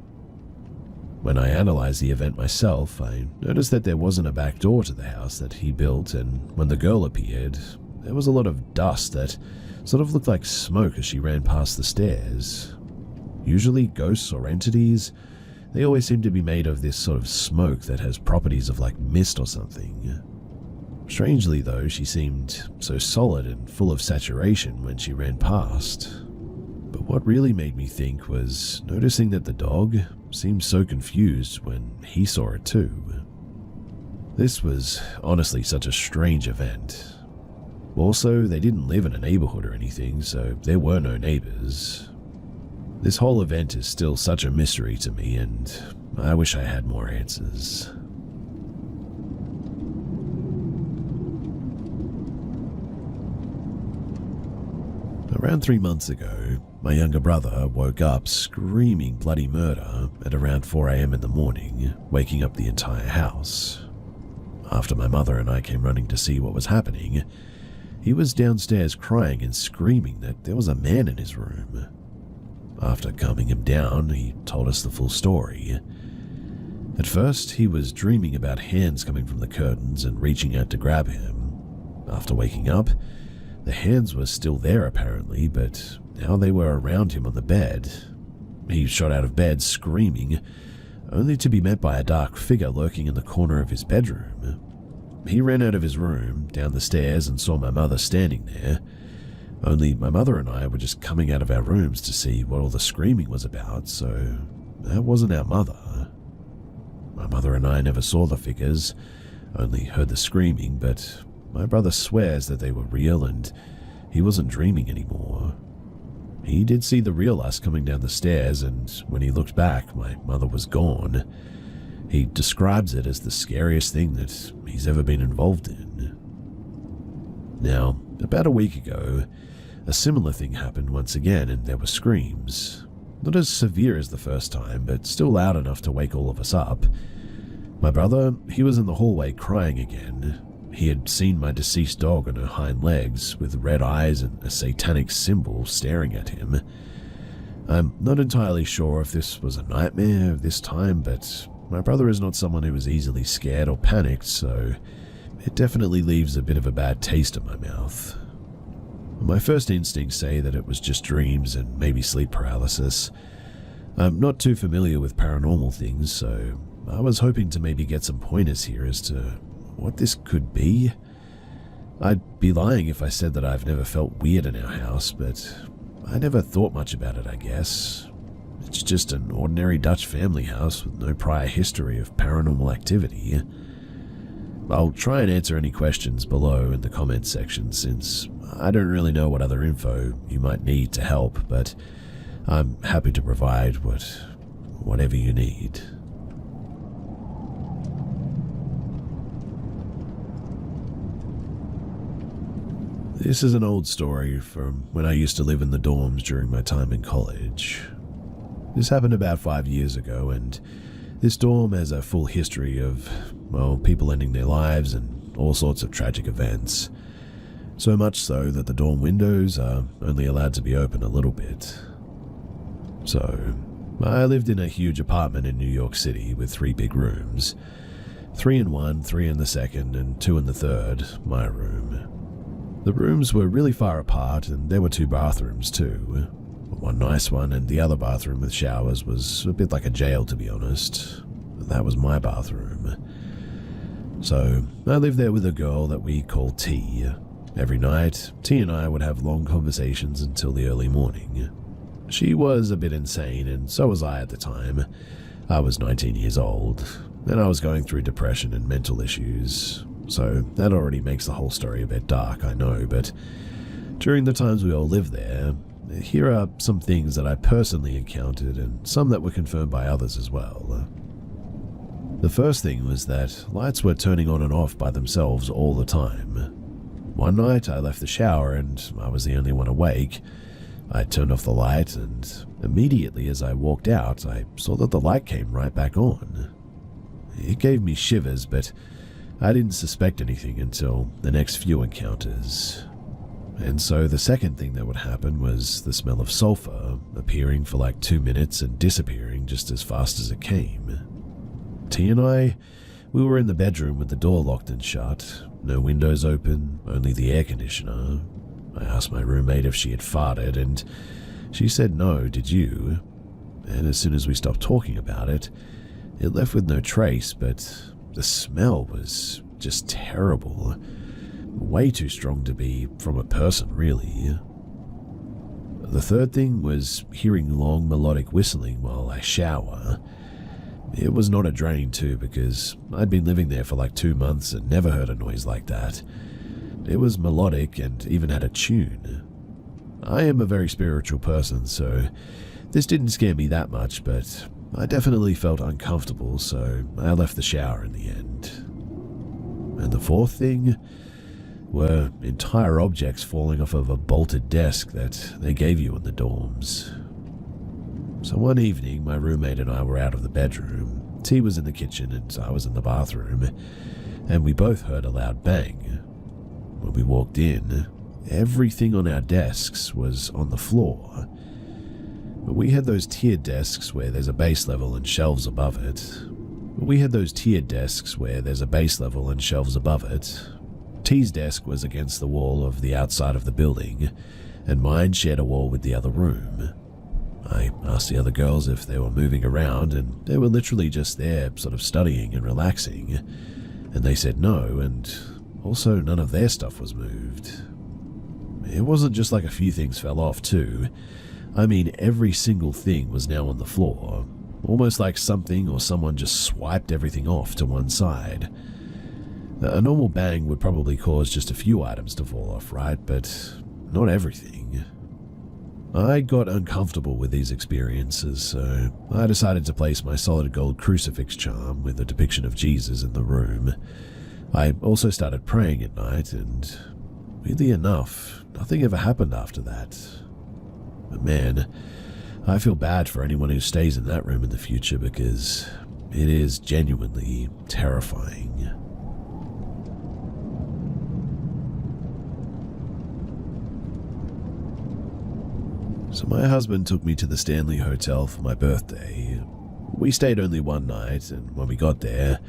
When I analyzed the event myself, I noticed that there wasn't a back door to the house that he built, and when the girl appeared, there was a lot of dust that sort of looked like smoke as she ran past the stairs. Usually ghosts or entities, they always seem to be made of this sort of smoke that has properties of like mist or something. Strangely though, she seemed so solid and full of saturation when she ran past. But what really made me think was noticing that the dog seemed so confused when he saw it too. This was honestly such a strange event. Also, they didn't live in a neighborhood or anything, so there were no neighbors. This whole event is still such a mystery to me, and I wish I had more answers. Around 3 months ago, my younger brother woke up screaming bloody murder at around 4 a.m. in the morning, waking up the entire house. After my mother and I came running to see what was happening, he was downstairs crying and screaming that there was a man in his room. After calming him down, he told us the full story. At first, he was dreaming about hands coming from the curtains and reaching out to grab him. After waking up, the hands were still there apparently, but now they were around him on the bed. He shot out of bed screaming, only to be met by a dark figure lurking in the corner of his bedroom. He ran out of his room, down the stairs, and saw my mother standing there. Only my mother and I were just coming out of our rooms to see what all the screaming was about, so that wasn't our mother. My mother and I never saw the figures, only heard the screaming, but my brother swears that they were real and he wasn't dreaming anymore. He did see the real us coming down the stairs, and when he looked back, my mother was gone. He describes it as the scariest thing that he's ever been involved in. Now, about a week ago, a similar thing happened once again, and there were screams. Not as severe as the first time, but still loud enough to wake all of us up. My brother, he was in the hallway crying again. He had seen my deceased dog on her hind legs, with red eyes and a satanic symbol staring at him. I'm not entirely sure if this was a nightmare this time, but my brother is not someone who is easily scared or panicked, so it definitely leaves a bit of a bad taste in my mouth. My first instincts say that it was just dreams and maybe sleep paralysis. I'm not too familiar with paranormal things, so I was hoping to maybe get some pointers here as to what this could be. I'd be lying if I said that I've never felt weird in our house, but I never thought much about it, I guess. It's just an ordinary Dutch family house with no prior history of paranormal activity. I'll try and answer any questions below in the comments section, since I don't really know what other info you might need to help, but I'm happy to provide whatever you need. This is an old story from when I used to live in the dorms during my time in college. This happened about 5 years ago, and this dorm has a full history of, well, people ending their lives and all sorts of tragic events. So much so that the dorm windows are only allowed to be open a little bit. So, I lived in a huge apartment in New York City with 3 big rooms. 3 in one, 3 in the second, and 2 in the third, my room. The rooms were really far apart, and there were 2 bathrooms too. One nice one, and the other bathroom with showers was a bit like a jail, to be honest. That was my bathroom. So, I lived there with a girl that we called T. Every night, T and I would have long conversations until the early morning. She was a bit insane, and so was I at the time. I was 19 years old, and I was going through depression and mental issues. So that already makes the whole story a bit dark, I know, but during the times we all lived there, here are some things that I personally encountered and some that were confirmed by others as well. The first thing was that lights were turning on and off by themselves all the time. One night I left the shower and I was the only one awake. I turned off the light, and immediately as I walked out, I saw that the light came right back on. It gave me shivers, but I didn't suspect anything until the next few encounters. And so the second thing that would happen was the smell of sulfur appearing for like 2 minutes and disappearing just as fast as it came. T and I, we were in the bedroom with the door locked and shut, no windows open, only the air conditioner. I asked my roommate if she had farted, and she said no, did you? And as soon as we stopped talking about it, it left with no trace, but the smell was just terrible. Way too strong to be from a person, really. The third thing was hearing long melodic whistling while I shower. It was not a drain too, because I'd been living there for like 2 months and never heard a noise like that. It was melodic and even had a tune. I am a very spiritual person, so this didn't scare me that much, but I definitely felt uncomfortable, so I left the shower in the end. And the fourth thing were entire objects falling off of a bolted desk that they gave you in the dorms. So one evening, my roommate and I were out of the bedroom. T was in the kitchen and I was in the bathroom, and we both heard a loud bang. When we walked in, everything on our desks was on the floor. But we had those tiered desks where there's a base level and shelves above it. T's desk was against the wall of the outside of the building, and mine shared a wall with the other room. I asked the other girls if they were moving around, and they were literally just there, sort of studying and relaxing, and they said no, and also none of their stuff was moved. It wasn't just like a few things fell off too. I mean, every single thing was now on the floor, almost like something or someone just swiped everything off to one side. A normal bang would probably cause just a few items to fall off, right? But not everything. I got uncomfortable with these experiences, so I decided to place my solid gold crucifix charm with a depiction of Jesus in the room. I also started praying at night, and weirdly enough, nothing ever happened after that. But man, I feel bad for anyone who stays in that room in the future, because it is genuinely terrifying. So my husband took me to the Stanley Hotel for my birthday. We stayed only one night, and when we got there,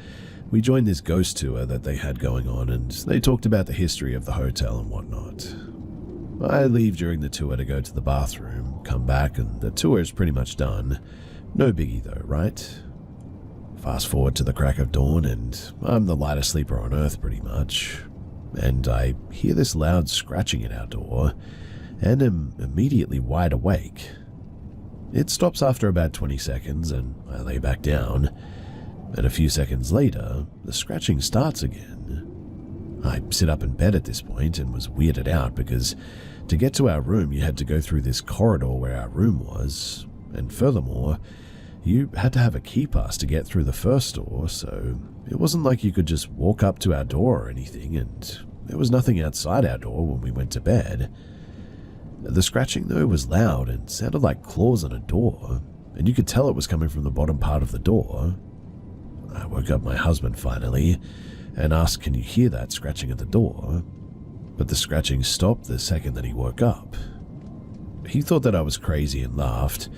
we joined this ghost tour that they had going on, and they talked about the history of the hotel and whatnot. I leave during the tour to go to the bathroom, come back, and the tour is pretty much done. No biggie though, right? Fast forward to the crack of dawn, and I'm the lightest sleeper on earth pretty much. And I hear this loud scratching at our door, and am immediately wide awake. It stops after about 20 seconds, and I lay back down, and a few seconds later, the scratching starts again. I sit up in bed at this point and was weirded out because to get to our room you had to go through this corridor where our room was, and furthermore, you had to have a key pass to get through the first door, so it wasn't like you could just walk up to our door or anything, and there was nothing outside our door when we went to bed. The scratching, though, was loud and sounded like claws on a door, and you could tell it was coming from the bottom part of the door. I woke up my husband finally and asked, "Can you hear that scratching at the door?" But the scratching stopped the second that he woke up. He thought that I was crazy and laughed.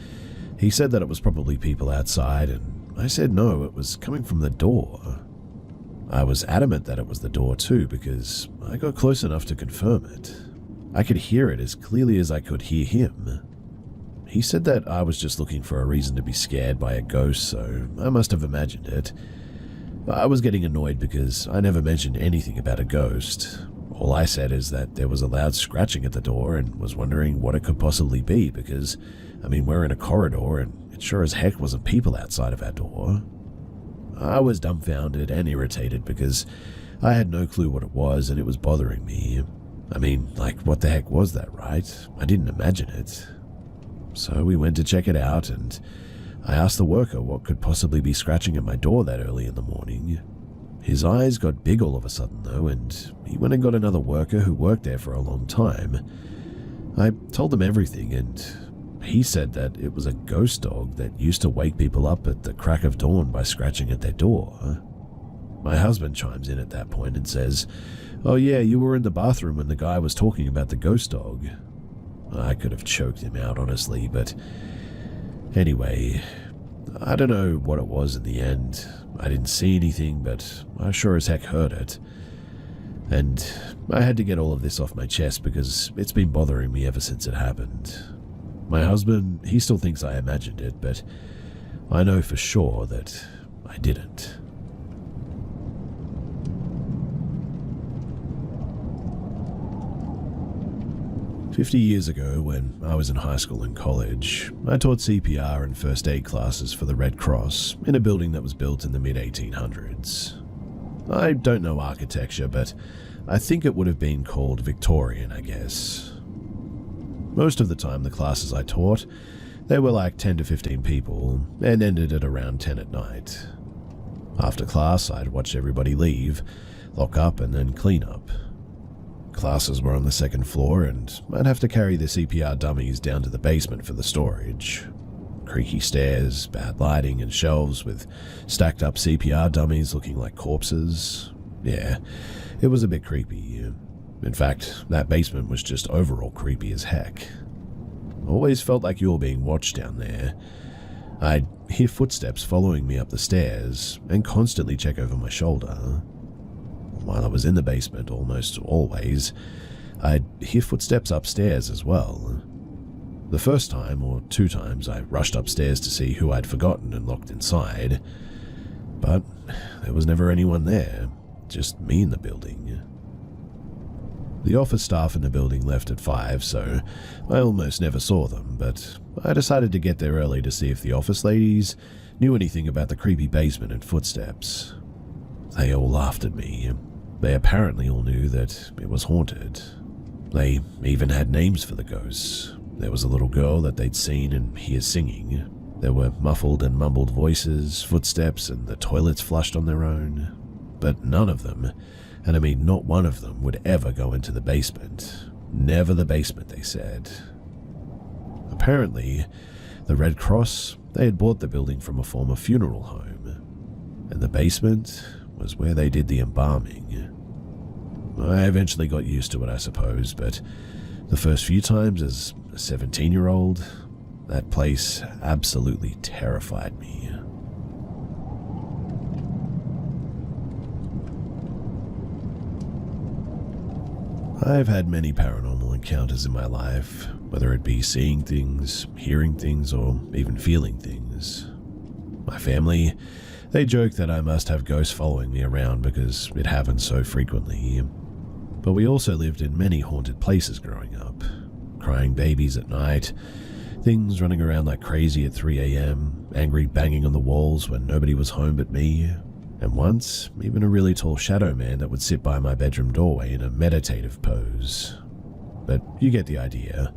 He said that it was probably people outside, and I said no, it was coming from the door. I was adamant that it was the door too, because I got close enough to confirm it. I could hear it as clearly as I could hear him. He said that I was just looking for a reason to be scared by a ghost, so I must have imagined it. I was getting annoyed because I never mentioned anything about a ghost. All I said is that there was a loud scratching at the door and was wondering what it could possibly be because, I mean, we're in a corridor and it sure as heck wasn't people outside of our door. I was dumbfounded and irritated because I had no clue what it was and it was bothering me. I mean, like, what the heck was that, right? I didn't imagine it. So we went to check it out, and I asked the worker what could possibly be scratching at my door that early in the morning. His eyes got big all of a sudden, though, and he went and got another worker who worked there for a long time. I told him everything, and he said that it was a ghost dog that used to wake people up at the crack of dawn by scratching at their door. My husband chimes in at that point and says, "Oh yeah, you were in the bathroom when the guy was talking about the ghost dog." I could have choked him out, honestly, but anyway, I don't know what it was in the end. I didn't see anything, but I sure as heck heard it. And I had to get all of this off my chest because it's been bothering me ever since it happened. My husband, he still thinks I imagined it, but I know for sure that I didn't. "50 years ago, when I was in high school and college, I taught CPR and first aid classes for the Red Cross in a building that was built in the mid-1800s. I don't know architecture, but I think it would have been called Victorian, I guess. Most of the time, the classes I taught, they were like 10 to 15 people and ended at around 10 at night. After class, I'd watch everybody leave, lock up, and then clean up. Classes were on the second floor, and I'd have to carry the CPR dummies down to the basement for the storage. Creaky stairs, bad lighting, and shelves with stacked up CPR dummies looking like corpses. Yeah, it was a bit creepy. In fact, that basement was just overall creepy as heck. Always felt like you were being watched down there. I'd hear footsteps following me up the stairs and constantly check over my shoulder. While I was in the basement, almost always, I'd hear footsteps upstairs as well. The first time or two times I rushed upstairs to see who I'd forgotten and locked inside, but there was never anyone there, just me in the building. The office staff in the building left at 5, so I almost never saw them, but I decided to get there early to see if the office ladies knew anything about the creepy basement and footsteps. They all laughed at me. They apparently all knew that it was haunted. They even had names for the ghosts. There was a little girl that they'd seen and hear singing. There were muffled and mumbled voices, footsteps, and the toilets flushed on their own. But none of them, and I mean not one of them, would ever go into the basement. Never the basement, they said. Apparently, the Red Cross, they had bought the building from a former funeral home, and the basement was where they did the embalming. I eventually got used to it, I suppose, but the first few times as a 17-year-old, that place absolutely terrified me. I've had many paranormal encounters in my life, whether it be seeing things, hearing things, or even feeling things. My family, they joke that I must have ghosts following me around because it happens so frequently. But we also lived in many haunted places growing up. Crying babies at night, things running around like crazy at 3 a.m, angry banging on the walls when nobody was home but me, and once, even a really tall shadow man that would sit by my bedroom doorway in a meditative pose. But you get the idea.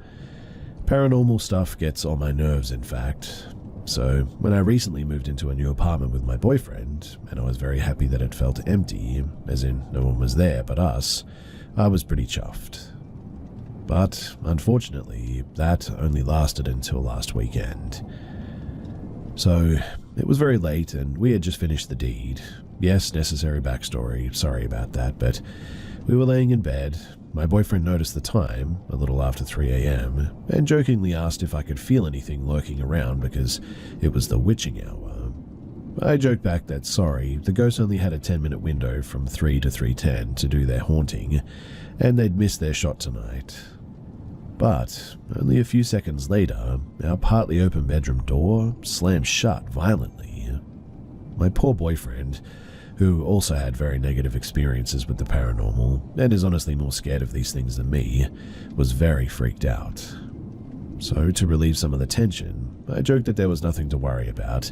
Paranormal stuff gets on my nerves, in fact. So, when I recently moved into a new apartment with my boyfriend, and I was very happy that it felt empty, as in no one was there but us, I was pretty chuffed. But, unfortunately, that only lasted until last weekend. So, it was very late and we had just finished the deed. Yes, necessary backstory, sorry about that, but we were laying in bed. My boyfriend noticed the time, a little after 3 a.m, and jokingly asked if I could feel anything lurking around because it was the witching hour. I joked back that sorry, the ghosts only had a 10-minute window from 3 to 3:10 to do their haunting, and they'd missed their shot tonight. But only a few seconds later, our partly open bedroom door slammed shut violently. My poor boyfriend, who also had very negative experiences with the paranormal, and is honestly more scared of these things than me, was very freaked out. So, to relieve some of the tension, I joked that there was nothing to worry about,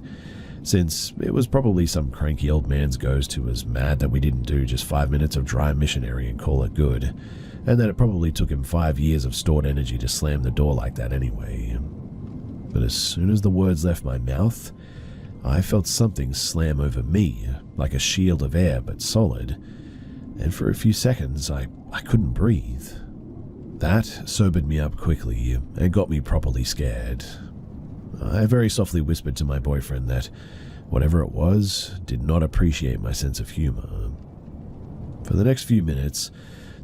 since it was probably some cranky old man's ghost who was mad that we didn't do just 5 minutes of dry missionary and call it good, and that it probably took him 5 years of stored energy to slam the door like that anyway. But as soon as the words left my mouth, I felt something slam over me, like a shield of air but solid, and for a few seconds I couldn't breathe. That sobered me up quickly and got me properly scared. I very softly whispered to my boyfriend that whatever it was did not appreciate my sense of humor. For the next few minutes,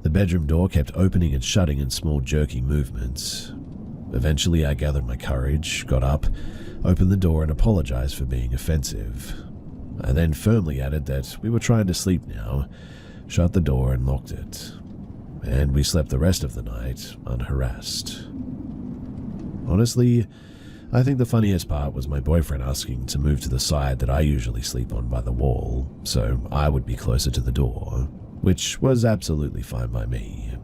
the bedroom door kept opening and shutting in small jerky movements. Eventually, I gathered my courage, got up, opened the door and apologized for being offensive. I then firmly added that we were trying to sleep now, shut the door and locked it. And we slept the rest of the night unharassed. Honestly, I think the funniest part was my boyfriend asking to move to the side that I usually sleep on by the wall, so I would be closer to the door, which was absolutely fine by me.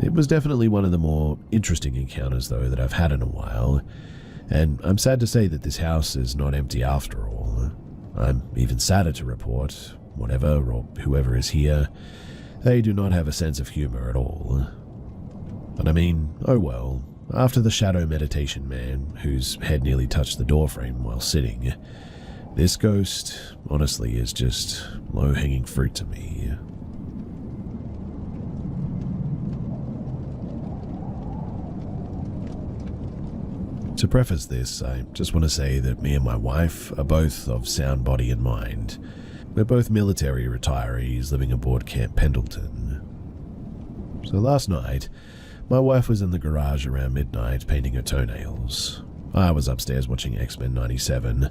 It was definitely one of the more interesting encounters, though, that I've had in a while, and I'm sad to say that this house is not empty after all. I'm even sadder to report, whatever or whoever is here, they do not have a sense of humor at all. But I mean, oh well, after the shadow meditation man, whose head nearly touched the doorframe while sitting, this ghost, honestly, is just low-hanging fruit to me. To preface this, I just want to say that me and my wife are both of sound body and mind. We're both military retirees living aboard Camp Pendleton. So last night, my wife was in the garage around midnight painting her toenails. I was upstairs watching X-Men 97.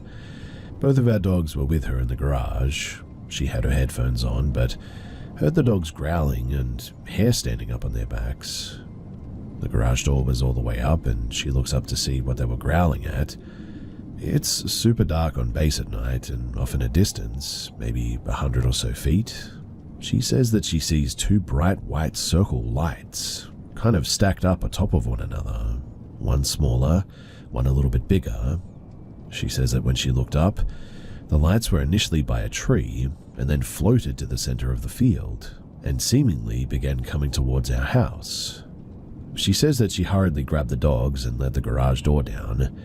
Both of our dogs were with her in the garage. She had her headphones on, but heard the dogs growling and hair standing up on their backs. The garage door was all the way up, and she looks up to see what they were growling at. It's super dark on base at night, and off in a distance, maybe 100 or so feet, she says that she sees two bright white circle lights, kind of stacked up atop of one another, one smaller, one a little bit bigger. She says that when she looked up, the lights were initially by a tree and then floated to the center of the field and seemingly began coming towards our house. She says that she hurriedly grabbed the dogs and let the garage door down.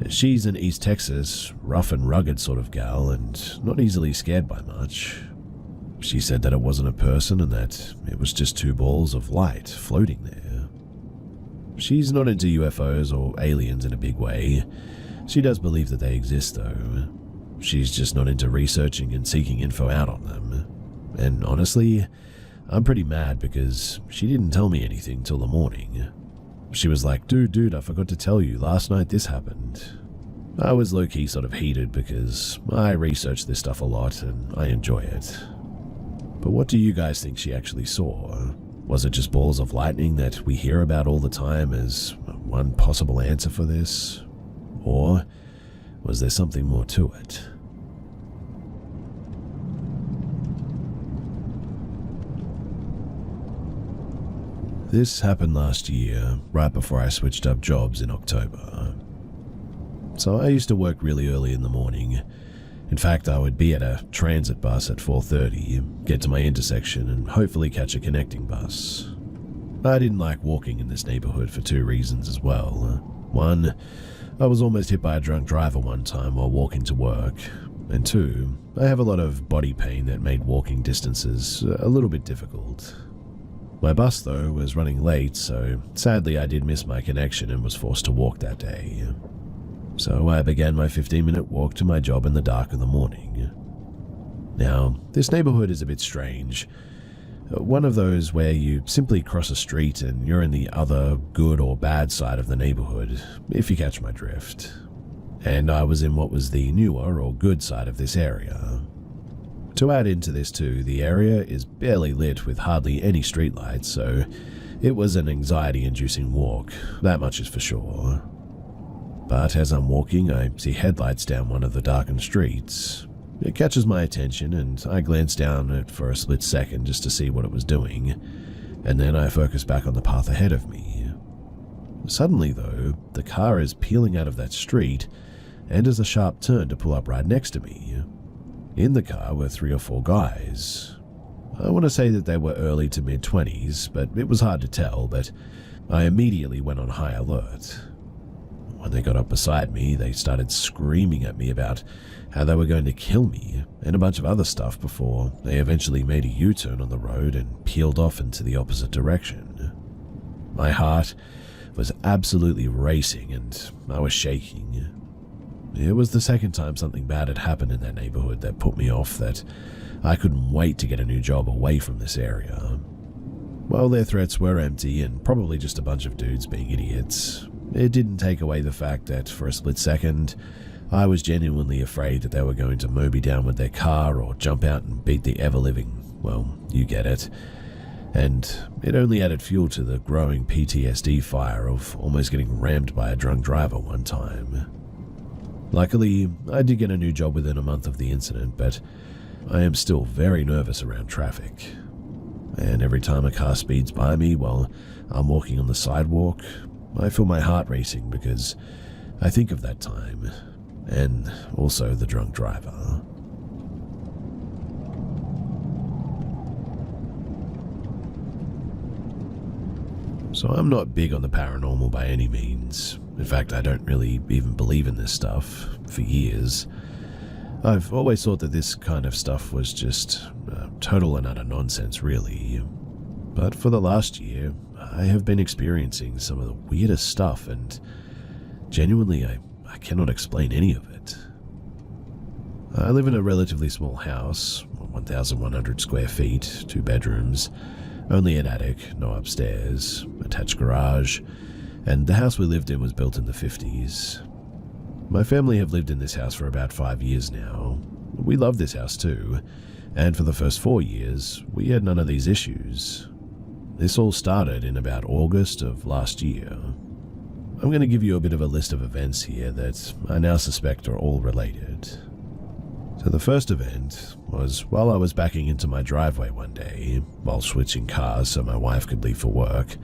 She's an East Texas, rough and rugged sort of gal and not easily scared by much. She said that it wasn't a person and that it was just two balls of light floating there. She's not into UFOs or aliens in a big way. She does believe that they exist though. She's just not into researching and seeking info out on them. And honestly, I'm pretty mad because she didn't tell me anything till the morning. She was like, dude, I forgot to tell you, last night this happened. I was low-key sort of heated because I research this stuff a lot and I enjoy it. But what do you guys think she actually saw? Was it just balls of lightning that we hear about all the time as one possible answer for this? Or was there something more to it? This happened last year, right before I switched up jobs in October. So I used to work really early in the morning. In fact, I would be at a transit bus at 4:30, get to my intersection, and hopefully catch a connecting bus. I didn't like walking in this neighborhood for two reasons as well. One, I was almost hit by a drunk driver one time while walking to work. And two, I have a lot of body pain that made walking distances a little bit difficult. My bus, though, was running late, so sadly I did miss my connection and was forced to walk that day. So I began my 15-minute walk to my job in the dark of the morning. Now, this neighborhood is a bit strange. One of those where you simply cross a street and you're in the other good or bad side of the neighborhood, if you catch my drift. And I was in what was the newer or good side of this area. To add into this too, the area is barely lit with hardly any streetlights, so it was an anxiety-inducing walk, that much is for sure. But as I'm walking, I see headlights down one of the darkened streets. It catches my attention, and I glance down it for a split second just to see what it was doing, and then I focus back on the path ahead of me. Suddenly, though, the car is peeling out of that street and does a sharp turn to pull up right next to me. In the car were 3 or 4 guys. I want to say that they were early to mid-20s, but it was hard to tell, but I immediately went on high alert. When they got up beside me, they started screaming at me about how they were going to kill me and a bunch of other stuff before they eventually made a U-turn on the road and peeled off into the opposite direction. My heart was absolutely racing and I was shaking. It was the second time something bad had happened in that neighborhood that put me off, that I couldn't wait to get a new job away from this area. While their threats were empty and probably just a bunch of dudes being idiots, it didn't take away the fact that for a split second, I was genuinely afraid that they were going to mow me down with their car or jump out and beat the ever-living, well, you get it. And it only added fuel to the growing PTSD fire of almost getting rammed by a drunk driver one time. Luckily, I did get a new job within a month of the incident, but I am still very nervous around traffic. And every time a car speeds by me while I'm walking on the sidewalk, I feel my heart racing because I think of that time, and also the drunk driver. So I'm not big on the paranormal by any means. In fact, I don't really even believe in this stuff for years. I've always thought that this kind of stuff was just total and utter nonsense, really. But for the last year, I have been experiencing some of the weirdest stuff, and genuinely, I cannot explain any of it. I live in a relatively small house, 1,100 square feet, 2 bedrooms, only an attic, no upstairs, attached garage, and the house we lived in was built in the 50s. My family have lived in this house for about 5 years now. We love this house too, and for the first 4 years, we had none of these issues. This all started in about August of last year. I'm going to give you a bit of a list of events here that I now suspect are all related. So the first event was while I was backing into my driveway one day, while switching cars so my wife could leave for work,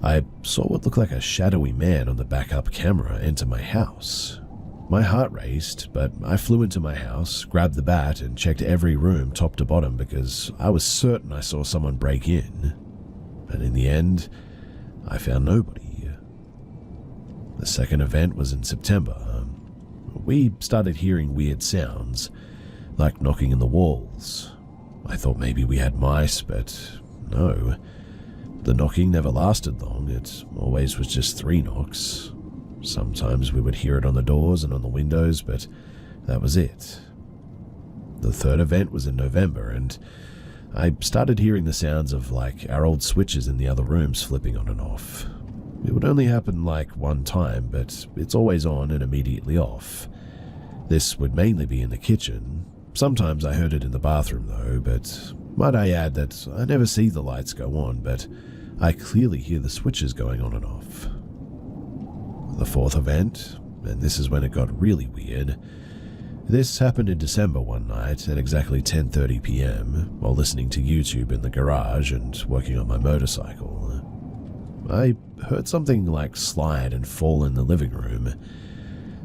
I saw what looked like a shadowy man on the backup camera enter my house. My heart raced, but I flew into my house, grabbed the bat, and checked every room top to bottom because I was certain I saw someone break in. And in the end, I found nobody. The second event was in September. We started hearing weird sounds, like knocking in the walls. I thought maybe we had mice, but no. The knocking never lasted long. It always was just 3 knocks. Sometimes we would hear it on the doors and on the windows, but that was it. The third event was in November, and I started hearing the sounds of like our old switches in the other rooms flipping on and off. It would only happen like one time, but it's always on and immediately off. This would mainly be in the kitchen. Sometimes I heard it in the bathroom though, but might I add that I never see the lights go on, but I clearly hear the switches going on and off. The fourth event, and this is when it got really weird. This happened in December one night at exactly 10:30 p.m. while listening to YouTube in the garage and working on my motorcycle. I heard something like slide and fall in the living room.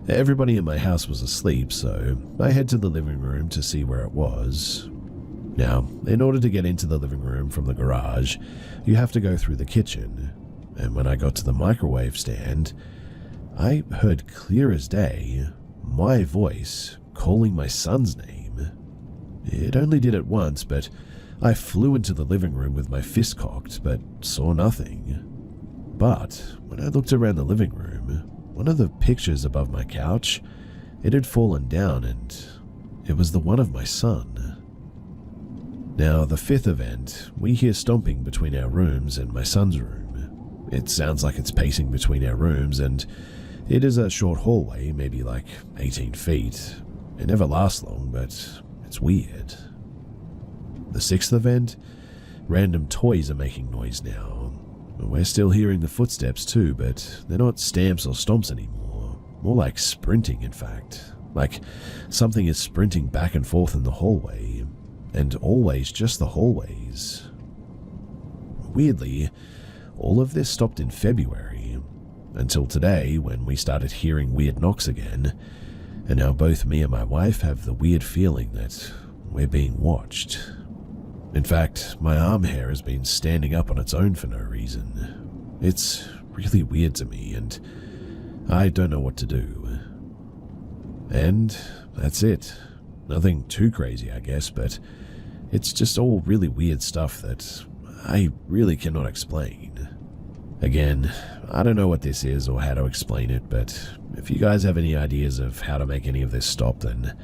Everybody in my house was asleep, so I head to the living room to see where it was. Now, in order to get into the living room from the garage, you have to go through the kitchen, and when I got to the microwave stand, I heard clear as day my voice calling my son's name. It only did it once, but I flew into the living room with my fist cocked, but saw nothing. But when I looked around the living room, one of the pictures above my couch, it had fallen down, and it was the one of my son. Now, the fifth event, we hear stomping between our rooms and my son's room. It sounds like it's pacing between our rooms, and it is a short hallway, maybe like 18 feet. It never lasts long, but it's weird. The sixth event, random toys are making noise now. We're still hearing the footsteps too, but they're not stamps or stomps anymore. More like sprinting, in fact. Like something is sprinting back and forth in the hallway, and always just the hallways. Weirdly, all of this stopped in February, until today when we started hearing weird knocks again, and now both me and my wife have the weird feeling that we're being watched. In fact, my arm hair has been standing up on its own for no reason. It's really weird to me, and I don't know what to do. And that's it. Nothing too crazy, I guess, but it's just all really weird stuff that I really cannot explain. Again, I don't know what this is or how to explain it, but if you guys have any ideas of how to make any of this stop, then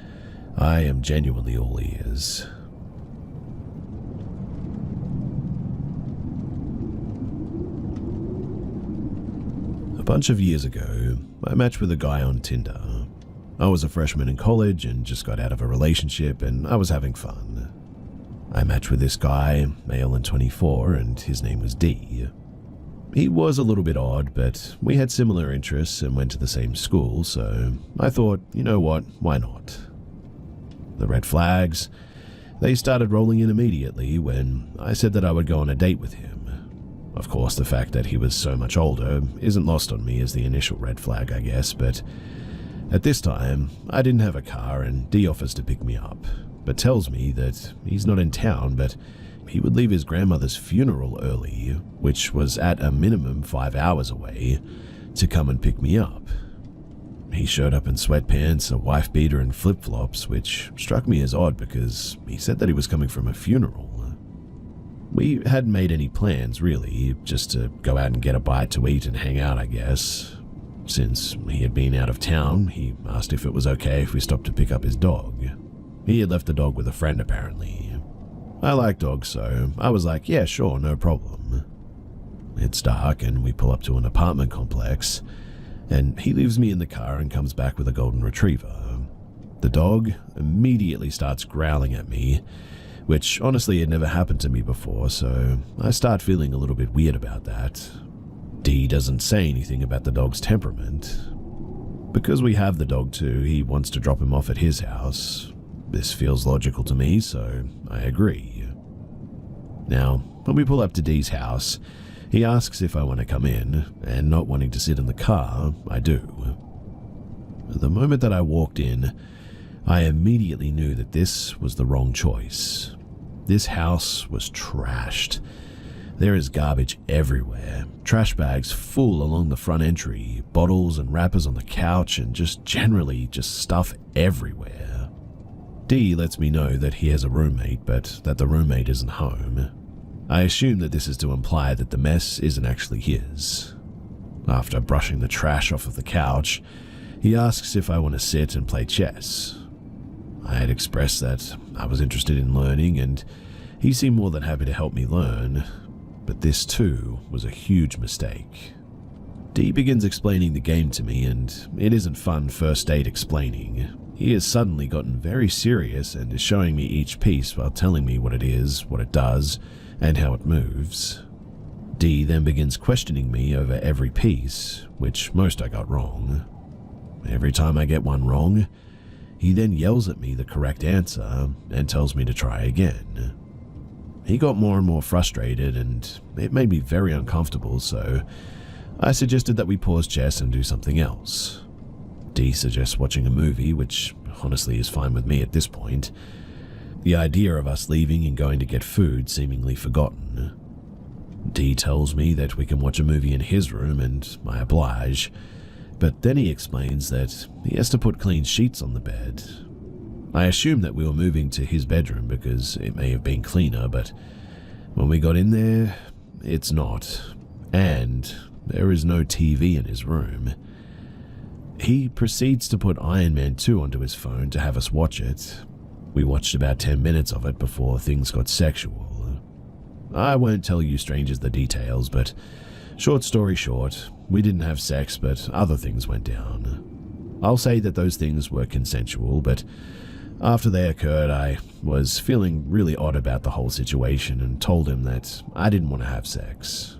I am genuinely all ears. A bunch of years ago, I matched with a guy on Tinder. I was a freshman in college and just got out of a relationship, and I was having fun. I matched with this guy, male and 24, and his name was D. He was a little bit odd, but we had similar interests and went to the same school, so I thought, you know what, why not? The red flags, they started rolling in immediately when I said that I would go on a date with him. Of course, the fact that he was so much older isn't lost on me as the initial red flag, I guess, but at this time, I didn't have a car and D offers to pick me up, but tells me that he's not in town, but he would leave his grandmother's funeral early, which was at a minimum 5 hours away, to come and pick me up. He showed up in sweatpants, a wife beater, and flip-flops, which struck me as odd because he said that he was coming from a funeral. We hadn't made any plans, really, just to go out and get a bite to eat and hang out, I guess. Since he had been out of town, he asked if it was okay if we stopped to pick up his dog. He had left the dog with a friend, apparently. I like dogs, so I was like, yeah, sure, no problem. It's dark, and we pull up to an apartment complex, and he leaves me in the car and comes back with a golden retriever. The dog immediately starts growling at me, which honestly had never happened to me before, so I start feeling a little bit weird about that. D doesn't say anything about the dog's temperament. Because we have the dog too, he wants to drop him off at his house. This feels logical to me, so I agree. Now, when we pull up to D's house, he asks if I want to come in, and not wanting to sit in the car, I do. The moment that I walked in, I immediately knew that this was the wrong choice. This house was trashed. There is garbage everywhere, trash bags full along the front entry, bottles and wrappers on the couch, and just generally just stuff everywhere. D lets me know that he has a roommate, but that the roommate isn't home. I assume that this is to imply that the mess isn't actually his. After brushing the trash off of the couch, he asks if I want to sit and play chess. I had expressed that I was interested in learning, and he seemed more than happy to help me learn, but this too was a huge mistake. D begins explaining the game to me, and it isn't fun first date explaining. He has suddenly gotten very serious and is showing me each piece while telling me what it is, what it does, and how it moves. D then begins questioning me over every piece, which most I got wrong. Every time I get one wrong, he then yells at me the correct answer and tells me to try again. He got more and more frustrated, and it made me very uncomfortable, so I suggested that we pause chess and do something else. D suggests watching a movie, which honestly is fine with me at this point. The idea of us leaving and going to get food seemingly forgotten. D tells me that we can watch a movie in his room, and I oblige, but then he explains that he has to put clean sheets on the bed. I assumed that we were moving to his bedroom because it may have been cleaner, but when we got in there, it's not, and there is no TV in his room. He proceeds to put Iron Man 2 onto his phone to have us watch it. We watched about 10 minutes of it before things got sexual. I won't tell you strangers the details, but short story short, we didn't have sex, but other things went down. I'll say that those things were consensual, but after they occurred, I was feeling really odd about the whole situation and told him that I didn't want to have sex.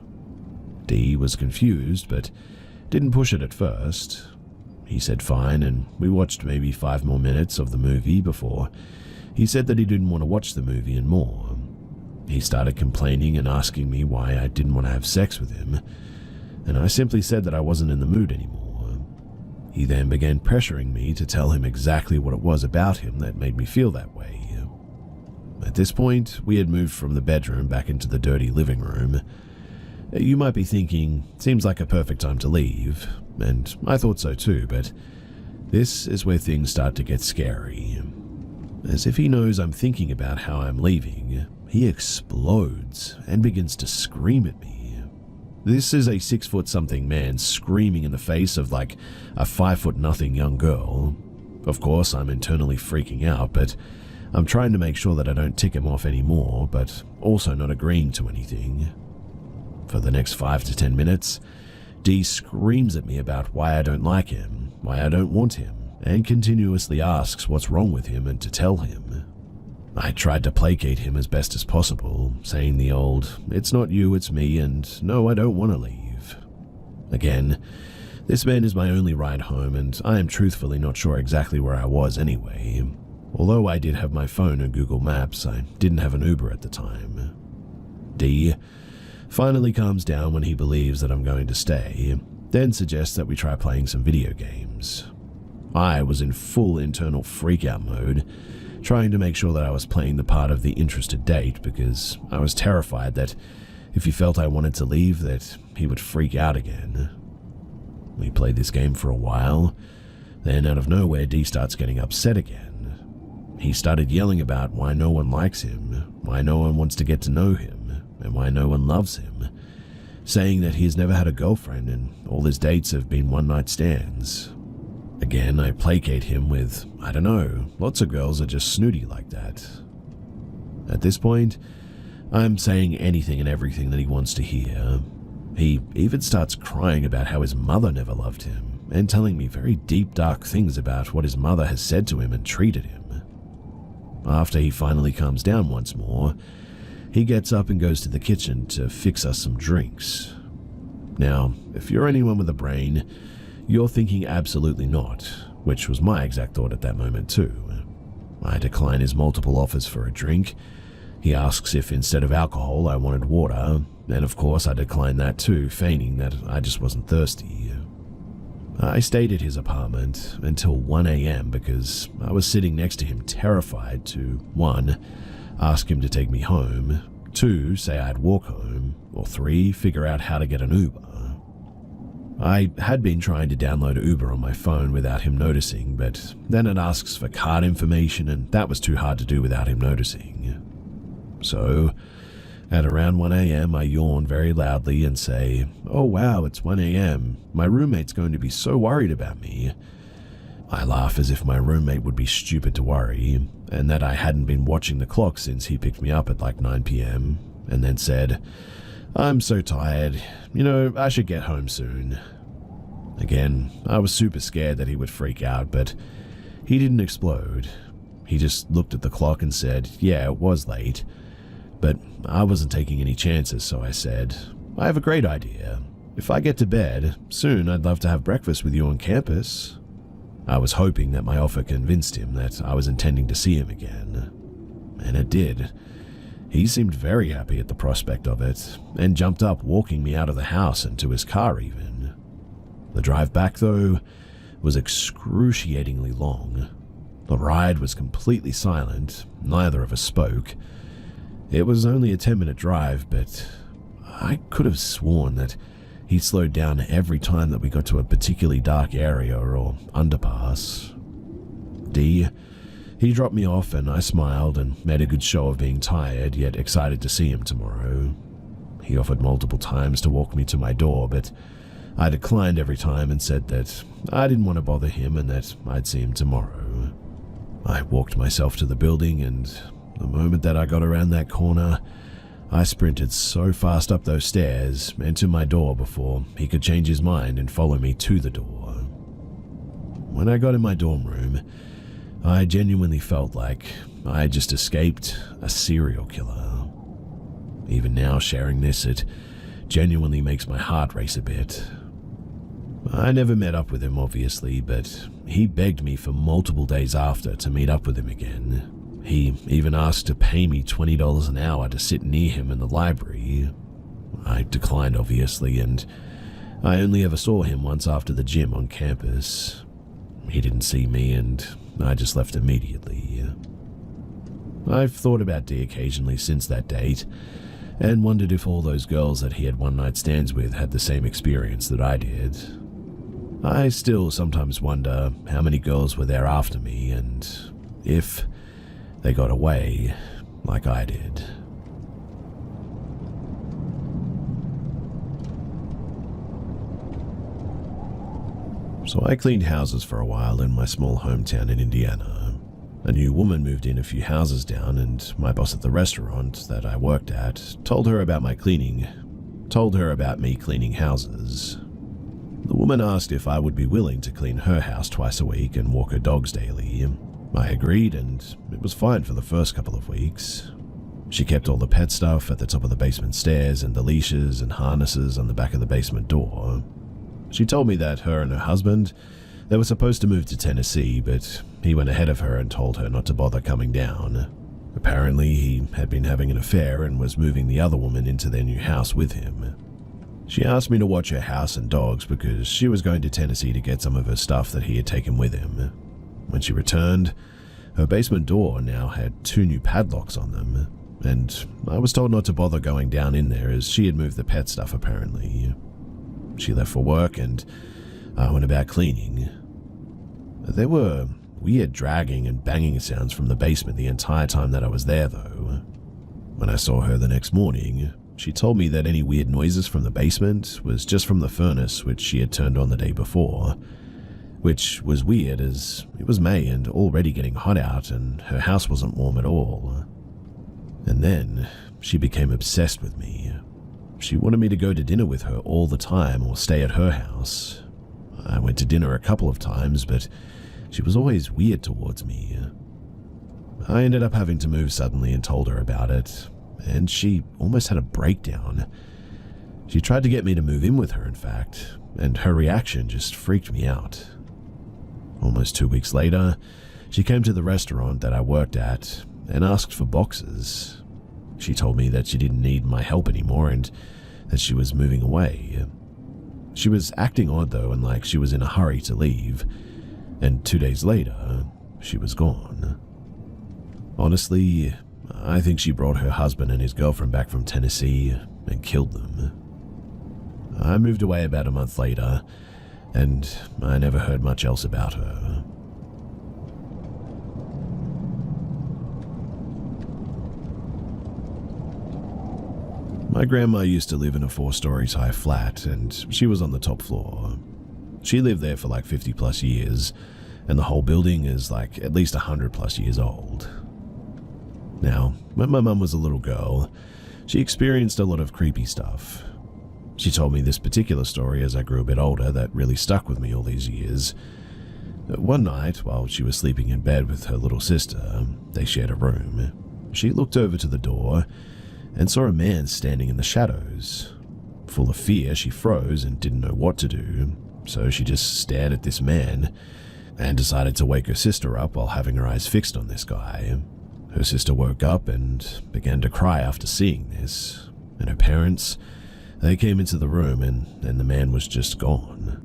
D was confused, but didn't push it at first. He said fine, and we watched maybe 5 more minutes of the movie before he said that he didn't want to watch the movie anymore. He started complaining and asking me why I didn't want to have sex with him, and I simply said that I wasn't in the mood anymore. He then began pressuring me to tell him exactly what it was about him that made me feel that way. At this point, we had moved from the bedroom back into the dirty living room. You might be thinking, seems like a perfect time to leave, and I thought so too, but this is where things start to get scary. As if he knows I'm thinking about how I'm leaving, he explodes and begins to scream at me. This is a 6-foot-something man screaming in the face of like a 5-foot-nothing young girl. Of course, I'm internally freaking out, but I'm trying to make sure that I don't tick him off anymore, but also not agreeing to anything. For the next 5 to 10 minutes, D screams at me about why I don't like him, why I don't want him, and continuously asks what's wrong with him and to tell him. I tried to placate him as best as possible, saying the old, "It's not you, it's me, and no, I don't want to leave." Again, this man is my only ride home, and I am truthfully not sure exactly where I was anyway. Although I did have my phone and Google Maps, I didn't have an Uber at the time. D finally calms down when he believes that I'm going to stay, then suggests that we try playing some video games. I was in full internal freakout mode, trying to make sure that I was playing the part of the interested date because I was terrified that if he felt I wanted to leave, that he would freak out again. We played this game for a while, then out of nowhere D starts getting upset again. He started yelling about why no one likes him, why no one wants to get to know him, and why no one loves him, saying that he has never had a girlfriend and all his dates have been one-night stands. Again, I placate him with, I don't know, lots of girls are just snooty like that. At this point, I'm saying anything and everything that he wants to hear. He even starts crying about how his mother never loved him, and telling me very deep, dark things about what his mother has said to him and treated him. After he finally calms down once more, he gets up and goes to the kitchen to fix us some drinks. Now, if you're anyone with a brain, you're thinking absolutely not, which was my exact thought at that moment too. I decline his multiple offers for a drink. He asks if instead of alcohol I wanted water, and of course I declined that too, feigning that I just wasn't thirsty. I stayed at his apartment until 1 a.m. because I was sitting next to him terrified to 1. Ask him to take me home, 2. Say I'd walk home, or 3. Figure out how to get an Uber. I had been trying to download Uber on my phone without him noticing, but then it asks for card information and that was too hard to do without him noticing. So, at around 1 a.m. I yawn very loudly and say, "Oh wow, it's 1 a.m. My roommate's going to be so worried about me." I laugh as if my roommate would be stupid to worry, and that I hadn't been watching the clock since he picked me up at like 9 p.m, and then said, "I'm so tired, I should get home soon." Again, I was super scared that he would freak out, but he didn't explode. He just looked at the clock and said, "Yeah, it was late." But I wasn't taking any chances, so I said, "I have a great idea. If I get to bed, soon I'd love to have breakfast with you on campus." I was hoping that my offer convinced him that I was intending to see him again. And it did. He seemed very happy at the prospect of it, and jumped up, walking me out of the house and to his car even. The drive back, though, was excruciatingly long. The ride was completely silent, neither of us spoke. It was only a 10-minute drive, but I could have sworn that he slowed down every time that we got to a particularly dark area or underpass. He dropped me off and I smiled and made a good show of being tired yet excited to see him tomorrow. He offered multiple times to walk me to my door, but I declined every time and said that I didn't want to bother him and that I'd see him tomorrow. I walked myself to the building, and the moment that I got around that corner, I sprinted so fast up those stairs and to my door before he could change his mind and follow me to the door. When I got in my dorm room, I genuinely felt like I had just escaped a serial killer. Even now, sharing this, it genuinely makes my heart race a bit. I never met up with him, obviously, but he begged me for multiple days after to meet up with him again. He even asked to pay me $20 an hour to sit near him in the library. I declined, obviously, and I only ever saw him once after the gym on campus. He didn't see me, and I just left immediately. I've thought about D occasionally since that date, and wondered if all those girls that he had one-night stands with had the same experience that I did. I still sometimes wonder how many girls were there after me, and if they got away like I did. So I cleaned houses for a while in my small hometown in Indiana. A new woman moved in a few houses down, and my boss at the restaurant that I worked at told her about me cleaning houses. The woman asked if I would be willing to clean her house twice a week and walk her dogs daily. I agreed, and it was fine for the first couple of weeks. She kept all the pet stuff at the top of the basement stairs and the leashes and harnesses on the back of the basement door. She told me that her and her husband, they were supposed to move to Tennessee, but he went ahead of her and told her not to bother coming down. Apparently, he had been having an affair and was moving the other woman into their new house with him. She asked me to watch her house and dogs because she was going to Tennessee to get some of her stuff that he had taken with him. When she returned, her basement door now had 2 new padlocks on them, and I was told not to bother going down in there as she had moved the pet stuff apparently. She left for work and I went about cleaning. There were weird dragging and banging sounds from the basement the entire time that I was there though. When I saw her the next morning, she told me that any weird noises from the basement was just from the furnace which she had turned on the day before, which was weird as it was May and already getting hot out and her house wasn't warm at all. And then she became obsessed with me. She wanted me to go to dinner with her all the time or stay at her house. I went to dinner a couple of times, but she was always weird towards me. I ended up having to move suddenly and told her about it, and she almost had a breakdown. She tried to get me to move in with her, in fact, and her reaction just freaked me out. Almost 2 weeks later, she came to the restaurant that I worked at and asked for boxes. She told me that she didn't need my help anymore and that she was moving away. She was acting odd though and like she was in a hurry to leave, and 2 days later, she was gone. Honestly, I think she brought her husband and his girlfriend back from Tennessee and killed them. I moved away about a month later, and I never heard much else about her. My grandma used to live in a 4-story high flat, and she was on the top floor. She lived there for like 50 plus years, and the whole building is like at least 100 plus years old. Now, when my mum was a little girl, she experienced a lot of creepy stuff. She told me this particular story as I grew a bit older that really stuck with me all these years. One night, while she was sleeping in bed with her little sister, they shared a room. She looked over to the door and saw a man standing in the shadows. Full of fear, she froze and didn't know what to do, so she just stared at this man and decided to wake her sister up while having her eyes fixed on this guy. Her sister woke up and began to cry after seeing this, and her parents, they came into the room and the man was just gone.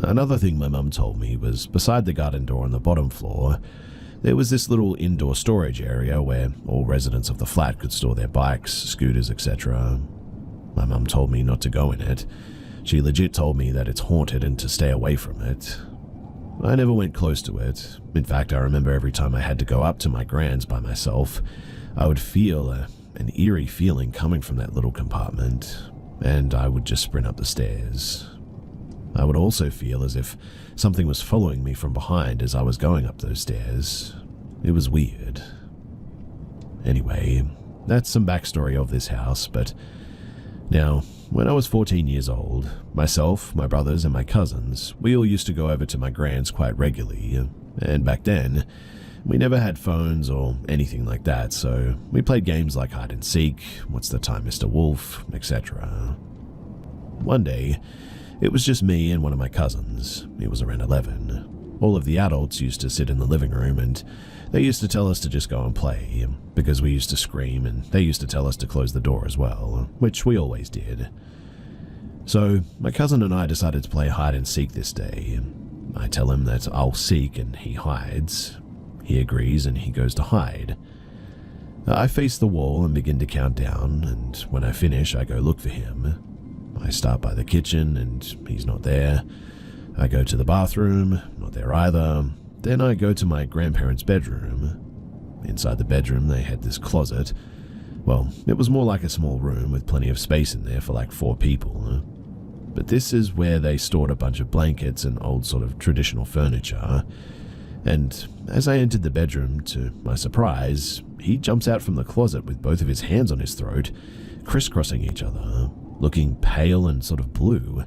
Another thing my mum told me was beside the garden door on the bottom floor, there was this little indoor storage area where all residents of the flat could store their bikes, scooters, etc. My mum told me not to go in it. She legit told me that it's haunted and to stay away from it. I never went close to it. In fact, I remember every time I had to go up to my grand's by myself, I would feel an eerie feeling coming from that little compartment, and I would just sprint up the stairs. I would also feel as if something was following me from behind as I was going up those stairs. It was weird. Anyway, that's some backstory of this house, but now, when I was 14 years old, myself, my brothers, and my cousins, we all used to go over to my grand's quite regularly, and back then, we never had phones or anything like that, so we played games like hide and seek, what's the time Mr. Wolf, etc. One day, it was just me and one of my cousins. He was around 11. All of the adults used to sit in the living room and they used to tell us to just go and play, because we used to scream and they used to tell us to close the door as well, which we always did. So my cousin and I decided to play hide and seek this day. I tell him that I'll seek and he hides. He agrees and he goes to hide. I face the wall and begin to count down, and when I finish I go look for him. I start by the kitchen and he's not there. I go to the bathroom, not there either. Then I go to my grandparents' bedroom. Inside the bedroom they had this closet. Well, it was more like a small room with plenty of space in there for like 4 people. but this is where they stored a bunch of blankets and old sort of traditional furniture. And as I entered the bedroom, to my surprise, he jumps out from the closet with both of his hands on his throat, crisscrossing each other, looking pale and sort of blue.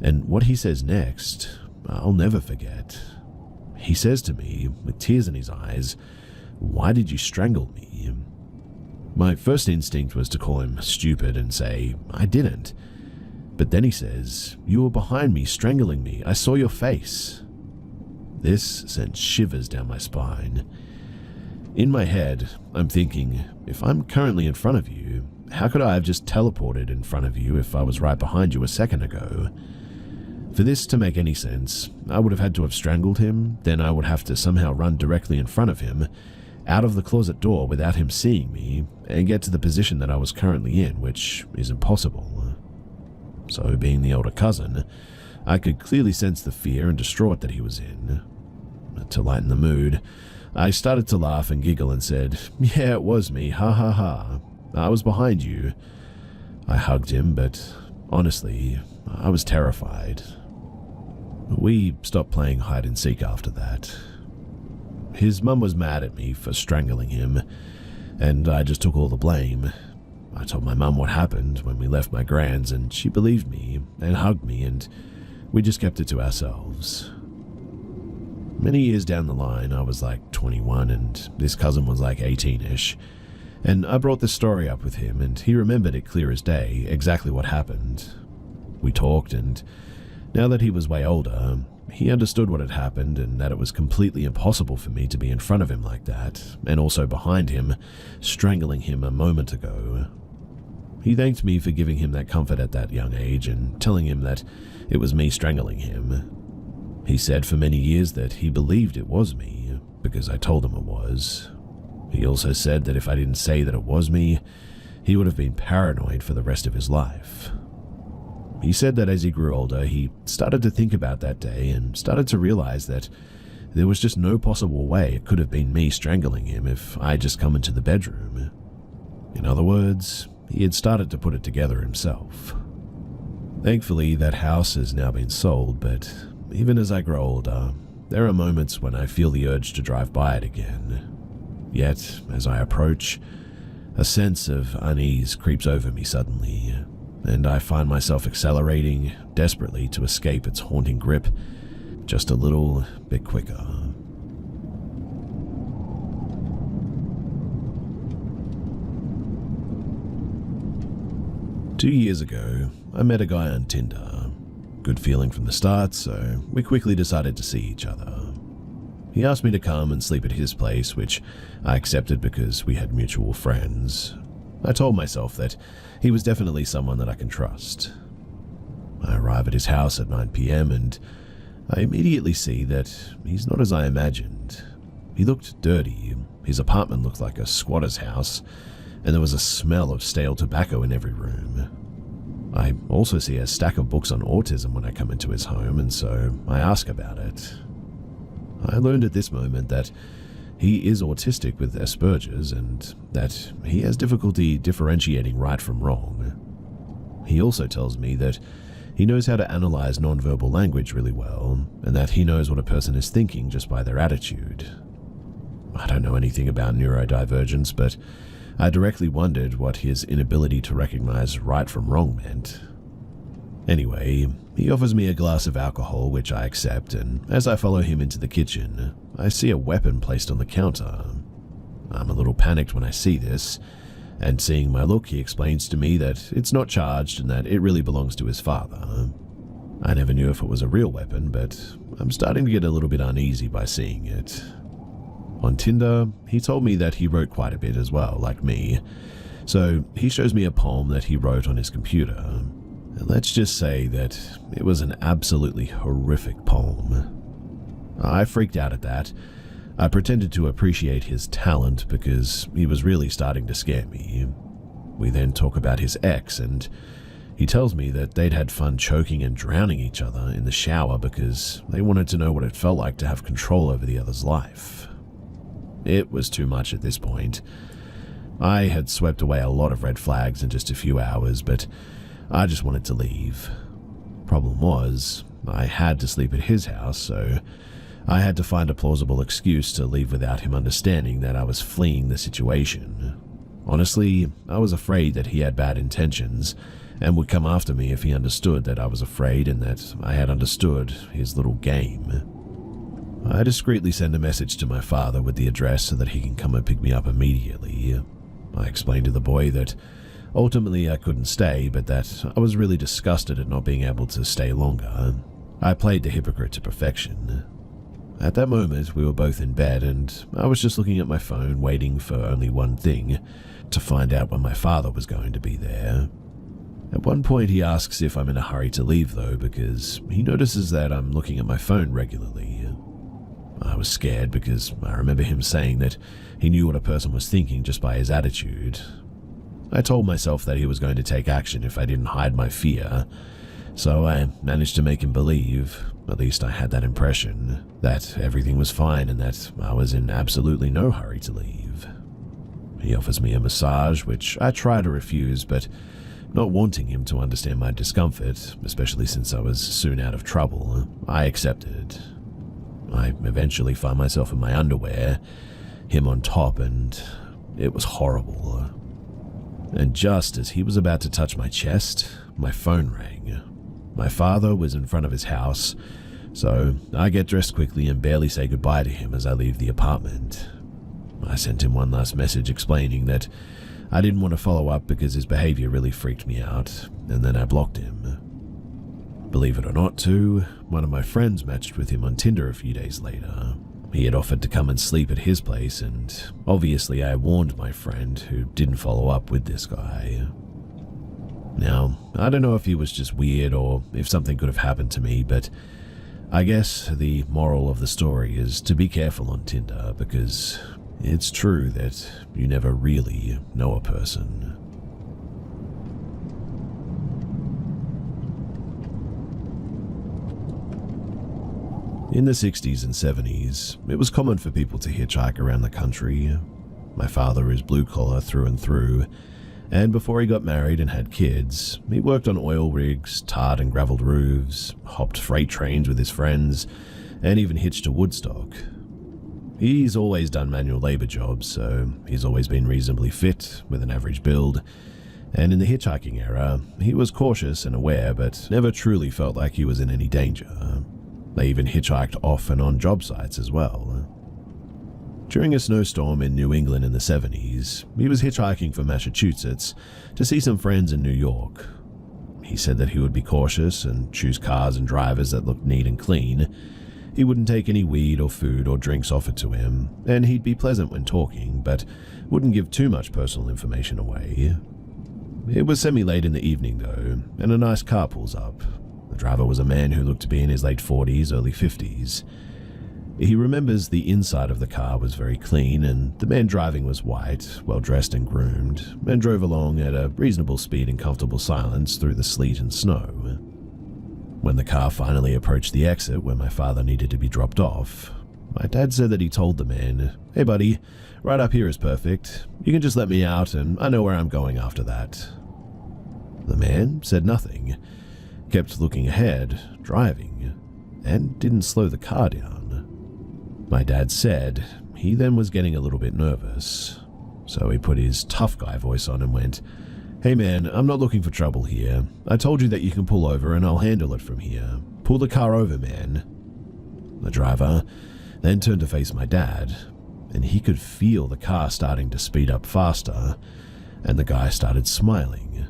And what he says next, I'll never forget. He says to me, with tears in his eyes, "Why did you strangle me?" My first instinct was to call him stupid and say, "I didn't." But then he says, "You were behind me, strangling me. I saw your face." This sent shivers down my spine. In my head, I'm thinking, if I'm currently in front of you, how could I have just teleported in front of you if I was right behind you a second ago? For this to make any sense, I would have had to have strangled him, then I would have to somehow run directly in front of him, out of the closet door without him seeing me, and get to the position that I was currently in, which is impossible. So, being the older cousin, I could clearly sense the fear and distraught that he was in. To lighten the mood, I started to laugh and giggle and said, "Yeah, it was me, ha ha ha. I was behind you." I hugged him, but honestly, I was terrified. We stopped playing hide and seek after that. His mum was mad at me for strangling him, and I just took all the blame. I told my mum what happened when we left my grand's, and she believed me and hugged me, and we just kept it to ourselves. Many years down the line, I was like 21 and this cousin was like 18-ish, and I brought this story up with him and he remembered it clear as day, exactly what happened. We talked, and now that he was way older, he understood what had happened and that it was completely impossible for me to be in front of him like that, and also behind him, strangling him a moment ago. He thanked me for giving him that comfort at that young age and telling him that it was me strangling him. He said for many years that he believed it was me, because I told him it was. He also said that if I didn't say that it was me, he would have been paranoid for the rest of his life. He said that as he grew older, he started to think about that day and started to realize that there was just no possible way it could have been me strangling him if I had just come into the bedroom. In other words, he had started to put it together himself. Thankfully, that house has now been sold, but even as I grow older, there are moments when I feel the urge to drive by it again. Yet, as I approach, a sense of unease creeps over me suddenly, and I find myself accelerating desperately to escape its haunting grip just a little bit quicker. Two years ago, I met a guy on Tinder. Good feeling from the start, so we quickly decided to see each other. He asked me to come and sleep at his place, which I accepted because we had mutual friends. I told myself that he was definitely someone that I can trust. I arrive at his house at 9 p.m. and I immediately see that he's not as I imagined. He looked dirty, his apartment looked like a squatter's house, and there was a smell of stale tobacco in every room. I also see a stack of books on autism when I come into his home, and so I ask about it. I learned at this moment that he is autistic with Asperger's and that he has difficulty differentiating right from wrong. He also tells me that he knows how to analyze nonverbal language really well, and that he knows what a person is thinking just by their attitude. I don't know anything about neurodivergence, but I directly wondered what his inability to recognize right from wrong meant. Anyway, he offers me a glass of alcohol, which I accept, and as I follow him into the kitchen, I see a weapon placed on the counter. I'm a little panicked when I see this, and seeing my look, he explains to me that it's not charged and that it really belongs to his father. I never knew if it was a real weapon, but I'm starting to get a little bit uneasy by seeing it. On Tinder, he told me that he wrote quite a bit as well, like me, so he shows me a poem that he wrote on his computer. And let's just say that it was an absolutely horrific poem. I freaked out at that. I pretended to appreciate his talent because he was really starting to scare me. We then talk about his ex, and he tells me that they'd had fun choking and drowning each other in the shower because they wanted to know what it felt like to have control over the other's life. It was too much at this point. I had swept away a lot of red flags in just a few hours, but I just wanted to leave. Problem was, I had to sleep at his house, so I had to find a plausible excuse to leave without him understanding that I was fleeing the situation. Honestly, I was afraid that he had bad intentions and would come after me if he understood that I was afraid and that I had understood his little game. I discreetly sent a message to my father with the address so that he can come and pick me up immediately. I explained to the boy that ultimately I couldn't stay, but that I was really disgusted at not being able to stay longer. I played the hypocrite to perfection. At that moment, we were both in bed, and I was just looking at my phone, waiting for only one thing, to find out when my father was going to be there. At one point, he asks if I'm in a hurry to leave, though, because he notices that I'm looking at my phone regularly. I was scared because I remember him saying that he knew what a person was thinking just by his attitude. I told myself that he was going to take action if I didn't hide my fear, so I managed to make him believe, at least I had that impression, that everything was fine and that I was in absolutely no hurry to leave. He offers me a massage, which I try to refuse, but not wanting him to understand my discomfort, especially since I was soon out of trouble, I accepted. I eventually find myself in my underwear, him on top, and it was horrible. And just as he was about to touch my chest, my phone rang. My father was in front of his house, so I get dressed quickly and barely say goodbye to him as I leave the apartment. I sent him one last message explaining that I didn't want to follow up because his behavior really freaked me out, and then I blocked him. Believe it or not, too, one of my friends matched with him on Tinder a few days later. He had offered to come and sleep at his place, and obviously I warned my friend, who didn't follow up with this guy. Now, I don't know if he was just weird or if something could have happened to me, but I guess the moral of the story is to be careful on Tinder, because it's true that you never really know a person. In the 60s and 70s, it was common for people to hitchhike around the country. My father is blue-collar through and through, and before he got married and had kids, he worked on oil rigs, tarred and gravelled roofs, hopped freight trains with his friends, and even hitched to Woodstock. He's always done manual labour jobs, so he's always been reasonably fit, with an average build, and in the hitchhiking era, he was cautious and aware, but never truly felt like he was in any danger. They even hitchhiked off and on job sites as well. During a snowstorm in New England in the 70s, he was hitchhiking from Massachusetts to see some friends in New York. He said that he would be cautious and choose cars and drivers that looked neat and clean. He wouldn't take any weed or food or drinks offered to him, and he'd be pleasant when talking, but wouldn't give too much personal information away. It was semi-late in the evening, though, and a nice car pulls up. The driver was a man who looked to be in his late 40s, early 50s. He remembers the inside of the car was very clean, and the man driving was white, well-dressed and groomed, and drove along at a reasonable speed in comfortable silence through the sleet and snow. When the car finally approached the exit where my father needed to be dropped off, my dad said that he told the man, "Hey buddy, right up here is perfect. You can just let me out and I know where I'm going after that." The man said nothing, kept looking ahead, driving, and didn't slow the car down. My dad said he then was getting a little bit nervous, so he put his tough guy voice on and went, "Hey man, I'm not looking for trouble here. I told you that you can pull over and I'll handle it from here. Pull the car over, man." The driver then turned to face my dad, and he could feel the car starting to speed up faster, and the guy started smiling.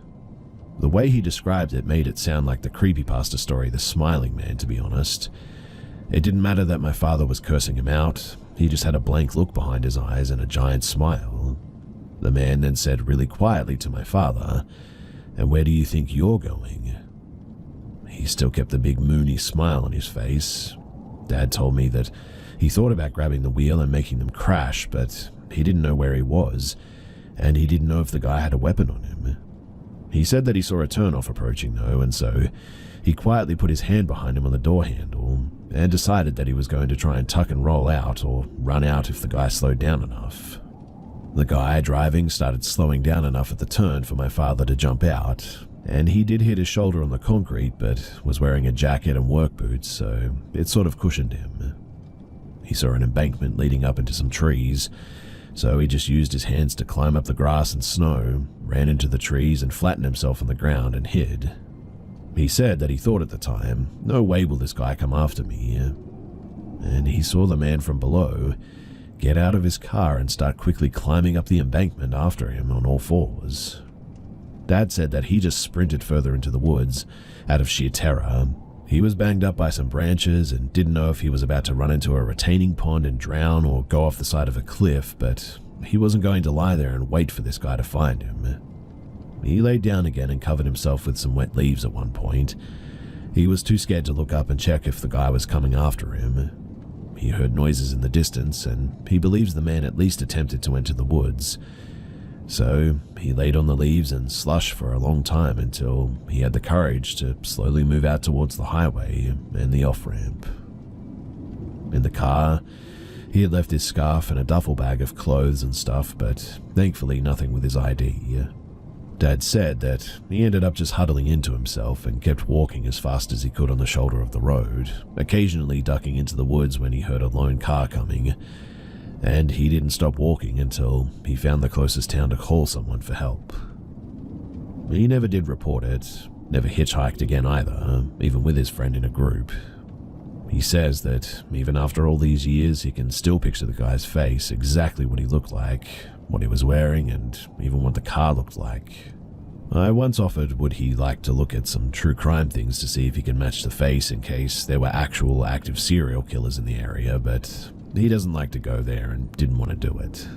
The way he described it made it sound like the creepypasta story The Smiling Man, to be honest. It didn't matter that my father was cursing him out, he just had a blank look behind his eyes and a giant smile. The man then said really quietly to my father, "And where do you think you're going?" He still kept the big moony smile on his face. Dad told me that he thought about grabbing the wheel and making them crash, but he didn't know where he was, and he didn't know if the guy had a weapon on him. He said that he saw a turnoff approaching though, and so he quietly put his hand behind him on the door handle and decided that he was going to try and tuck and roll out or run out if the guy slowed down enough. The guy driving started slowing down enough at the turn for my father to jump out, and he did hit his shoulder on the concrete but was wearing a jacket and work boots, so it sort of cushioned him. He saw an embankment leading up into some trees, so he just used his hands to climb up the grass and snow, ran into the trees and flattened himself on the ground and hid. He said that he thought at the time, no way will this guy come after me. And he saw the man from below get out of his car and start quickly climbing up the embankment after him on all fours. Dad said that he just sprinted further into the woods out of sheer terror. He was banged up by some branches and didn't know if he was about to run into a retaining pond and drown or go off the side of a cliff, but he wasn't going to lie there and wait for this guy to find him. He laid down again and covered himself with some wet leaves at one point. He was too scared to look up and check if the guy was coming after him. He heard noises in the distance, and he believes the man at least attempted to enter the woods. So he laid on the leaves and slush for a long time until he had the courage to slowly move out towards the highway and the off-ramp. In the car, he had left his scarf and a duffel bag of clothes and stuff, but thankfully nothing with his ID. Dad said that he ended up just huddling into himself and kept walking as fast as he could on the shoulder of the road, occasionally ducking into the woods when he heard a lone car coming, and he didn't stop walking until he found the closest town to call someone for help. He never did report it, never hitchhiked again either, even with his friend in a group. He says that even after all these years, he can still picture the guy's face, exactly what he looked like, what he was wearing, and even what the car looked like. I once offered would he like to look at some true crime things to see if he can match the face in case there were actual active serial killers in the area, but he doesn't like to go there and didn't want to do it.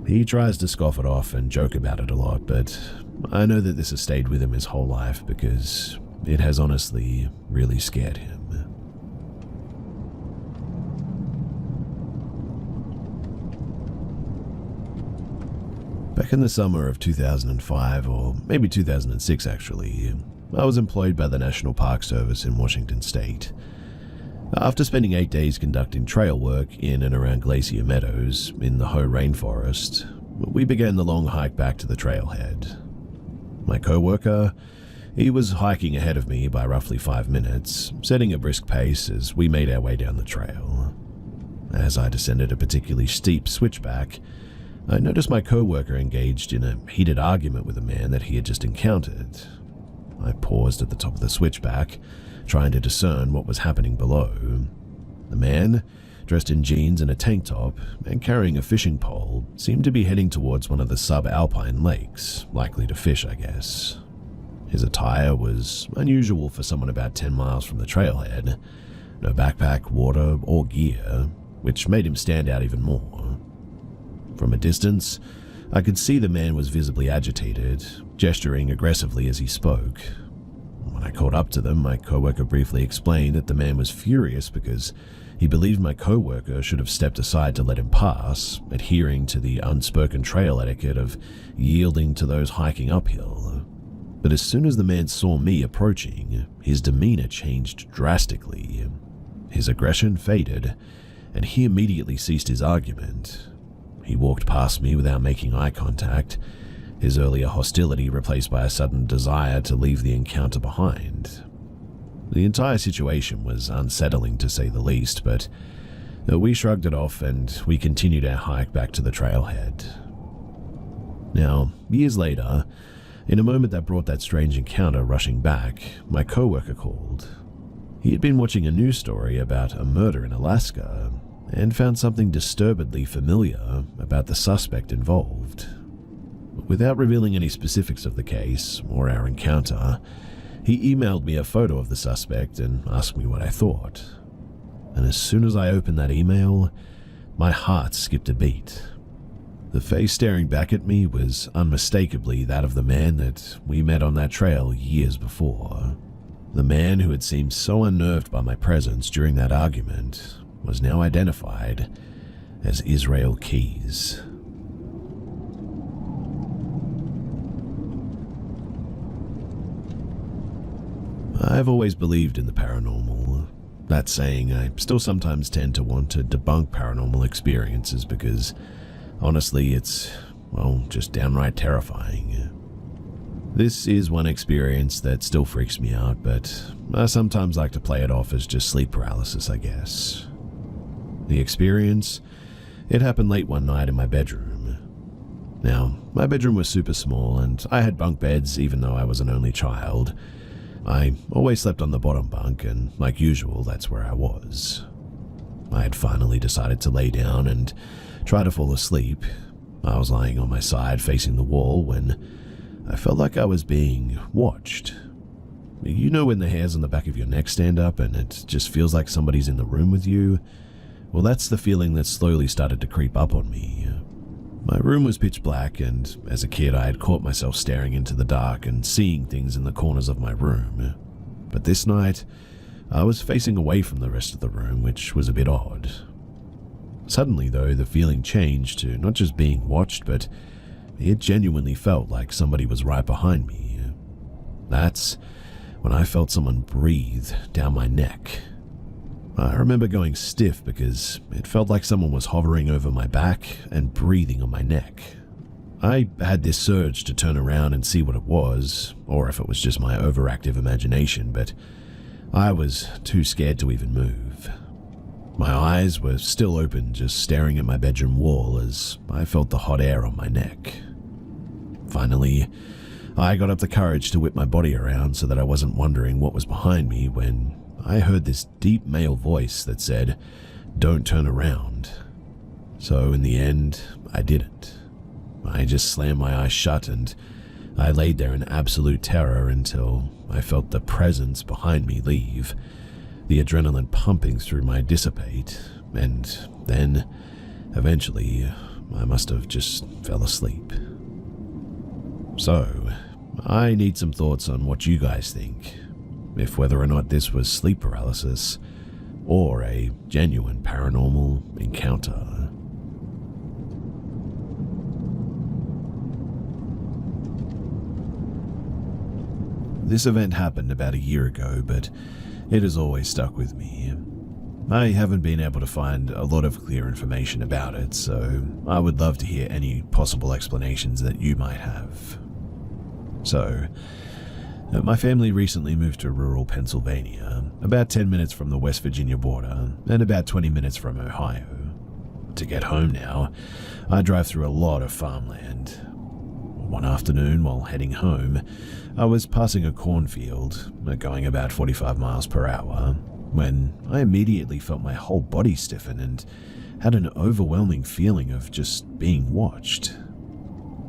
He tries to scoff it off and joke about it a lot, but I know that this has stayed with him his whole life because it has honestly really scared him. Back in the summer of 2005, or maybe 2006 actually, I was employed by the National Park Service in Washington State. After spending 8 days conducting trail work in and around Glacier Meadows in the Hoh Rainforest, we began the long hike back to the trailhead. My co-worker, he was hiking ahead of me by roughly 5 minutes, setting a brisk pace as we made our way down the trail. As I descended a particularly steep switchback, I noticed my co-worker engaged in a heated argument with a man that he had just encountered. I paused at the top of the switchback, trying to discern what was happening below. The man, dressed in jeans and a tank top and carrying a fishing pole, seemed to be heading towards one of the subalpine lakes, likely to fish, I guess. His attire was unusual for someone about 10 miles from the trailhead. No backpack, water, or gear, which made him stand out even more. From a distance, I could see the man was visibly agitated, gesturing aggressively as he spoke. When I caught up to them, my coworker briefly explained that the man was furious because he believed my coworker should have stepped aside to let him pass, adhering to the unspoken trail etiquette of yielding to those hiking uphill. But as soon as the man saw me approaching, his demeanor changed drastically. His aggression faded, and he immediately ceased his argument. He walked past me without making eye contact, his earlier hostility replaced by a sudden desire to leave the encounter behind. The entire situation was unsettling to say the least, but we shrugged it off and we continued our hike back to the trailhead. Now, years later, in a moment that brought that strange encounter rushing back, my coworker called. He had been watching a news story about a murder in Alaska and found something disturbedly familiar about the suspect involved. Without revealing any specifics of the case or our encounter, he emailed me a photo of the suspect and asked me what I thought. And as soon as I opened that email, my heart skipped a beat. The face staring back at me was unmistakably that of the man that we met on that trail years before. The man who had seemed so unnerved by my presence during that argument was now identified as Israel Keys. I've always believed in the paranormal. That saying, I still sometimes tend to want to debunk paranormal experiences because, honestly, it's, well, just downright terrifying. This is one experience that still freaks me out, but I sometimes like to play it off as just sleep paralysis, I guess. The experience, it happened late one night in my bedroom. Now, my bedroom was super small and I had bunk beds even though I was an only child. I always slept on the bottom bunk and, like usual, that's where I was. I had finally decided to lay down and try to fall asleep. I was lying on my side facing the wall when I felt like I was being watched. You know when the hairs on the back of your neck stand up and it just feels like somebody's in the room with you? Well, that's the feeling that slowly started to creep up on me. My room was pitch black, and as a kid I had caught myself staring into the dark and seeing things in the corners of my room. But this night, I was facing away from the rest of the room, which was a bit odd. Suddenly, though, the feeling changed to not just being watched, but it genuinely felt like somebody was right behind me. That's when I felt someone breathe down my neck. I remember going stiff because it felt like someone was hovering over my back and breathing on my neck. I had this surge to turn around and see what it was, or if it was just my overactive imagination, but I was too scared to even move. My eyes were still open, just staring at my bedroom wall as I felt the hot air on my neck. Finally, I got up the courage to whip my body around so that I wasn't wondering what was behind me when I heard this deep male voice that said, "Don't turn around." So in the end, I didn't. I just slammed my eyes shut and I laid there in absolute terror until I felt the presence behind me leave, the adrenaline pumping through my dissipate, and then, eventually, I must have just fell asleep. So, I need some thoughts on what you guys think. If whether or not this was sleep paralysis or a genuine paranormal encounter. This event happened about a year ago, but it has always stuck with me. I haven't been able to find a lot of clear information about it, so I would love to hear any possible explanations that you might have. So, my family recently moved to rural Pennsylvania, about 10 minutes from the West Virginia border and about 20 minutes from Ohio. To get home now, I drive through a lot of farmland. One afternoon, while heading home, I was passing a cornfield, going about 45 miles per hour, when I immediately felt my whole body stiffen and had an overwhelming feeling of just being watched.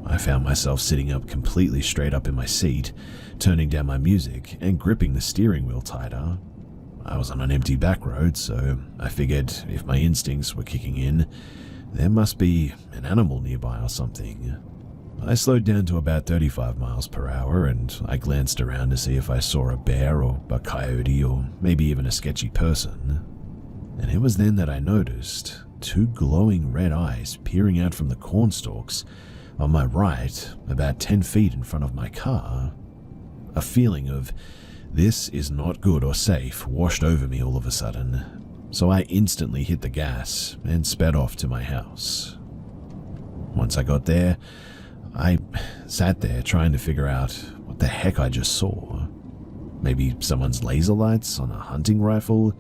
I found myself sitting up completely straight up in my seat, turning down my music and gripping the steering wheel tighter. I was on an empty back road, so I figured if my instincts were kicking in, there must be an animal nearby or something. I slowed down to about 35 miles per hour and I glanced around to see if I saw a bear or a coyote or maybe even a sketchy person. And it was then that I noticed two glowing red eyes peering out from the cornstalks on my right, about 10 feet in front of my car. A feeling of this is not good or safe washed over me all of a sudden, so I instantly hit the gas and sped off to my house. Once I got there, I sat there trying to figure out what the heck I just saw. Maybe someone's laser lights on a hunting rifle,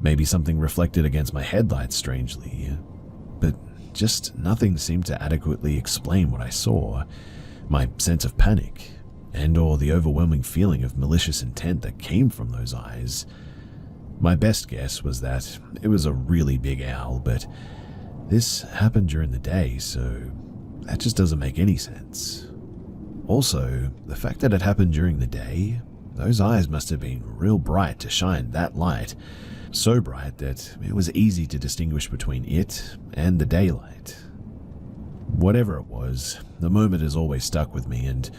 maybe something reflected against my headlights strangely, but just nothing seemed to adequately explain what I saw, my sense of panic, and or the overwhelming feeling of malicious intent that came from those eyes. My best guess was that it was a really big owl, but this happened during the day, so that just doesn't make any sense. Also, the fact that it happened during the day, those eyes must have been real bright to shine that light, so bright that it was easy to distinguish between it and the daylight. Whatever it was, the moment has always stuck with me, and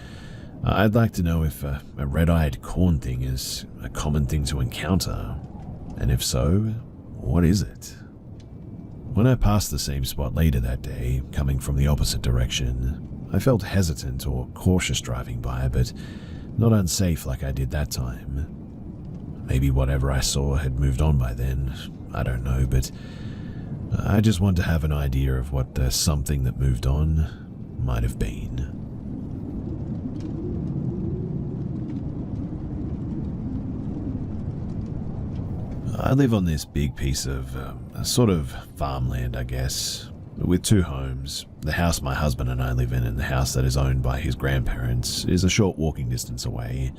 I'd like to know if a red-eyed corn thing is a common thing to encounter, and if so, what is it? When I passed the same spot later that day, coming from the opposite direction, I felt hesitant or cautious driving by, but not unsafe like I did that time. Maybe whatever I saw had moved on by then, I don't know, but I just want to have an idea of what the something that moved on might have been. I live on this big piece of a sort of farmland, I guess, with two homes. The house my husband and I live in and the house that is owned by his grandparents is a short walking distance away.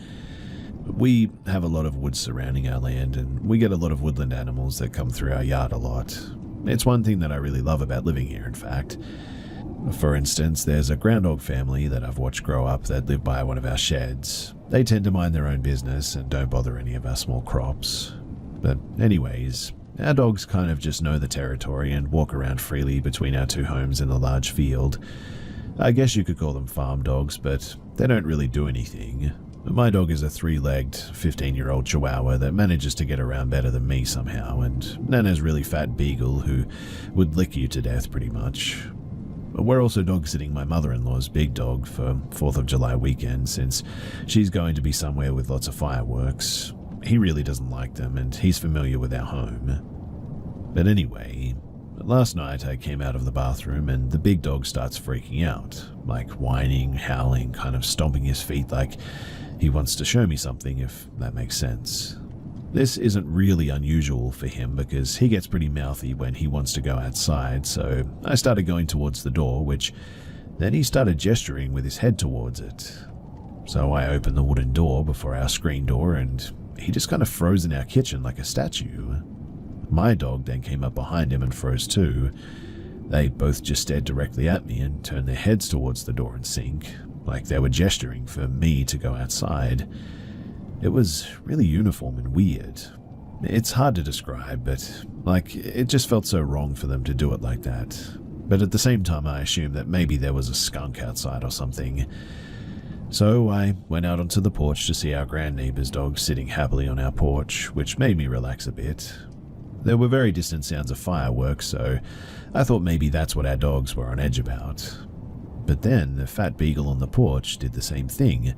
We have a lot of woods surrounding our land, and we get a lot of woodland animals that come through our yard a lot. It's one thing that I really love about living here, in fact. For instance, there's a ground hog family that I've watched grow up that live by one of our sheds. They tend to mind their own business and don't bother any of our small crops. But anyways, our dogs kind of just know the territory and walk around freely between our two homes in the large field. I guess you could call them farm dogs, but they don't really do anything. My dog is a 3-legged, 15-year-old Chihuahua that manages to get around better than me somehow, and Nana's really fat beagle who would lick you to death pretty much. We're also dog-sitting my mother-in-law's big dog for 4th of July weekend since she's going to be somewhere with lots of fireworks. He really doesn't like them, and he's familiar with our home. But anyway, last night I came out of the bathroom and the big dog starts freaking out, like whining, howling, kind of stomping his feet like he wants to show me something, if that makes sense. This isn't really unusual for him because he gets pretty mouthy when he wants to go outside, so I started going towards the door, which then he started gesturing with his head towards it. So I opened the wooden door before our screen door and he just kind of froze in our kitchen like a statue. My dog then came up behind him and froze too. They both just stared directly at me and turned their heads towards the door and sink, like they were gesturing for me to go outside. It was really uniform and weird. It's hard to describe, but it just felt so wrong for them to do it like that. But at the same time, I assumed that maybe there was a skunk outside or something. So I went out onto the porch to see our grand neighbor's dog sitting happily on our porch, which made me relax a bit. There were very distant sounds of fireworks, so I thought maybe that's what our dogs were on edge about. But then the fat beagle on the porch did the same thing,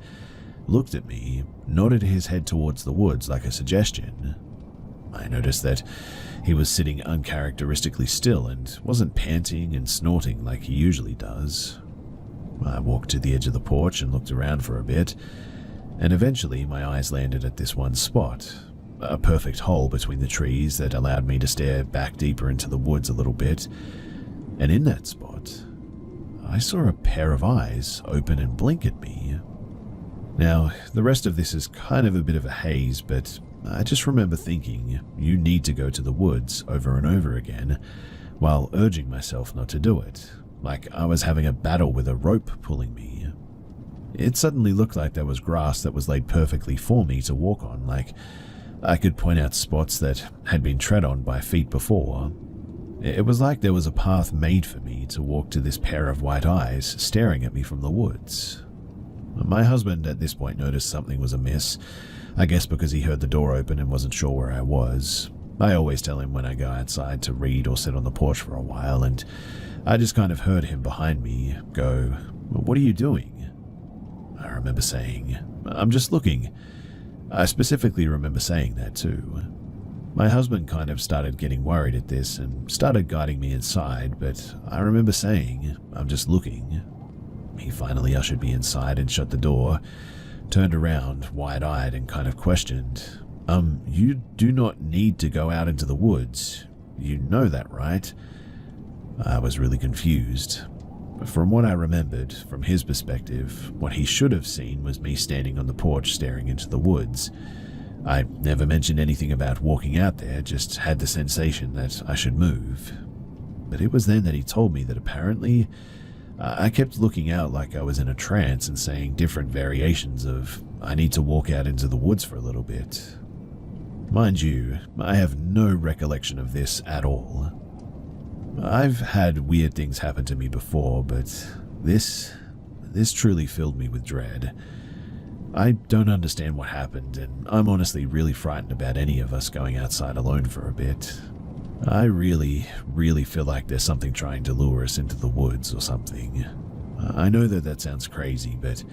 looked at me, nodded his head towards the woods like a suggestion. I noticed that he was sitting uncharacteristically still and wasn't panting and snorting like he usually does. I walked to the edge of the porch and looked around for a bit, and eventually my eyes landed at this one spot, a perfect hole between the trees that allowed me to stare back deeper into the woods a little bit, and in that spot, I saw a pair of eyes open and blink at me. Now, the rest of this is kind of a bit of a haze, but I just remember thinking, you need to go to the woods over and over again, while urging myself not to do it, like I was having a battle with a rope pulling me. It suddenly looked like there was grass that was laid perfectly for me to walk on, like I could point out spots that had been tread on by feet before. It was like there was a path made for me to walk to this pair of white eyes staring at me from the woods. My husband at this point noticed something was amiss, I guess because he heard the door open and wasn't sure where I was. I always tell him when I go outside to read or sit on the porch for a while, and I just kind of heard him behind me go, "What are you doing?" I remember saying, "I'm just looking." I specifically remember saying that too. My husband kind of started getting worried at this and started guiding me inside, but I remember saying, "I'm just looking." He finally ushered me inside and shut the door, turned around, wide-eyed, and kind of questioned, "You do not need to go out into the woods. You know that, right?" I was really confused. From what I remembered, from his perspective, what he should have seen was me standing on the porch staring into the woods. I never mentioned anything about walking out there, just had the sensation that I should move. But it was then that he told me that apparently I kept looking out like I was in a trance and saying different variations of, "I need to walk out into the woods for a little bit." Mind you, I have no recollection of this at all. I've had weird things happen to me before, but this truly filled me with dread. I don't understand what happened, and I'm honestly really frightened about any of us going outside alone for a bit. I really, really feel like there's something trying to lure us into the woods or something. I know that sounds crazy, but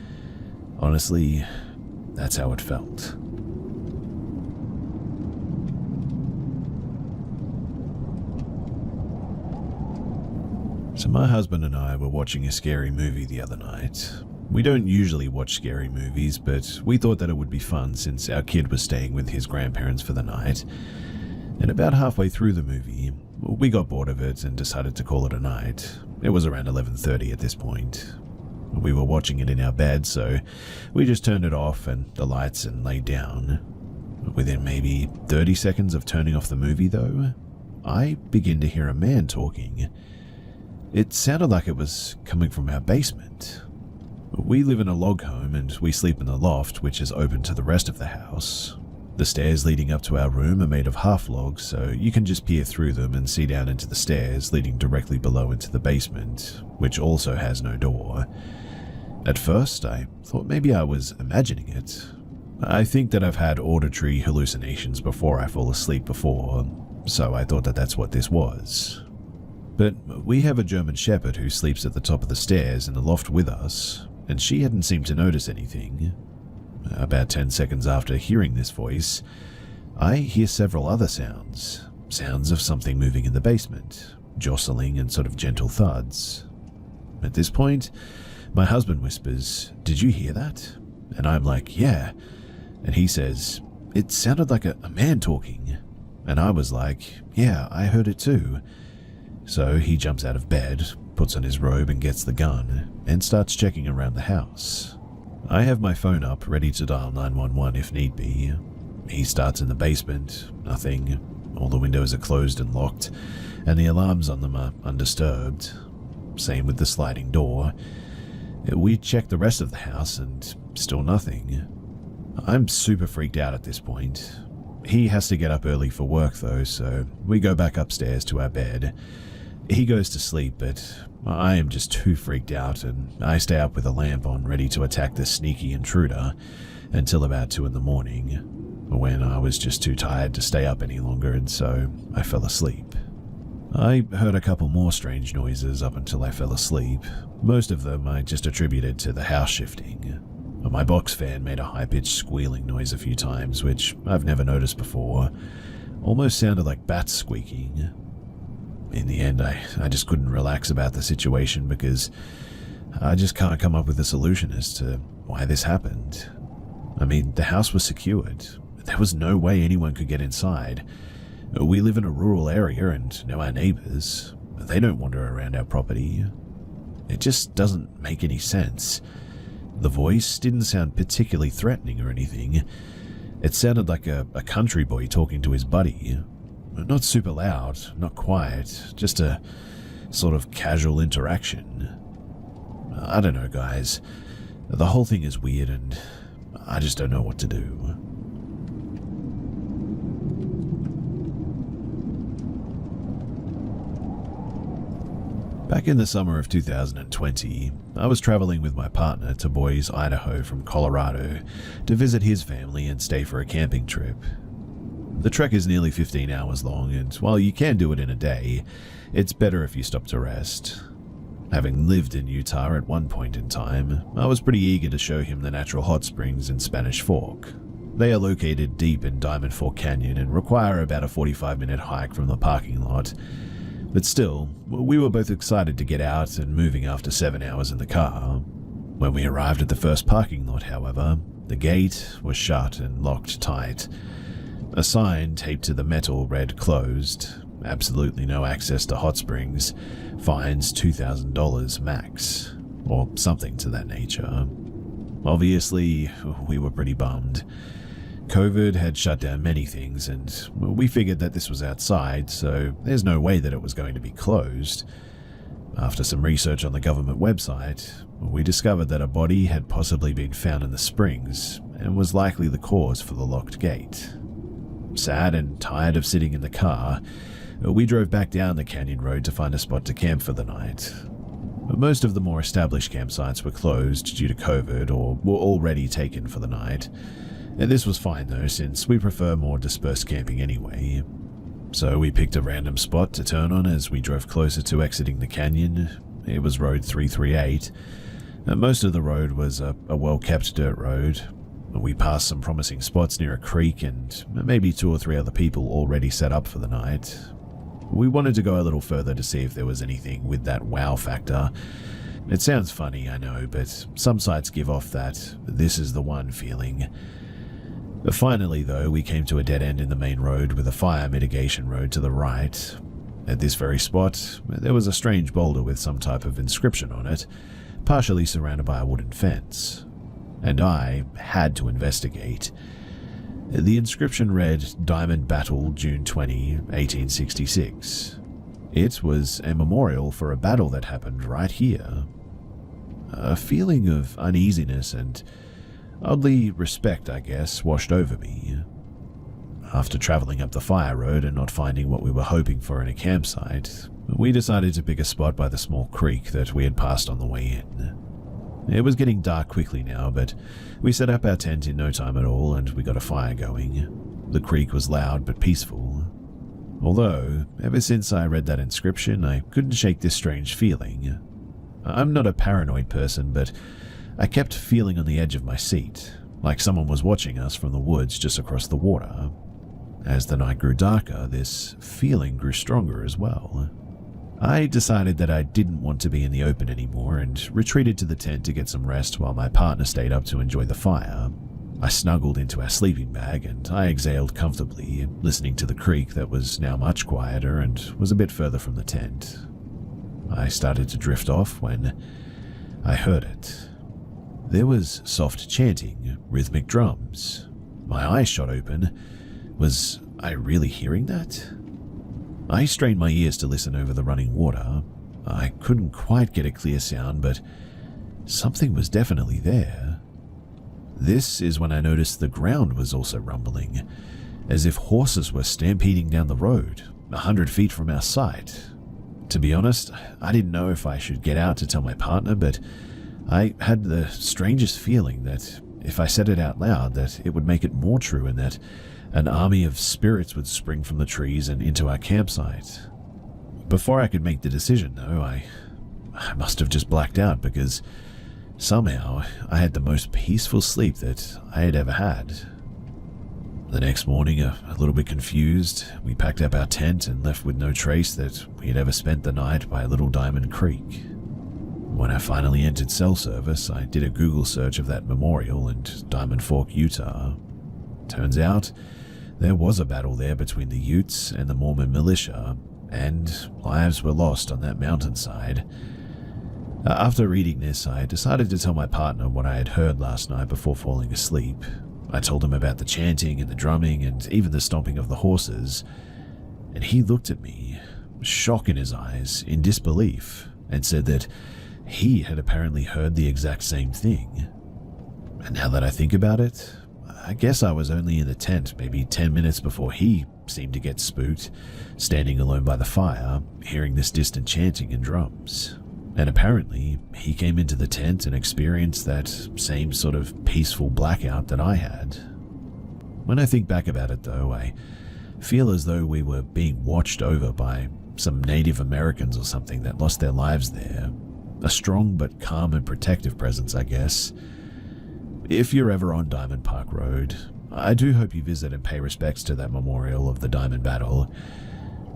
honestly, that's how it felt. So my husband and I were watching a scary movie the other night. We don't usually watch scary movies, but we thought that it would be fun since our kid was staying with his grandparents for the night. And about halfway through the movie, we got bored of it and decided to call it a night. It was around 11:30 at this point. We were watching it in our bed, so we just turned it off and the lights and laid down. Within maybe 30 seconds of turning off the movie, though, I begin to hear a man talking. It sounded like it was coming from our basement. We live in a log home and we sleep in the loft, which is open to the rest of the house. The stairs leading up to our room are made of half logs, so you can just peer through them and see down into the stairs leading directly below into the basement, which also has no door. At first, I thought maybe I was imagining it. I think that I've had auditory hallucinations before I fall asleep before, so I thought that that's what this was. But we have a German Shepherd who sleeps at the top of the stairs in the loft with us, and she hadn't seemed to notice anything. About 10 seconds after hearing this voice, I hear several other sounds. Sounds of something moving in the basement, jostling and sort of gentle thuds. At this point, my husband whispers, "Did you hear that?" And I'm like, "Yeah." And he says, "It sounded like a man talking." And I was like, "Yeah, I heard it too." So he jumps out of bed, puts on his robe and gets the gun, and starts checking around the house. I have my phone up, ready to dial 911 if need be. He starts in the basement, nothing. All the windows are closed and locked, and the alarms on them are undisturbed. Same with the sliding door. We check the rest of the house and still nothing. I'm super freaked out at this point. He has to get up early for work though, so we go back upstairs to our bed. He goes to sleep, but I am just too freaked out, and I stay up with a lamp on ready to attack this sneaky intruder until about 2 in the morning, when I was just too tired to stay up any longer, and so I fell asleep. I heard a couple more strange noises up until I fell asleep. Most of them I just attributed to the house shifting. My box fan made a high-pitched squealing noise a few times, which I've never noticed before. Almost sounded like bats squeaking. In the end, I just couldn't relax about the situation because I just can't come up with a solution as to why this happened. I mean, the house was secured. There was no way anyone could get inside. We live in a rural area and know our neighbors. They don't wander around our property. It just doesn't make any sense. The voice didn't sound particularly threatening or anything. It sounded like a country boy talking to his buddy. Not super loud, not quiet, just a sort of casual interaction. I don't know, guys. The whole thing is weird and I just don't know what to do. Back in the summer of 2020, I was traveling with my partner to Boise, Idaho from Colorado to visit his family and stay for a camping trip. The trek is nearly 15 hours long, and while you can do it in a day, it's better if you stop to rest. Having lived in Utah at one point in time, I was pretty eager to show him the natural hot springs in Spanish Fork. They are located deep in Diamond Fork Canyon and require about a 45-minute hike from the parking lot. But still, we were both excited to get out and moving after 7 hours in the car. When we arrived at the first parking lot, however, the gate was shut and locked tight. A sign taped to the metal read "Closed, absolutely no access to hot springs, fines $2,000 max," or something to that nature. Obviously, we were pretty bummed. COVID had shut down many things, and we figured that this was outside, so there's no way that it was going to be closed. After some research on the government website, we discovered that a body had possibly been found in the springs and was likely the cause for the locked gate. Sad and tired of sitting in the car, we drove back down the canyon road to find a spot to camp for the night. Most of the more established campsites were closed due to COVID or were already taken for the night. This was fine though, since we prefer more dispersed camping anyway. So we picked a random spot to turn on as we drove closer to exiting the canyon. It was Road 338. Most of the road was a well-kept dirt road. We passed some promising spots near a creek and maybe 2 or 3 other people already set up for the night. We wanted to go a little further to see if there was anything with that wow factor. It sounds funny, I know, but some sites give off that "this is the one" feeling. Finally, though, we came to a dead end in the main road with a fire mitigation road to the right. At this very spot, there was a strange boulder with some type of inscription on it, partially surrounded by a wooden fence, and I had to investigate. The inscription read, "Diamond Battle, June 20, 1866. It was a memorial for a battle that happened right here. A feeling of uneasiness and oddly respect, I guess, washed over me. After traveling up the fire road and not finding what we were hoping for in a campsite, we decided to pick a spot by the small creek that we had passed on the way in. It was getting dark quickly now, but we set up our tent in no time at all and we got a fire going. The creek was loud but peaceful. Although, ever since I read that inscription, I couldn't shake this strange feeling. I'm not a paranoid person, but I kept feeling on the edge of my seat, like someone was watching us from the woods just across the water. As the night grew darker, this feeling grew stronger as well. I decided that I didn't want to be in the open anymore and retreated to the tent to get some rest while my partner stayed up to enjoy the fire. I snuggled into our sleeping bag and I exhaled comfortably, listening to the creek that was now much quieter and was a bit further from the tent. I started to drift off when I heard it. There was soft chanting, rhythmic drums. My eyes shot open. Was I really hearing that? I strained my ears to listen over the running water. I couldn't quite get a clear sound, but something was definitely there. This is when I noticed the ground was also rumbling, as if horses were stampeding down the road, 100 feet from our sight. To be honest, I didn't know if I should get out to tell my partner, but I had the strangest feeling that if I said it out loud, that it would make it more true and that an army of spirits would spring from the trees and into our campsite. Before I could make the decision, though, I must have just blacked out because somehow I had the most peaceful sleep that I had ever had. The next morning, a little bit confused, we packed up our tent and left with no trace that we had ever spent the night by Little Diamond Creek. When I finally entered cell service, I did a Google search of that memorial in Diamond Fork, Utah. Turns out, there was a battle there between the Utes and the Mormon militia, and lives were lost on that mountainside. After reading this, I decided to tell my partner what I had heard last night before falling asleep. I told him about the chanting and the drumming and even the stomping of the horses, and he looked at me, shock in his eyes, in disbelief, and said that he had apparently heard the exact same thing. And now that I think about it, I guess I was only in the tent maybe 10 minutes before he seemed to get spooked, standing alone by the fire, hearing this distant chanting and drums. And apparently, he came into the tent and experienced that same sort of peaceful blackout that I had. When I think back about it though, I feel as though we were being watched over by some Native Americans or something that lost their lives there. A strong but calm and protective presence, I guess. If you're ever on Diamond Park Road, I do hope you visit and pay respects to that memorial of the Diamond Battle.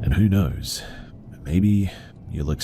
And who knows, maybe you'll experience